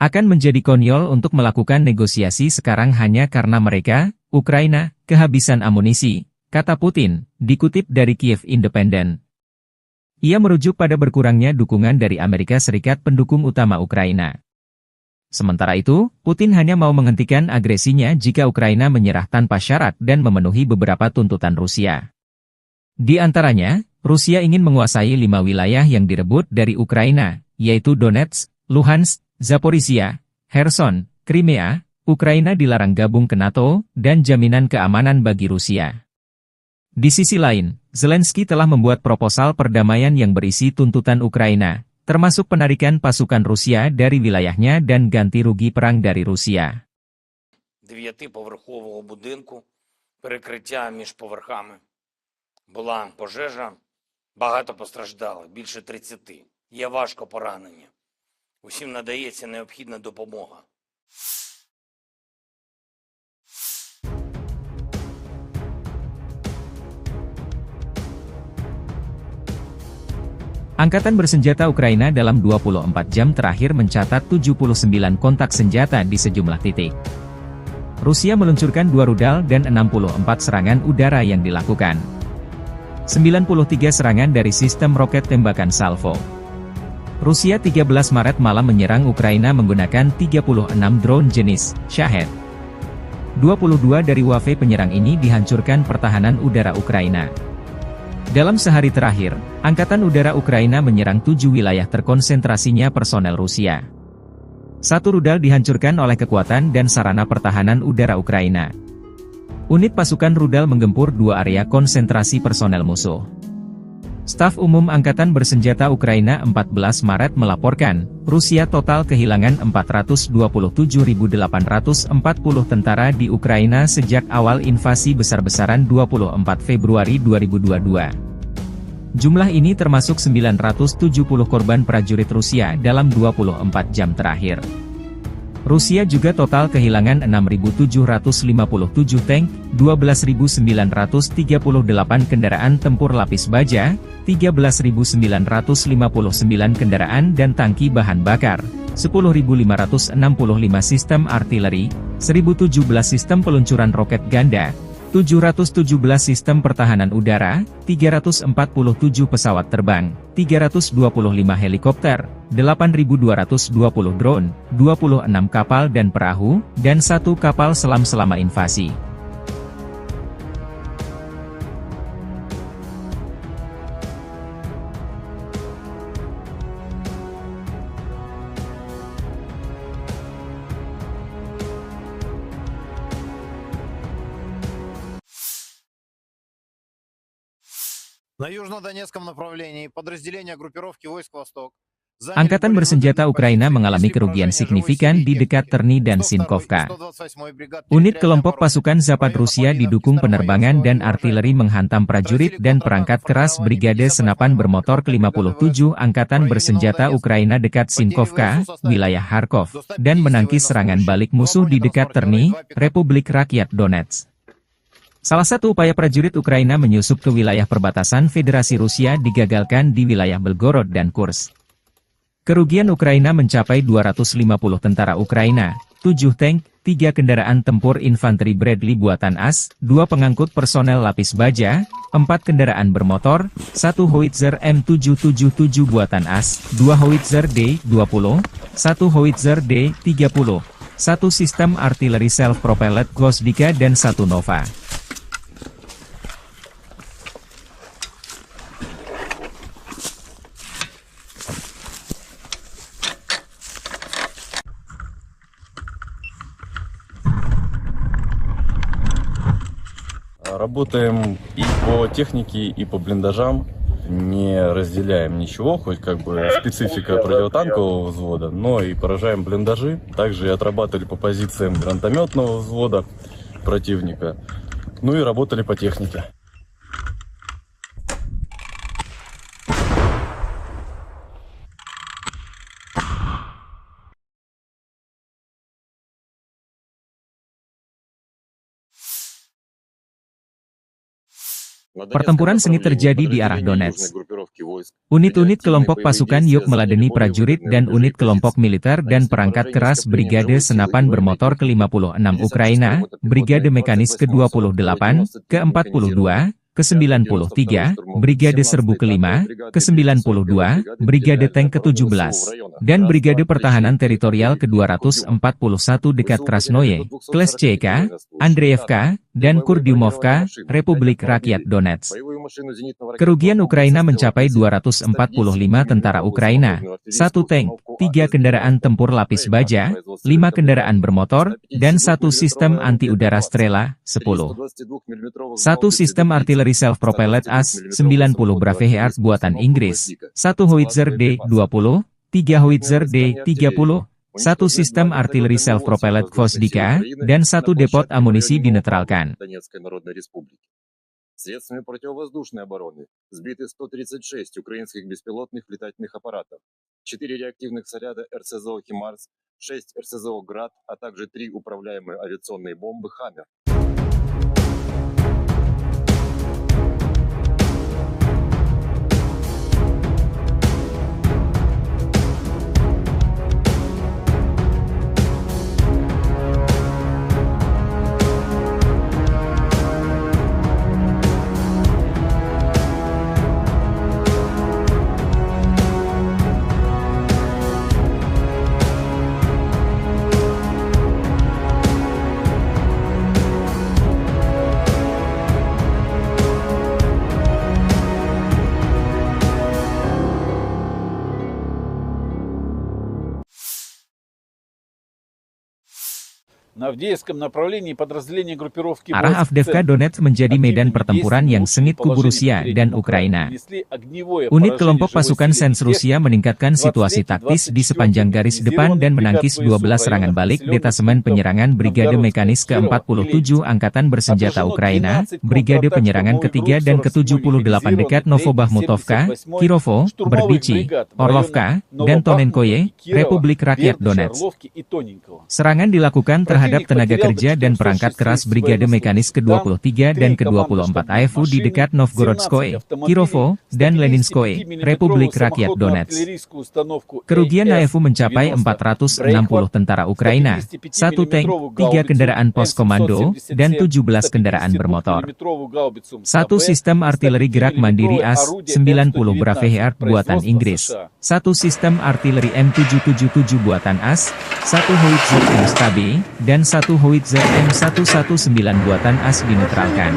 Akan menjadi konyol untuk melakukan negosiasi sekarang hanya karena mereka, Ukraina, kehabisan amunisi, kata Putin, dikutip dari Kiev Independent. Ia merujuk pada berkurangnya dukungan dari Amerika Serikat pendukung utama Ukraina. Sementara itu, Putin hanya mau menghentikan agresinya jika Ukraina menyerah tanpa syarat dan memenuhi beberapa tuntutan Rusia. Di antaranya, Rusia ingin menguasai 5 wilayah yang direbut dari Ukraina, yaitu Donetsk, Luhansk, Zaporizhia, Kherson, Crimea, Ukraina dilarang gabung ke NATO, dan jaminan keamanan bagi Rusia. Di sisi lain, Zelensky telah membuat proposal perdamaian yang berisi tuntutan Ukraina, termasuk penarikan pasukan Rusia dari wilayahnya dan ganti rugi perang dari Rusia. 9-поверхового будинку, перекриття між поверхами. Була пожежа, багато постраждали, більше 30. Є важко поранені. Усім надається необхідна допомога. Angkatan bersenjata Ukraina dalam 24 jam terakhir mencatat 79 kontak senjata di sejumlah titik. Rusia meluncurkan 2 rudal dan 64 serangan udara yang dilakukan. 93 serangan dari sistem roket tembakan Salvo. Rusia 13 Maret malam menyerang Ukraina menggunakan 36 drone jenis Shahed. 22 dari wave penyerang ini dihancurkan pertahanan udara Ukraina. Dalam sehari terakhir, Angkatan Udara Ukraina menyerang 7 wilayah terkonsentrasinya personel Rusia. 1 rudal dihancurkan oleh kekuatan dan sarana pertahanan udara Ukraina. Unit pasukan rudal menggempur 2 area konsentrasi personel musuh. Staf Umum Angkatan Bersenjata Ukraina 14 Maret melaporkan, Rusia total kehilangan 427.840 tentara di Ukraina sejak awal invasi besar-besaran 24 Februari 2022. Jumlah ini termasuk 970 korban prajurit Rusia dalam 24 jam terakhir. Rusia juga total kehilangan 6.757 tank, 12.938 kendaraan tempur lapis baja, 13.959 kendaraan dan tangki bahan bakar, 10.565 sistem artileri, 1.017 sistem peluncuran roket ganda, 717 sistem pertahanan udara, 347 pesawat terbang, 325 helikopter, 8.220 drone, 26 kapal dan perahu, dan 1 kapal selam selama invasi. На южнодонецком направлении подразделения группировки войск «Восток» Angkatan bersenjata Ukraina mengalami kerugian signifikan di dekat Terny dan Sinkovka. Unit kelompok pasukan Zapad Rusia didukung penerbangan dan artileri menghantam prajurit dan perangkat keras Brigade Senapan Bermotor ke-57 Angkatan Bersenjata Ukraina dekat Sinkovka, wilayah Kharkov, dan menangkis serangan balik musuh di dekat Terny, Republik Rakyat Donetsk. Salah satu upaya prajurit Ukraina menyusup ke wilayah perbatasan Federasi Rusia digagalkan di wilayah Belgorod dan Kursk. Kerugian Ukraina mencapai 250 tentara Ukraina, 7 tank, 3 kendaraan tempur infanteri Bradley buatan AS, 2 pengangkut personel lapis baja, 4 kendaraan bermotor, 1 howitzer M777 buatan AS, 2 howitzer D-20, 1 howitzer D-30, 1 sistem artileri self-propelled Gvosdika dan 1 Nova. Работаем и по технике, и по блиндажам. Не разделяем ничего, хоть как бы специфика противотанкового взвода, но и поражаем блиндажи. Также и отрабатывали по позициям гранатометного взвода противника. Ну и работали по технике. Pertempuran sengit terjadi di arah Donetsk. Unit-unit kelompok pasukan Yuk meladeni prajurit dan unit kelompok militer dan perangkat keras Brigade Senapan Bermotor ke-56 Ukraina, Brigade Mekanis ke-28, ke-42, ke-93, Brigade Serbu ke-5, ke-92, Brigade Tank ke-17, dan Brigade Pertahanan Teritorial ke-241 dekat Krasnoye, Kleshchevka, Andreevka, dan Kurdyumovka, Republik Rakyat Donetsk. Kerugian Ukraina mencapai 245 tentara Ukraina, 1 tank, 3 kendaraan tempur lapis baja, 5 kendaraan bermotor, dan 1 sistem anti-udara Strela, 10. 1 sistem artileri self-propelled AS-90 Braveheart buatan Inggris, 1 howitzer D-20, 3 howitzer D-30, 1 sistem artileri self-propelled Gvosdika, dan 1 depot amunisi dinetralkan. Средствами противовоздушной обороны сбиты 136 украинских беспилотных летательных аппаратов, 4 реактивных снаряда РСЗО «Химарс», 6 РСЗО «Град», а также 3 управляемые авиационные бомбы «Хаммер». На Авдеевском направлении подразделение группировки Arah Avdiivka Donetsk menjadi medan pertempuran yang sengit kubu Rusia dan Ukraina. Unit kelompok pasukan Sens Rusia meningkatkan situasi taktis di sepanjang garis depan dan menangkis 12 serangan balik detasemen penyerangan Brigade Mekanis ke-47 Angkatan Bersenjata Ukraina, Brigade Penyerangan ke-3 dan ke-78 dekat Novobahmutovka, Kirovo, Berdichi, Orlovka, dan Tonenkoye, Republik Rakyat Donetsk. Serangan dilakukan terhadap tenaga kerja dan perangkat keras Brigade Mekanis ke-23 dan ke-24 AFU di dekat Novgorodskoye, Kirovo, dan Leninskoye, Republik Rakyat Donetsk. Kerugian AFU mencapai 460 tentara Ukraina, 1 tank, 3 kendaraan pos komando, dan 17 kendaraan bermotor. 1 sistem artileri gerak mandiri AS-90 Braveheart buatan Inggris, 1 sistem artileri M777 buatan AS, 1 howitzer M-STAB, dan 1 howitzer M119 buatan AS dinetralkan.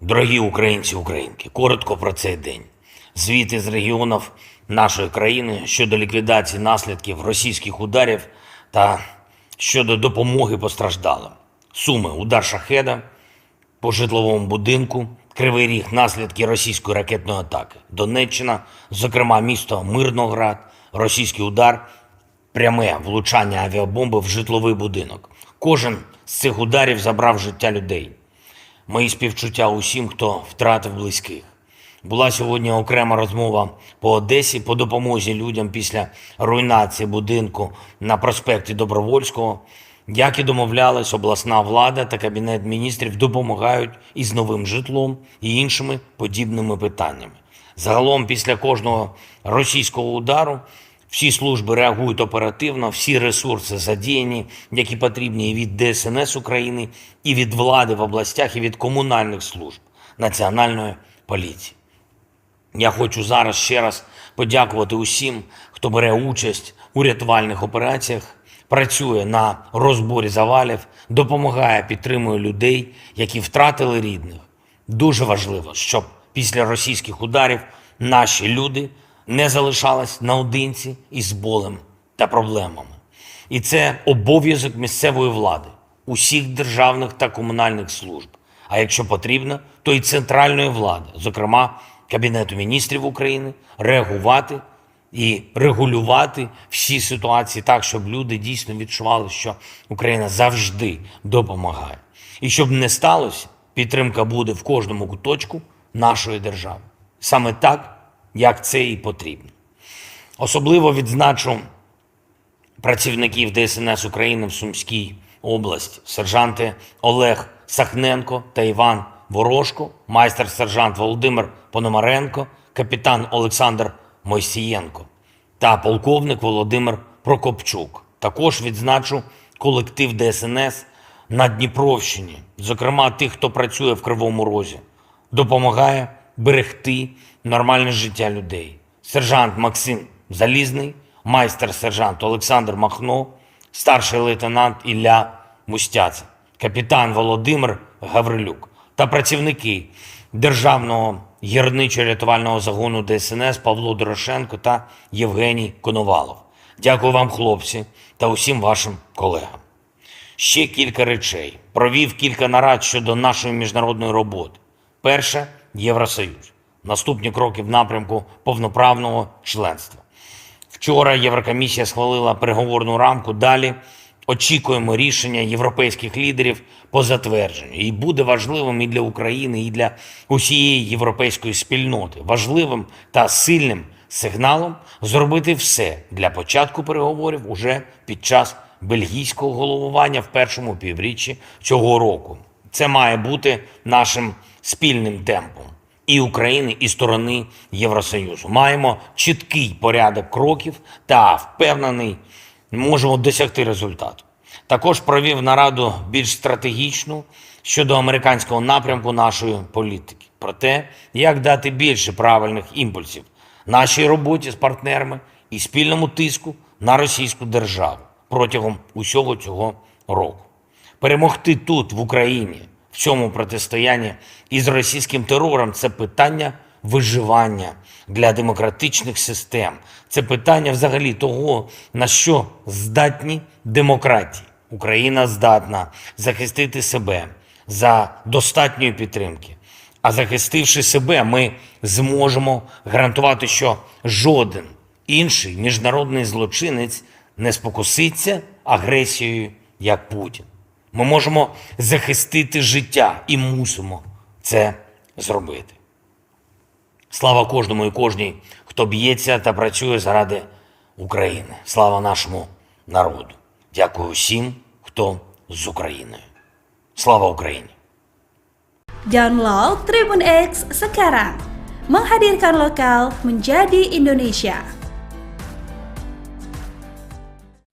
Дорогі українці, українки, коротко про цей день. Звіти з регіонів нашої країни щодо ліквідації наслідків російських ударів та щодо допомоги постраждалим. Суми: удар шахеда по житловому будинку, Кривий Ріг, наслідки російської ракетної атаки. Донеччина, зокрема місто Мирноград, російський удар, пряме влучання авіабомби в житловий будинок. Кожен з цих ударів забрав життя людей. Мої співчуття усім, хто втратив близьких. Була сьогодні окрема розмова по Одесі по допомозі людям після руйнації будинку на проспекті Добровольського. Як і домовлялись, обласна влада та Кабінет міністрів допомагають із новим житлом і іншими подібними питаннями. Загалом, після кожного російського удару, всі служби реагують оперативно, всі ресурси задіяні, які потрібні і від ДСНС України, і від влади в областях, і від комунальних служб, Національної поліції. Я хочу зараз ще раз подякувати усім, хто бере участь у рятувальних операціях, працює на розборі завалів, допомагає, підтримує людей, які втратили рідних. Дуже важливо, щоб після російських ударів наші люди не залишались наодинці із болем та проблемами. І це обов'язок місцевої влади, усіх державних та комунальних служб. А якщо потрібно, то і центральної влади, зокрема Кабінету міністрів України, реагувати і регулювати всі ситуації так, щоб люди дійсно відчували, що Україна завжди допомагає. І щоб не сталося, підтримка буде в кожному куточку нашої держави. Саме так, як це і потрібно. Особливо відзначу працівників ДСНС України в Сумській області, сержанти Олег Сахненко та Іван Ворожко, майстер-сержант Володимир Пономаренко, капітан Олександр Мойсієнко та полковник Володимир Прокопчук. Також відзначу колектив ДСНС на Дніпровщині, зокрема тих, хто працює в Кривому Розі, допомагає берегти нормальне життя людей. Сержант Максим Залізний, майстер-сержант Олександр Махно, старший лейтенант Ілля Мустяця, капітан Володимир Гаврилюк та працівники Державного гірничо-рятувального загону ДСНС Павло Дорошенко та Євгеній Коновалов. Дякую вам, хлопці, та усім вашим колегам. Ще кілька речей. Провів кілька нарад щодо нашої міжнародної роботи. Перше – Євросоюз. Наступні кроки в напрямку повноправного членства. Вчора Єврокомісія схвалила переговорну рамку. Далі очікуємо рішення європейських лідерів по затвердженню. І буде важливим і для України, і для усієї європейської спільноти. Важливим та сильним сигналом зробити все для початку переговорів уже під час бельгійського головування в першому півріччі цього року. Це має бути нашим спільним темпом і України, і сторони Євросоюзу. Маємо чіткий порядок кроків та, впевнений, можемо досягти результату. Також провів нараду більш стратегічну щодо американського напрямку нашої політики. Про те, як дати більше правильних імпульсів нашій роботі з партнерами і спільному тиску на російську державу протягом усього цього року. Перемогти тут, в Україні, в цьому протистоянні із російським терором – це питання виживання для демократичних систем. Це питання взагалі того, на що здатні демократії. Україна здатна захистити себе за достатньої підтримки. А захистивши себе, ми зможемо гарантувати, що жоден інший міжнародний злочинець не спокуситься агресією, як Путін. Ми можемо захистити життя і мусимо це зробити. Слава кожному і кожній, хто б'ється та працює заради України. Слава нашому народу. Дякую всім, хто з Україною. Слава Україні! Download Tribun X sekarang. Menghadirkan lokal menjadi Indonesia.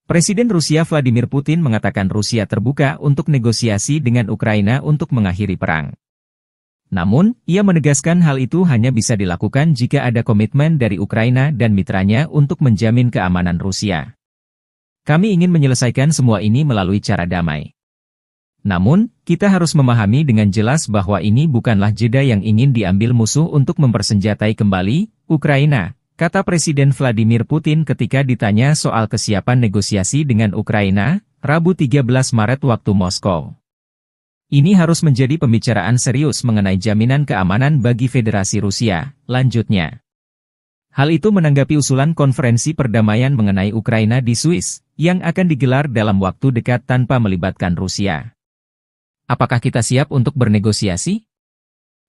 Presiden Rusia Vladimir Putin mengatakan Rusia terbuka untuk negosiasi dengan Ukraina untuk mengakhiri perang. Namun, ia menegaskan hal itu hanya bisa dilakukan jika ada komitmen dari Ukraina dan mitranya untuk menjamin keamanan Rusia. Kami ingin menyelesaikan semua ini melalui cara damai. Namun, kita harus memahami dengan jelas bahwa ini bukanlah jeda yang ingin diambil musuh untuk mempersenjatai kembali Ukraina, kata Presiden Vladimir Putin ketika ditanya soal kesiapan negosiasi dengan Ukraina, Rabu 13 Maret waktu Moskow. Ini harus menjadi pembicaraan serius mengenai jaminan keamanan bagi Federasi Rusia, lanjutnya. Hal itu menanggapi usulan konferensi perdamaian mengenai Ukraina di Swiss, yang akan digelar dalam waktu dekat tanpa melibatkan Rusia. Apakah kita siap untuk bernegosiasi?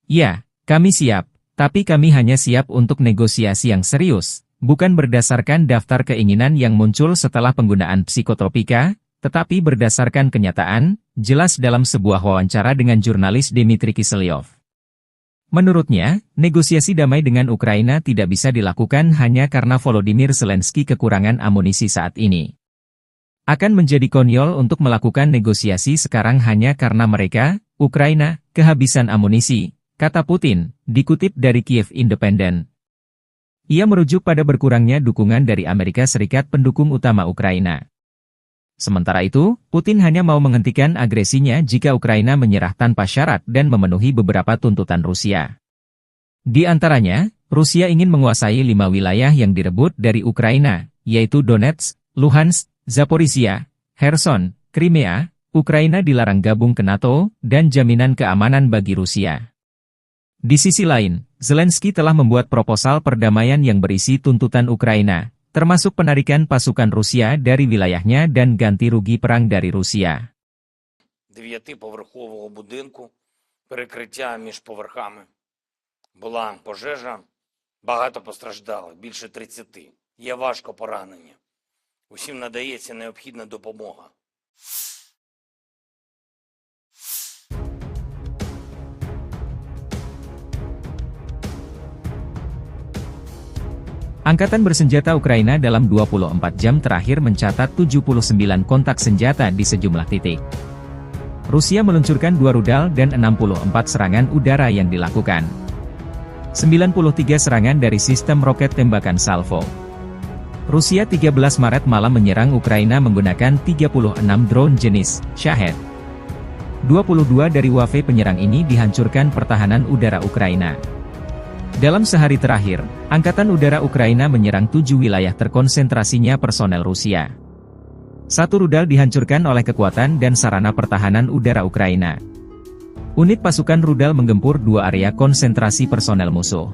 Ya, kami siap, tapi kami hanya siap untuk negosiasi yang serius, bukan berdasarkan daftar keinginan yang muncul setelah penggunaan psikotropika, tetapi berdasarkan kenyataan, jelas dalam sebuah wawancara dengan jurnalis Dmitry Kiselyov. Menurutnya, negosiasi damai dengan Ukraina tidak bisa dilakukan hanya karena Volodymyr Zelensky kekurangan amunisi saat ini. Akan menjadi konyol untuk melakukan negosiasi sekarang hanya karena mereka, Ukraina, kehabisan amunisi, kata Putin, dikutip dari Kiev Independent. Ia merujuk pada berkurangnya dukungan dari Amerika Serikat pendukung utama Ukraina. Sementara itu, Putin hanya mau menghentikan agresinya jika Ukraina menyerah tanpa syarat dan memenuhi beberapa tuntutan Rusia. Di antaranya, Rusia ingin menguasai 5 wilayah yang direbut dari Ukraina, yaitu Donetsk, Luhansk, Zaporizhia, Kherson, Crimea. Ukraina dilarang gabung ke NATO, dan jaminan keamanan bagi Rusia. Di sisi lain, Zelensky telah membuat proposal perdamaian yang berisi tuntutan Ukraina, termasuk penarikan pasukan Rusia dari wilayahnya dan ganti rugi perang dari Rusia. 9-поверхового будинку, перекриття між поверхами. Була пожежа, багато постраждали, більше 30. Є важко поранені. Усім надається необхідна допомога. Angkatan bersenjata Ukraina dalam 24 jam terakhir mencatat 79 kontak senjata di sejumlah titik. Rusia meluncurkan 2 rudal dan 64 serangan udara yang dilakukan. 93 serangan dari sistem roket tembakan salvo. Rusia 13 Maret malam menyerang Ukraina menggunakan 36 drone jenis Shahed. 22 dari wave penyerang ini dihancurkan pertahanan udara Ukraina. Dalam sehari terakhir, Angkatan Udara Ukraina menyerang 7 wilayah terkonsentrasinya personel Rusia. 1 rudal dihancurkan oleh kekuatan dan sarana pertahanan udara Ukraina. Unit pasukan rudal menggempur 2 area konsentrasi personel musuh.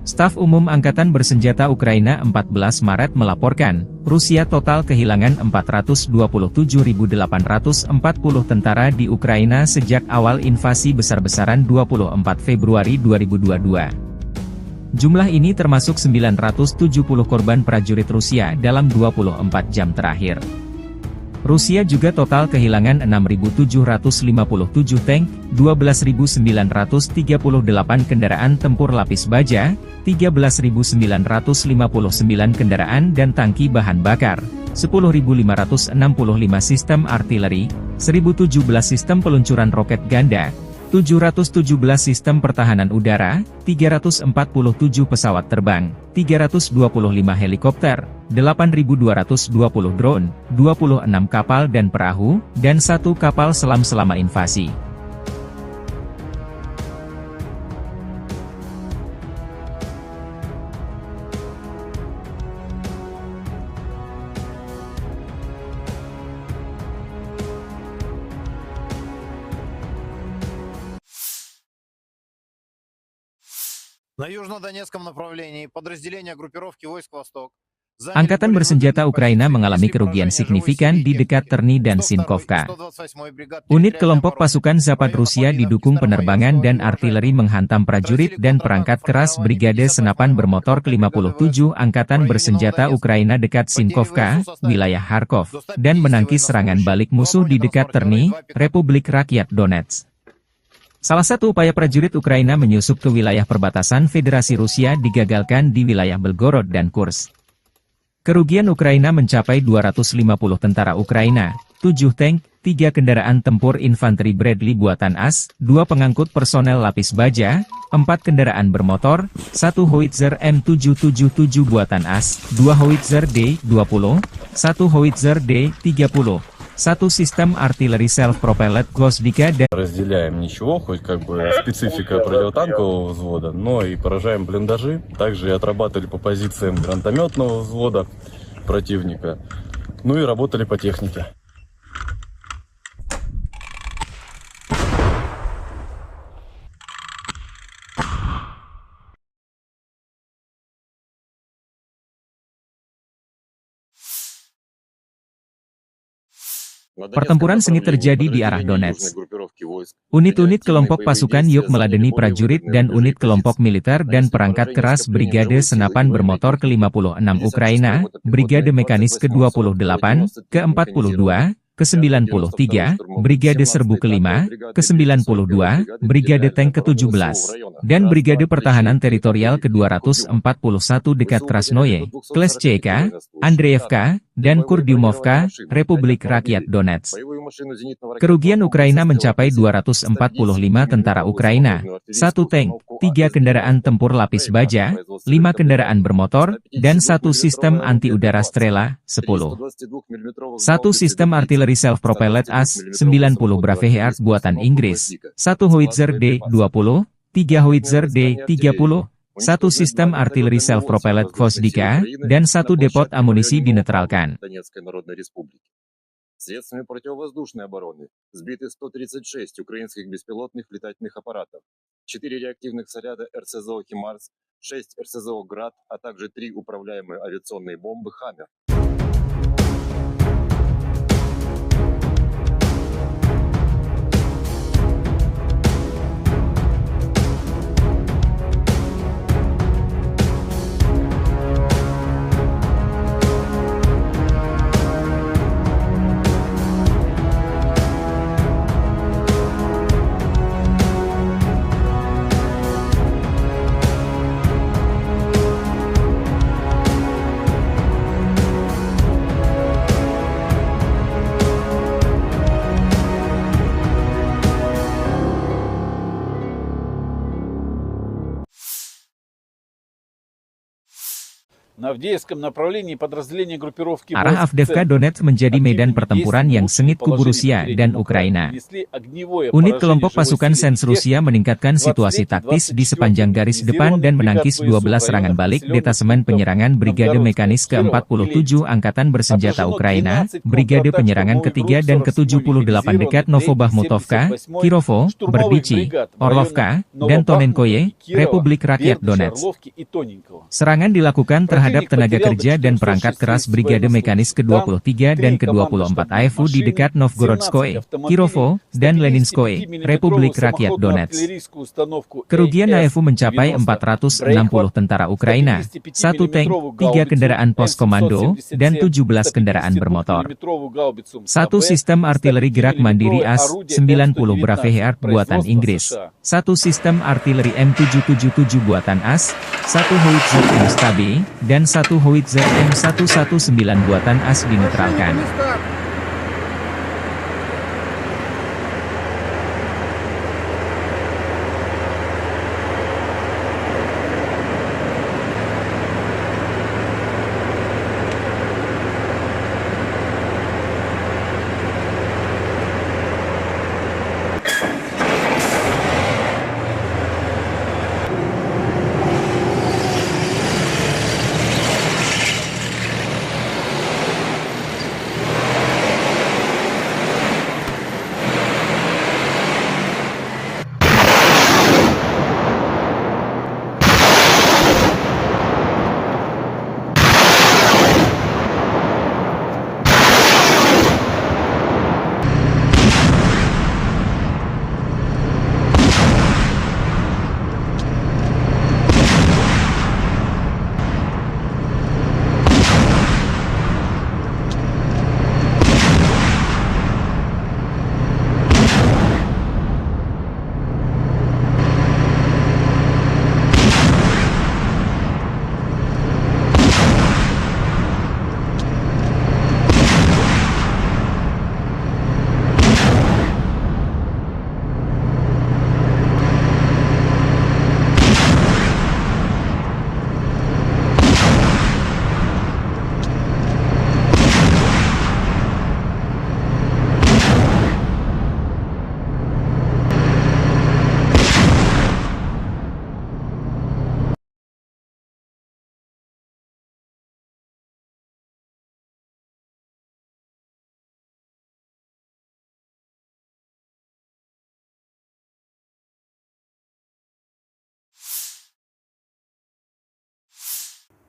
Staf Umum Angkatan Bersenjata Ukraina 14 Maret melaporkan, Rusia total kehilangan 427.840 tentara di Ukraina sejak awal invasi besar-besaran 24 Februari 2022. Jumlah ini termasuk 970 korban prajurit Rusia dalam 24 jam terakhir. Rusia juga total kehilangan 6.757 tank, 12.938 kendaraan tempur lapis baja, 13.959 kendaraan dan tangki bahan bakar, 10.565 sistem artileri, 1.017 sistem peluncuran roket ganda, 717 sistem pertahanan udara, 347 pesawat terbang, 325 helikopter, 8.220 drone, 26 kapal dan perahu, dan 1 kapal selam selama invasi. На южнодонецком направлении подразделения группировки войск «Восток» Angkatan bersenjata Ukraina mengalami kerugian signifikan di dekat Terny dan Sinkovka. Unit kelompok pasukan Zapad Rusia didukung penerbangan dan artileri menghantam prajurit dan perangkat keras Brigade Senapan Bermotor ke-57 Angkatan Bersenjata Ukraina dekat Sinkovka, wilayah Kharkov, dan menangkis serangan balik musuh di dekat Terny, Republik Rakyat Donetsk. Salah satu upaya prajurit Ukraina menyusup ke wilayah perbatasan Federasi Rusia digagalkan di wilayah Belgorod dan Kursk. Kerugian Ukraina mencapai 250 tentara Ukraina, 7 tank, 3 kendaraan tempur infanteri Bradley buatan AS, 2 pengangkut personel lapis baja, 4 kendaraan bermotor, 1 howitzer M777 buatan AS, 2 howitzer D-20, 1 howitzer D-30, Satu sistem artileri self-propelled Gvosdika dan Разделяем ничего, хоть как бы специфика противотанкового взвода, но и поражаем блиндажи. Также и отрабатывали по позициям гранатометного взвода противника. Ну и работали по технике. pertempuran sengit terjadi di arah Donetsk. Unit-unit kelompok pasukan Yuk meladeni prajurit dan unit kelompok militer dan perangkat keras Brigade Senapan Bermotor ke-56 Ukraina, Brigade Mekanis ke-28, ke-42, ke-93, Brigade Serbu ke-5, ke-92, Brigade Tank ke-17, dan Brigade Pertahanan Teritorial ke-241 dekat Krasnoye, Kleshchevka, Andreevka, dan Kurdyumovka, Republik Rakyat Donetsk. Kerugian Ukraina mencapai 245 tentara Ukraina, 1 tank, 3 kendaraan tempur lapis baja, 5 kendaraan bermotor, dan 1 sistem anti-udara Strela, 10. 1 sistem artileri self-propelled AS-90 Braveheart buatan Inggris, 1 Howitzer D-20, 3 Howitzer D-30, 1 sistem artileri self-propelled Gvosdika, dan 1 depot amunisi dinetralkan. Средствами противовоздушной обороны сбиты 136 украинских беспилотных летательных аппаратов, 4 реактивных снаряда РСЗО «Химарс», 6 РСЗО «Град», а также 3 управляемые авиационные бомбы «Хаммер». На Авдеевском направлении подразделение группировки Arah Avdiivka Donetsk menjadi medan pertempuran yang sengit kubu Rusia dan Ukraina. Unit kelompok pasukan Sens Rusia meningkatkan situasi taktis di sepanjang garis depan dan menangkis 12 serangan balik detasemen penyerangan Brigade Mekanis ke-47 Angkatan Bersenjata Ukraina, Brigade Penyerangan ke-3 dan ke-78 dekat Novobahmutovka, Kirovo, Berdichi, Orlovka, dan Tonenkoye, Republik Rakyat Donetsk. Serangan dilakukan terhadap tenaga kerja dan perangkat keras Brigade Mekanis ke-23 dan ke-24 AFU di dekat Novgorodskoye, Kirovo, dan Leninskoye, Republik Rakyat Donetsk. Kerugian AFU mencapai 460 tentara Ukraina, 1 tank, 3 kendaraan pos komando, dan 17 kendaraan bermotor. 1 sistem artileri gerak mandiri AS-90 Braveheart buatan Inggris, 1 sistem artileri M777 buatan AS, 1 Howitzer M-Stabi, dan 1 Howitzer M119 buatan AS dinetralkan.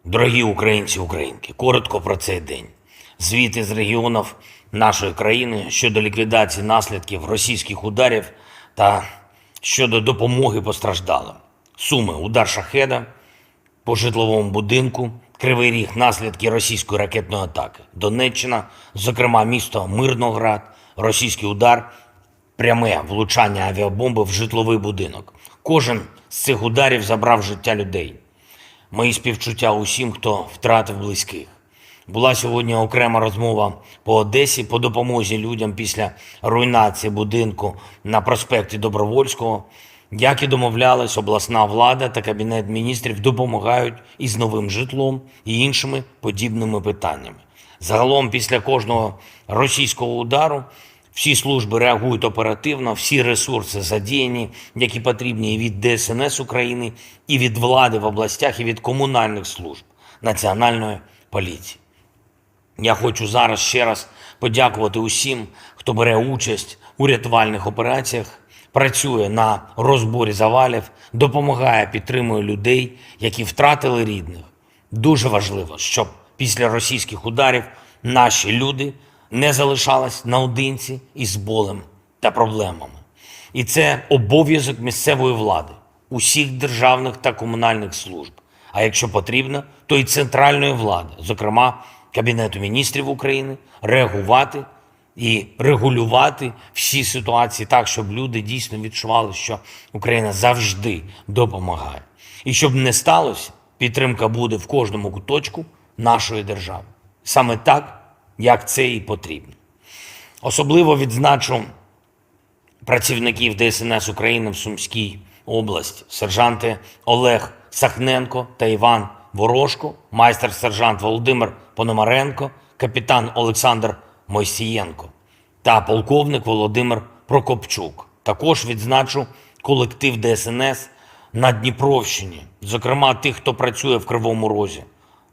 Дорогі українці, українки, коротко про цей день. Звіти з регіонів нашої країни щодо ліквідації наслідків російських ударів та щодо допомоги постраждалим. Суми: удар шахеда по житловому будинку, Кривий Ріг, наслідки російської ракетної атаки. Донеччина, зокрема місто Мирноград, російський удар, пряме влучання авіабомби в житловий будинок. Кожен з цих ударів забрав життя людей. Мої співчуття усім, хто втратив близьких. Була сьогодні окрема розмова по Одесі по допомозі людям після руйнації будинку на проспекті Добровольського. Як і домовлялись, обласна влада та Кабінет міністрів допомагають із новим житлом і іншими подібними питаннями. Загалом, після кожного російського удару, всі служби реагують оперативно, всі ресурси задіяні, які потрібні і від ДСНС України, і від влади в областях, і від комунальних служб, Національної поліції. Я хочу зараз ще раз подякувати усім, хто бере участь у рятувальних операціях, працює на розборі завалів, допомагає, підтримує людей, які втратили рідних. Дуже важливо, щоб після російських ударів наші люди не залишались наодинці із болем та проблемами. І це обов'язок місцевої влади, усіх державних та комунальних служб. А якщо потрібно, то і центральної влади, зокрема Кабінету міністрів України, реагувати і регулювати всі ситуації так, щоб люди дійсно відчували, що Україна завжди допомагає. І щоб не сталося, підтримка буде в кожному куточку нашої держави. Саме так, як це і потрібно. Особливо відзначу працівників ДСНС України в Сумській області, сержанти Олег Сахненко та Іван Ворожко, майстер-сержант Володимир Пономаренко, капітан Олександр Мойсієнко та полковник Володимир Прокопчук. Також відзначу колектив ДСНС на Дніпровщині, зокрема тих, хто працює в Кривому Розі,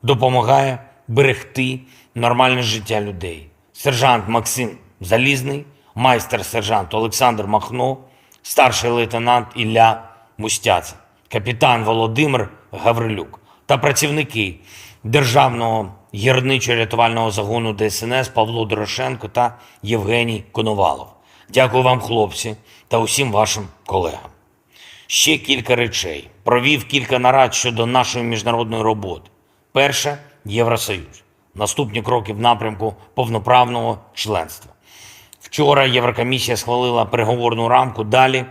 допомагає берегти нормальне життя людей. Сержант Максим Залізний, майстер-сержант Олександр Махно, старший лейтенант Ілля Мустяця, капітан Володимир Гаврилюк та працівники Державного гірничо-рятувального загону ДСНС Павло Дорошенко та Євгеній Коновалов. Дякую вам, хлопці, та усім вашим колегам. Ще кілька речей. Провів кілька нарад щодо нашої міжнародної роботи. Перше – Євросоюз. Наступні кроки в напрямку повноправного членства. Вчора Єврокомісія схвалила переговорну рамку. Далі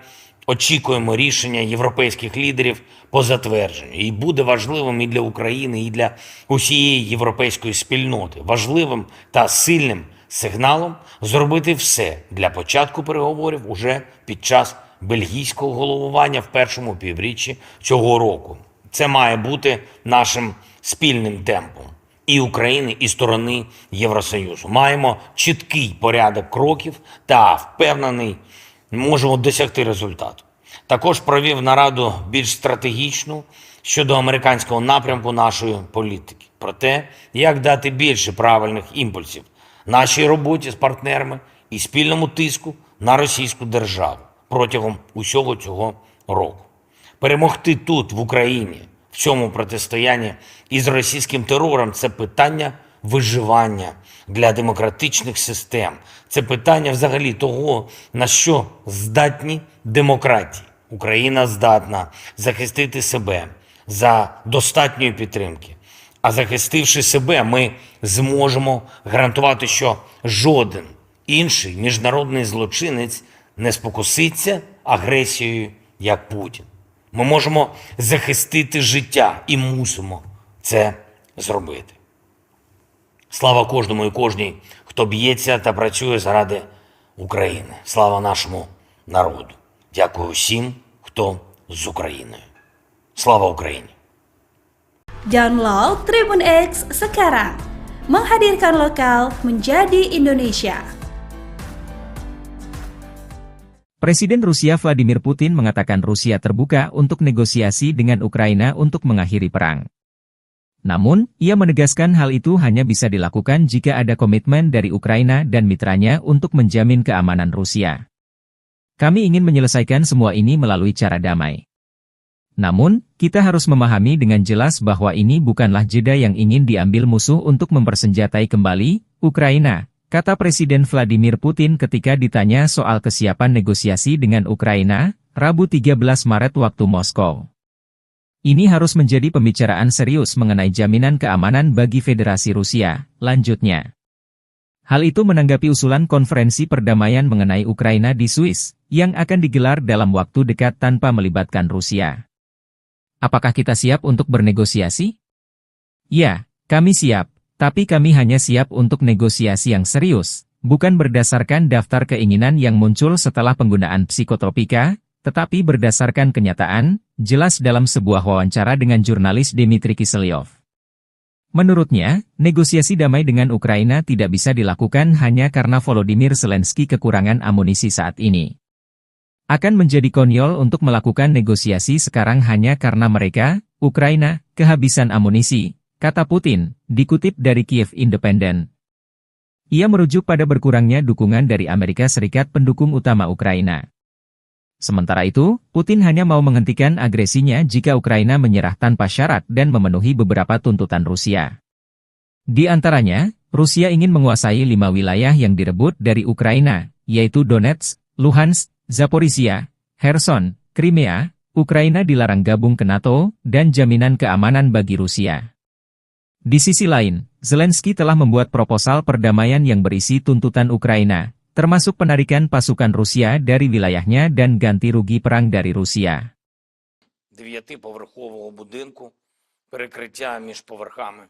очікуємо рішення європейських лідерів по затвердженню. І буде важливим і для України, і для усієї європейської спільноти. Важливим та сильним сигналом зробити все для початку переговорів уже під час бельгійського головування в першому півріччі цього року. Це має бути нашим спільним темпом і України, і сторони Євросоюзу. Маємо чіткий порядок кроків та, впевнений, можемо досягти результату. Також провів нараду більш стратегічну щодо американського напрямку нашої політики. Про те, як дати більше правильних імпульсів нашій роботі з партнерами і спільному тиску на російську державу протягом усього цього року. Перемогти тут, в Україні, в цьому протистоянні із російським терором – це питання виживання для демократичних систем. Це питання взагалі того, на що здатні демократії. Україна здатна захистити себе за достатньої підтримки. А захистивши себе, ми зможемо гарантувати, що жоден інший міжнародний злочинець не спокуситься агресією, як Путін. Ми можемо захистити життя і мусимо це зробити. Слава кожному і кожній, хто б'ється та працює заради України. Слава нашому народу. Дякую всім, хто з Україною. Слава Україні! Download Tribun X sekarang. Menghadirkan lokal menjadi Indonesia. Presiden Rusia Vladimir Putin mengatakan Rusia terbuka untuk negosiasi dengan Ukraina untuk mengakhiri perang. Namun, ia menegaskan hal itu hanya bisa dilakukan jika ada komitmen dari Ukraina dan mitranya untuk menjamin keamanan Rusia. Kami ingin menyelesaikan semua ini melalui cara damai. Namun, kita harus memahami dengan jelas bahwa ini bukanlah jeda yang ingin diambil musuh untuk mempersenjatai kembali Ukraina, kata Presiden Vladimir Putin ketika ditanya soal kesiapan negosiasi dengan Ukraina, Rabu 13 Maret waktu Moskow. Ini harus menjadi pembicaraan serius mengenai jaminan keamanan bagi Federasi Rusia, lanjutnya. Hal itu menanggapi usulan konferensi perdamaian mengenai Ukraina di Swiss, yang akan digelar dalam waktu dekat tanpa melibatkan Rusia. Apakah kita siap untuk bernegosiasi? Ya, kami siap, tapi kami hanya siap untuk negosiasi yang serius, bukan berdasarkan daftar keinginan yang muncul setelah penggunaan psikotropika, tetapi berdasarkan kenyataan, jelas dalam sebuah wawancara dengan jurnalis Dmitry Kiselyov. Menurutnya, negosiasi damai dengan Ukraina tidak bisa dilakukan hanya karena Volodymyr Zelensky kekurangan amunisi saat ini. Akan menjadi konyol untuk melakukan negosiasi sekarang hanya karena mereka, Ukraina, kehabisan amunisi, kata Putin, dikutip dari Kiev Independent. Ia merujuk pada berkurangnya dukungan dari Amerika Serikat pendukung utama Ukraina. Sementara itu, Putin hanya mau menghentikan agresinya jika Ukraina menyerah tanpa syarat dan memenuhi beberapa tuntutan Rusia. Di antaranya, Rusia ingin menguasai 5 wilayah yang direbut dari Ukraina, yaitu Donetsk, Luhansk, Zaporizhia, Kherson, Crimea, Ukraina dilarang gabung ke NATO, dan jaminan keamanan bagi Rusia. Di sisi lain, Zelensky telah membuat proposal perdamaian yang berisi tuntutan Ukraina, termasuk penarikan pasukan Rusia dari wilayahnya dan ganti rugi perang dari Rusia. 9-поверхового будинку, перекриття між поверхами.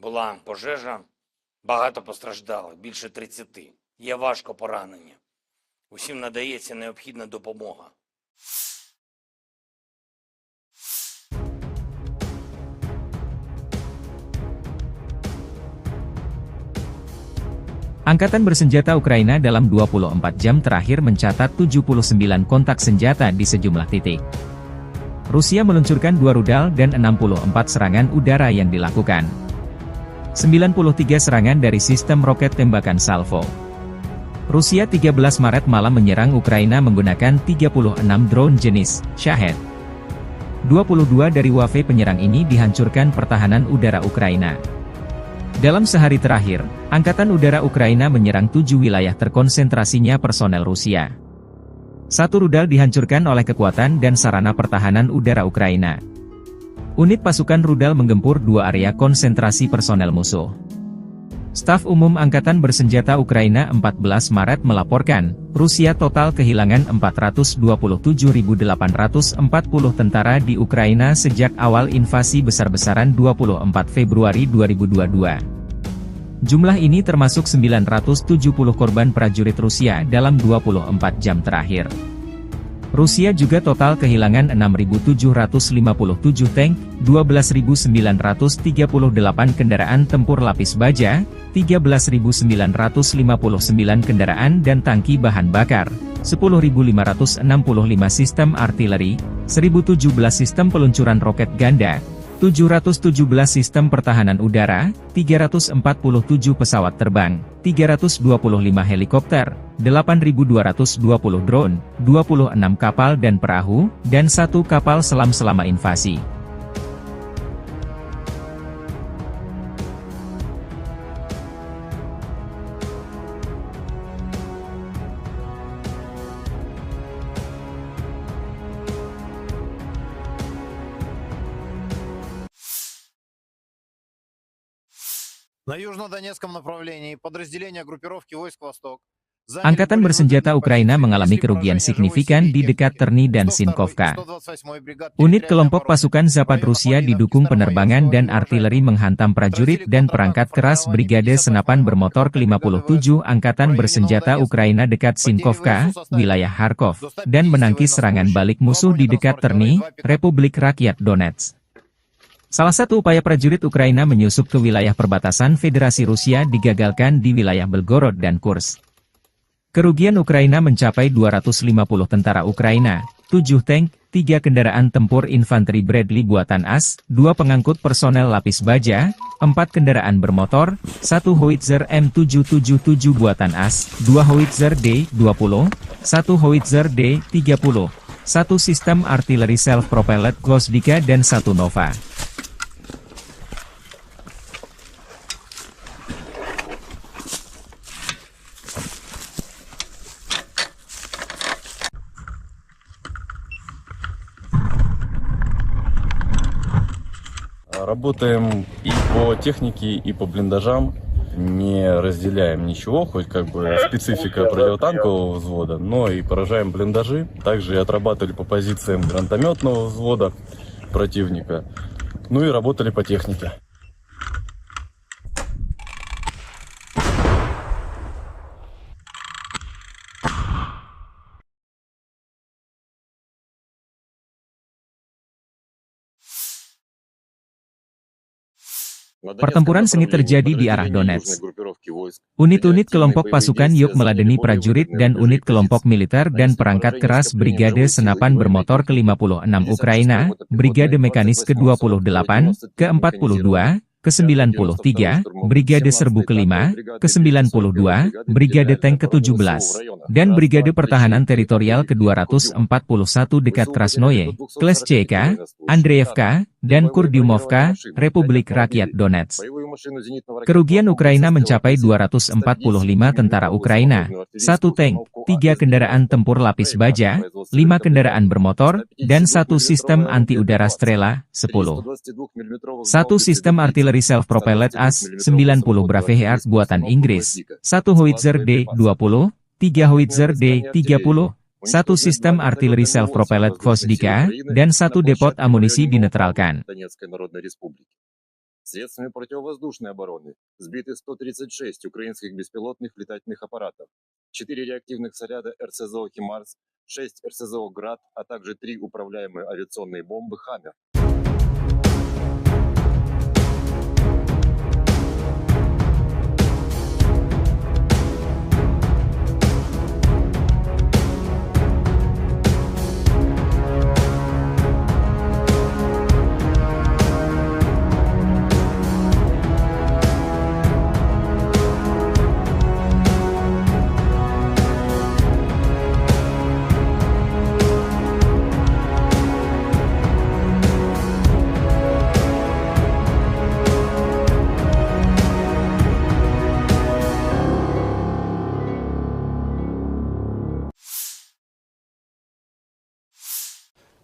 Була пожежа, багато постраждали, більше 30. Є важко поранені. Усім надається необхідна допомога. Angkatan bersenjata Ukraina dalam 24 jam terakhir mencatat 79 kontak senjata di sejumlah titik. Rusia meluncurkan 2 rudal dan 64 serangan udara yang dilakukan. 93 serangan dari sistem roket tembakan salvo. Rusia 13 Maret malam menyerang Ukraina menggunakan 36 drone jenis Shahed. 22 dari wave penyerang ini dihancurkan pertahanan udara Ukraina. Dalam sehari terakhir, Angkatan Udara Ukraina menyerang 7 wilayah terkonsentrasinya personel Rusia. 1 rudal dihancurkan oleh kekuatan dan sarana pertahanan udara Ukraina. Unit pasukan rudal menggempur 2 area konsentrasi personel musuh. Staf Umum Angkatan Bersenjata Ukraina 14 Maret melaporkan, Rusia total kehilangan 427.840 tentara di Ukraina sejak awal invasi besar-besaran 24 Februari 2022. Jumlah ini termasuk 970 korban prajurit Rusia dalam 24 jam terakhir. Rusia juga total kehilangan 6.757 tank, 12.938 kendaraan tempur lapis baja, 13.959 kendaraan dan tangki bahan bakar, 10.565 sistem artileri, 1.017 sistem peluncuran roket ganda, 717 sistem pertahanan udara, 347 pesawat terbang, 325 helikopter, 8.220 drone, 26 kapal dan perahu, dan 1 kapal selam selama invasi. На южнодонецком направлении подразделения группировки войск «Восток» Angkatan bersenjata Ukraina mengalami kerugian signifikan di dekat Terny dan Sinkovka. Unit kelompok pasukan Zapad Rusia didukung penerbangan dan artileri menghantam prajurit dan perangkat keras Brigade Senapan Bermotor ke-57 Angkatan Bersenjata Ukraina dekat Sinkovka, wilayah Kharkov, dan menangkis serangan balik musuh di dekat Terny, Republik Rakyat Donetsk. Salah satu upaya prajurit Ukraina menyusup ke wilayah perbatasan Federasi Rusia digagalkan di wilayah Belgorod dan Kursk. Kerugian Ukraina mencapai 250 tentara Ukraina, 7 tank, 3 kendaraan tempur infanteri Bradley buatan AS, 2 pengangkut personel lapis baja, 4 kendaraan bermotor, 1 howitzer M777 buatan AS, 2 howitzer D-20, 1 howitzer D-30, 1 sistem artileri self-propelled Gvosdika dan 1 Nova. Работаем и по технике, и по блиндажам. Не разделяем ничего, хоть как бы специфика противотанкового взвода, но и поражаем блиндажи. Также и отрабатывали по позициям гранатометного взвода противника. Ну и работали по технике. Pertempuran sengit terjadi di arah Donetsk. Unit-unit kelompok pasukan Yuk meladeni prajurit dan unit kelompok militer dan perangkat keras Brigade Senapan Bermotor ke-56 Ukraina, Brigade Mekanis ke-28, ke-42, ke-93, Brigade Serbu ke-5, ke-92, Brigade Tank ke-17, dan Brigade Pertahanan Teritorial ke-241 dekat Krasnoye, Kleshchevka, Andreevka, dan Kurdyumovka, Republik Rakyat Donetsk. Kerugian Ukraina mencapai 245 tentara Ukraina, 1 tank, 3 kendaraan tempur lapis baja, 5 kendaraan bermotor, dan 1 sistem anti-udara Strela, 10. 1 sistem artileri self-propelled AS-90 Braveheart buatan Inggris, 1 Howitzer D-20, 3 Howitzer D-30, 1 sistem artileri self-propelled Gvosdika, dan 1 depot amunisi dinetralkan. Средствами противовоздушной обороны сбиты 136 украинских беспилотных летательных аппаратов, 4 реактивных снаряда РСЗО «Химарс», 6 РСЗО «Град», а также 3 управляемые авиационные бомбы «Хаммер».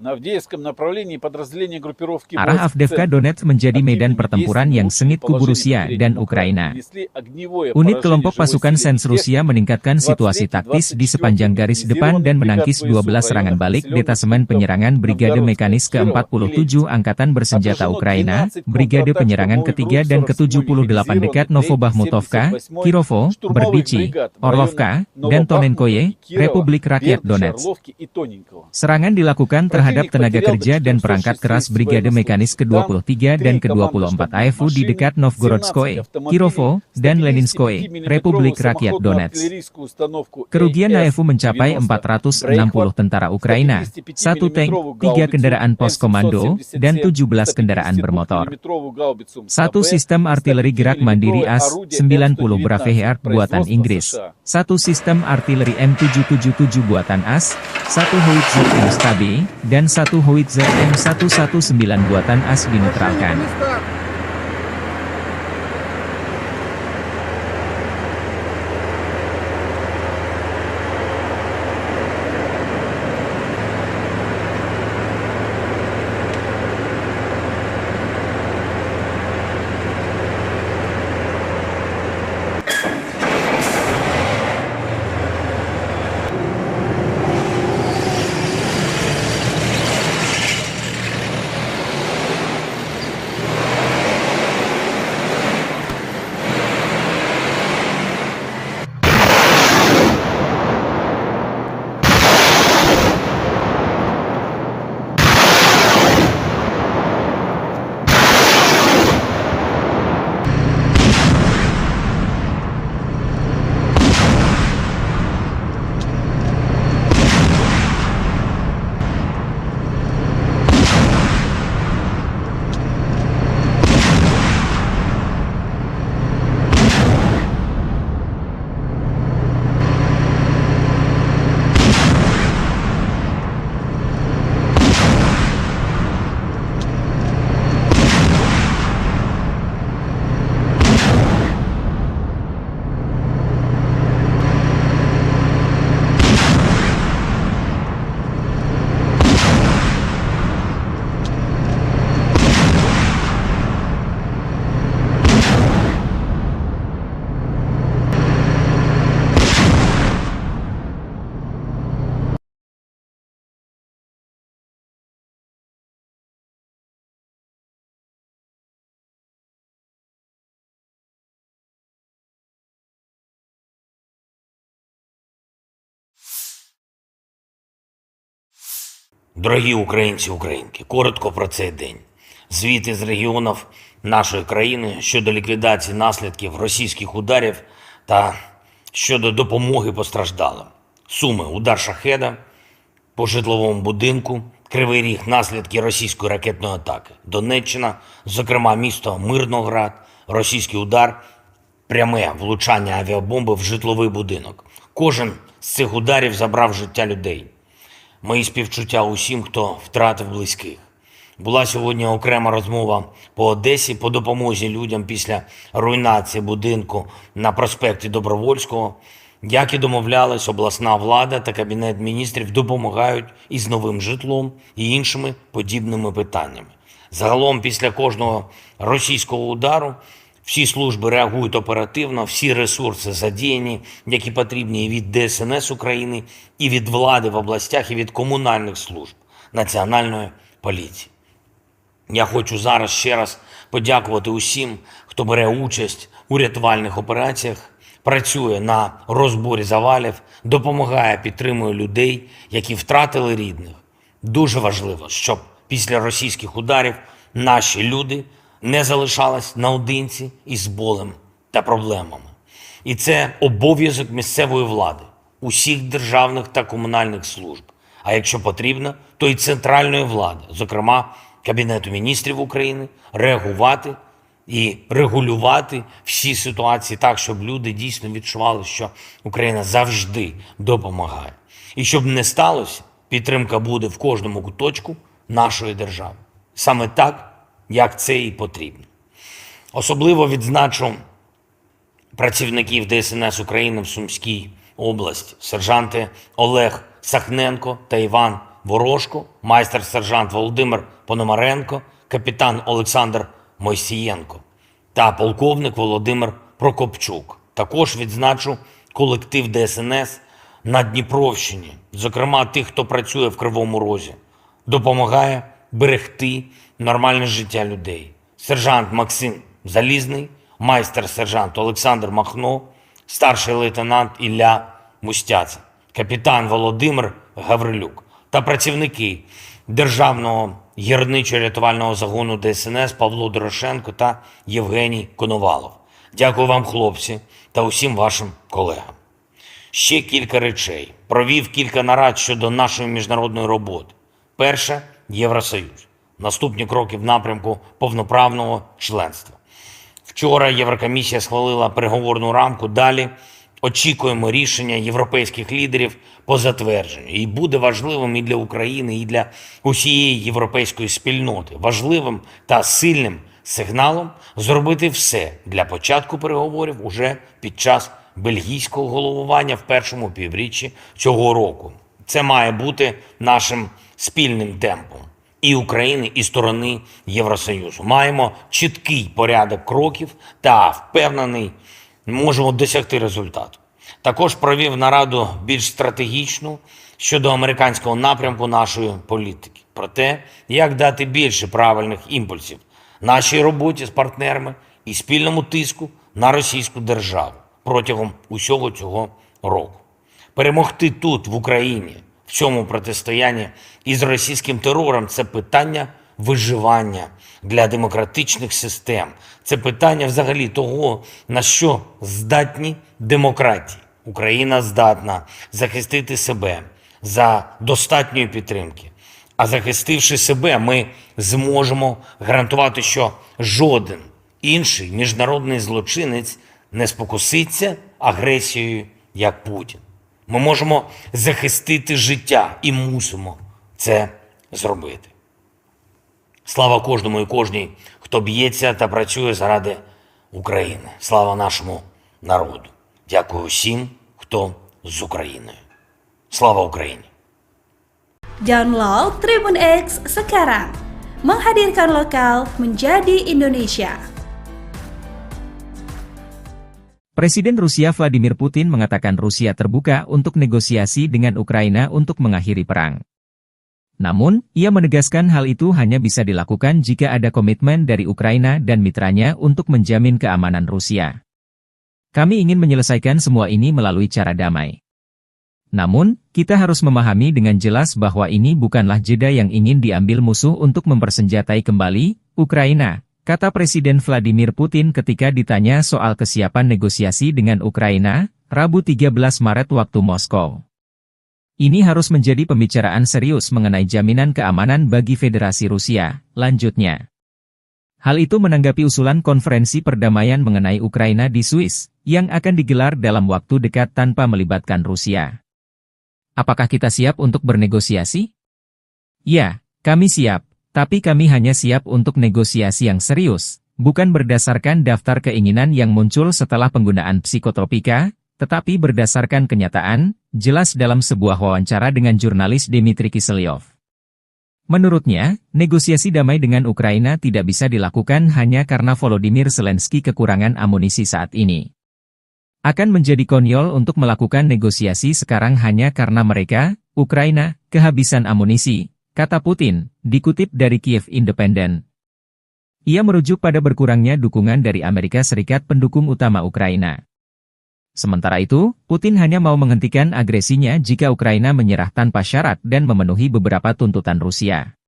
На Авдеевском направлении подразделение группировки Arah Avdiivka Donetsk menjadi medan pertempuran yang sengit kubu Rusia dan Ukraina. Unit kelompok pasukan Sens Rusia meningkatkan situasi taktis di sepanjang garis depan dan menangkis 12 serangan balik detasemen penyerangan Brigade Mekanis ke-47 Angkatan Bersenjata Ukraina, Brigade Penyerangan ke-3 dan ke-78 dekat Novobahmutovka, Kirovo, Berdichi, Orlovka, dan Tonenkoye, Republik Rakyat Donetsk. Serangan dilakukan terhadap tenaga kerja dan perangkat keras Brigade Mekanis ke-23 dan ke-24 AFU di dekat Novgorodskoye, Kirovo, dan Leninskoye, Republik Rakyat Donetsk. Kerugian AFU mencapai 460 tentara Ukraina, 1 tank, 3 kendaraan pos komando, dan 17 kendaraan bermotor. 1 sistem artileri gerak mandiri AS-90 Braveheart buatan Inggris, 1 sistem artileri M777 buatan AS, 1 Howitzer M-Stabi, dan 1 Howitzer M119 buatan AS dinetralkan. Дорогі українці, українки, коротко про цей день. Звіти з регіонів нашої країни щодо ліквідації наслідків російських ударів та щодо допомоги постраждалим. Суми: удар шахеда по житловому будинку, Кривий Ріг, наслідки російської ракетної атаки. Донеччина, зокрема місто Мирноград, російський удар, пряме влучання авіабомби в житловий будинок. Кожен з цих ударів забрав життя людей. Мої співчуття усім, хто втратив близьких. Була сьогодні окрема розмова по Одесі по допомозі людям після руйнації будинку на проспекті Добровольського. Як і домовлялись, обласна влада та Кабінет міністрів допомагають із новим житлом і іншими подібними питаннями. Загалом, після кожного російського удару, всі служби реагують оперативно, всі ресурси задіяні, які потрібні і від ДСНС України, і від влади в областях, і від комунальних служб, Національної поліції. Я хочу зараз ще раз подякувати усім, хто бере участь у рятувальних операціях, працює на розборі завалів, допомагає, підтримує людей, які втратили рідних. Дуже важливо, щоб після російських ударів наші люди не залишались наодинці із болем та проблемами. І це обов'язок місцевої влади, усіх державних та комунальних служб, а якщо потрібно, то і центральної влади, зокрема Кабінету міністрів України, реагувати і регулювати всі ситуації так, щоб люди дійсно відчували, що Україна завжди допомагає. І щоб не сталося, підтримка буде в кожному куточку нашої держави. Саме так, як це і потрібно. Особливо відзначу працівників ДСНС України в Сумській області, сержанти Олег Сахненко та Іван Ворожко, майстер-сержант Володимир Пономаренко, капітан Олександр Мойсієнко та полковник Володимир Прокопчук. Також відзначу колектив ДСНС на Дніпровщині, зокрема тих, хто працює в Кривому Розі, допомагає берегти нормальне життя людей. Сержант Максим Залізний, майстер-сержант Олександр Махно, старший лейтенант Ілля Мустяця, капітан Володимир Гаврилюк та працівники Державного гірничо-рятувального загону ДСНС Павло Дорошенко та Євгеній Коновалов. Дякую вам, хлопці, та усім вашим колегам. Ще кілька речей. Провів кілька нарад щодо нашої міжнародної роботи. Перше – Євросоюз. Наступні кроки в напрямку повноправного членства. Вчора Єврокомісія схвалила переговорну рамку. Далі очікуємо рішення європейських лідерів по затвердженню. І буде важливим і для України, і для усієї європейської спільноти. Важливим та сильним сигналом зробити все для початку переговорів уже під час бельгійського головування в першому півріччі цього року. Це має бути нашим спільним темпом і України, і сторони Євросоюзу. Маємо чіткий порядок кроків та, впевнений, можемо досягти результату. Також провів нараду більш стратегічну щодо американського напрямку нашої політики. Про те, як дати більше правильних імпульсів нашій роботі з партнерами і спільному тиску на російську державу протягом усього цього року. Перемогти тут, в Україні, в цьому протистоянні із російським терором – це питання виживання для демократичних систем. Це питання взагалі того, на що здатні демократії. Україна здатна захистити себе за достатньої підтримки. А захистивши себе, ми зможемо гарантувати, що жоден інший міжнародний злочинець не спокуситься агресією, як Путін. Ми можемо захистити життя і мусимо це зробити. Слава кожному і кожній, хто б'ється та працює заради України. Слава нашому народу. Дякую всім, хто з Україною. Слава Україні! Download Tribun X sekarang. Menghadirkan lokal menjadi Indonesia. Presiden Rusia Vladimir Putin mengatakan Rusia terbuka untuk negosiasi dengan Ukraina untuk mengakhiri perang. Namun, ia menegaskan hal itu hanya bisa dilakukan jika ada komitmen dari Ukraina dan mitranya untuk menjamin keamanan Rusia. Kami ingin menyelesaikan semua ini melalui cara damai. Namun, kita harus memahami dengan jelas bahwa ini bukanlah jeda yang ingin diambil musuh untuk mempersenjatai kembali Ukraina, kata Presiden Vladimir Putin ketika ditanya soal kesiapan negosiasi dengan Ukraina, Rabu 13 Maret waktu Moskow. Ini harus menjadi pembicaraan serius mengenai jaminan keamanan bagi Federasi Rusia, lanjutnya. Hal itu menanggapi usulan konferensi perdamaian mengenai Ukraina di Swiss, yang akan digelar dalam waktu dekat tanpa melibatkan Rusia. Apakah kita siap untuk bernegosiasi? Ya, kami siap, tapi kami hanya siap untuk negosiasi yang serius, bukan berdasarkan daftar keinginan yang muncul setelah penggunaan psikotropika, tetapi berdasarkan kenyataan, jelas dalam sebuah wawancara dengan jurnalis Dmitry Kiselyov. Menurutnya, negosiasi damai dengan Ukraina tidak bisa dilakukan hanya karena Volodymyr Zelensky kekurangan amunisi saat ini. Akan menjadi konyol untuk melakukan negosiasi sekarang hanya karena mereka, Ukraina, kehabisan amunisi, kata Putin, dikutip dari Kiev Independent. Ia merujuk pada berkurangnya dukungan dari Amerika Serikat pendukung utama Ukraina. Sementara itu, Putin hanya mau menghentikan agresinya jika Ukraina menyerah tanpa syarat dan memenuhi beberapa tuntutan Rusia.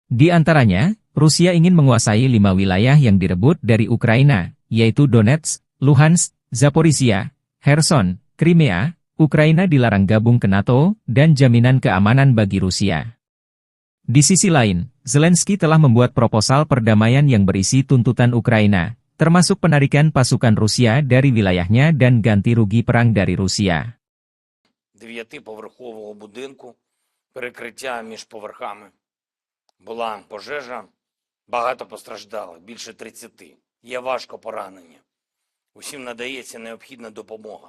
Di antaranya, Rusia ingin menguasai 5 wilayah yang direbut dari Ukraina, yaitu Donetsk, Luhansk, Zaporizhia, Kherson, Crimea, Ukraina dilarang gabung ke NATO, dan jaminan keamanan bagi Rusia. Di sisi lain, Zelensky telah membuat proposal perdamaian yang berisi tuntutan Ukraina, termasuk penarikan pasukan Rusia dari wilayahnya dan ganti rugi perang dari Rusia. 9-поверхового будинку, перекриття між поверхами. Була пожежа, багато постраждали, більше 30. Є важко поранені. Усім надається необхідна допомога.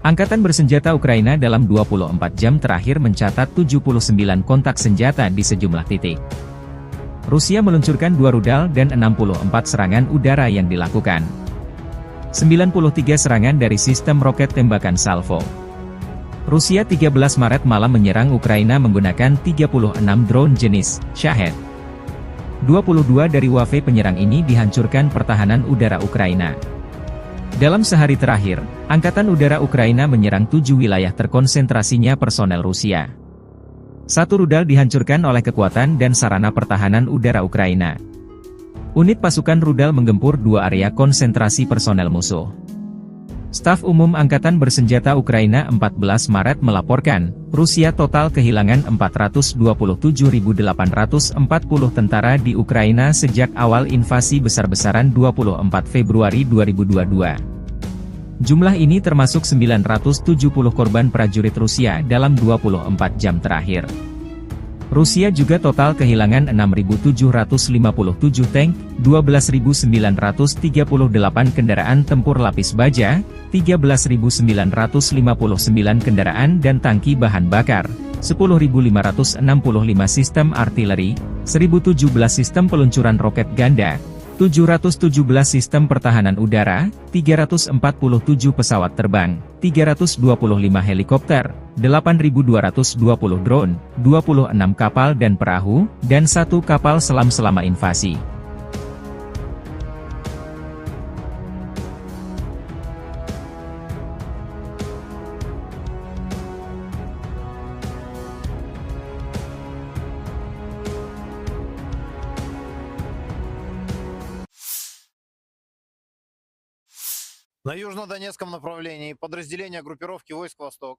Angkatan bersenjata Ukraina dalam 24 jam terakhir mencatat 79 kontak senjata di sejumlah titik. Rusia meluncurkan 2 rudal dan 64 serangan udara yang dilakukan. 93 serangan dari sistem roket tembakan salvo. Rusia 13 Maret malam menyerang Ukraina menggunakan 36 drone jenis Shahed. 22 dari wave penyerang ini dihancurkan pertahanan udara Ukraina. Dalam sehari terakhir, Angkatan Udara Ukraina menyerang 7 wilayah terkonsentrasinya personel Rusia. 1 rudal dihancurkan oleh kekuatan dan sarana pertahanan udara Ukraina. Unit pasukan rudal menggempur 2 area konsentrasi personel musuh. Staf Umum Angkatan Bersenjata Ukraina 14 Maret melaporkan, Rusia total kehilangan 427.840 tentara di Ukraina sejak awal invasi besar-besaran 24 Februari 2022. Jumlah ini termasuk 970 korban prajurit Rusia dalam 24 jam terakhir. Rusia juga total kehilangan 6.757 tank, 12.938 kendaraan tempur lapis baja, 13.959 kendaraan dan tangki bahan bakar, 10.565 sistem artileri, 1.017 sistem peluncuran roket ganda, 717 sistem pertahanan udara, 347 pesawat terbang, 325 helikopter, 8.220 drone, 26 kapal dan perahu, dan 1 kapal selam selama invasi. На южнодонецком направлении подразделения группировки войск «Восток»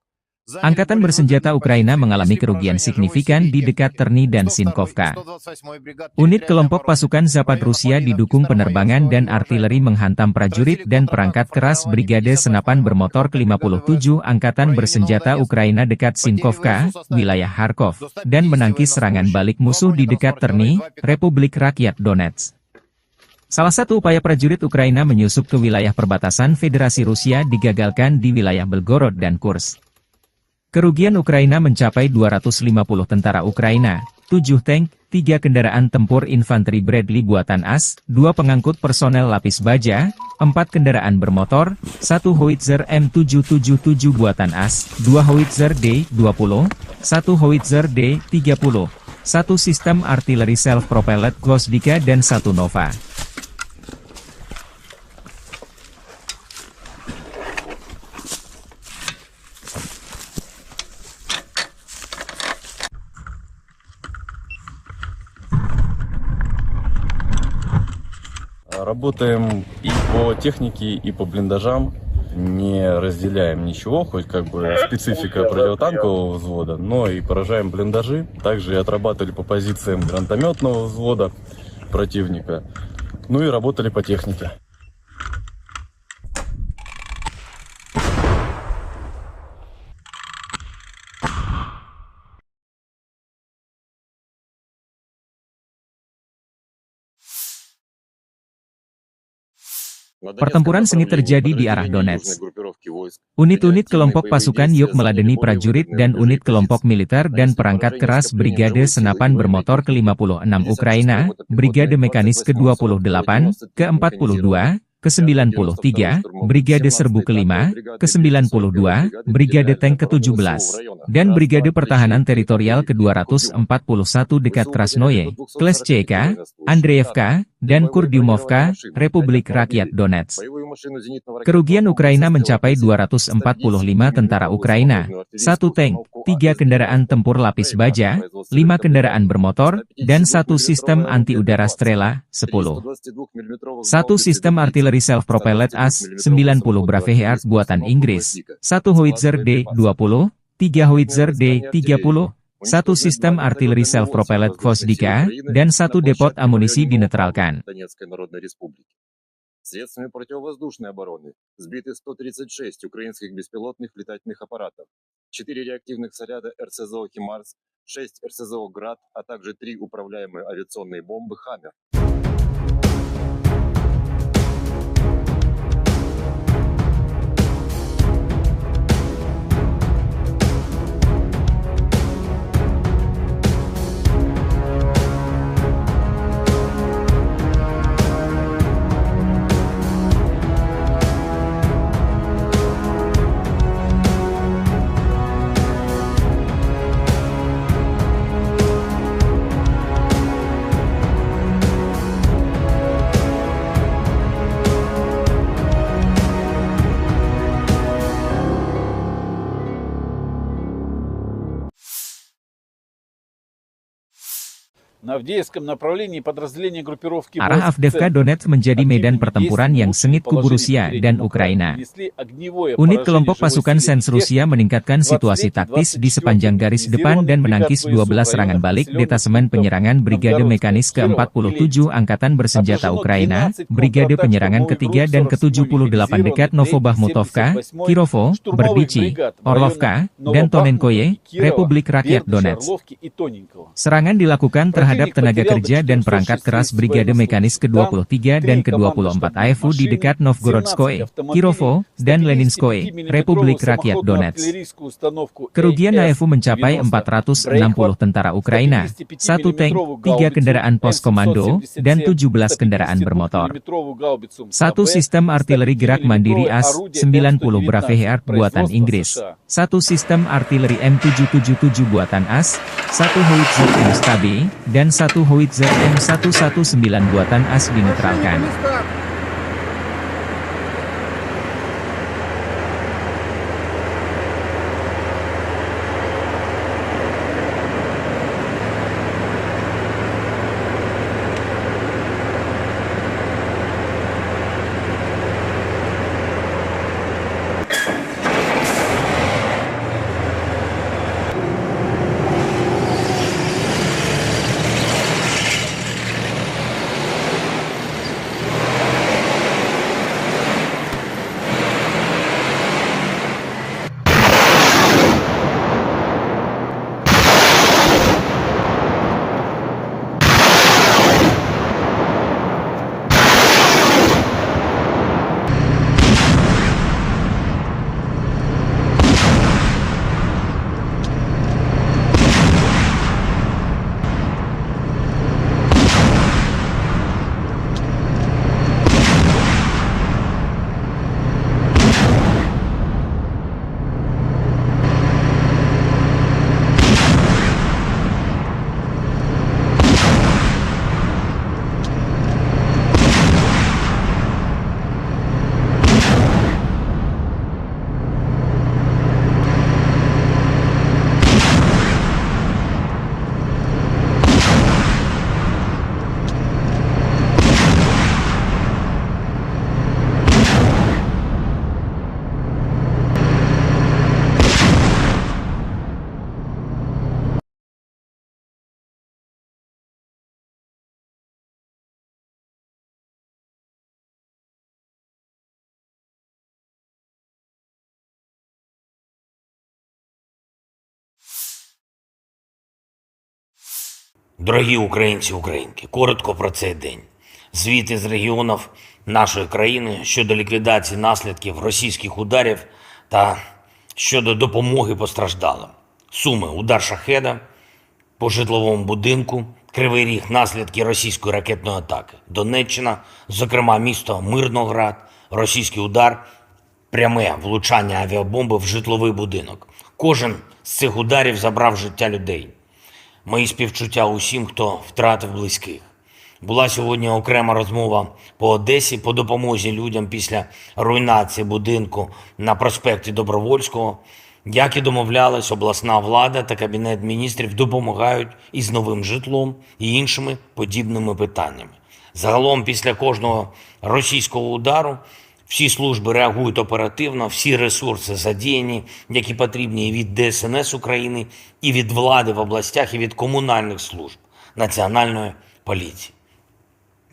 Angkatan bersenjata Ukraina mengalami kerugian signifikan di dekat Terny dan Sinkovka. Unit kelompok pasukan Zapad Rusia didukung penerbangan dan artileri menghantam prajurit dan perangkat keras Brigade Senapan Bermotor ke-57 Angkatan Bersenjata Ukraina dekat Sinkovka, wilayah Kharkov, dan menangkis serangan balik musuh di dekat Terny, Republik Rakyat Donetsk. Salah satu upaya prajurit Ukraina menyusup ke wilayah perbatasan Federasi Rusia digagalkan di wilayah Belgorod dan Kursk. Kerugian Ukraina mencapai 250 tentara Ukraina, 7 tank, 3 kendaraan tempur infanteri Bradley buatan AS, 2 pengangkut personel lapis baja, 4 kendaraan bermotor, 1 howitzer M777 buatan AS, 2 howitzer D-20, 1 howitzer D-30, 1 sistem artileri self-propelled Gvosdika dan 1 Nova. Работаем и по технике, и по блиндажам. Не разделяем ничего, хоть как бы специфика противотанкового взвода, но и поражаем блиндажи. Также и отрабатывали по позициям гранатометного взвода противника. Ну и работали по технике. Pertempuran sengit terjadi di arah Donetsk. Unit-unit kelompok pasukan Yuk meladeni prajurit dan unit kelompok militer dan perangkat keras Brigade Senapan Bermotor ke-56 Ukraina, Brigade Mekanis ke-28, ke-42, ke-93, Brigade Serbu ke-5, ke-92, Brigade Tank ke-17, dan Brigade Pertahanan Teritorial ke-241 dekat Krasnoye, Kleshchevka, Andreevka, dan Kurdyumovka, Republik Rakyat Donetsk. Kerugian Ukraina mencapai 245 tentara Ukraina, 1 tank, 3 kendaraan tempur lapis baja, 5 kendaraan bermotor, dan 1 sistem anti-udara Strela, 10. 1 sistem artileri self-propelled AS-90 Braveheart buatan Inggris, 1 Howitzer D-20, 3 Howitzer D-30, 1 sistem artileri self-propelled Gvosdika, dan 1 depot amunisi dinetralkan. Средствами противовоздушной обороны сбиты 136 украинских беспилотных летательных аппаратов, 4 реактивных снаряда РСЗО «Химарс», 6 РСЗО «Град», а также 3 управляемые авиационные бомбы «Хаммер». На Авдеевском направлении подразделение группировки Arah Avdiivka Donetsk menjadi medan pertempuran yang sengit kubu Rusia dan Ukraina. Unit kelompok pasukan Sens Rusia meningkatkan situasi taktis di sepanjang garis depan dan menangkis 12 serangan balik detasemen penyerangan Brigade Mekanis ke-47 Angkatan Bersenjata Ukraina, Brigade Penyerangan ke-3 dan ke-78 dekat Novobahmutovka, Kirovo, Berdichi, Orlovka, dan Tonenkoye, Republik Rakyat Donetsk. Serangan dilakukan terhadap tenaga kerja dan perangkat keras Brigade Mekanis ke-23 dan ke-24 AFU di dekat Novgorodskoye, Kirovo, dan Leninskoye, Republik Rakyat Donetsk. Kerugian AFU mencapai 460 tentara Ukraina, 1 tank, 3 kendaraan pos komando, dan 17 kendaraan bermotor. 1 sistem artileri gerak mandiri AS-90 Braveheart buatan Inggris, 1 sistem artileri M777 buatan AS, 1 Howitzer M-Stabi, dan 1 Howitzer M119 buatan AS dinetralkan. Дорогі українці, українки, коротко про цей день. Звіти з регіонів нашої країни щодо ліквідації наслідків російських ударів та щодо допомоги постраждалим. Суми: удар шахеда по житловому будинку, Кривий Ріг, наслідки російської ракетної атаки. Донеччина, зокрема місто Мирноград, російський удар, пряме влучання авіабомби в житловий будинок. Кожен з цих ударів забрав життя людей. Мої співчуття усім, хто втратив близьких. Була сьогодні окрема розмова по Одесі по допомозі людям після руйнації будинку на проспекті Добровольського. Як і домовлялись, обласна влада та Кабінет міністрів допомагають із новим житлом і іншими подібними питаннями. Загалом, після кожного російського удару, всі служби реагують оперативно, всі ресурси задіяні, які потрібні і від ДСНС України, і від влади в областях, і від комунальних служб, Національної поліції.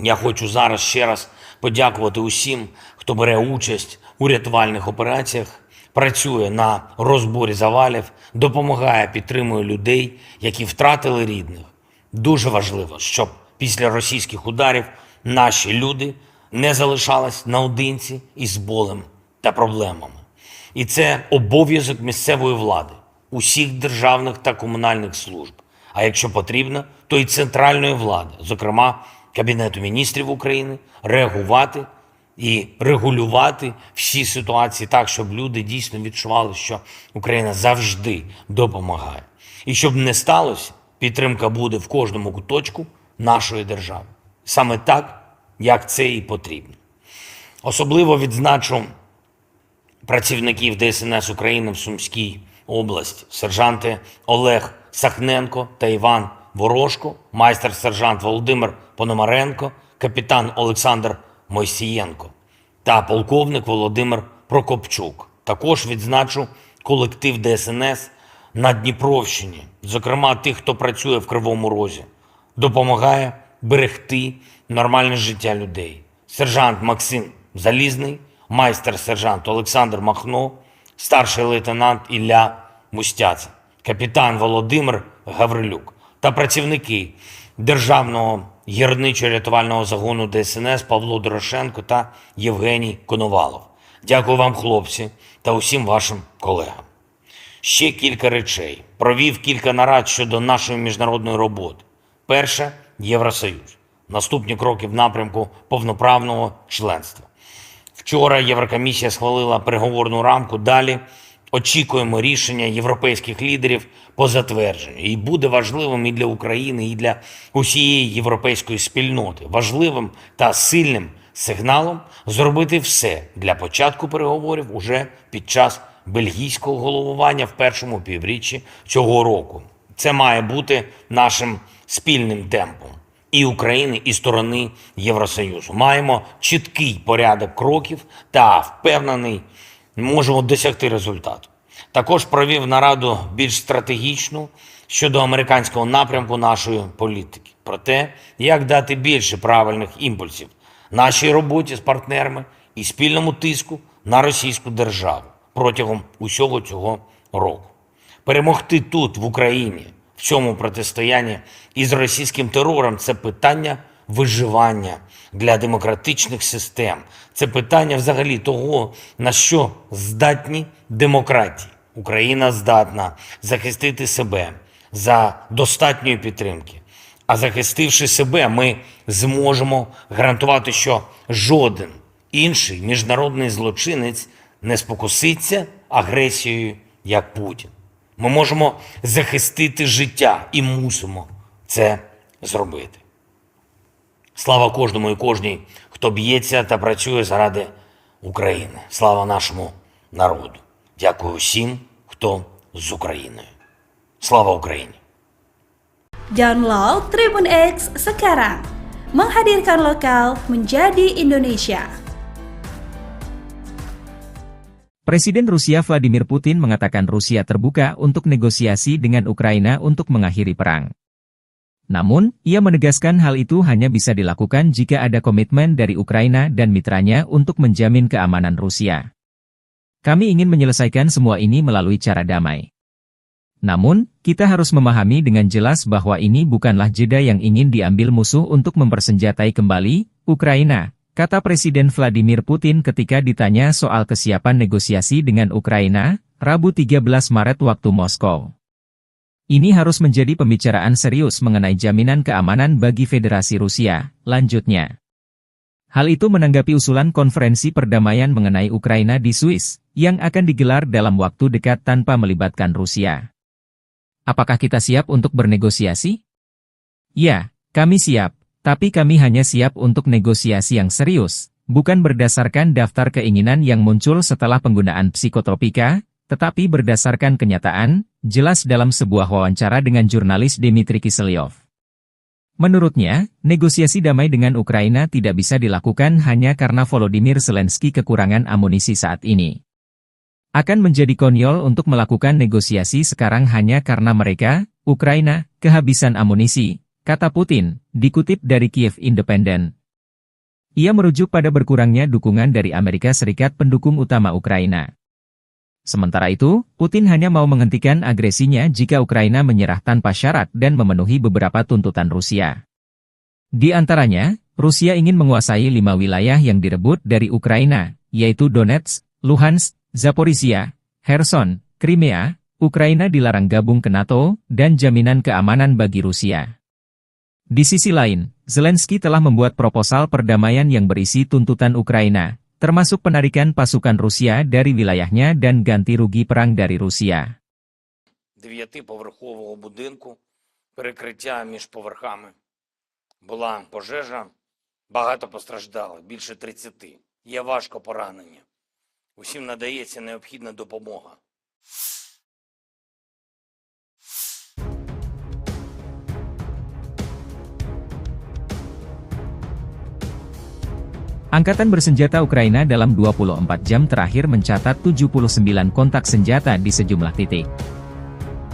Я хочу зараз ще раз подякувати усім, хто бере участь у рятувальних операціях, працює на розборі завалів, допомагає, підтримує людей, які втратили рідних. Дуже важливо, щоб після російських ударів наші люди не залишались наодинці із болем та проблемами. І це обов'язок місцевої влади, усіх державних та комунальних служб, а якщо потрібно, то і центральної влади, зокрема Кабінету міністрів України, реагувати і регулювати всі ситуації так, щоб люди дійсно відчували, що Україна завжди допомагає. І щоб не сталося, підтримка буде в кожному куточку нашої держави. Саме так, як це і потрібно. Особливо відзначу працівників ДСНС України в Сумській області, сержанти Олег Сахненко та Іван Ворожко, майстер-сержант Володимир Пономаренко, капітан Олександр Мойсієнко та полковник Володимир Прокопчук. Також відзначу колектив ДСНС на Дніпровщині, зокрема тих, хто працює в Кривому Розі, допомагає берегти нормальне життя людей. Сержант Максим Залізний, майстер-сержант Олександр Махно, старший лейтенант Ілля Мустяця, капітан Володимир Гаврилюк та працівники Державного гірничо-рятувального загону ДСНС Павло Дорошенко та Євгеній Коновалов. Дякую вам, хлопці, та усім вашим колегам. Ще кілька речей. Провів кілька нарад щодо нашої міжнародної роботи. Перше – Євросоюз. Наступні кроки в напрямку повноправного членства. Вчора Єврокомісія схвалила переговорну рамку. Далі очікуємо рішення європейських лідерів по затвердженню. І буде важливим і для України, і для усієї європейської спільноти. Важливим та сильним сигналом зробити все для початку переговорів уже під час бельгійського головування в першому півріччі цього року. Це має бути нашим спільним темпом і України, і сторони Євросоюзу. Маємо чіткий порядок кроків та, впевнений, можемо досягти результату. Також провів нараду більш стратегічну щодо американського напрямку нашої політики. Про те, як дати більше правильних імпульсів нашій роботі з партнерами і спільному тиску на російську державу протягом усього цього року. Перемогти тут, в Україні, в цьому протистоянні із російським терором – це питання виживання для демократичних систем. Це питання взагалі того, на що здатні демократії. Україна здатна захистити себе за достатньої підтримки. А захистивши себе, ми зможемо гарантувати, що жоден інший міжнародний злочинець не спокуситься агресією, як Путін. Ми можемо захистити життя і мусимо це зробити. Слава кожному і кожній, хто б'ється та працює заради України. Слава нашому народу. Дякую всім, хто з Україною. Слава Україні! Download Tribun X sekarang. Menghadirkan lokal menjadi Indonesia. Presiden Rusia Vladimir Putin mengatakan Rusia terbuka untuk negosiasi dengan Ukraina untuk mengakhiri perang. Namun, ia menegaskan hal itu hanya bisa dilakukan jika ada komitmen dari Ukraina dan mitranya untuk menjamin keamanan Rusia. Kami ingin menyelesaikan semua ini melalui cara damai. Namun, kita harus memahami dengan jelas bahwa ini bukanlah jeda yang ingin diambil musuh untuk mempersenjatai kembali Ukraina, kata Presiden Vladimir Putin ketika ditanya soal kesiapan negosiasi dengan Ukraina, Rabu 13 Maret waktu Moskow. Ini harus menjadi pembicaraan serius mengenai jaminan keamanan bagi Federasi Rusia, lanjutnya. Hal itu menanggapi usulan konferensi perdamaian mengenai Ukraina di Swiss, yang akan digelar dalam waktu dekat tanpa melibatkan Rusia. Apakah kita siap untuk bernegosiasi? Ya, kami siap, tapi kami hanya siap untuk negosiasi yang serius, bukan berdasarkan daftar keinginan yang muncul setelah penggunaan psikotropika, tetapi berdasarkan kenyataan, jelas dalam sebuah wawancara dengan jurnalis Dmitry Kiselyov. Menurutnya, negosiasi damai dengan Ukraina tidak bisa dilakukan hanya karena Volodymyr Zelensky kekurangan amunisi saat ini. Akan menjadi konyol untuk melakukan negosiasi sekarang hanya karena mereka, Ukraina, kehabisan amunisi, kata Putin, dikutip dari Kiev Independent. Ia merujuk pada berkurangnya dukungan dari Amerika Serikat pendukung utama Ukraina. Sementara itu, Putin hanya mau menghentikan agresinya jika Ukraina menyerah tanpa syarat dan memenuhi beberapa tuntutan Rusia. Di antaranya, Rusia ingin menguasai 5 wilayah yang direbut dari Ukraina, yaitu Donetsk, Luhansk, Zaporizhia, Kherson, Crimea, Ukraina dilarang gabung ke NATO, dan jaminan keamanan bagi Rusia. Di sisi lain, Zelensky telah membuat proposal perdamaian yang berisi tuntutan Ukraina, termasuk penarikan pasukan Rusia dari wilayahnya dan ganti rugi perang dari Rusia. 9-поверхового будинку, перекриття між поверхами. Була пожежа, багато постраждали, більше 30. Є важко поранені. Усім надається необхідна допомога. Angkatan bersenjata Ukraina dalam 24 jam terakhir mencatat 79 kontak senjata di sejumlah titik.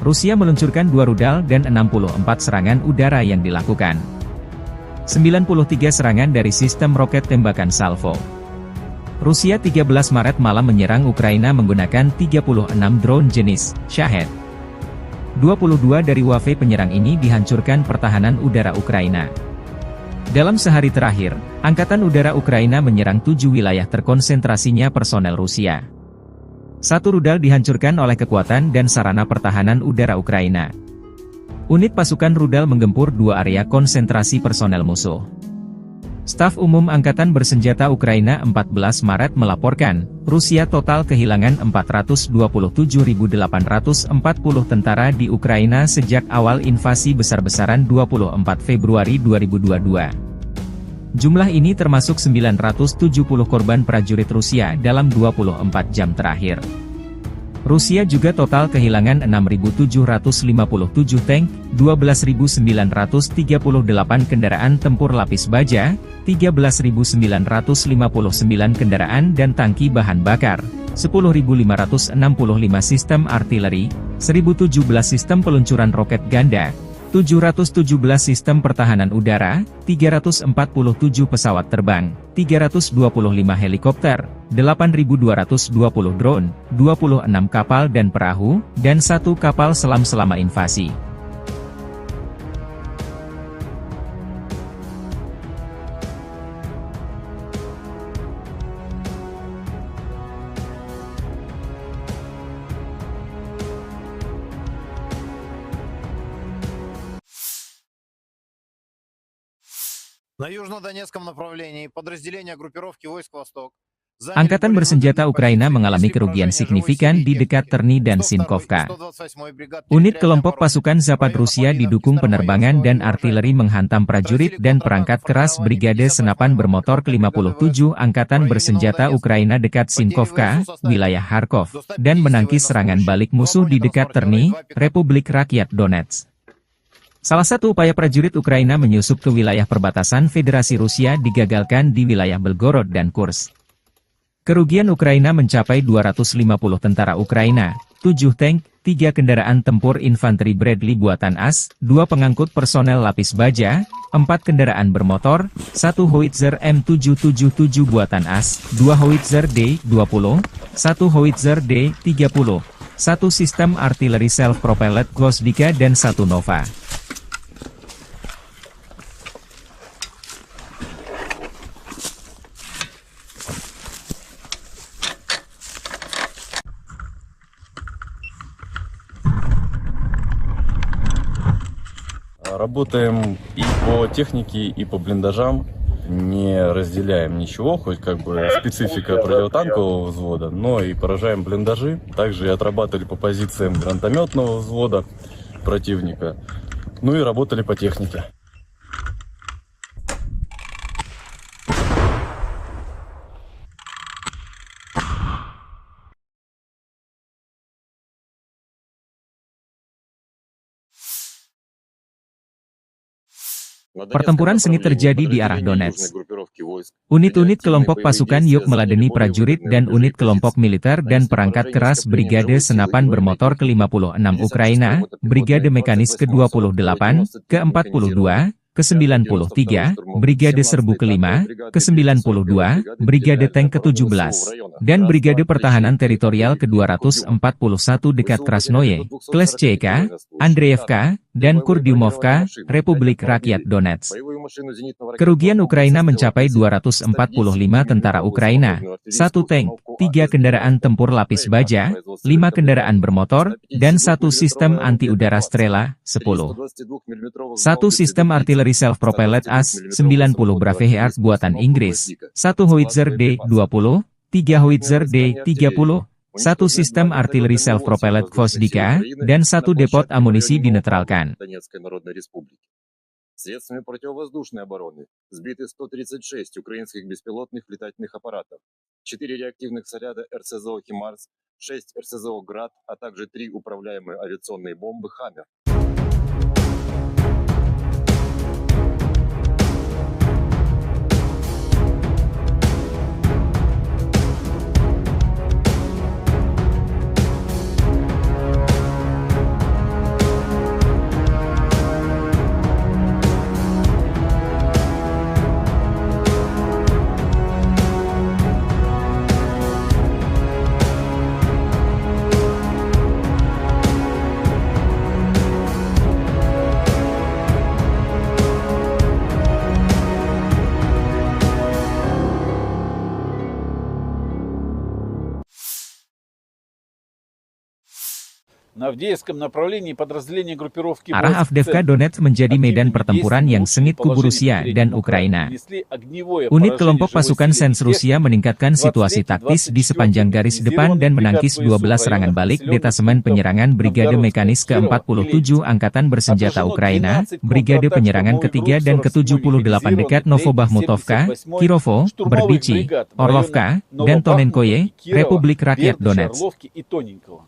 Rusia meluncurkan 2 rudal dan 64 serangan udara yang dilakukan. 93 serangan dari sistem roket tembakan salvo. Rusia 13 Maret malam menyerang Ukraina menggunakan 36 drone jenis Shahed. 22 dari wave penyerang ini dihancurkan pertahanan udara Ukraina. Dalam sehari terakhir, Angkatan Udara Ukraina menyerang 7 wilayah terkonsentrasinya personel Rusia. 1 rudal dihancurkan oleh kekuatan dan sarana pertahanan udara Ukraina. Unit pasukan rudal menggempur 2 area konsentrasi personel musuh. Staf Umum Angkatan Bersenjata Ukraina 14 Maret melaporkan, Rusia total kehilangan 427.840 tentara di Ukraina sejak awal invasi besar-besaran 24 Februari 2022. Jumlah ini termasuk 970 korban prajurit Rusia dalam 24 jam terakhir. Rusia juga total kehilangan 6.757 tank, 12.938 kendaraan tempur lapis baja, 13.959 kendaraan dan tangki bahan bakar, 10.565 sistem artileri, 1.017 sistem peluncuran roket ganda, 717 sistem pertahanan udara, 347 pesawat terbang, 325 helikopter, 8.220 drone, 26 kapal dan perahu, dan 1 kapal selam selama invasi. На южнодонецком направлении подразделения группировки войск «Восток» Angkatan bersenjata Ukraina mengalami kerugian signifikan di dekat Terny dan Sinkovka. Unit kelompok pasukan Zapad Rusia didukung penerbangan dan artileri menghantam prajurit dan perangkat keras Brigade Senapan Bermotor ke-57 Angkatan Bersenjata Ukraina dekat Sinkovka, wilayah Kharkov, dan menangkis serangan balik musuh di dekat Terny, Republik Rakyat Donetsk. Salah satu upaya prajurit Ukraina menyusup ke wilayah perbatasan Federasi Rusia digagalkan di wilayah Belgorod dan Kursk. Kerugian Ukraina mencapai 250 tentara Ukraina, 7 tank, 3 kendaraan tempur infanteri Bradley buatan AS, 2 pengangkut personel lapis baja, 4 kendaraan bermotor, 1 howitzer M777 buatan AS, 2 howitzer D-20, 1 howitzer D-30, 1 sistem artileri self-propelled Gvosdika dan 1 Nova. Работаем и по технике, и по блиндажам. Не разделяем ничего, хоть как бы специфика противотанкового взвода, но и поражаем блиндажи. Также и отрабатывали по позициям гранатометного взвода противника. Ну и работали по технике. Pertempuran sengit terjadi di arah Donetsk. Unit-unit kelompok pasukan Yuk meladeni prajurit dan unit kelompok militer dan perangkat keras Brigade Senapan Bermotor ke-56 Ukraina, Brigade Mekanis ke-28, ke-42, ke-93, Brigade Serbu ke-5, ke-92, Brigade Tank ke-17, dan Brigade Pertahanan Teritorial ke-241 dekat Krasnoye, Kleshchevka, Andreevka, dan Kurdyumovka, Republik Rakyat Donetsk. Kerugian Ukraina mencapai 245 tentara Ukraina, 1 tank, 3 kendaraan tempur lapis baja, 5 kendaraan bermotor, dan 1 sistem anti-udara Strela, 10. 1 sistem artileri self-propelled AS-90 Braveheart buatan Inggris, 1 Howitzer D-20, 3 Howitzer D-30, 1 sistem artileri self-propelled Gvosdika, dan 1 depot amunisi dinetralkan. Средствами противовоздушной обороны сбиты 136 украинских беспилотных летательных аппаратов, 4 реактивных снаряда РСЗО «Химарс», 6 РСЗО «Град», а также 3 управляемые авиационные бомбы «Хаммер». На Авдеевском направлении подразделение группировки Arah Avdiivka Donetsk menjadi medan pertempuran yang sengit kubu Rusia dan Ukraina. Unit kelompok pasukan Sens Rusia meningkatkan situasi taktis di sepanjang garis depan dan menangkis 12 serangan balik detasemen penyerangan Brigade Mekanis ke-47 Angkatan Bersenjata Ukraina, Brigade Penyerangan ke-3 dan ke-78 dekat Novobahmutovka, Kirovo, Berdichi, Orlovka, dan Tonenkoye, Republik Rakyat Donetsk.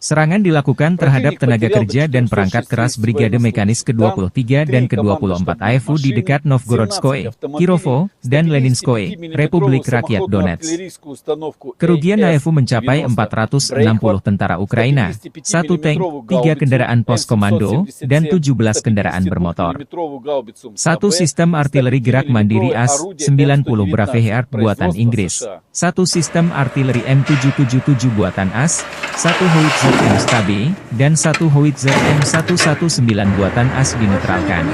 Serangan dilakukan terhadap tenaga kerja dan perangkat keras Brigade Mekanis ke-23 dan ke-24 AFU di dekat Novgorodskoye, Kirovo, dan Leninskoye, Republik Rakyat Donetsk. Kerugian AFU mencapai 460 tentara Ukraina, 1 tank, 3 kendaraan pos komando, dan 17 kendaraan bermotor. 1 sistem artileri gerak mandiri AS-90 Braveheart buatan Inggris, 1 sistem artileri M777 buatan AS, 1 Howitzer M-Stabi, dan 1 Howitzer M119 buatan AS dinetralkan.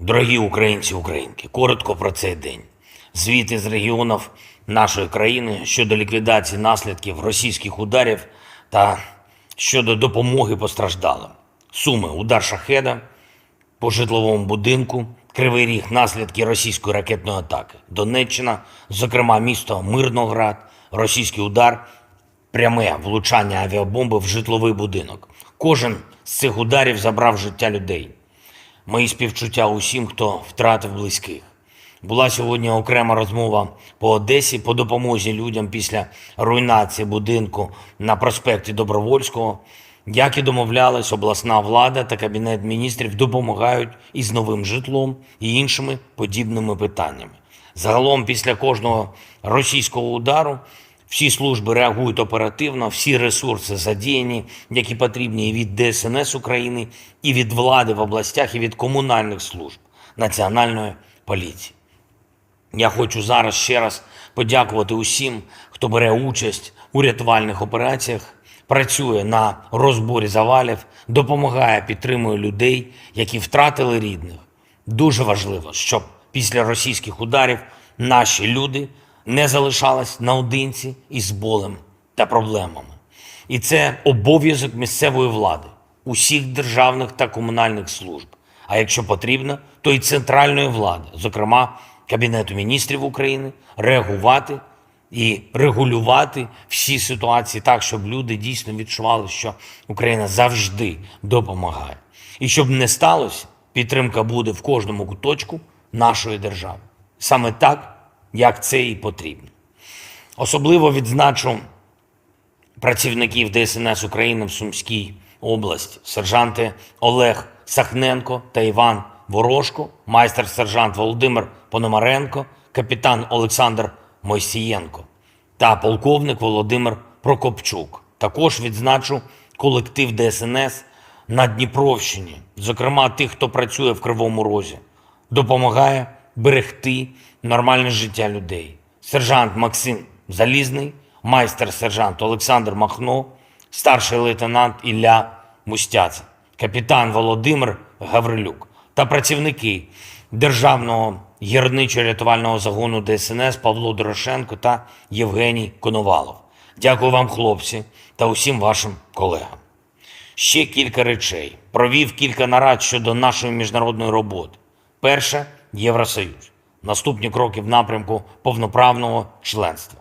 Дорогі українці, українки, коротко про цей день. Звіти з регіонів нашої країни щодо ліквідації наслідків російських ударів та щодо допомоги постраждалим. Суми: удар шахеда по житловому будинку, Кривий Ріг, наслідки російської ракетної атаки. Донеччина, зокрема місто Мирноград, російський удар, пряме влучання авіабомби в житловий будинок. Кожен з цих ударів забрав життя людей. Мої співчуття усім, хто втратив близьких. Була сьогодні окрема розмова по Одесі по допомозі людям після руйнації будинку на проспекті Добровольського. Як і домовлялись, обласна влада та Кабінет міністрів допомагають із новим житлом і іншими подібними питаннями. Загалом, після кожного російського удару, всі служби реагують оперативно, всі ресурси задіяні, які потрібні і від ДСНС України, і від влади в областях, і від комунальних служб, Національної поліції. Я хочу зараз ще раз подякувати усім, хто бере участь у рятувальних операціях, працює на розборі завалів, допомагає, підтримує людей, які втратили рідних. Дуже важливо, щоб після російських ударів наші люди не залишались наодинці із болем та проблемами. І це обов'язок місцевої влади, усіх державних та комунальних служб, а якщо потрібно, то і центральної влади, зокрема Кабінету міністрів України, реагувати і регулювати всі ситуації так, щоб люди дійсно відчували, що Україна завжди допомагає. І щоб не сталося, підтримка буде в кожному куточку нашої держави. Саме так, як це і потрібно. Особливо відзначу працівників ДСНС України в Сумській області, сержанти Олег Сахненко та Іван Ворожко, майстер-сержант Володимир Пономаренко, капітан Олександр Мойсієнко та полковник Володимир Прокопчук. Також відзначу колектив ДСНС на Дніпровщині, зокрема тих, хто працює в Кривому Розі, допомагає берегти нормальне життя людей. Сержант Максим Залізний, майстер-сержант Олександр Махно, старший лейтенант Ілля Мустяця, капітан Володимир Гаврилюк та працівники Державного гірничо-рятувального загону ДСНС Павло Дорошенко та Євгеній Коновалов. Дякую вам, хлопці, та усім вашим колегам. Ще кілька речей. Провів кілька нарад щодо нашої міжнародної роботи. Перше – Євросоюз. Наступні кроки в напрямку повноправного членства.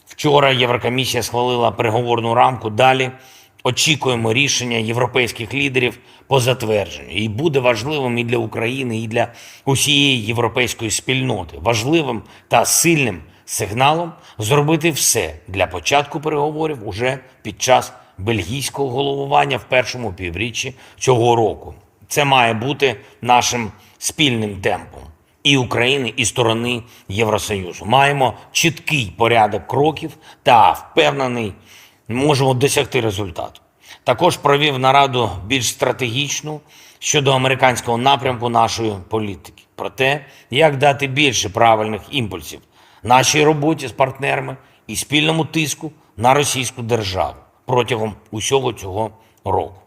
Вчора Єврокомісія схвалила переговорну рамку. Далі очікуємо рішення європейських лідерів по затвердженню. І буде важливим і для України, і для усієї європейської спільноти. Важливим та сильним сигналом зробити все для початку переговорів уже під час бельгійського головування в першому півріччі цього року. Це має бути нашим спільним темпом і України, і сторони Євросоюзу. Маємо чіткий порядок кроків та, впевнений, можемо досягти результату. Також провів нараду більш стратегічну щодо американського напрямку нашої політики. Про те, як дати більше правильних імпульсів нашій роботі з партнерами і спільному тиску на російську державу протягом усього цього року.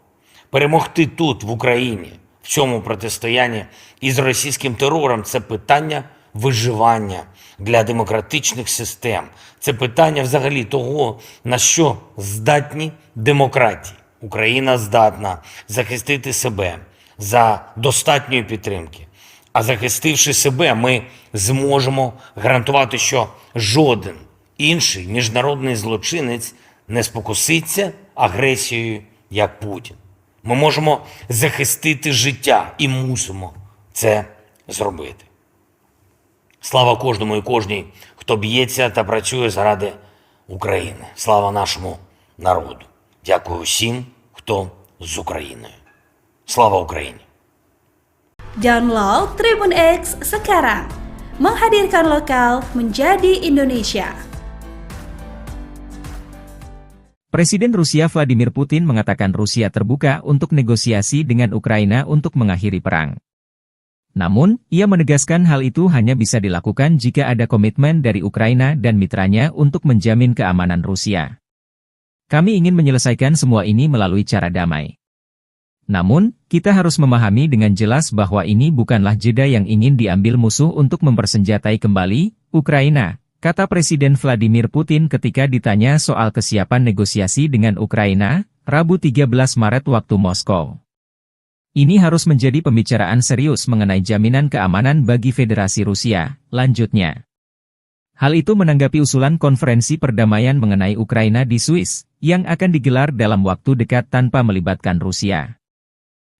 Перемогти тут, в Україні, в цьому протистоянні із російським терором – це питання виживання для демократичних систем. Це питання взагалі того, на що здатні демократії. Україна здатна захистити себе за достатньої підтримки. А захистивши себе, ми зможемо гарантувати, що жоден інший міжнародний злочинець не спокуситься агресією, як Путін. Ми можемо захистити життя і мусимо це зробити. Слава кожному і кожній, хто б'ється та працює заради України. Слава нашому народу. Дякую всім, хто з Україною. Слава Україні! Download Tribun X sekarang. Menghadirkan lokal menjadi Indonesia. Presiden Rusia Vladimir Putin mengatakan Rusia terbuka untuk negosiasi dengan Ukraina untuk mengakhiri perang. Namun, ia menegaskan hal itu hanya bisa dilakukan jika ada komitmen dari Ukraina dan mitranya untuk menjamin keamanan Rusia. Kami ingin menyelesaikan semua ini melalui cara damai. Namun, kita harus memahami dengan jelas bahwa ini bukanlah jeda yang ingin diambil musuh untuk mempersenjatai kembali Ukraina, kata Presiden Vladimir Putin ketika ditanya soal kesiapan negosiasi dengan Ukraina, Rabu 13 Maret waktu Moskow. Ini harus menjadi pembicaraan serius mengenai jaminan keamanan bagi Federasi Rusia, lanjutnya. Hal itu menanggapi usulan konferensi perdamaian mengenai Ukraina di Swiss, yang akan digelar dalam waktu dekat tanpa melibatkan Rusia.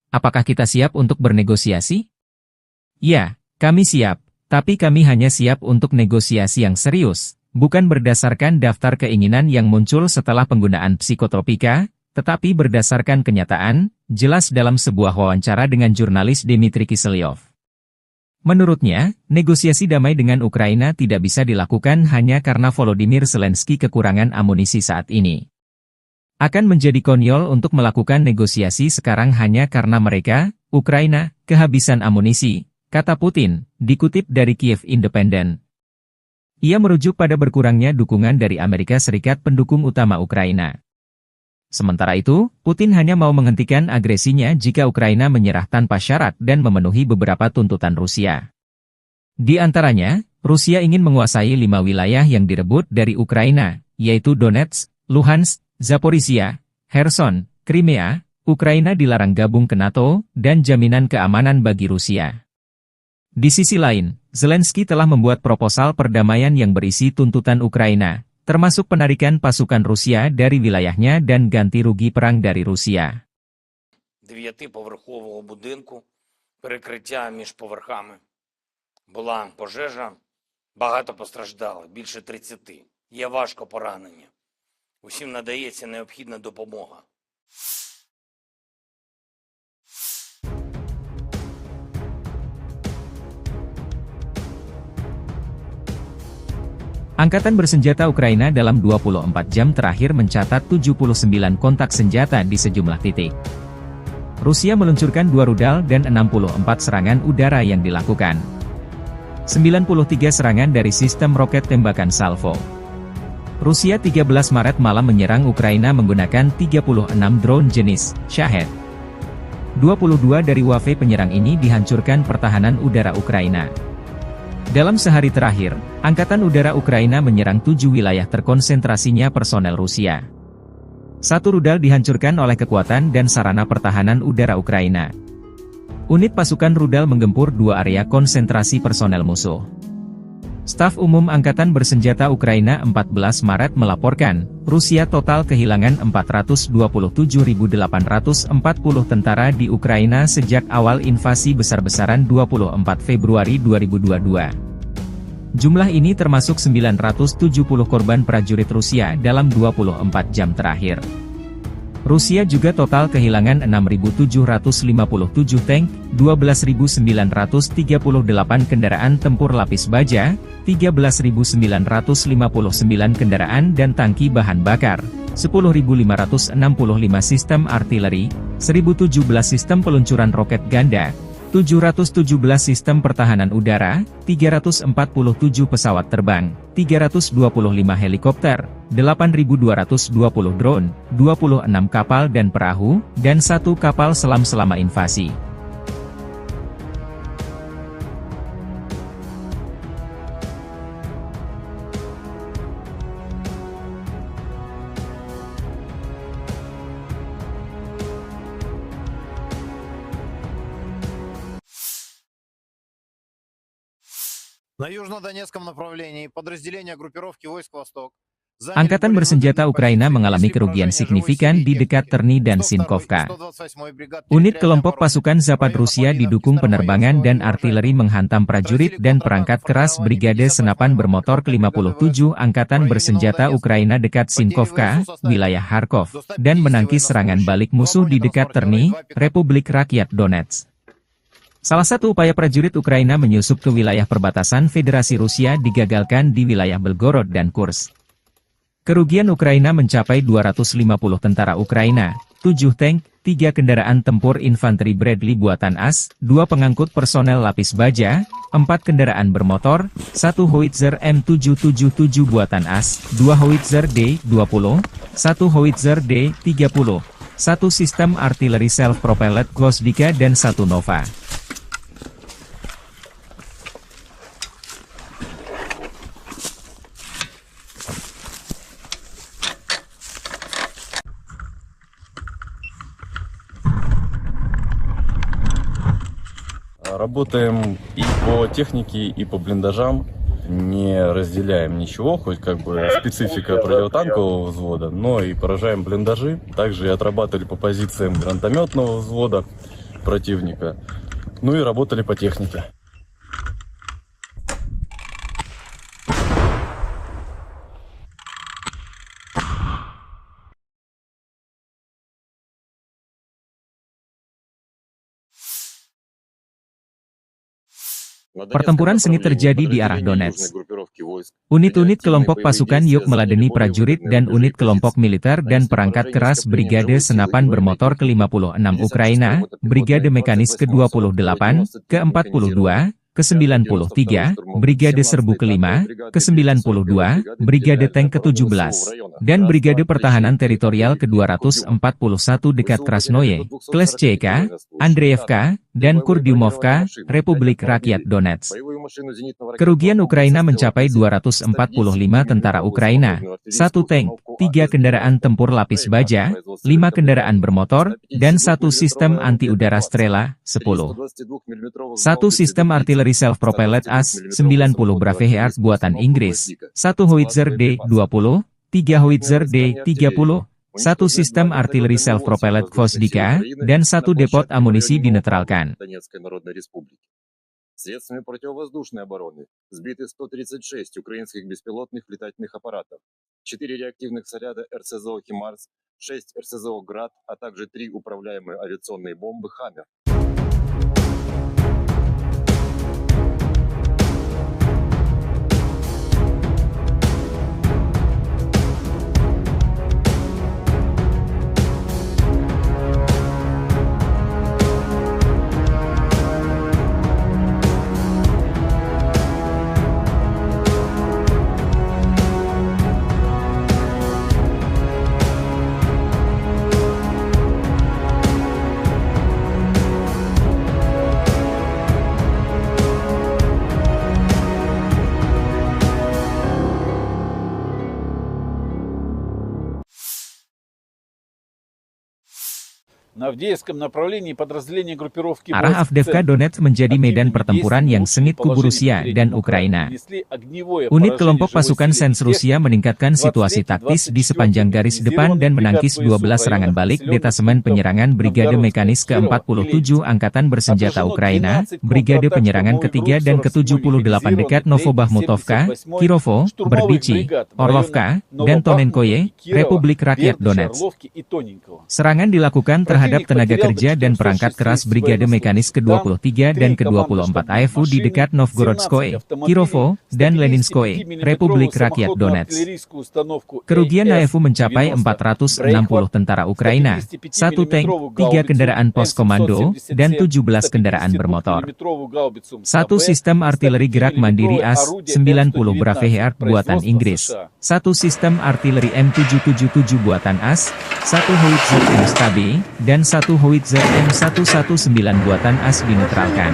Apakah kita siap untuk bernegosiasi? Ya, kami siap, tapi kami hanya siap untuk negosiasi yang serius, bukan berdasarkan daftar keinginan yang muncul setelah penggunaan psikotropika, tetapi berdasarkan kenyataan, jelas dalam sebuah wawancara dengan jurnalis Dmitry Kiselyov. Menurutnya, negosiasi damai dengan Ukraina tidak bisa dilakukan hanya karena Volodymyr Zelensky kekurangan amunisi saat ini. Akan menjadi konyol untuk melakukan negosiasi sekarang hanya karena mereka, Ukraina, kehabisan amunisi, kata Putin, dikutip dari Kiev Independent. Ia merujuk pada berkurangnya dukungan dari Amerika Serikat pendukung utama Ukraina. Sementara itu, Putin hanya mau menghentikan agresinya jika Ukraina menyerah tanpa syarat dan memenuhi beberapa tuntutan Rusia. Di antaranya, Rusia ingin menguasai 5 wilayah yang direbut dari Ukraina, yaitu Donetsk, Luhansk, Zaporizhia, Kherson, Crimea, Ukraina dilarang gabung ke NATO, dan jaminan keamanan bagi Rusia. Di sisi lain, Zelensky telah membuat proposal perdamaian yang berisi tuntutan Ukraina, termasuk penarikan pasukan Rusia dari wilayahnya dan ganti rugi perang dari Rusia. 9-поверхового будинку, перекриття між поверхами. Була пожежа, багато постраждали, більше 30. Є важко поранені. Усім надається необхідна допомога. Angkatan bersenjata Ukraina dalam 24 jam terakhir mencatat 79 kontak senjata di sejumlah titik. Rusia meluncurkan 2 rudal dan 64 serangan udara yang dilakukan. 93 serangan dari sistem roket tembakan salvo. Rusia 13 Maret malam menyerang Ukraina menggunakan 36 drone jenis Shahed. 22 dari wave penyerang ini dihancurkan pertahanan udara Ukraina. Dalam sehari terakhir, Angkatan Udara Ukraina menyerang 7 wilayah terkonsentrasinya personel Rusia. 1 rudal dihancurkan oleh kekuatan dan sarana pertahanan udara Ukraina. Unit pasukan rudal menggempur 2 area konsentrasi personel musuh. Staf Umum Angkatan Bersenjata Ukraina 14 Maret melaporkan, Rusia total kehilangan 427.840 tentara di Ukraina sejak awal invasi besar-besaran 24 Februari 2022. Jumlah ini termasuk 970 korban prajurit Rusia dalam 24 jam terakhir. Rusia juga total kehilangan 6.757 tank, 12.938 kendaraan tempur lapis baja, 13.959 kendaraan dan tangki bahan bakar, 10.565 sistem artileri, 1.017 sistem peluncuran roket ganda, 717 sistem pertahanan udara, 347 pesawat terbang, 325 helikopter, 8.220 drone, 26 kapal dan perahu, dan 1 kapal selam selama invasi. На южнодонецком направлении подразделения группировки войск «Восток» Angkatan bersenjata Ukraina mengalami kerugian signifikan di dekat Terny dan Sinkovka. Unit kelompok pasukan Zapad Rusia didukung penerbangan dan artileri menghantam prajurit dan perangkat keras Brigade Senapan Bermotor ke-57 Angkatan Bersenjata Ukraina dekat Sinkovka, wilayah Kharkov, dan menangkis serangan balik musuh di dekat Terny, Republik Rakyat Donetsk. Salah satu upaya prajurit Ukraina menyusup ke wilayah perbatasan Federasi Rusia digagalkan di wilayah Belgorod dan Kursk. Kerugian Ukraina mencapai 250 tentara Ukraina, 7 tank, 3 kendaraan tempur infanteri Bradley buatan AS, 2 pengangkut personel lapis baja, 4 kendaraan bermotor, 1 howitzer M777 buatan AS, 2 howitzer D-20, 1 howitzer D-30, 1 sistem artileri self-propelled Gvosdika dan 1 Nova. Работаем и по технике, и по блиндажам. Не разделяем ничего, хоть как бы специфика противотанкового взвода, но и поражаем блиндажи. Также и отрабатывали по позициям гранатометного взвода противника. Ну и работали по технике. Pertempuran sengit terjadi di arah Donetsk. Unit-unit kelompok pasukan Yuk meladeni prajurit dan unit kelompok militer dan perangkat keras Brigade Senapan Bermotor ke-56 Ukraina, Brigade Mekanis ke-28, ke-42, ke-93, Brigade Serbu ke-5, ke-92, Brigade Tank ke-17, dan Brigade Pertahanan Teritorial ke-241 dekat Krasnoye, Kleshchevka, Andreevka, dan Kurdyumovka, Republik Rakyat Donetsk. Kerugian Ukraina mencapai 245 tentara Ukraina, 1 tank, 3 kendaraan tempur lapis baja, 5 kendaraan bermotor, dan 1 sistem anti-udara Strela, 10. 1 sistem artileri self-propelled AS-90 Braveheart buatan Inggris, 1 Howitzer D-20, 3 Howitzer D-30, 1 sistem artileri self-propelled Gvosdika, dan 1 depot amunisi dinetralkan. Средствами противовоздушной обороны сбиты 136 украинских беспилотных летательных аппаратов, 4 реактивных снаряда РСЗО «Химарс», 6 РСЗО «Град», а также 3 управляемые авиационные бомбы «Хаммер». На Авдеевском направлении подразделение группировки Arah Avdiivka Donetsk menjadi medan pertempuran yang sengit kubu Rusia dan Ukraina. Unit kelompok pasukan Sens Rusia meningkatkan situasi taktis di sepanjang garis depan dan menangkis 12 serangan balik detasemen penyerangan Brigade Mekanis ke-47 Angkatan Bersenjata Ukraina, Brigade Penyerangan ke-3 dan ke-78 dekat Novobahmutovka, Kirovo, Berdichi, Orlovka, dan Tonenkoye, Republik Rakyat Donetsk. Serangan dilakukan terhadap tenaga kerja dan perangkat keras Brigade Mekanis ke-23 dan ke-24 AFU di dekat Novgorodskoye, Kirovo, dan Leninskoye, Republik Rakyat Donetsk. Kerugian AFU mencapai 460 tentara Ukraina, 1 tank, 3 kendaraan pos komando, dan 17 kendaraan bermotor. 1 sistem artileri gerak mandiri AS-90 Braveheart buatan Inggris, 1 sistem artileri M777 buatan AS, 1 Howitzer M-Stabi, dan 1 Howitzer M119 buatan AS dinetralkan.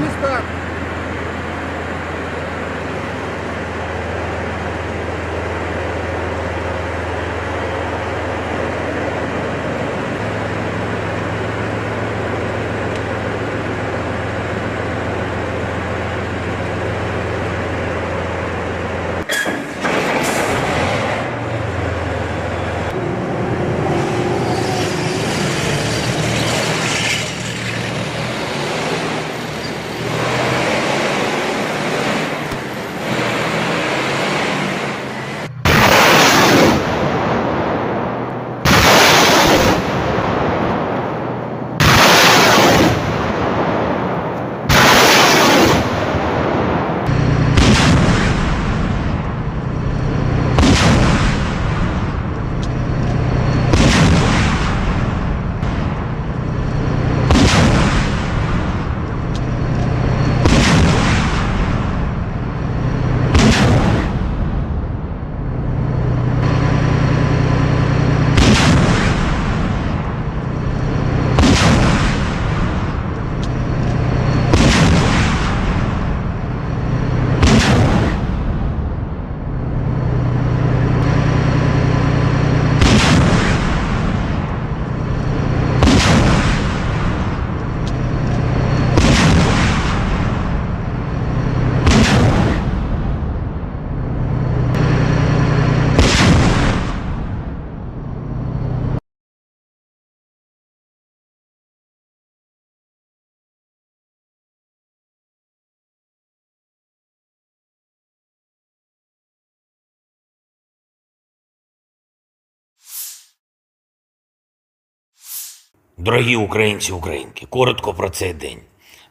Дорогі українці, українки, коротко про цей день.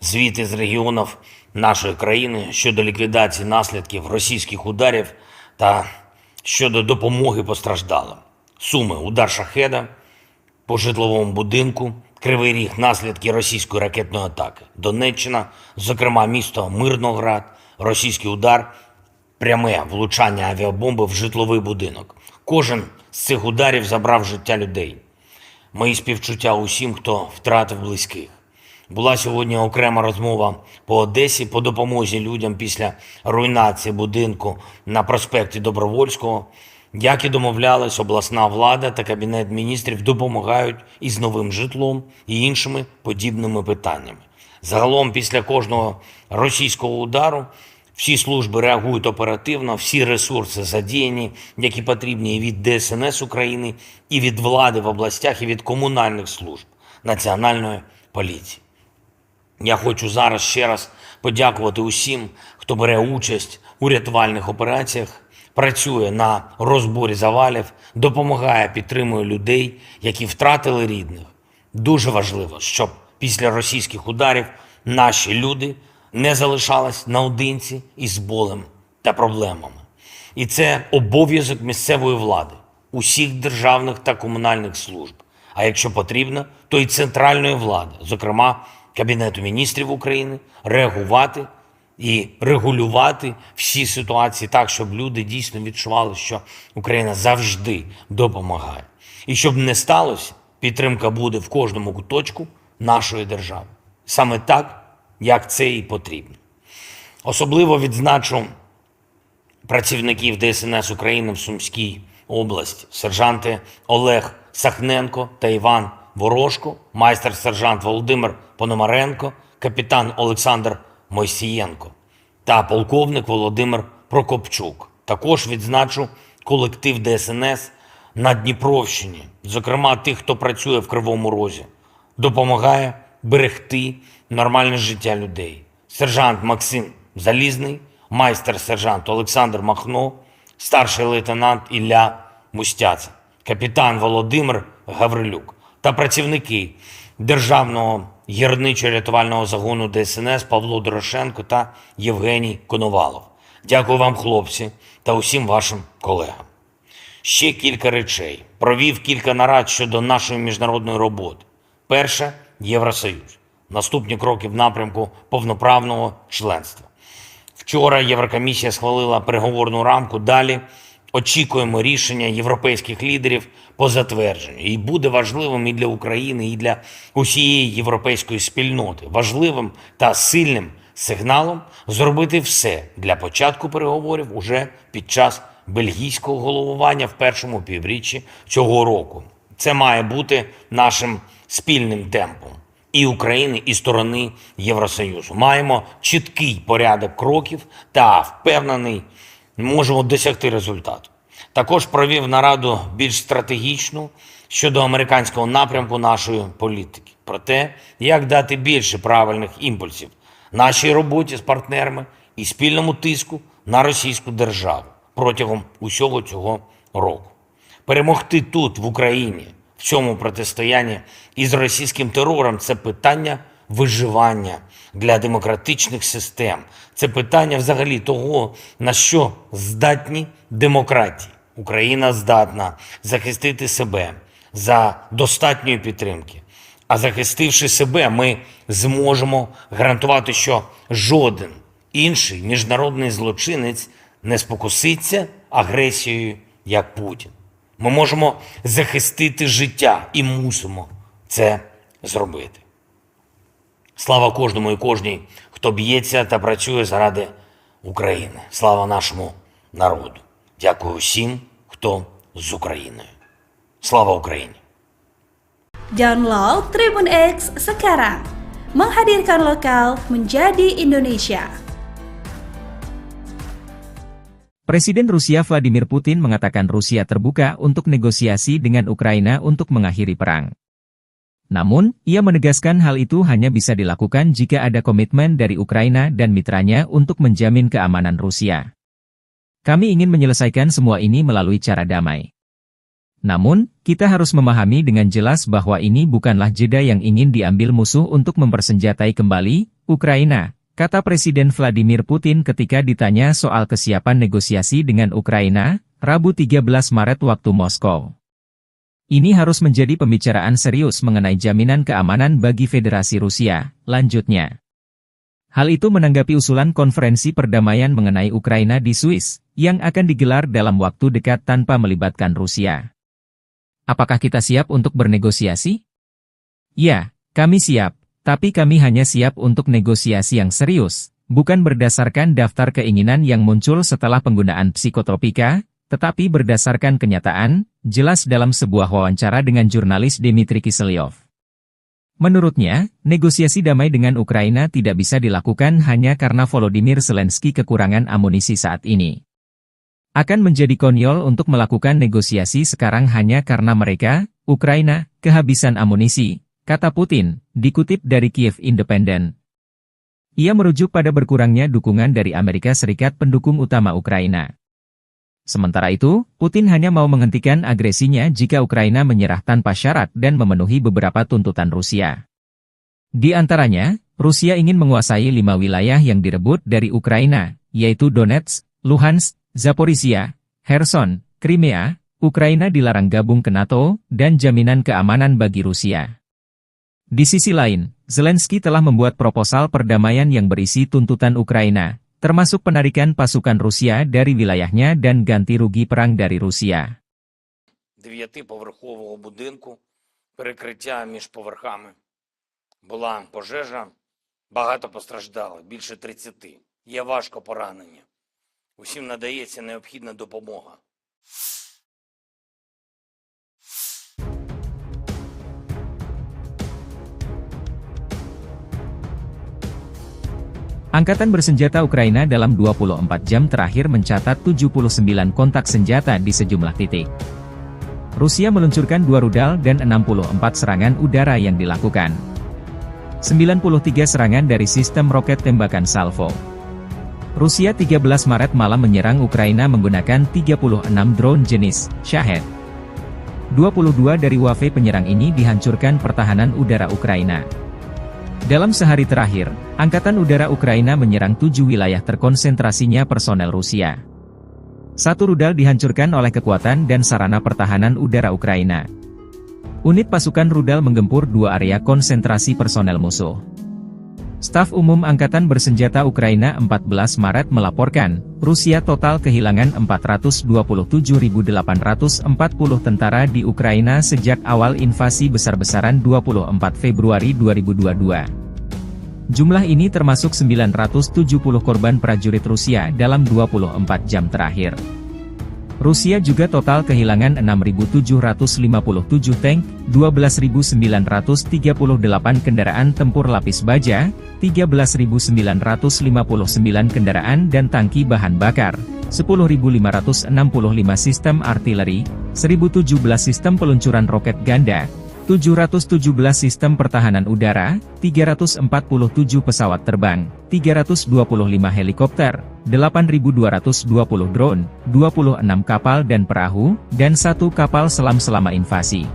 Звіти з регіонів нашої країни щодо ліквідації наслідків російських ударів та щодо допомоги постраждалим. Суми: удар шахеда по житловому будинку, Кривий Ріг, наслідки російської ракетної атаки. Донеччина, зокрема місто Мирноград, російський удар, пряме влучання авіабомби в житловий будинок. Кожен з цих ударів забрав життя людей. Мої співчуття усім, хто втратив близьких. Була сьогодні окрема розмова по Одесі по допомозі людям після руйнації будинку на проспекті Добровольського. Як і домовлялись, обласна влада та Кабінет міністрів допомагають із новим житлом і іншими подібними питаннями. Загалом, після кожного російського удару, всі служби реагують оперативно, всі ресурси задіяні, які потрібні і від ДСНС України, і від влади в областях, і від комунальних служб, Національної поліції. Я хочу зараз ще раз подякувати усім, хто бере участь у рятувальних операціях, працює на розборі завалів, допомагає, підтримує людей, які втратили рідних. Дуже важливо, щоб після російських ударів наші люди не залишались наодинці із болем та проблемами. І це обов'язок місцевої влади, усіх державних та комунальних служб, а якщо потрібно, то і центральної влади, зокрема Кабінету міністрів України, реагувати і регулювати всі ситуації так, щоб люди дійсно відчували, що Україна завжди допомагає. І щоб не сталося, підтримка буде в кожному куточку нашої держави. Саме так, як це і потрібно. Особливо відзначу працівників ДСНС України в Сумській області, сержанти Олег Сахненко та Іван Ворожко, майстер-сержант Володимир Пономаренко, капітан Олександр Мойсієнко та полковник Володимир Прокопчук. Також відзначу колектив ДСНС на Дніпровщині, зокрема тих, хто працює в Кривому Розі, допомагає берегти нормальне життя людей. Сержант Максим Залізний, майстер-сержант Олександр Махно, старший лейтенант Ілля Мустяця, капітан Володимир Гаврилюк та працівники Державного гірничо-рятувального загону ДСНС Павло Дорошенко та Євгеній Коновалов. Дякую вам, хлопці, та усім вашим колегам. Ще кілька речей. Провів кілька нарад щодо нашої міжнародної роботи. Перше – Євросоюз. Наступні кроки в напрямку повноправного членства. Вчора Єврокомісія схвалила переговорну рамку. Далі очікуємо рішення європейських лідерів по затвердженню. І буде важливим і для України, і для усієї європейської спільноти. Важливим та сильним сигналом зробити все для початку переговорів уже під час бельгійського головування в першому півріччі цього року. Це має бути нашим спільним темпом і України, і сторони Євросоюзу. Маємо чіткий порядок кроків та, впевнений, можемо досягти результату. Також провів нараду більш стратегічну щодо американського напрямку нашої політики. Про те, як дати більше правильних імпульсів нашій роботі з партнерами і спільному тиску на російську державу протягом усього цього року. Перемогти тут, в Україні, в цьому протистоянні із російським терором – це питання виживання для демократичних систем. Це питання взагалі того, на що здатні демократії. Україна здатна захистити себе за достатньої підтримки. А захистивши себе, ми зможемо гарантувати, що жоден інший міжнародний злочинець не спокуситься агресією, як Путін. Ми можемо захистити життя і мусимо це зробити. Слава кожному і кожній, хто б'ється та працює заради України. Слава нашому народу. Дякую всім, хто з Україною. Слава Україні! Download Tribun X sekarang. Menghadirkan lokal menjadi Indonesia. Presiden Rusia Vladimir Putin mengatakan Rusia terbuka untuk negosiasi dengan Ukraina untuk mengakhiri perang. Namun, ia menegaskan hal itu hanya bisa dilakukan jika ada komitmen dari Ukraina dan mitranya untuk menjamin keamanan Rusia. Kami ingin menyelesaikan semua ini melalui cara damai. Namun, kita harus memahami dengan jelas bahwa ini bukanlah jeda yang ingin diambil musuh untuk mempersenjatai kembali Ukraina, kata Presiden Vladimir Putin ketika ditanya soal kesiapan negosiasi dengan Ukraina, Rabu 13 Maret waktu Moskow. Ini harus menjadi pembicaraan serius mengenai jaminan keamanan bagi Federasi Rusia, lanjutnya. Hal itu menanggapi usulan konferensi perdamaian mengenai Ukraina di Swiss, yang akan digelar dalam waktu dekat tanpa melibatkan Rusia. Apakah kita siap untuk bernegosiasi? Ya, kami siap, tapi kami hanya siap untuk negosiasi yang serius, bukan berdasarkan daftar keinginan yang muncul setelah penggunaan psikotropika, tetapi berdasarkan kenyataan, jelas dalam sebuah wawancara dengan jurnalis Dmitry Kiselyov. Menurutnya, negosiasi damai dengan Ukraina tidak bisa dilakukan hanya karena Volodymyr Zelensky kekurangan amunisi saat ini. Akan menjadi konyol untuk melakukan negosiasi sekarang hanya karena mereka, Ukraina, kehabisan amunisi, kata Putin, dikutip dari Kiev Independent. Ia merujuk pada berkurangnya dukungan dari Amerika Serikat pendukung utama Ukraina. Sementara itu, Putin hanya mau menghentikan agresinya jika Ukraina menyerah tanpa syarat dan memenuhi beberapa tuntutan Rusia. Di antaranya, Rusia ingin menguasai 5 wilayah yang direbut dari Ukraina, yaitu Donetsk, Luhansk, Zaporizhia, Kherson, Crimea, Ukraina dilarang gabung ke NATO, dan jaminan keamanan bagi Rusia. Di sisi lain, Zelensky telah membuat proposal perdamaian yang berisi tuntutan Ukraina, termasuk penarikan pasukan Rusia dari wilayahnya dan ganti rugi perang dari Rusia. 9-поверхового будинку, перекриття між поверхами. Була пожежа, багато постраждали, більше 30. Є важко поранені. Усім надається необхідна допомога. Angkatan bersenjata Ukraina dalam 24 jam terakhir mencatat 79 kontak senjata di sejumlah titik. Rusia meluncurkan 2 rudal dan 64 serangan udara yang dilakukan. 93 serangan dari sistem roket tembakan salvo. Rusia 13 Maret malam menyerang Ukraina menggunakan 36 drone jenis Shahed. 22 dari wave penyerang ini dihancurkan pertahanan udara Ukraina. Dalam sehari terakhir, Angkatan Udara Ukraina menyerang 7 wilayah terkonsentrasinya personel Rusia. 1 rudal dihancurkan oleh kekuatan dan sarana pertahanan udara Ukraina. Unit pasukan rudal menggempur 2 area konsentrasi personel musuh. Staf Umum Angkatan Bersenjata Ukraina 14 Maret melaporkan, Rusia total kehilangan 427.840 tentara di Ukraina sejak awal invasi besar-besaran 24 Februari 2022. Jumlah ini termasuk 970 korban prajurit Rusia dalam 24 jam terakhir. Rusia juga total kehilangan 6.757 tank, 12.938 kendaraan tempur lapis baja, 13.959 kendaraan dan tangki bahan bakar, 10.565 sistem artileri, 1.017 sistem peluncuran roket ganda, 717 sistem pertahanan udara, 347 pesawat terbang, 325 helikopter, 8.220 drone, 26 kapal dan perahu, dan 1 kapal selam selama invasi.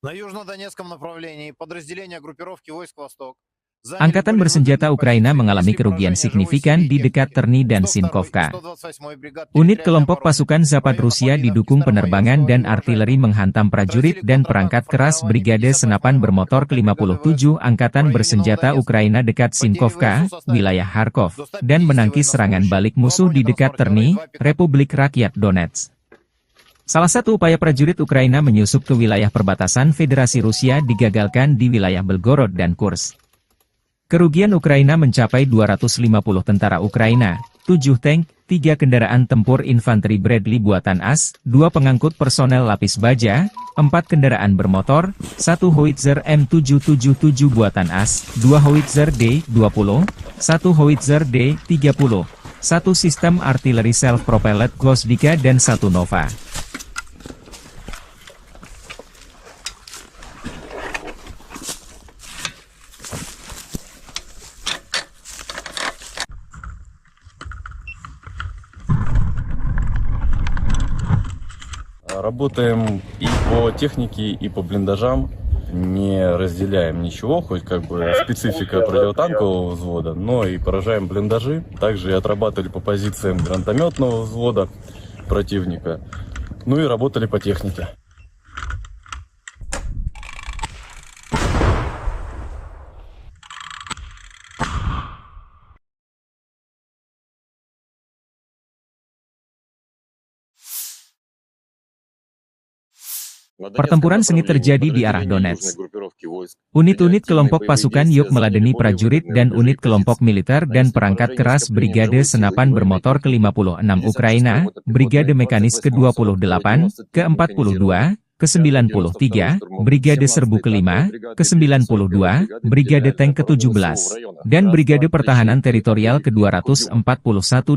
На южнодонецком направлении подразделения группировки войск «Восток» Angkatan bersenjata Ukraina mengalami kerugian signifikan di dekat Terny dan Sinkovka. Unit kelompok pasukan Zapad Rusia didukung penerbangan dan artileri menghantam prajurit dan perangkat keras Brigade Senapan Bermotor ke-57 Angkatan Bersenjata Ukraina dekat Sinkovka, wilayah Kharkov, dan menangkis serangan balik musuh di dekat Terny, Republik Rakyat Donetsk. Salah satu upaya prajurit Ukraina menyusup ke wilayah perbatasan Federasi Rusia digagalkan di wilayah Belgorod dan Kursk. Kerugian Ukraina mencapai 250 tentara Ukraina, 7 tank, 3 kendaraan tempur infanteri Bradley buatan AS, 2 pengangkut personel lapis baja, 4 kendaraan bermotor, 1 howitzer M777 buatan AS, 2 howitzer D-20, 1 howitzer D-30, 1 sistem artileri self-propelled Gvosdika dan 1 Nova. Работаем и по технике, и по блиндажам. Не разделяем ничего, хоть как бы специфика противотанкового взвода, но и поражаем блиндажи. Также и отрабатывали по позициям гранатометного взвода противника. Ну и работали по технике. Pertempuran sengit terjadi di arah Donetsk. Unit-unit kelompok pasukan Yuk meladeni prajurit dan unit kelompok militer dan perangkat keras Brigade Senapan Bermotor ke-56 Ukraina, Brigade Mekanis ke-28, ke-42, ke-93, Brigade Serbu ke-5, ke-92, Brigade Tank ke-17, dan Brigade Pertahanan Teritorial ke-241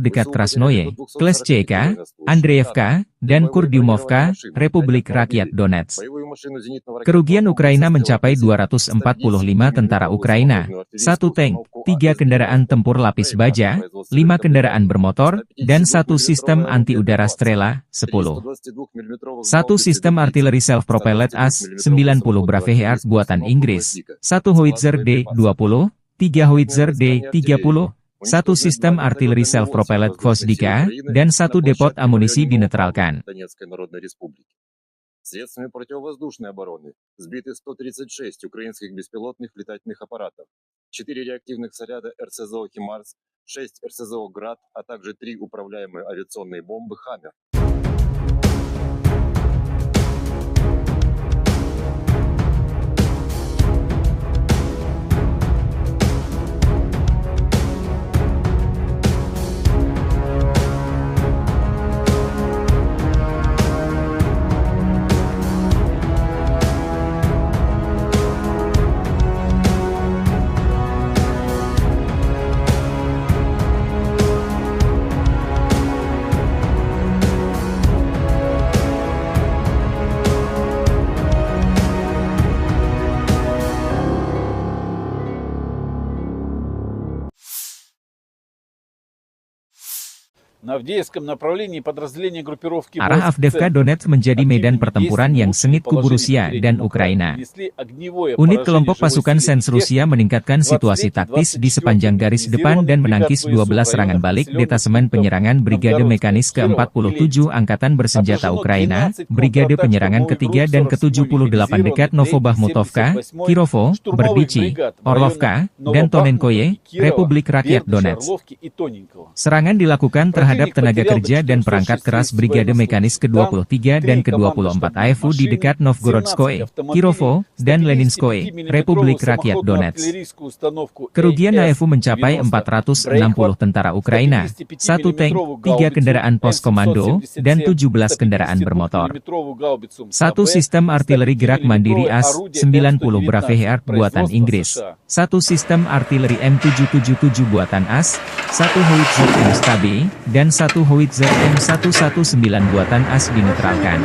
dekat Krasnoye, Kleshchevka, Andreevka, dan Kurdyumovka, Republik Rakyat Donetsk. Kerugian Ukraina mencapai 245 tentara Ukraina, 1 tank, 3 kendaraan tempur lapis baja, 5 kendaraan bermotor, dan 1 sistem anti-udara Strela, 10. 1 sistem artileri self-propelled AS-90 Braveheart buatan Inggris, 1 Howitzer D-20, 3 Howitzer D-30, 1 sistem artileri self-propelled Gvosdika, dan 1 depot amunisi dinetralkan. Средствами противовоздушной обороны сбиты 136 украинских беспилотных летательных аппаратов, 4 реактивных снаряда РСЗО «Химарс», 6 РСЗО «Град», а также 3 управляемые авиационные бомбы «Хаммер». На Авдеевском направлении подразделение группировки Arah Avdiivka Donetsk menjadi medan pertempuran yang sengit kubu Rusia dan Ukraina. Unit kelompok pasukan Sens Rusia meningkatkan situasi taktis di sepanjang garis depan dan menangkis 12 serangan balik detasemen penyerangan Brigade Mekanis ke-47 Angkatan Bersenjata Ukraina, Brigade Penyerangan ke-3 dan ke-78 dekat Novobahmutovka, Kirovo, Berdichi, Orlovka, dan Tonenkoye, Republik Rakyat Donetsk. Serangan dilakukan terhadap tenaga kerja dan perangkat keras Brigade Mekanis ke-23 dan ke-24 AFU di dekat Novgorodskoye, Kirovo, dan Leninskoye, Republik Rakyat Donetsk. Kerugian AFU mencapai 460 tentara Ukraina, 1 tank, 3 kendaraan pos komando, dan 17 kendaraan bermotor. 1 sistem artileri gerak mandiri AS-90 Braveheart buatan Inggris, 1 sistem artileri M777 buatan AS, 1 Howitzer M-Stabi, dan 1 Howitzer M119 buatan AS dinetralkan.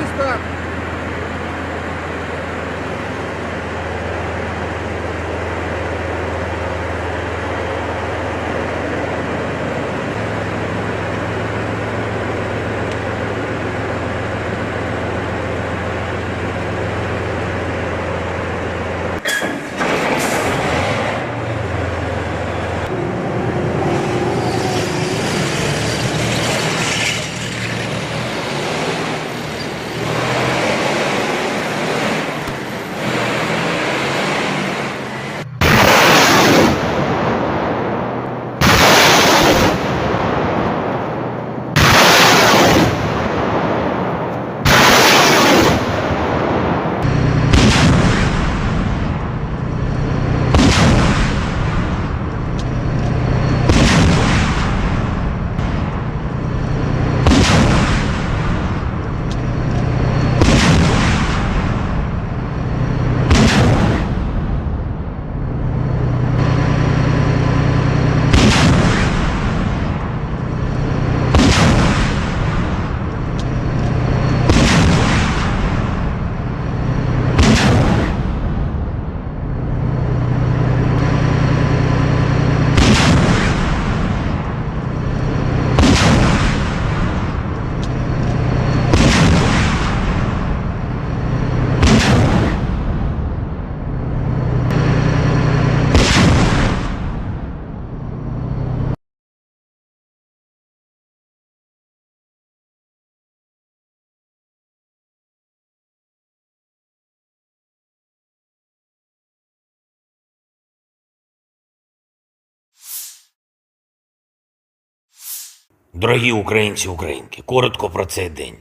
Дорогі українці, українки, коротко про цей день.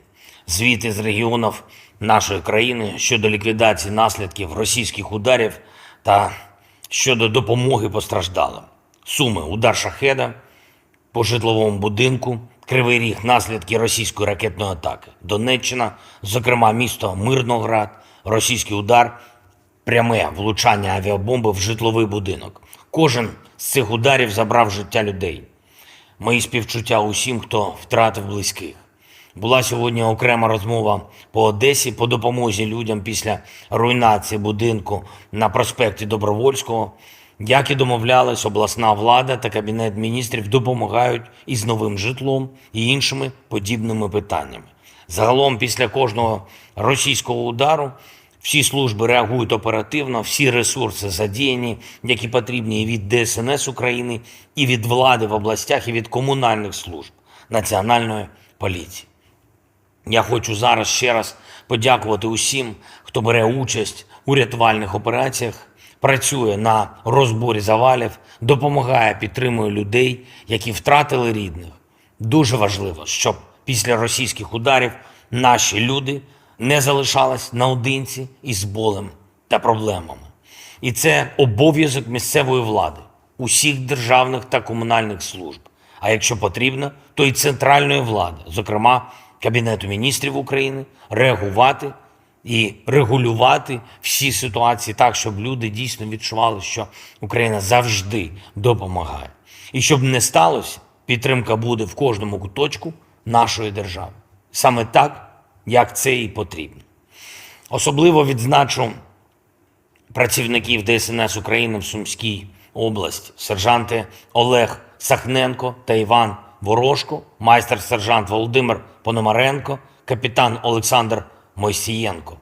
Звіти з регіонів нашої країни щодо ліквідації наслідків російських ударів та щодо допомоги постраждалим. Суми: удар шахеда по житловому будинку, Кривий Ріг, наслідки російської ракетної атаки. Донеччина, зокрема місто Мирноград, російський удар, пряме влучання авіабомби в житловий будинок. Кожен з цих ударів забрав життя людей. Мої співчуття усім, хто втратив близьких. Була сьогодні окрема розмова по Одесі по допомозі людям після руйнації будинку на проспекті Добровольського. Як і домовлялись, обласна влада та Кабінет міністрів допомагають із новим житлом і іншими подібними питаннями. Загалом, після кожного російського удару, всі служби реагують оперативно, всі ресурси задіяні, які потрібні і від ДСНС України, і від влади в областях, і від комунальних служб, Національної поліції. Я хочу зараз ще раз подякувати усім, хто бере участь у рятувальних операціях, працює на розборі завалів, допомагає, підтримує людей, які втратили рідних. Дуже важливо, щоб після російських ударів наші люди не залишались наодинці із болем та проблемами. І це обов'язок місцевої влади, усіх державних та комунальних служб. А якщо потрібно, то і центральної влади, зокрема Кабінету міністрів України, реагувати і регулювати всі ситуації так, щоб люди дійсно відчували, що Україна завжди допомагає. І щоб не сталося, підтримка буде в кожному куточку нашої держави. Саме так, як це і потрібно. Особливо відзначу працівників ДСНС України в Сумській області, сержанти Олег Сахненко та Іван Ворожко, майстер-сержант Володимир Пономаренко, капітан Олександр Мойсієнко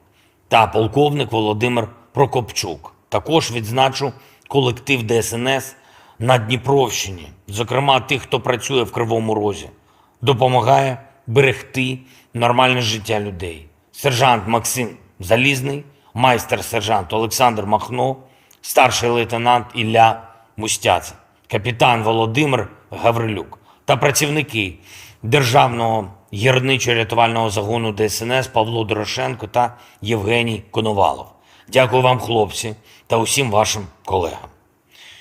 та полковник Володимир Прокопчук. Також відзначу колектив ДСНС на Дніпровщині, зокрема тих, хто працює в Кривому Розі, допомагає берегти нормальне життя людей. Сержант Максим Залізний, майстер-сержант Олександр Махно, старший лейтенант Ілля Мустяця, капітан Володимир Гаврилюк та працівники Державного гірничо-рятувального загону ДСНС Павло Дорошенко та Євгеній Коновалов. Дякую вам, хлопці, та усім вашим колегам.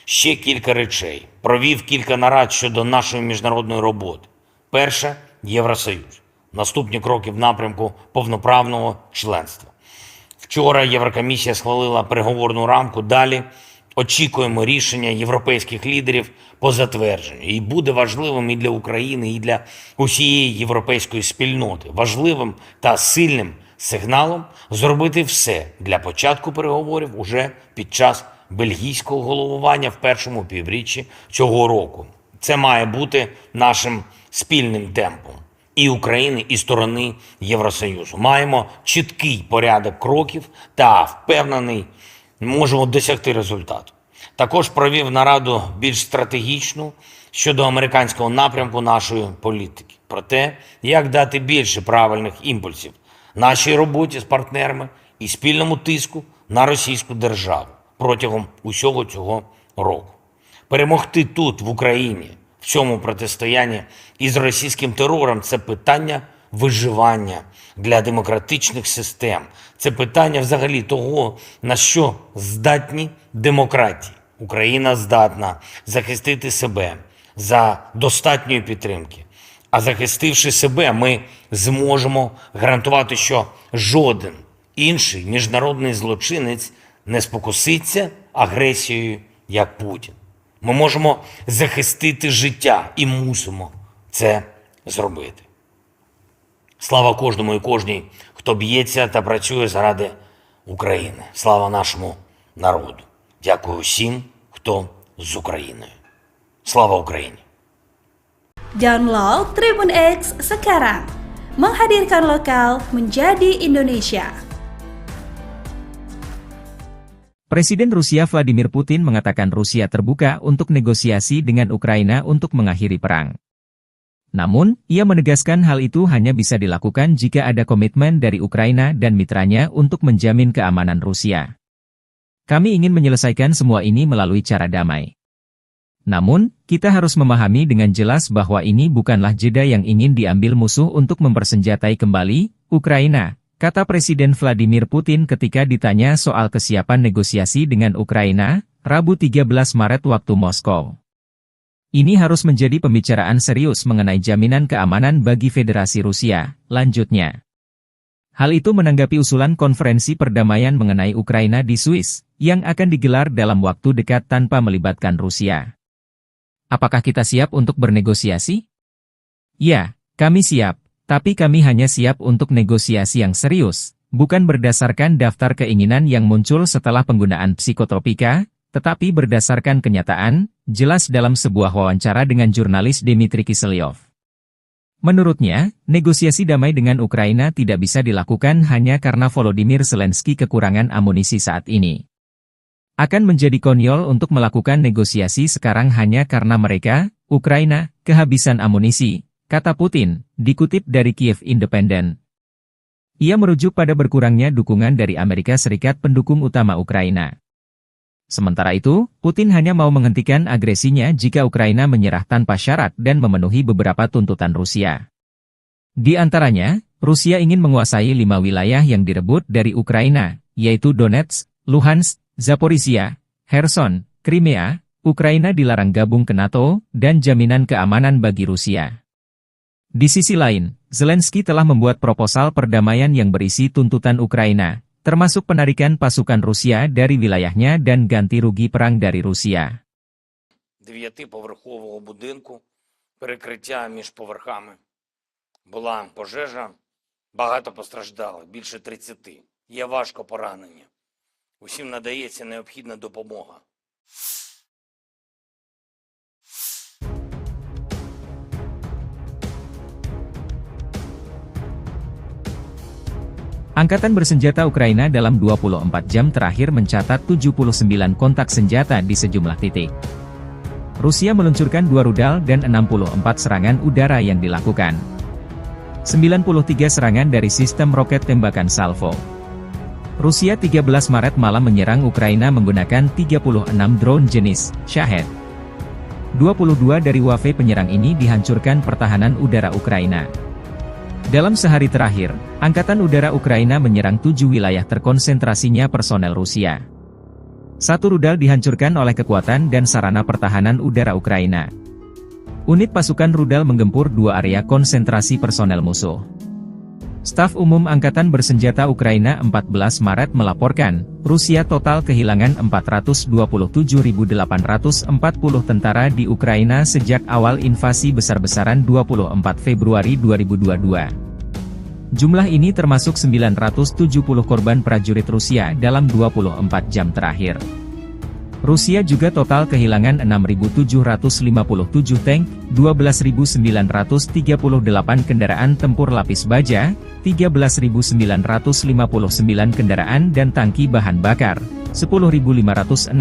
Ще кілька речей. Провів кілька нарад щодо нашої міжнародної роботи. Перше – Євросоюз. Наступні кроки в напрямку повноправного членства. Вчора Єврокомісія схвалила переговорну рамку. Далі очікуємо рішення європейських лідерів по затвердженню. І буде важливим і для України, і для усієї європейської спільноти. Важливим та сильним сигналом зробити все для початку переговорів уже під час бельгійського головування в першому півріччі цього року. Це має бути нашим спільним темпом і України, і сторони Євросоюзу. Маємо чіткий порядок кроків та, впевнений, можемо досягти результату. Також провів нараду більш стратегічну щодо американського напрямку нашої політики. Про те, як дати більше правильних імпульсів нашій роботі з партнерами і спільному тиску на російську державу протягом усього цього року. Перемогти тут, в Україні, в цьому протистоянні із російським терором – це питання виживання для демократичних систем. Це питання взагалі того, на що здатні демократії. Україна здатна захистити себе за достатньої підтримки. А захистивши себе, ми зможемо гарантувати, що жоден інший міжнародний злочинець не спокуситься агресією, як Путін. Ми можемо захистити життя і мусимо це зробити. Слава кожному і кожній, хто б'ється та працює заради України. Слава нашому народу. Дякую всім, хто з Україною. Слава Україні! Download Tribun X sekarang. Menghadirkan lokal menjadi Indonesia. Presiden Rusia Vladimir Putin mengatakan Rusia terbuka untuk negosiasi dengan Ukraina untuk mengakhiri perang. Namun, ia menegaskan hal itu hanya bisa dilakukan jika ada komitmen dari Ukraina dan mitranya untuk menjamin keamanan Rusia. Kami ingin menyelesaikan semua ini melalui cara damai. Namun, kita harus memahami dengan jelas bahwa ini bukanlah jeda yang ingin diambil musuh untuk mempersenjatai kembali Ukraina, kata Presiden Vladimir Putin ketika ditanya soal kesiapan negosiasi dengan Ukraina, Rabu 13 Maret waktu Moskow. Ini harus menjadi pembicaraan serius mengenai jaminan keamanan bagi Federasi Rusia, lanjutnya. Hal itu menanggapi usulan konferensi perdamaian mengenai Ukraina di Swiss, yang akan digelar dalam waktu dekat tanpa melibatkan Rusia. Apakah kita siap untuk bernegosiasi? Ya, kami siap, tapi kami hanya siap untuk negosiasi yang serius, bukan berdasarkan daftar keinginan yang muncul setelah penggunaan psikotropika, tetapi berdasarkan kenyataan, jelas dalam sebuah wawancara dengan jurnalis Dmitry Kiselyov. Menurutnya, negosiasi damai dengan Ukraina tidak bisa dilakukan hanya karena Volodymyr Zelensky kekurangan amunisi saat ini. Akan menjadi konyol untuk melakukan negosiasi sekarang hanya karena mereka, Ukraina, kehabisan amunisi, kata Putin, dikutip dari Kiev Independent. Ia merujuk pada berkurangnya dukungan dari Amerika Serikat pendukung utama Ukraina. Sementara itu, Putin hanya mau menghentikan agresinya jika Ukraina menyerah tanpa syarat dan memenuhi beberapa tuntutan Rusia. Di antaranya, Rusia ingin menguasai 5 wilayah yang direbut dari Ukraina, yaitu Donetsk, Luhansk, Zaporizhia, Kherson, Crimea, Ukraina dilarang gabung ke NATO, dan jaminan keamanan bagi Rusia. Di sisi lain, Zelensky telah membuat proposal perdamaian yang berisi tuntutan Ukraina, termasuk penarikan pasukan Rusia dari wilayahnya dan ganti rugi perang dari Rusia. 9-поверхового будинку, перекриття між поверхами. Була пожежа, багато постраждали, більше 30. Є важко поранені. Усім надається необхідна допомога. Angkatan bersenjata Ukraina dalam 24 jam terakhir mencatat 79 kontak senjata di sejumlah titik. Rusia meluncurkan 2 rudal dan 64 serangan udara yang dilakukan. 93 serangan dari sistem roket tembakan salvo. Rusia 13 Maret malam menyerang Ukraina menggunakan 36 drone jenis Shahed. 22 dari wave penyerang ini dihancurkan pertahanan udara Ukraina. Dalam sehari terakhir, Angkatan Udara Ukraina menyerang 7 wilayah terkonsentrasinya personel Rusia. 1 rudal dihancurkan oleh kekuatan dan sarana pertahanan udara Ukraina. Unit pasukan rudal menggempur 2 area konsentrasi personel musuh. Staf Umum Angkatan Bersenjata Ukraina 14 Maret melaporkan, Rusia total kehilangan 427.840 tentara di Ukraina sejak awal invasi besar-besaran 24 Februari 2022. Jumlah ini termasuk 970 korban prajurit Rusia dalam 24 jam terakhir. Rusia juga total kehilangan 6.757 tank, 12.938 kendaraan tempur lapis baja, 13.959 kendaraan dan tangki bahan bakar, 10.565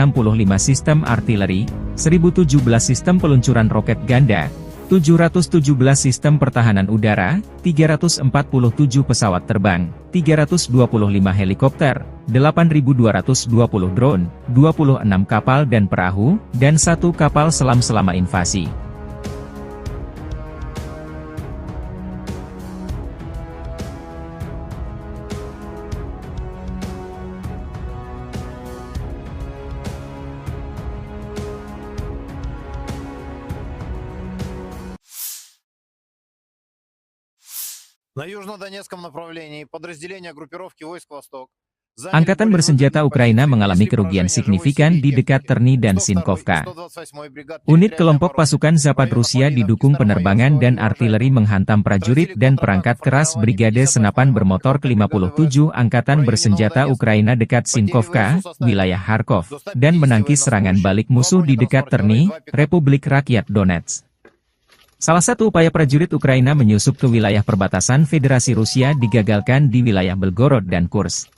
sistem artileri, 1.017 sistem peluncuran roket ganda, 717 sistem pertahanan udara, 347 pesawat terbang, 325 helikopter, 8.220 drone, 26 kapal dan perahu, dan 1 kapal selam selama invasi. На южнодонецком направлении подразделения группировки войск «Восток» Angkatan bersenjata Ukraina mengalami kerugian signifikan di dekat Terny dan Sinkovka. Unit kelompok pasukan Zapad Rusia didukung penerbangan dan artileri menghantam prajurit dan perangkat keras Brigade Senapan Bermotor ke-57 Angkatan Bersenjata Ukraina dekat Sinkovka, wilayah Kharkov, dan menangkis serangan balik musuh di dekat Terny, Republik Rakyat Donetsk. Salah satu upaya prajurit Ukraina menyusup ke wilayah perbatasan Federasi Rusia digagalkan di wilayah Belgorod dan Kursk.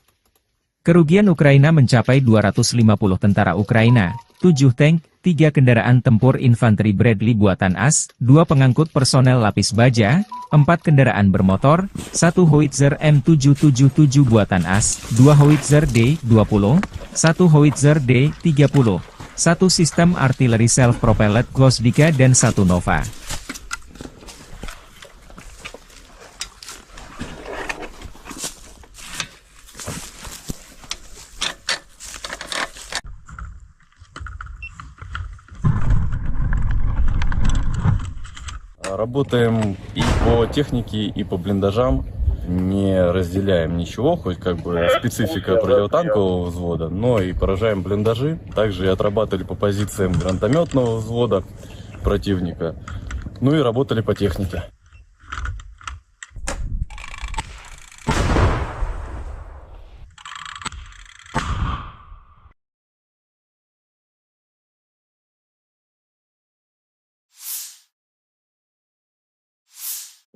Kerugian Ukraina mencapai 250 tentara Ukraina, 7 tank, 3 kendaraan tempur infanteri Bradley buatan AS, 2 pengangkut personel lapis baja, 4 kendaraan bermotor, 1 howitzer M777 buatan AS, 2 howitzer D-20, 1 howitzer D-30, 1 sistem artileri self-propelled Gvosdika dan 1 Nova. Работаем и по технике, и по блиндажам. Не разделяем ничего, хоть как бы специфика противотанкового взвода, но и поражаем блиндажи. Также и отрабатывали по позициям гранатометного взвода противника. Ну и работали по технике.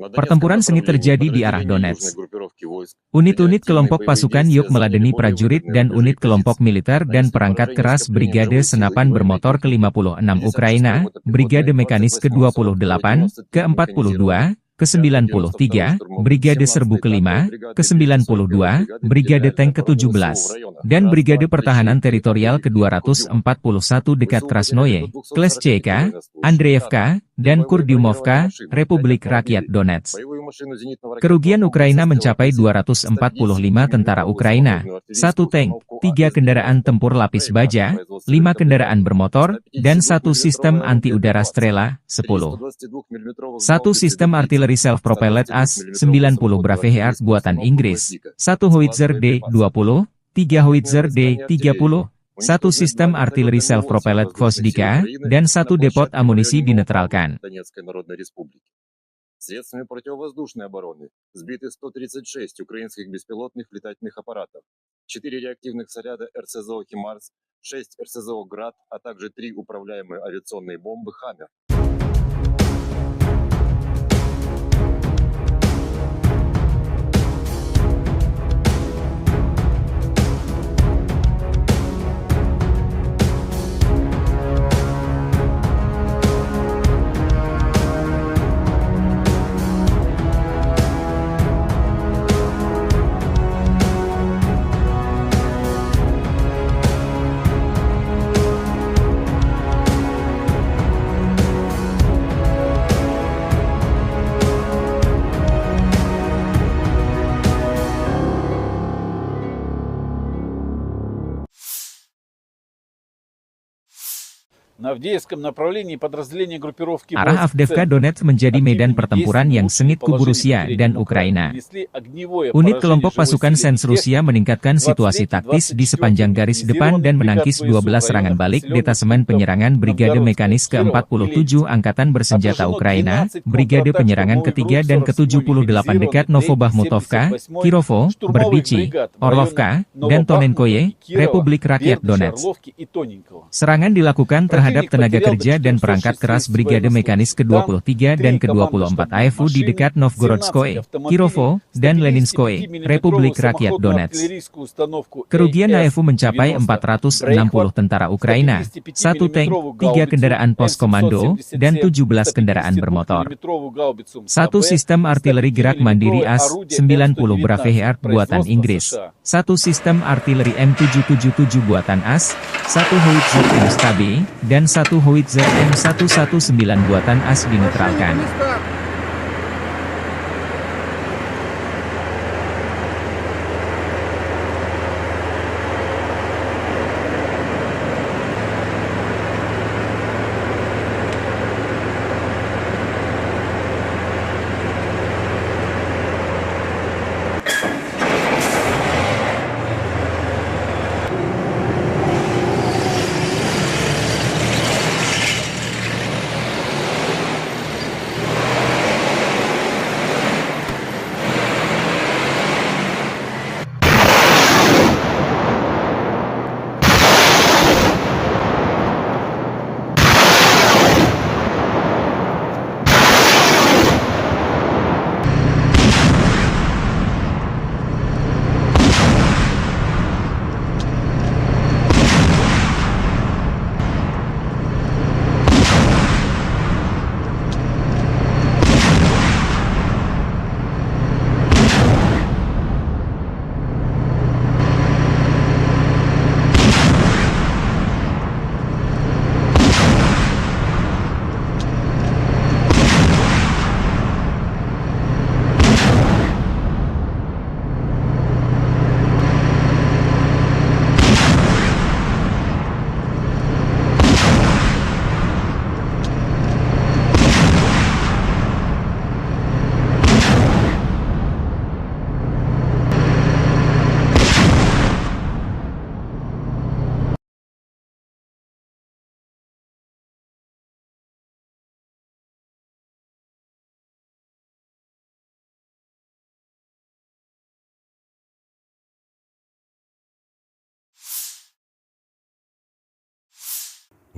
Pertempuran sengit terjadi di arah Donetsk. Unit-unit kelompok pasukan Yuk meladeni prajurit dan unit kelompok militer dan perangkat keras Brigade Senapan Bermotor ke-56 Ukraina, Brigade Mekanis ke-28, ke-42, ke-93, Brigade Serbu ke-5, ke-92, Brigade Tank ke-17, dan Brigade Pertahanan Teritorial ke-241 dekat Krasnoye, Kleshchevka, Andreevka, dan Kurdyumovka, Republik Rakyat Donetsk. Kerugian Ukraina mencapai 245 tentara Ukraina, 1 tank, 3 kendaraan tempur lapis baja, 5 kendaraan bermotor, dan 1 sistem anti-udara Strela, 10. 1 sistem artileri self-propelled AS-90 Braveheart buatan Inggris, 1 Howitzer D-20, 3 Howitzer D-30, 1 sistem artileri self-propelled Gvosdika, dan 1 depot amunisi dinetralkan. Средствами противовоздушной обороны сбиты 136 украинских беспилотных летательных аппаратов, 4 реактивных снаряда РСЗО «Химарс», 6 РСЗО «Град», а также 3 управляемые авиационные бомбы «Хаммер». На Авдеевском направлении подразделение группировки Arah Avdiivka Donetsk menjadi medan pertempuran yang sengit kubu Rusia dan Ukraina. Unit kelompok pasukan Sens Rusia meningkatkan situasi taktis di sepanjang garis depan dan menangkis 12 serangan balik detasemen penyerangan Brigade Mekanis ke-47 Angkatan Bersenjata Ukraina, Brigade Penyerangan ke-3 dan ke-78 dekat Novobahmutovka, Kirovo, Berdichi, Orlovka, dan Tonenkoye, Republik Rakyat Donetsk. Serangan dilakukan terhadap tenaga kerja dan perangkat keras Brigade Mekanis ke-23 dan ke-24 AFU di dekat Novgorodskoye, Kirovo, dan Leninskoye, Republik Rakyat Donetsk. Kerugian AFU mencapai 460 tentara Ukraina, 1 tank, 3 kendaraan pos komando, dan 17 kendaraan bermotor. 1 sistem artileri gerak mandiri AS-90 Braveheart buatan Inggris, 1 sistem artileri M777 buatan AS, 1 Howitzer M-Stabi, dan 1 Howitzer M119 buatan AS dinetralkan.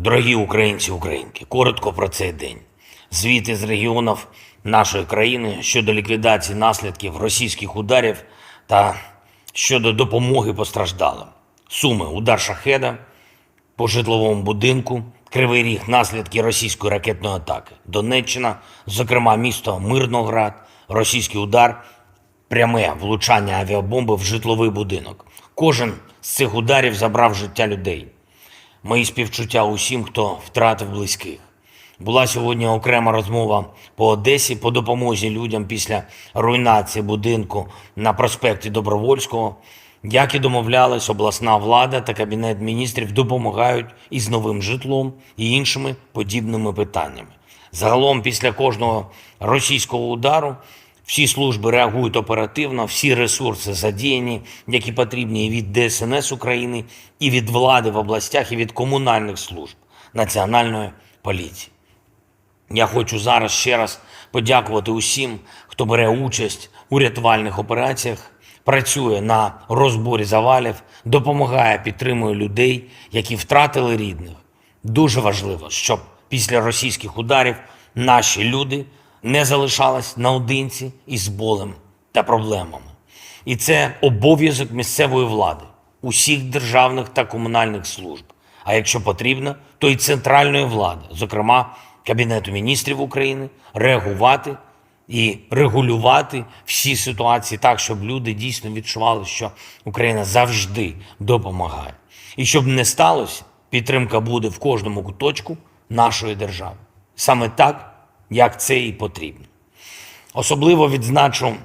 Дорогі українці, українки, коротко про цей день. Звіти з регіонів нашої країни щодо ліквідації наслідків російських ударів та щодо допомоги постраждалим. Суми: удар шахеда по житловому будинку, Кривий Ріг, наслідки російської ракетної атаки. Донеччина, зокрема місто Мирноград, російський удар, пряме влучання авіабомби в житловий будинок. Кожен з цих ударів забрав життя людей. Мої співчуття усім, хто втратив близьких. Була сьогодні окрема розмова по Одесі по допомозі людям після руйнації будинку на проспекті Добровольського. Як і домовлялись, обласна влада та Кабінет міністрів допомагають із новим житлом і іншими подібними питаннями. Загалом, після кожного російського удару, всі служби реагують оперативно, всі ресурси задіяні, які потрібні і від ДСНС України, і від влади в областях, і від комунальних служб, Національної поліції. Я хочу зараз ще раз подякувати усім, хто бере участь у рятувальних операціях, працює на розборі завалів, допомагає, підтримує людей, які втратили рідних. Дуже важливо, щоб після російських ударів наші люди не залишались наодинці із болем та проблемами. І це обов'язок місцевої влади, усіх державних та комунальних служб, а якщо потрібно, то і центральної влади, зокрема Кабінету міністрів України, реагувати і регулювати всі ситуації так, щоб люди дійсно відчували, що Україна завжди допомагає. І щоб не сталося, підтримка буде в кожному куточку нашої держави. Саме так, як це і потрібно. Особливо відзначу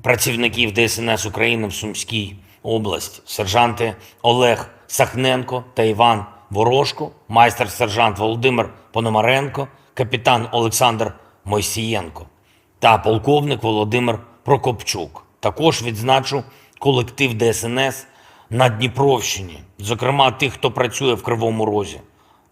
працівників ДСНС України в Сумській області, сержанти Олег Сахненко та Іван Ворожко, майстер-сержант Володимир Пономаренко, капітан Олександр Мойсієнко та полковник Володимир Прокопчук. Також відзначу колектив ДСНС на Дніпровщині, зокрема тих, хто працює в Кривому Розі,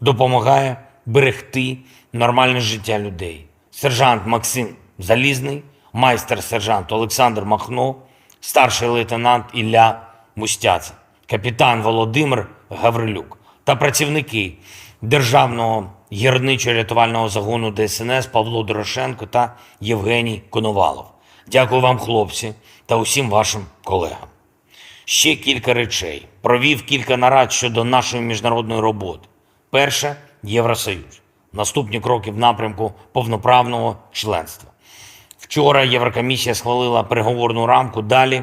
допомагає берегти нормальне життя людей. Сержант Максим Залізний, майстер-сержант Олександр Махно, старший лейтенант Ілля Мустяця, капітан Володимир Гаврилюк та працівники Державного гірничо-рятувального загону ДСНС Павло Дорошенко та Євгеній Коновалов. Дякую вам, хлопці, та усім вашим колегам. Ще кілька речей. Провів кілька нарад щодо нашої міжнародної роботи. Перше – Євросоюз. Наступні кроки в напрямку повноправного членства. Вчора Єврокомісія схвалила переговорну рамку. Далі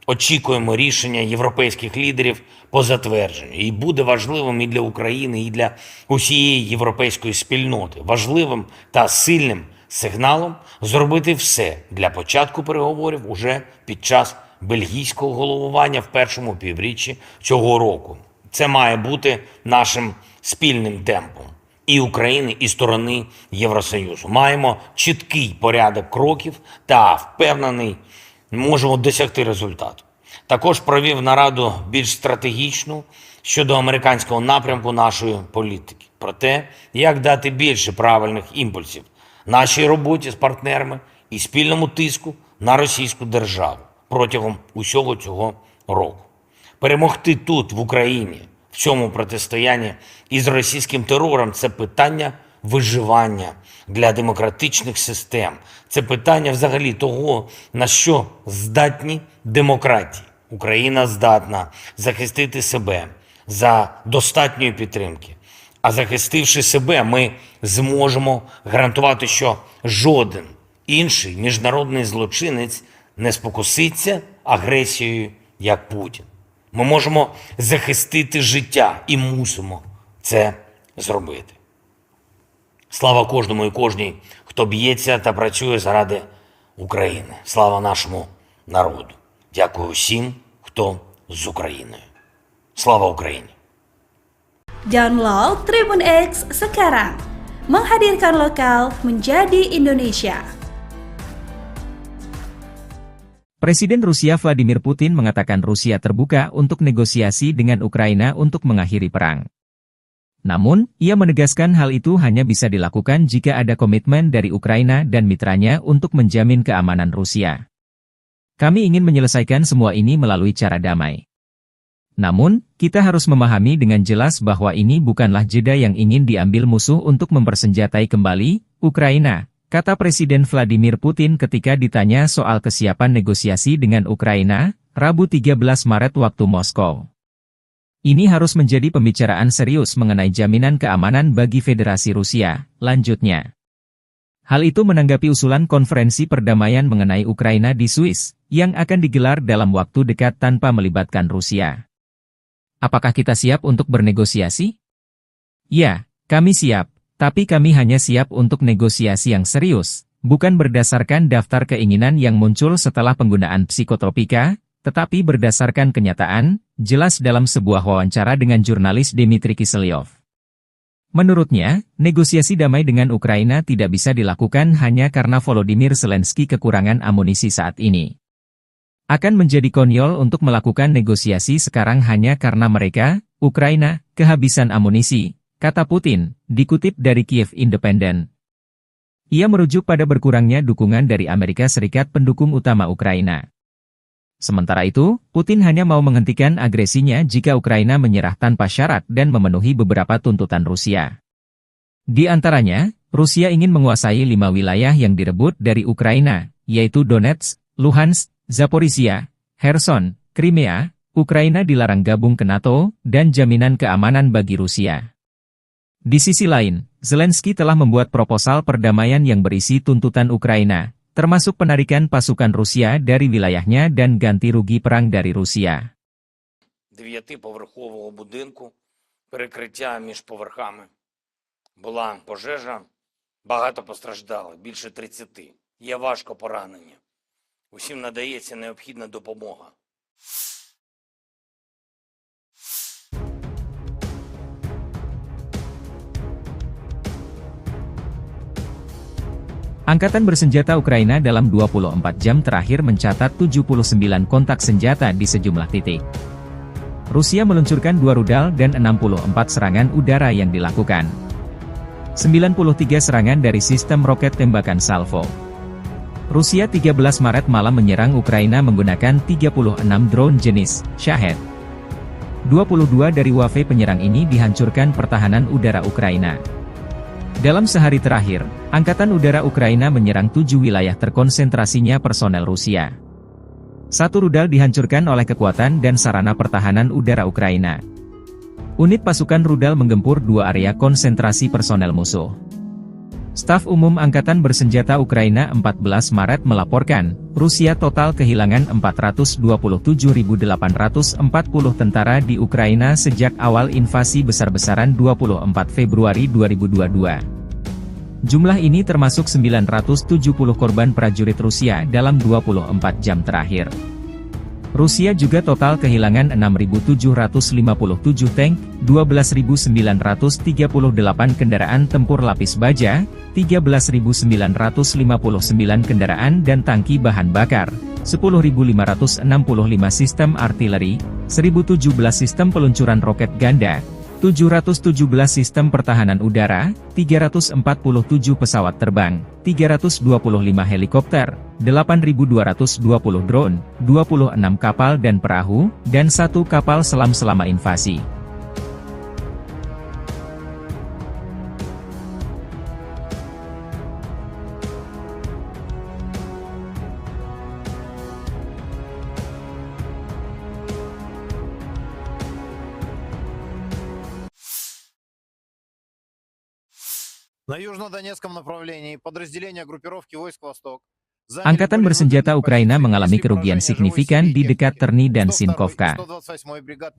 очікуємо рішення європейських лідерів по затвердженню. І буде важливим і для України, і для усієї європейської спільноти. Важливим та сильним сигналом зробити все для початку переговорів уже під час бельгійського головування в першому півріччі цього року. Це має бути нашим спільним темпом і України, і сторони Євросоюзу. Маємо чіткий порядок кроків та, впевнений, можемо досягти результату. Також провів нараду більш стратегічну щодо американського напрямку нашої політики. Про те, як дати більше правильних імпульсів нашій роботі з партнерами і спільному тиску на російську державу протягом усього цього року. Перемогти тут, в Україні, в цьому протистоянні із російським терором – це питання виживання для демократичних систем. Це питання взагалі того, на що здатні демократії. Україна здатна захистити себе за достатньої підтримки. А захистивши себе, ми зможемо гарантувати, що жоден інший міжнародний злочинець не спокуситься агресією, як Путін. Ми можемо захистити життя і мусимо це зробити. Слава кожному і кожній, хто б'ється та працює заради України. Слава нашому народу. Дякую всім, хто з Україною. Слава Україні! Download Tribun X sekarang. Menghadirkan lokal menjadi Indonesia. Presiden Rusia Vladimir Putin mengatakan Rusia terbuka untuk negosiasi dengan Ukraina untuk mengakhiri perang. Namun, ia menegaskan hal itu hanya bisa dilakukan jika ada komitmen dari Ukraina dan mitranya untuk menjamin keamanan Rusia. Kami ingin menyelesaikan semua ini melalui cara damai. Namun, kita harus memahami dengan jelas bahwa ini bukanlah jeda yang ingin diambil musuh untuk mempersenjatai kembali Ukraina, kata Presiden Vladimir Putin ketika ditanya soal kesiapan negosiasi dengan Ukraina, Rabu 13 Maret waktu Moskow. Ini harus menjadi pembicaraan serius mengenai jaminan keamanan bagi Federasi Rusia, lanjutnya. Hal itu menanggapi usulan konferensi perdamaian mengenai Ukraina di Swiss, yang akan digelar dalam waktu dekat tanpa melibatkan Rusia. Apakah kita siap untuk bernegosiasi? Ya, kami siap, tapi kami hanya siap untuk negosiasi yang serius, bukan berdasarkan daftar keinginan yang muncul setelah penggunaan psikotropika, tetapi berdasarkan kenyataan, jelas dalam sebuah wawancara dengan jurnalis Dmitry Kiselyov. Menurutnya, negosiasi damai dengan Ukraina tidak bisa dilakukan hanya karena Volodymyr Zelensky kekurangan amunisi saat ini. Akan menjadi konyol untuk melakukan negosiasi sekarang hanya karena mereka, Ukraina, kehabisan amunisi, kata Putin, dikutip dari Kiev Independent. Ia merujuk pada berkurangnya dukungan dari Amerika Serikat pendukung utama Ukraina. Sementara itu, Putin hanya mau menghentikan agresinya jika Ukraina menyerah tanpa syarat dan memenuhi beberapa tuntutan Rusia. Di antaranya, Rusia ingin menguasai 5 wilayah yang direbut dari Ukraina, yaitu Donetsk, Luhansk, Zaporizhia, Kherson, Crimea, Ukraina dilarang gabung ke NATO, dan jaminan keamanan bagi Rusia. Di sisi lain, Zelensky telah membuat proposal perdamaian yang berisi tuntutan Ukraina, termasuk penarikan pasukan Rusia dari wilayahnya dan ganti rugi perang dari Rusia. 9-поверхового будинку, перекриття між поверхами. Була пожежа, багато постраждали, більше 30. Є важко поранені. Усім надається необхідна допомога. Angkatan bersenjata Ukraina dalam 24 jam terakhir mencatat 79 kontak senjata di sejumlah titik. Rusia meluncurkan 2 rudal dan 64 serangan udara yang dilakukan. 93 serangan dari sistem roket tembakan salvo. Rusia 13 Maret malam menyerang Ukraina menggunakan 36 drone jenis Shahed. 22 dari wave penyerang ini dihancurkan pertahanan udara Ukraina. Dalam sehari terakhir, Angkatan Udara Ukraina menyerang 7 wilayah terkonsentrasinya personel Rusia. 1 rudal dihancurkan oleh kekuatan dan sarana pertahanan udara Ukraina. Unit pasukan rudal menggempur 2 area konsentrasi personel musuh. Staf Umum Angkatan Bersenjata Ukraina 14 Maret melaporkan, Rusia total kehilangan 427.840 tentara di Ukraina sejak awal invasi besar-besaran 24 Februari 2022. Jumlah ini termasuk 970 korban prajurit Rusia dalam 24 jam terakhir. Rusia juga total kehilangan 6.757 tank, 12.938 kendaraan tempur lapis baja, 13.959 kendaraan dan tangki bahan bakar, 10.565 sistem artileri, 1.017 sistem peluncuran roket ganda, 717 sistem pertahanan udara, 347 pesawat terbang, 325 helikopter, 8.220 drone, 26 kapal dan perahu, dan 1 kapal selam selama invasi. На южнодонецком направлении подразделения группировки войск «Восток» Angkatan bersenjata Ukraina mengalami kerugian signifikan di dekat Terny dan Sinkovka.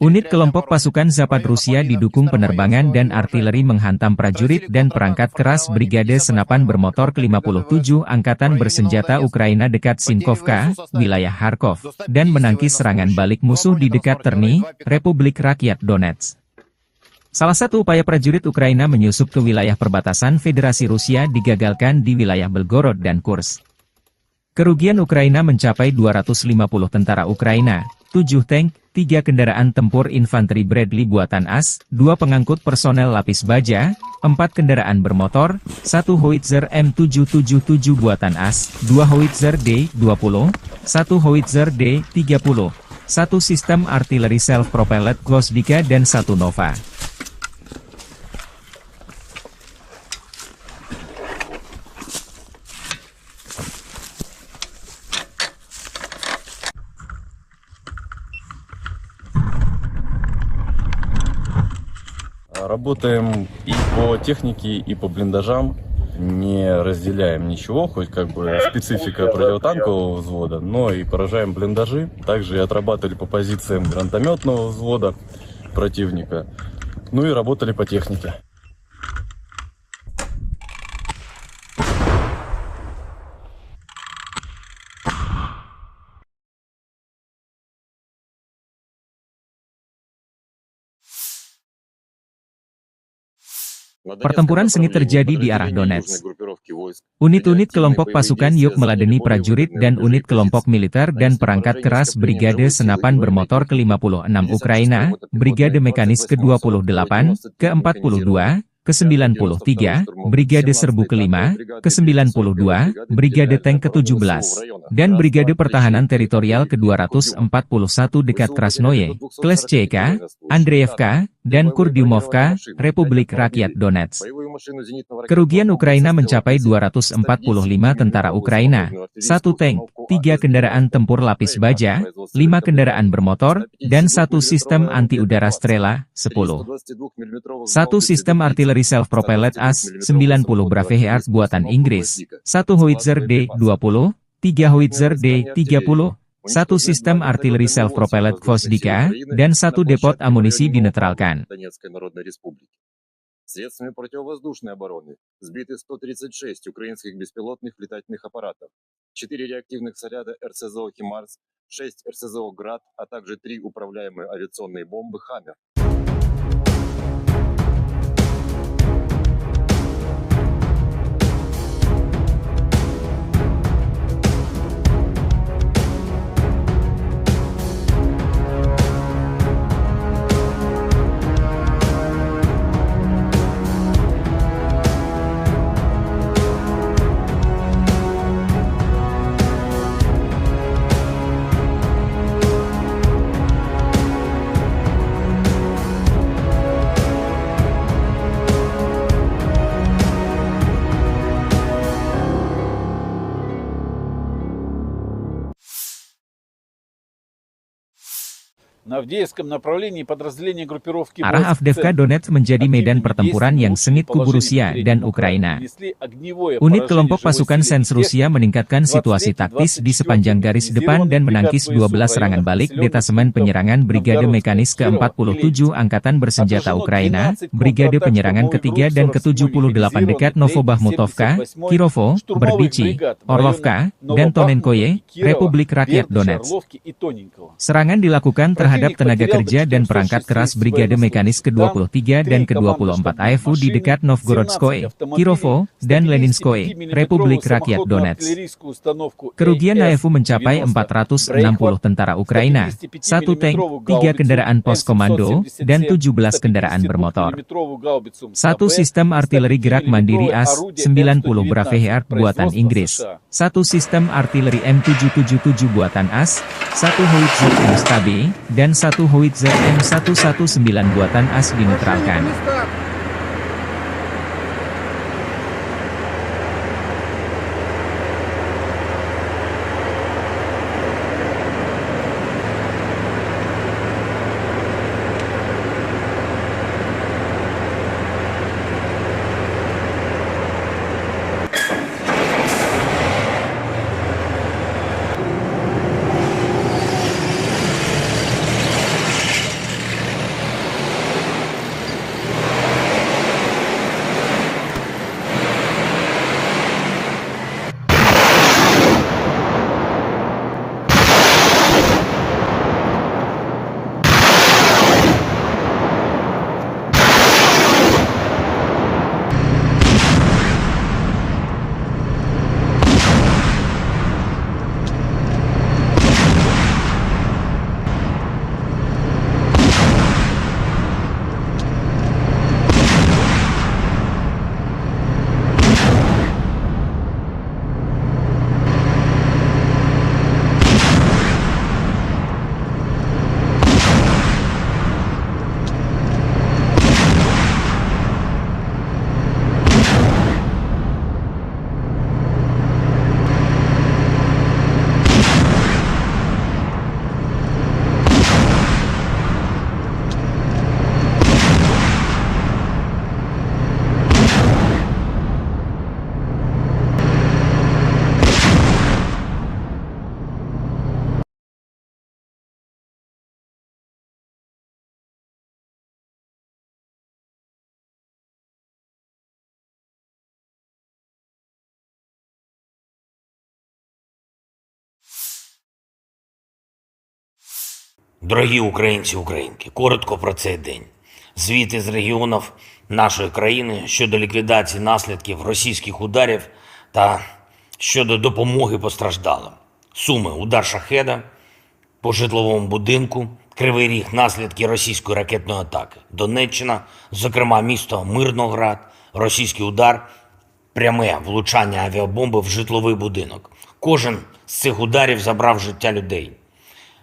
Unit kelompok pasukan Zapad Rusia didukung penerbangan dan artileri menghantam prajurit dan perangkat keras Brigade Senapan Bermotor ke-57 Angkatan bersenjata Ukraina dekat Sinkovka, wilayah Kharkov, dan menangkis serangan balik musuh di dekat Terny, Republik Rakyat Donetsk. Salah satu upaya prajurit Ukraina menyusup ke wilayah perbatasan Federasi Rusia digagalkan di wilayah Belgorod dan Kursk. Kerugian Ukraina mencapai 250 tentara Ukraina, 7 tank, 3 kendaraan tempur infanteri Bradley buatan AS, 2 pengangkut personel lapis baja, 4 kendaraan bermotor, 1 howitzer M777 buatan AS, 2 howitzer D-20, 1 howitzer D-30, 1 sistem artileri self-propelled Gvosdika dan 1 Nova. Работаем и по технике, и по блиндажам. Не разделяем ничего, хоть как бы специфика противотанкового взвода, но и поражаем блиндажи. Также и отрабатывали по позициям гранатометного взвода противника. Ну и работали по технике. Pertempuran sengit terjadi di arah Donetsk. Unit-unit kelompok pasukan Yuk meladeni prajurit dan unit kelompok militer dan perangkat keras Brigade Senapan Bermotor ke-56 Ukraina, Brigade Mekanis ke-28, ke-42, ke-93, Brigade Serbu ke-5, ke-92, Brigade Tank ke-17, dan Brigade Pertahanan Teritorial ke-241 dekat Krasnoye, Kleshchevka, Andreevka, dan Kurdyumovka, Republik Rakyat Donetsk. Kerugian Ukraina mencapai 245 tentara Ukraina, 1 tank, 3 kendaraan tempur lapis baja, 5 kendaraan bermotor, dan 1 sistem anti-udara Strela, 10. 1 sistem artileri self-propelled AS-90 Braveheart buatan Inggris, 1 Howitzer D-20, 3 Howitzer D-30, 1 sistem artileri self-propelled Gvosdika, dan 1 depot amunisi dinetralkan. Средствами противовоздушной обороны сбиты 136 украинских беспилотных летательных аппаратов, 4 реактивных снаряда РСЗО «Химарс», 6 РСЗО «Град», а также 3 управляемые авиационные бомбы «Хаммер». На Авдеевском направлении подразделение группировки Arah Avdiivka Donetsk menjadi medan pertempuran yang sengit kubu Rusia dan Ukraina. Unit kelompok pasukan Sens Rusia meningkatkan situasi taktis di sepanjang garis depan dan menangkis 12 serangan balik detasemen penyerangan Brigade Mekanis ke-47 Angkatan Bersenjata Ukraina, Brigade Penyerangan ke-3 dan ke-78 dekat Novobahmutovka, Kirovo, Berdichi, Orlovka, dan Tonenkoye, Republik Rakyat Donetsk. Serangan dilakukan terhadap tenaga kerja dan perangkat keras Brigade Mekanis ke-23 dan ke-24 AFU di dekat Novgorodskoye, Kirovo, dan Leninskoye, Republik Rakyat Donetsk. Kerugian AFU mencapai 460 tentara Ukraina, 1 tank, 3 kendaraan pos komando, dan 17 kendaraan bermotor. 1 sistem artileri gerak mandiri AS-90 Braveheart buatan Inggris, 1 sistem artileri M777 buatan AS, 1 Howitzer M-Stabi, dan 1 Howitzer M119 buatan AS dinetralkan. Дорогі українці, українки, коротко про цей день. Звіти з регіонів нашої країни щодо ліквідації наслідків російських ударів та щодо допомоги постраждалим. Суми: удар шахеда по житловому будинку, Кривий Ріг, наслідки російської ракетної атаки. Донеччина, зокрема місто Мирноград, російський удар, пряме влучання авіабомби в житловий будинок. Кожен з цих ударів забрав життя людей.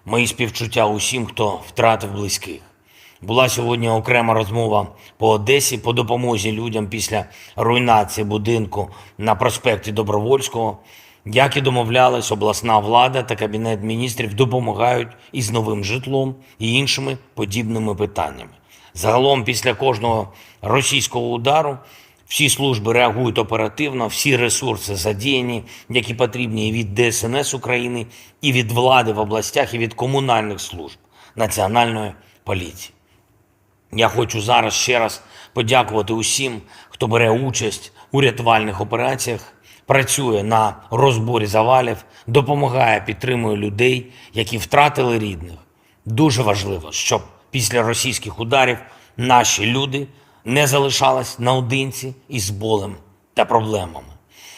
Мої співчуття усім, хто втратив близьких. Була сьогодні окрема розмова по Одесі по допомозі людям після руйнації будинку на проспекті Добровольського. Як і домовлялись, обласна влада та Кабінет міністрів допомагають із новим житлом і іншими подібними питаннями. Загалом, після кожного російського удару, всі служби реагують оперативно, всі ресурси задіяні, які потрібні і від ДСНС України, і від влади в областях, і від комунальних служб, Національної поліції. Я хочу зараз ще раз подякувати усім, хто бере участь у рятувальних операціях, працює на розборі завалів, допомагає, підтримує людей, які втратили рідних. Дуже важливо, щоб після російських ударів наші люди не залишались наодинці із болем та проблемами.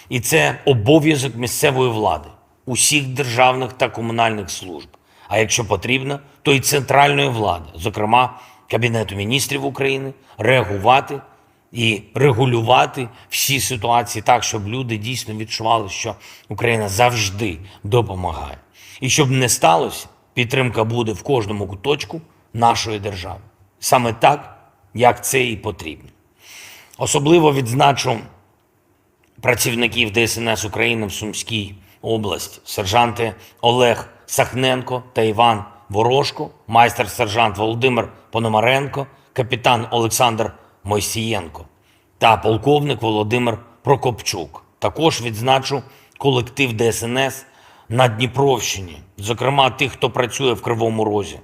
І це обов'язок місцевої влади, усіх державних та комунальних служб. А якщо потрібно, то і центральної влади, зокрема Кабінету міністрів України, реагувати і регулювати всі ситуації так, щоб люди дійсно відчували, що Україна завжди допомагає. І щоб не сталося, підтримка буде в кожному куточку нашої держави. Саме так, як це і потрібно. Особливо відзначу працівників ДСНС України в Сумській області, сержанти Олег Сахненко та Іван Ворожко, майстер-сержант Володимир Пономаренко, капітан Олександр Мойсієнко та полковник Володимир Прокопчук. Також відзначу колектив ДСНС на Дніпровщині, зокрема тих, хто працює в Кривому Розі,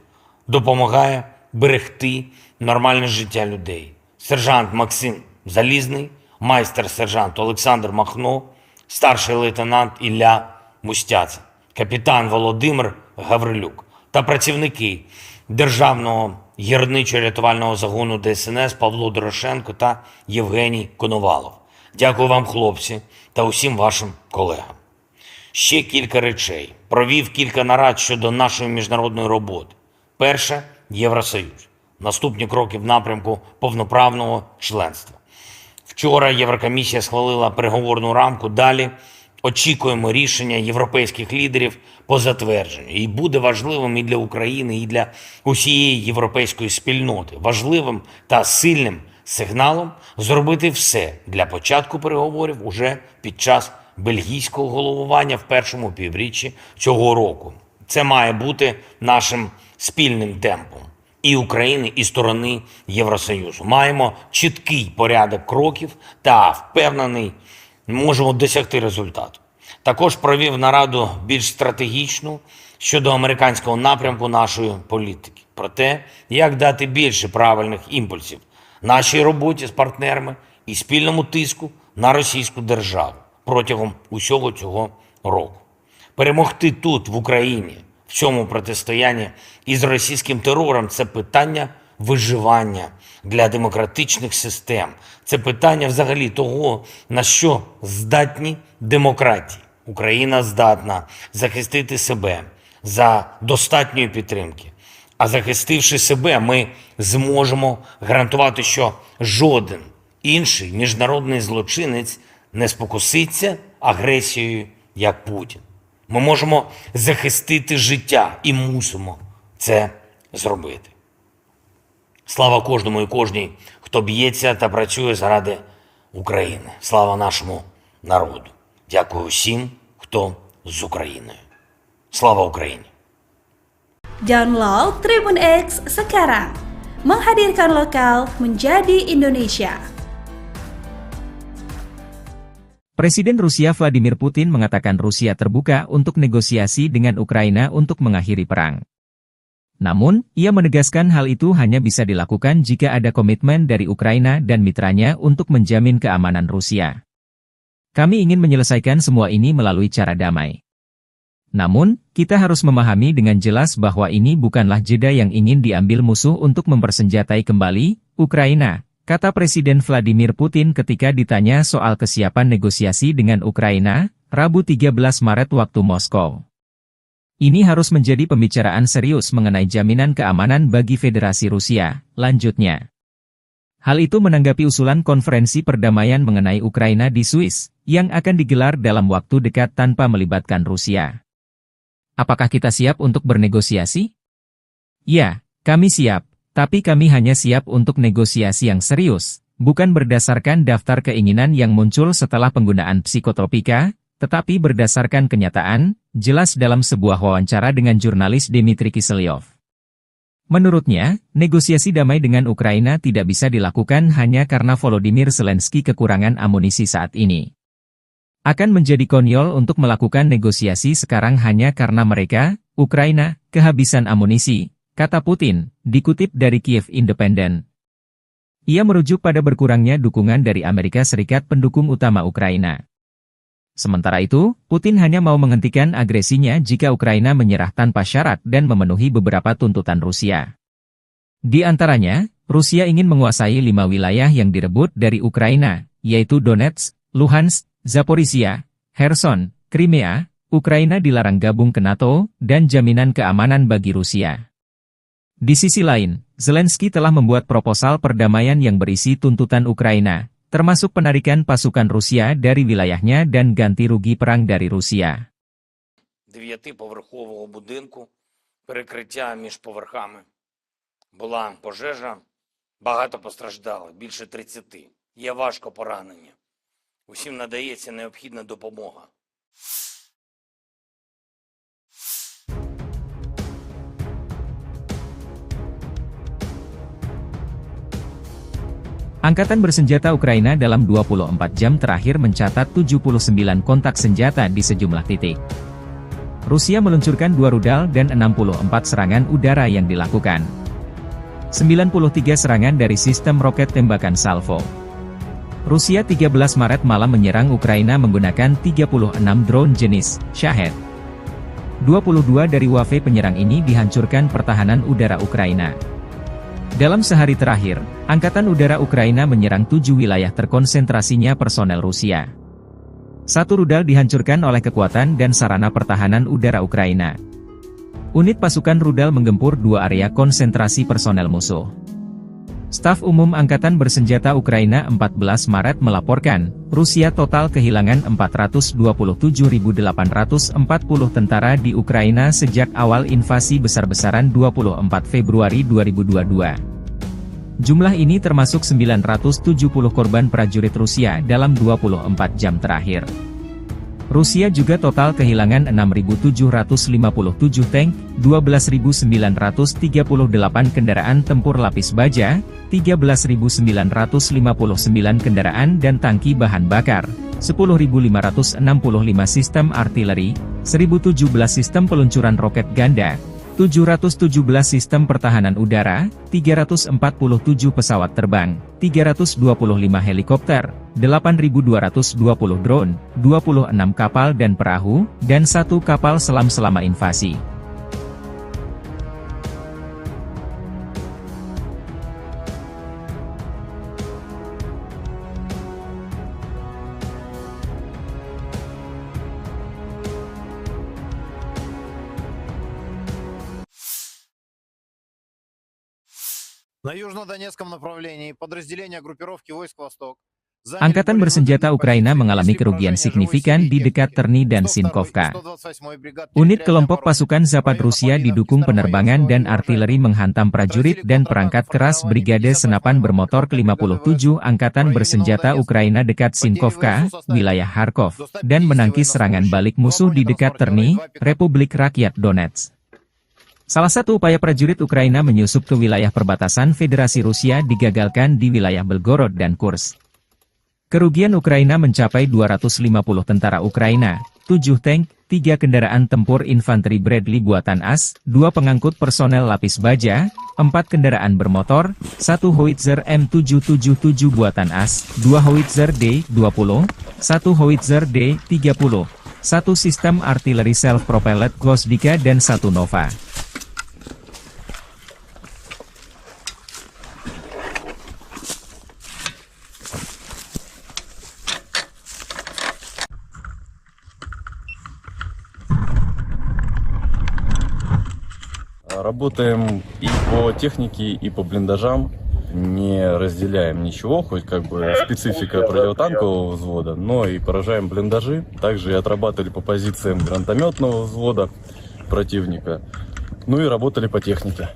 допомагає берегти нормальне життя людей. Сержант Максим Залізний, майстер-сержант Олександр Махно, старший лейтенант Ілля Мустяця, капітан Володимир Гаврилюк та працівники Державного гірничо-рятувального загону ДСНС Павло Дорошенко та Євгеній Коновалов. Дякую вам, хлопці, та усім вашим колегам. Ще кілька речей. Провів кілька нарад щодо нашої міжнародної роботи. Перше – Євросоюз. Наступні кроки в напрямку повноправного членства. Вчора Єврокомісія схвалила переговорну рамку. Далі очікуємо рішення європейських лідерів по затвердженню. І буде важливим і для України, і для усієї європейської спільноти. Важливим та сильним сигналом зробити все для початку переговорів уже під час бельгійського головування в першому півріччі цього року. Це має бути нашим спільним темпом і України, і сторони Євросоюзу. Маємо чіткий порядок кроків та, впевнений, можемо досягти результату. Також провів нараду більш стратегічну щодо американського напрямку нашої політики. Про те, як дати більше правильних імпульсів нашій роботі з партнерами і спільному тиску на російську державу протягом усього цього року. Перемогти тут, в Україні, в цьому протистоянні із російським терором – це питання виживання для демократичних систем. Це питання взагалі того, на що здатні демократії. Україна здатна захистити себе за достатньої підтримки. А захистивши себе, ми зможемо гарантувати, що жоден інший міжнародний злочинець не спокуситься агресією, як Путін. Ми можемо захистити життя і мусимо це зробити. Слава кожному і кожній, хто б'ється та працює заради України. Слава нашому народу. Дякую всім, хто з Україною. Слава Україні! Download Tribun X sekarang. Menghadirkan lokal menjadi Indonesia. Presiden Rusia Vladimir Putin mengatakan Rusia terbuka untuk negosiasi dengan Ukraina untuk mengakhiri perang. Namun, ia menegaskan hal itu hanya bisa dilakukan jika ada komitmen dari Ukraina dan mitranya untuk menjamin keamanan Rusia. Kami ingin menyelesaikan semua ini melalui cara damai. Namun, kita harus memahami dengan jelas bahwa ini bukanlah jeda yang ingin diambil musuh untuk mempersenjatai kembali Ukraina, kata Presiden Vladimir Putin ketika ditanya soal kesiapan negosiasi dengan Ukraina, Rabu 13 Maret waktu Moskow. Ini harus menjadi pembicaraan serius mengenai jaminan keamanan bagi Federasi Rusia, lanjutnya. Hal itu menanggapi usulan konferensi perdamaian mengenai Ukraina di Swiss, yang akan digelar dalam waktu dekat tanpa melibatkan Rusia. Apakah kita siap untuk bernegosiasi? Ya, kami siap, tapi kami hanya siap untuk negosiasi yang serius, bukan berdasarkan daftar keinginan yang muncul setelah penggunaan psikotropika, tetapi berdasarkan kenyataan, jelas dalam sebuah wawancara dengan jurnalis Dmitry Kiselyov. Menurutnya, negosiasi damai dengan Ukraina tidak bisa dilakukan hanya karena Volodymyr Zelensky kekurangan amunisi saat ini. Akan menjadi konyol untuk melakukan negosiasi sekarang hanya karena mereka, Ukraina, kehabisan amunisi, kata Putin, dikutip dari Kiev Independent. Ia merujuk pada berkurangnya dukungan dari Amerika Serikat pendukung utama Ukraina. Sementara itu, Putin hanya mau menghentikan agresinya jika Ukraina menyerah tanpa syarat dan memenuhi beberapa tuntutan Rusia. Di antaranya, Rusia ingin menguasai 5 wilayah yang direbut dari Ukraina, yaitu Donetsk, Luhansk, Zaporizhia, Kherson, Crimea, Ukraina dilarang gabung ke NATO, dan jaminan keamanan bagi Rusia. Di sisi lain, Zelensky telah membuat proposal perdamaian yang berisi tuntutan Ukraina, termasuk penarikan pasukan Rusia dari wilayahnya dan ganti rugi perang dari Rusia. 9-поверхового будинку, перекриття між поверхами. Була пожежа, багато постраждали, більше 30. Є важко поранені. Усім надається необхідна допомога. Angkatan bersenjata Ukraina dalam 24 jam terakhir mencatat 79 kontak senjata di sejumlah titik. Rusia meluncurkan 2 rudal dan 64 serangan udara yang dilakukan. 93 serangan dari sistem roket tembakan salvo. Rusia 13 Maret malam menyerang Ukraina menggunakan 36 drone jenis Shahed. 22 dari wave penyerang ini dihancurkan pertahanan udara Ukraina. Dalam sehari terakhir, Angkatan Udara Ukraina menyerang 7 wilayah terkonsentrasinya personel Rusia. 1 rudal dihancurkan oleh kekuatan dan sarana pertahanan udara Ukraina. Unit pasukan rudal menggempur 2 area konsentrasi personel musuh. Staf Umum Angkatan Bersenjata Ukraina 14 Maret melaporkan, Rusia total kehilangan 427.840 tentara di Ukraina sejak awal invasi besar-besaran 24 Februari 2022. Jumlah ini termasuk 970 korban prajurit Rusia dalam 24 jam terakhir. Rusia juga total kehilangan 6.757 tank, 12.938 kendaraan tempur lapis baja, 13.959 kendaraan dan tangki bahan bakar, 10.565 sistem artileri, 1.017 sistem peluncuran roket ganda, 717 sistem pertahanan udara, 347 pesawat terbang, 325 helikopter, 8.220 drone, 26 kapal dan perahu, dan 1 kapal selam selama invasi. На южнодонецком направлении подразделения группировки войск «Восток» Angkatan bersenjata Ukraina mengalami kerugian signifikan di dekat Terny dan Sinkovka. Unit kelompok pasukan Zapad Rusia didukung penerbangan dan artileri menghantam prajurit dan perangkat keras Brigade Senapan Bermotor ke-57 Angkatan Bersenjata Ukraina dekat Sinkovka, wilayah Kharkov, dan menangkis serangan balik musuh di dekat Terny, Republik Rakyat Donetsk. Salah satu upaya prajurit Ukraina menyusup ke wilayah perbatasan Federasi Rusia digagalkan di wilayah Belgorod dan Kursk. Kerugian Ukraina mencapai 250 tentara Ukraina, 7 tank, 3 kendaraan tempur infanteri Bradley buatan AS, 2 pengangkut personel lapis baja, 4 kendaraan bermotor, 1 howitzer M777 buatan AS, 2 howitzer D-20, 1 howitzer D-30, 1 sistem artileri self-propelled Gvosdika dan 1 Nova. Работаем и по технике, и по блиндажам. Не разделяем ничего, хоть как бы специфика противотанкового взвода, но и поражаем блиндажи. Также и отрабатывали по позициям гранатометного взвода противника. Ну и работали по технике.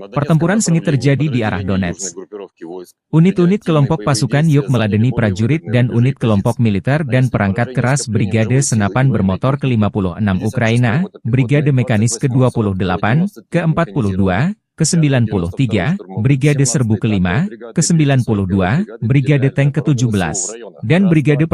Pertempuran sengit terjadi di arah Donetsk. Unit-unit kelompok pasukan Yuk meladeni prajurit dan unit kelompok militer dan perangkat keras Brigade Senapan Bermotor ke-56 Ukraina, Brigade Mekanis ke-28, ke-42, ke-93, Brigade Serbu ke-5, ke-92, Brigade Tank ke-17, dan Brigade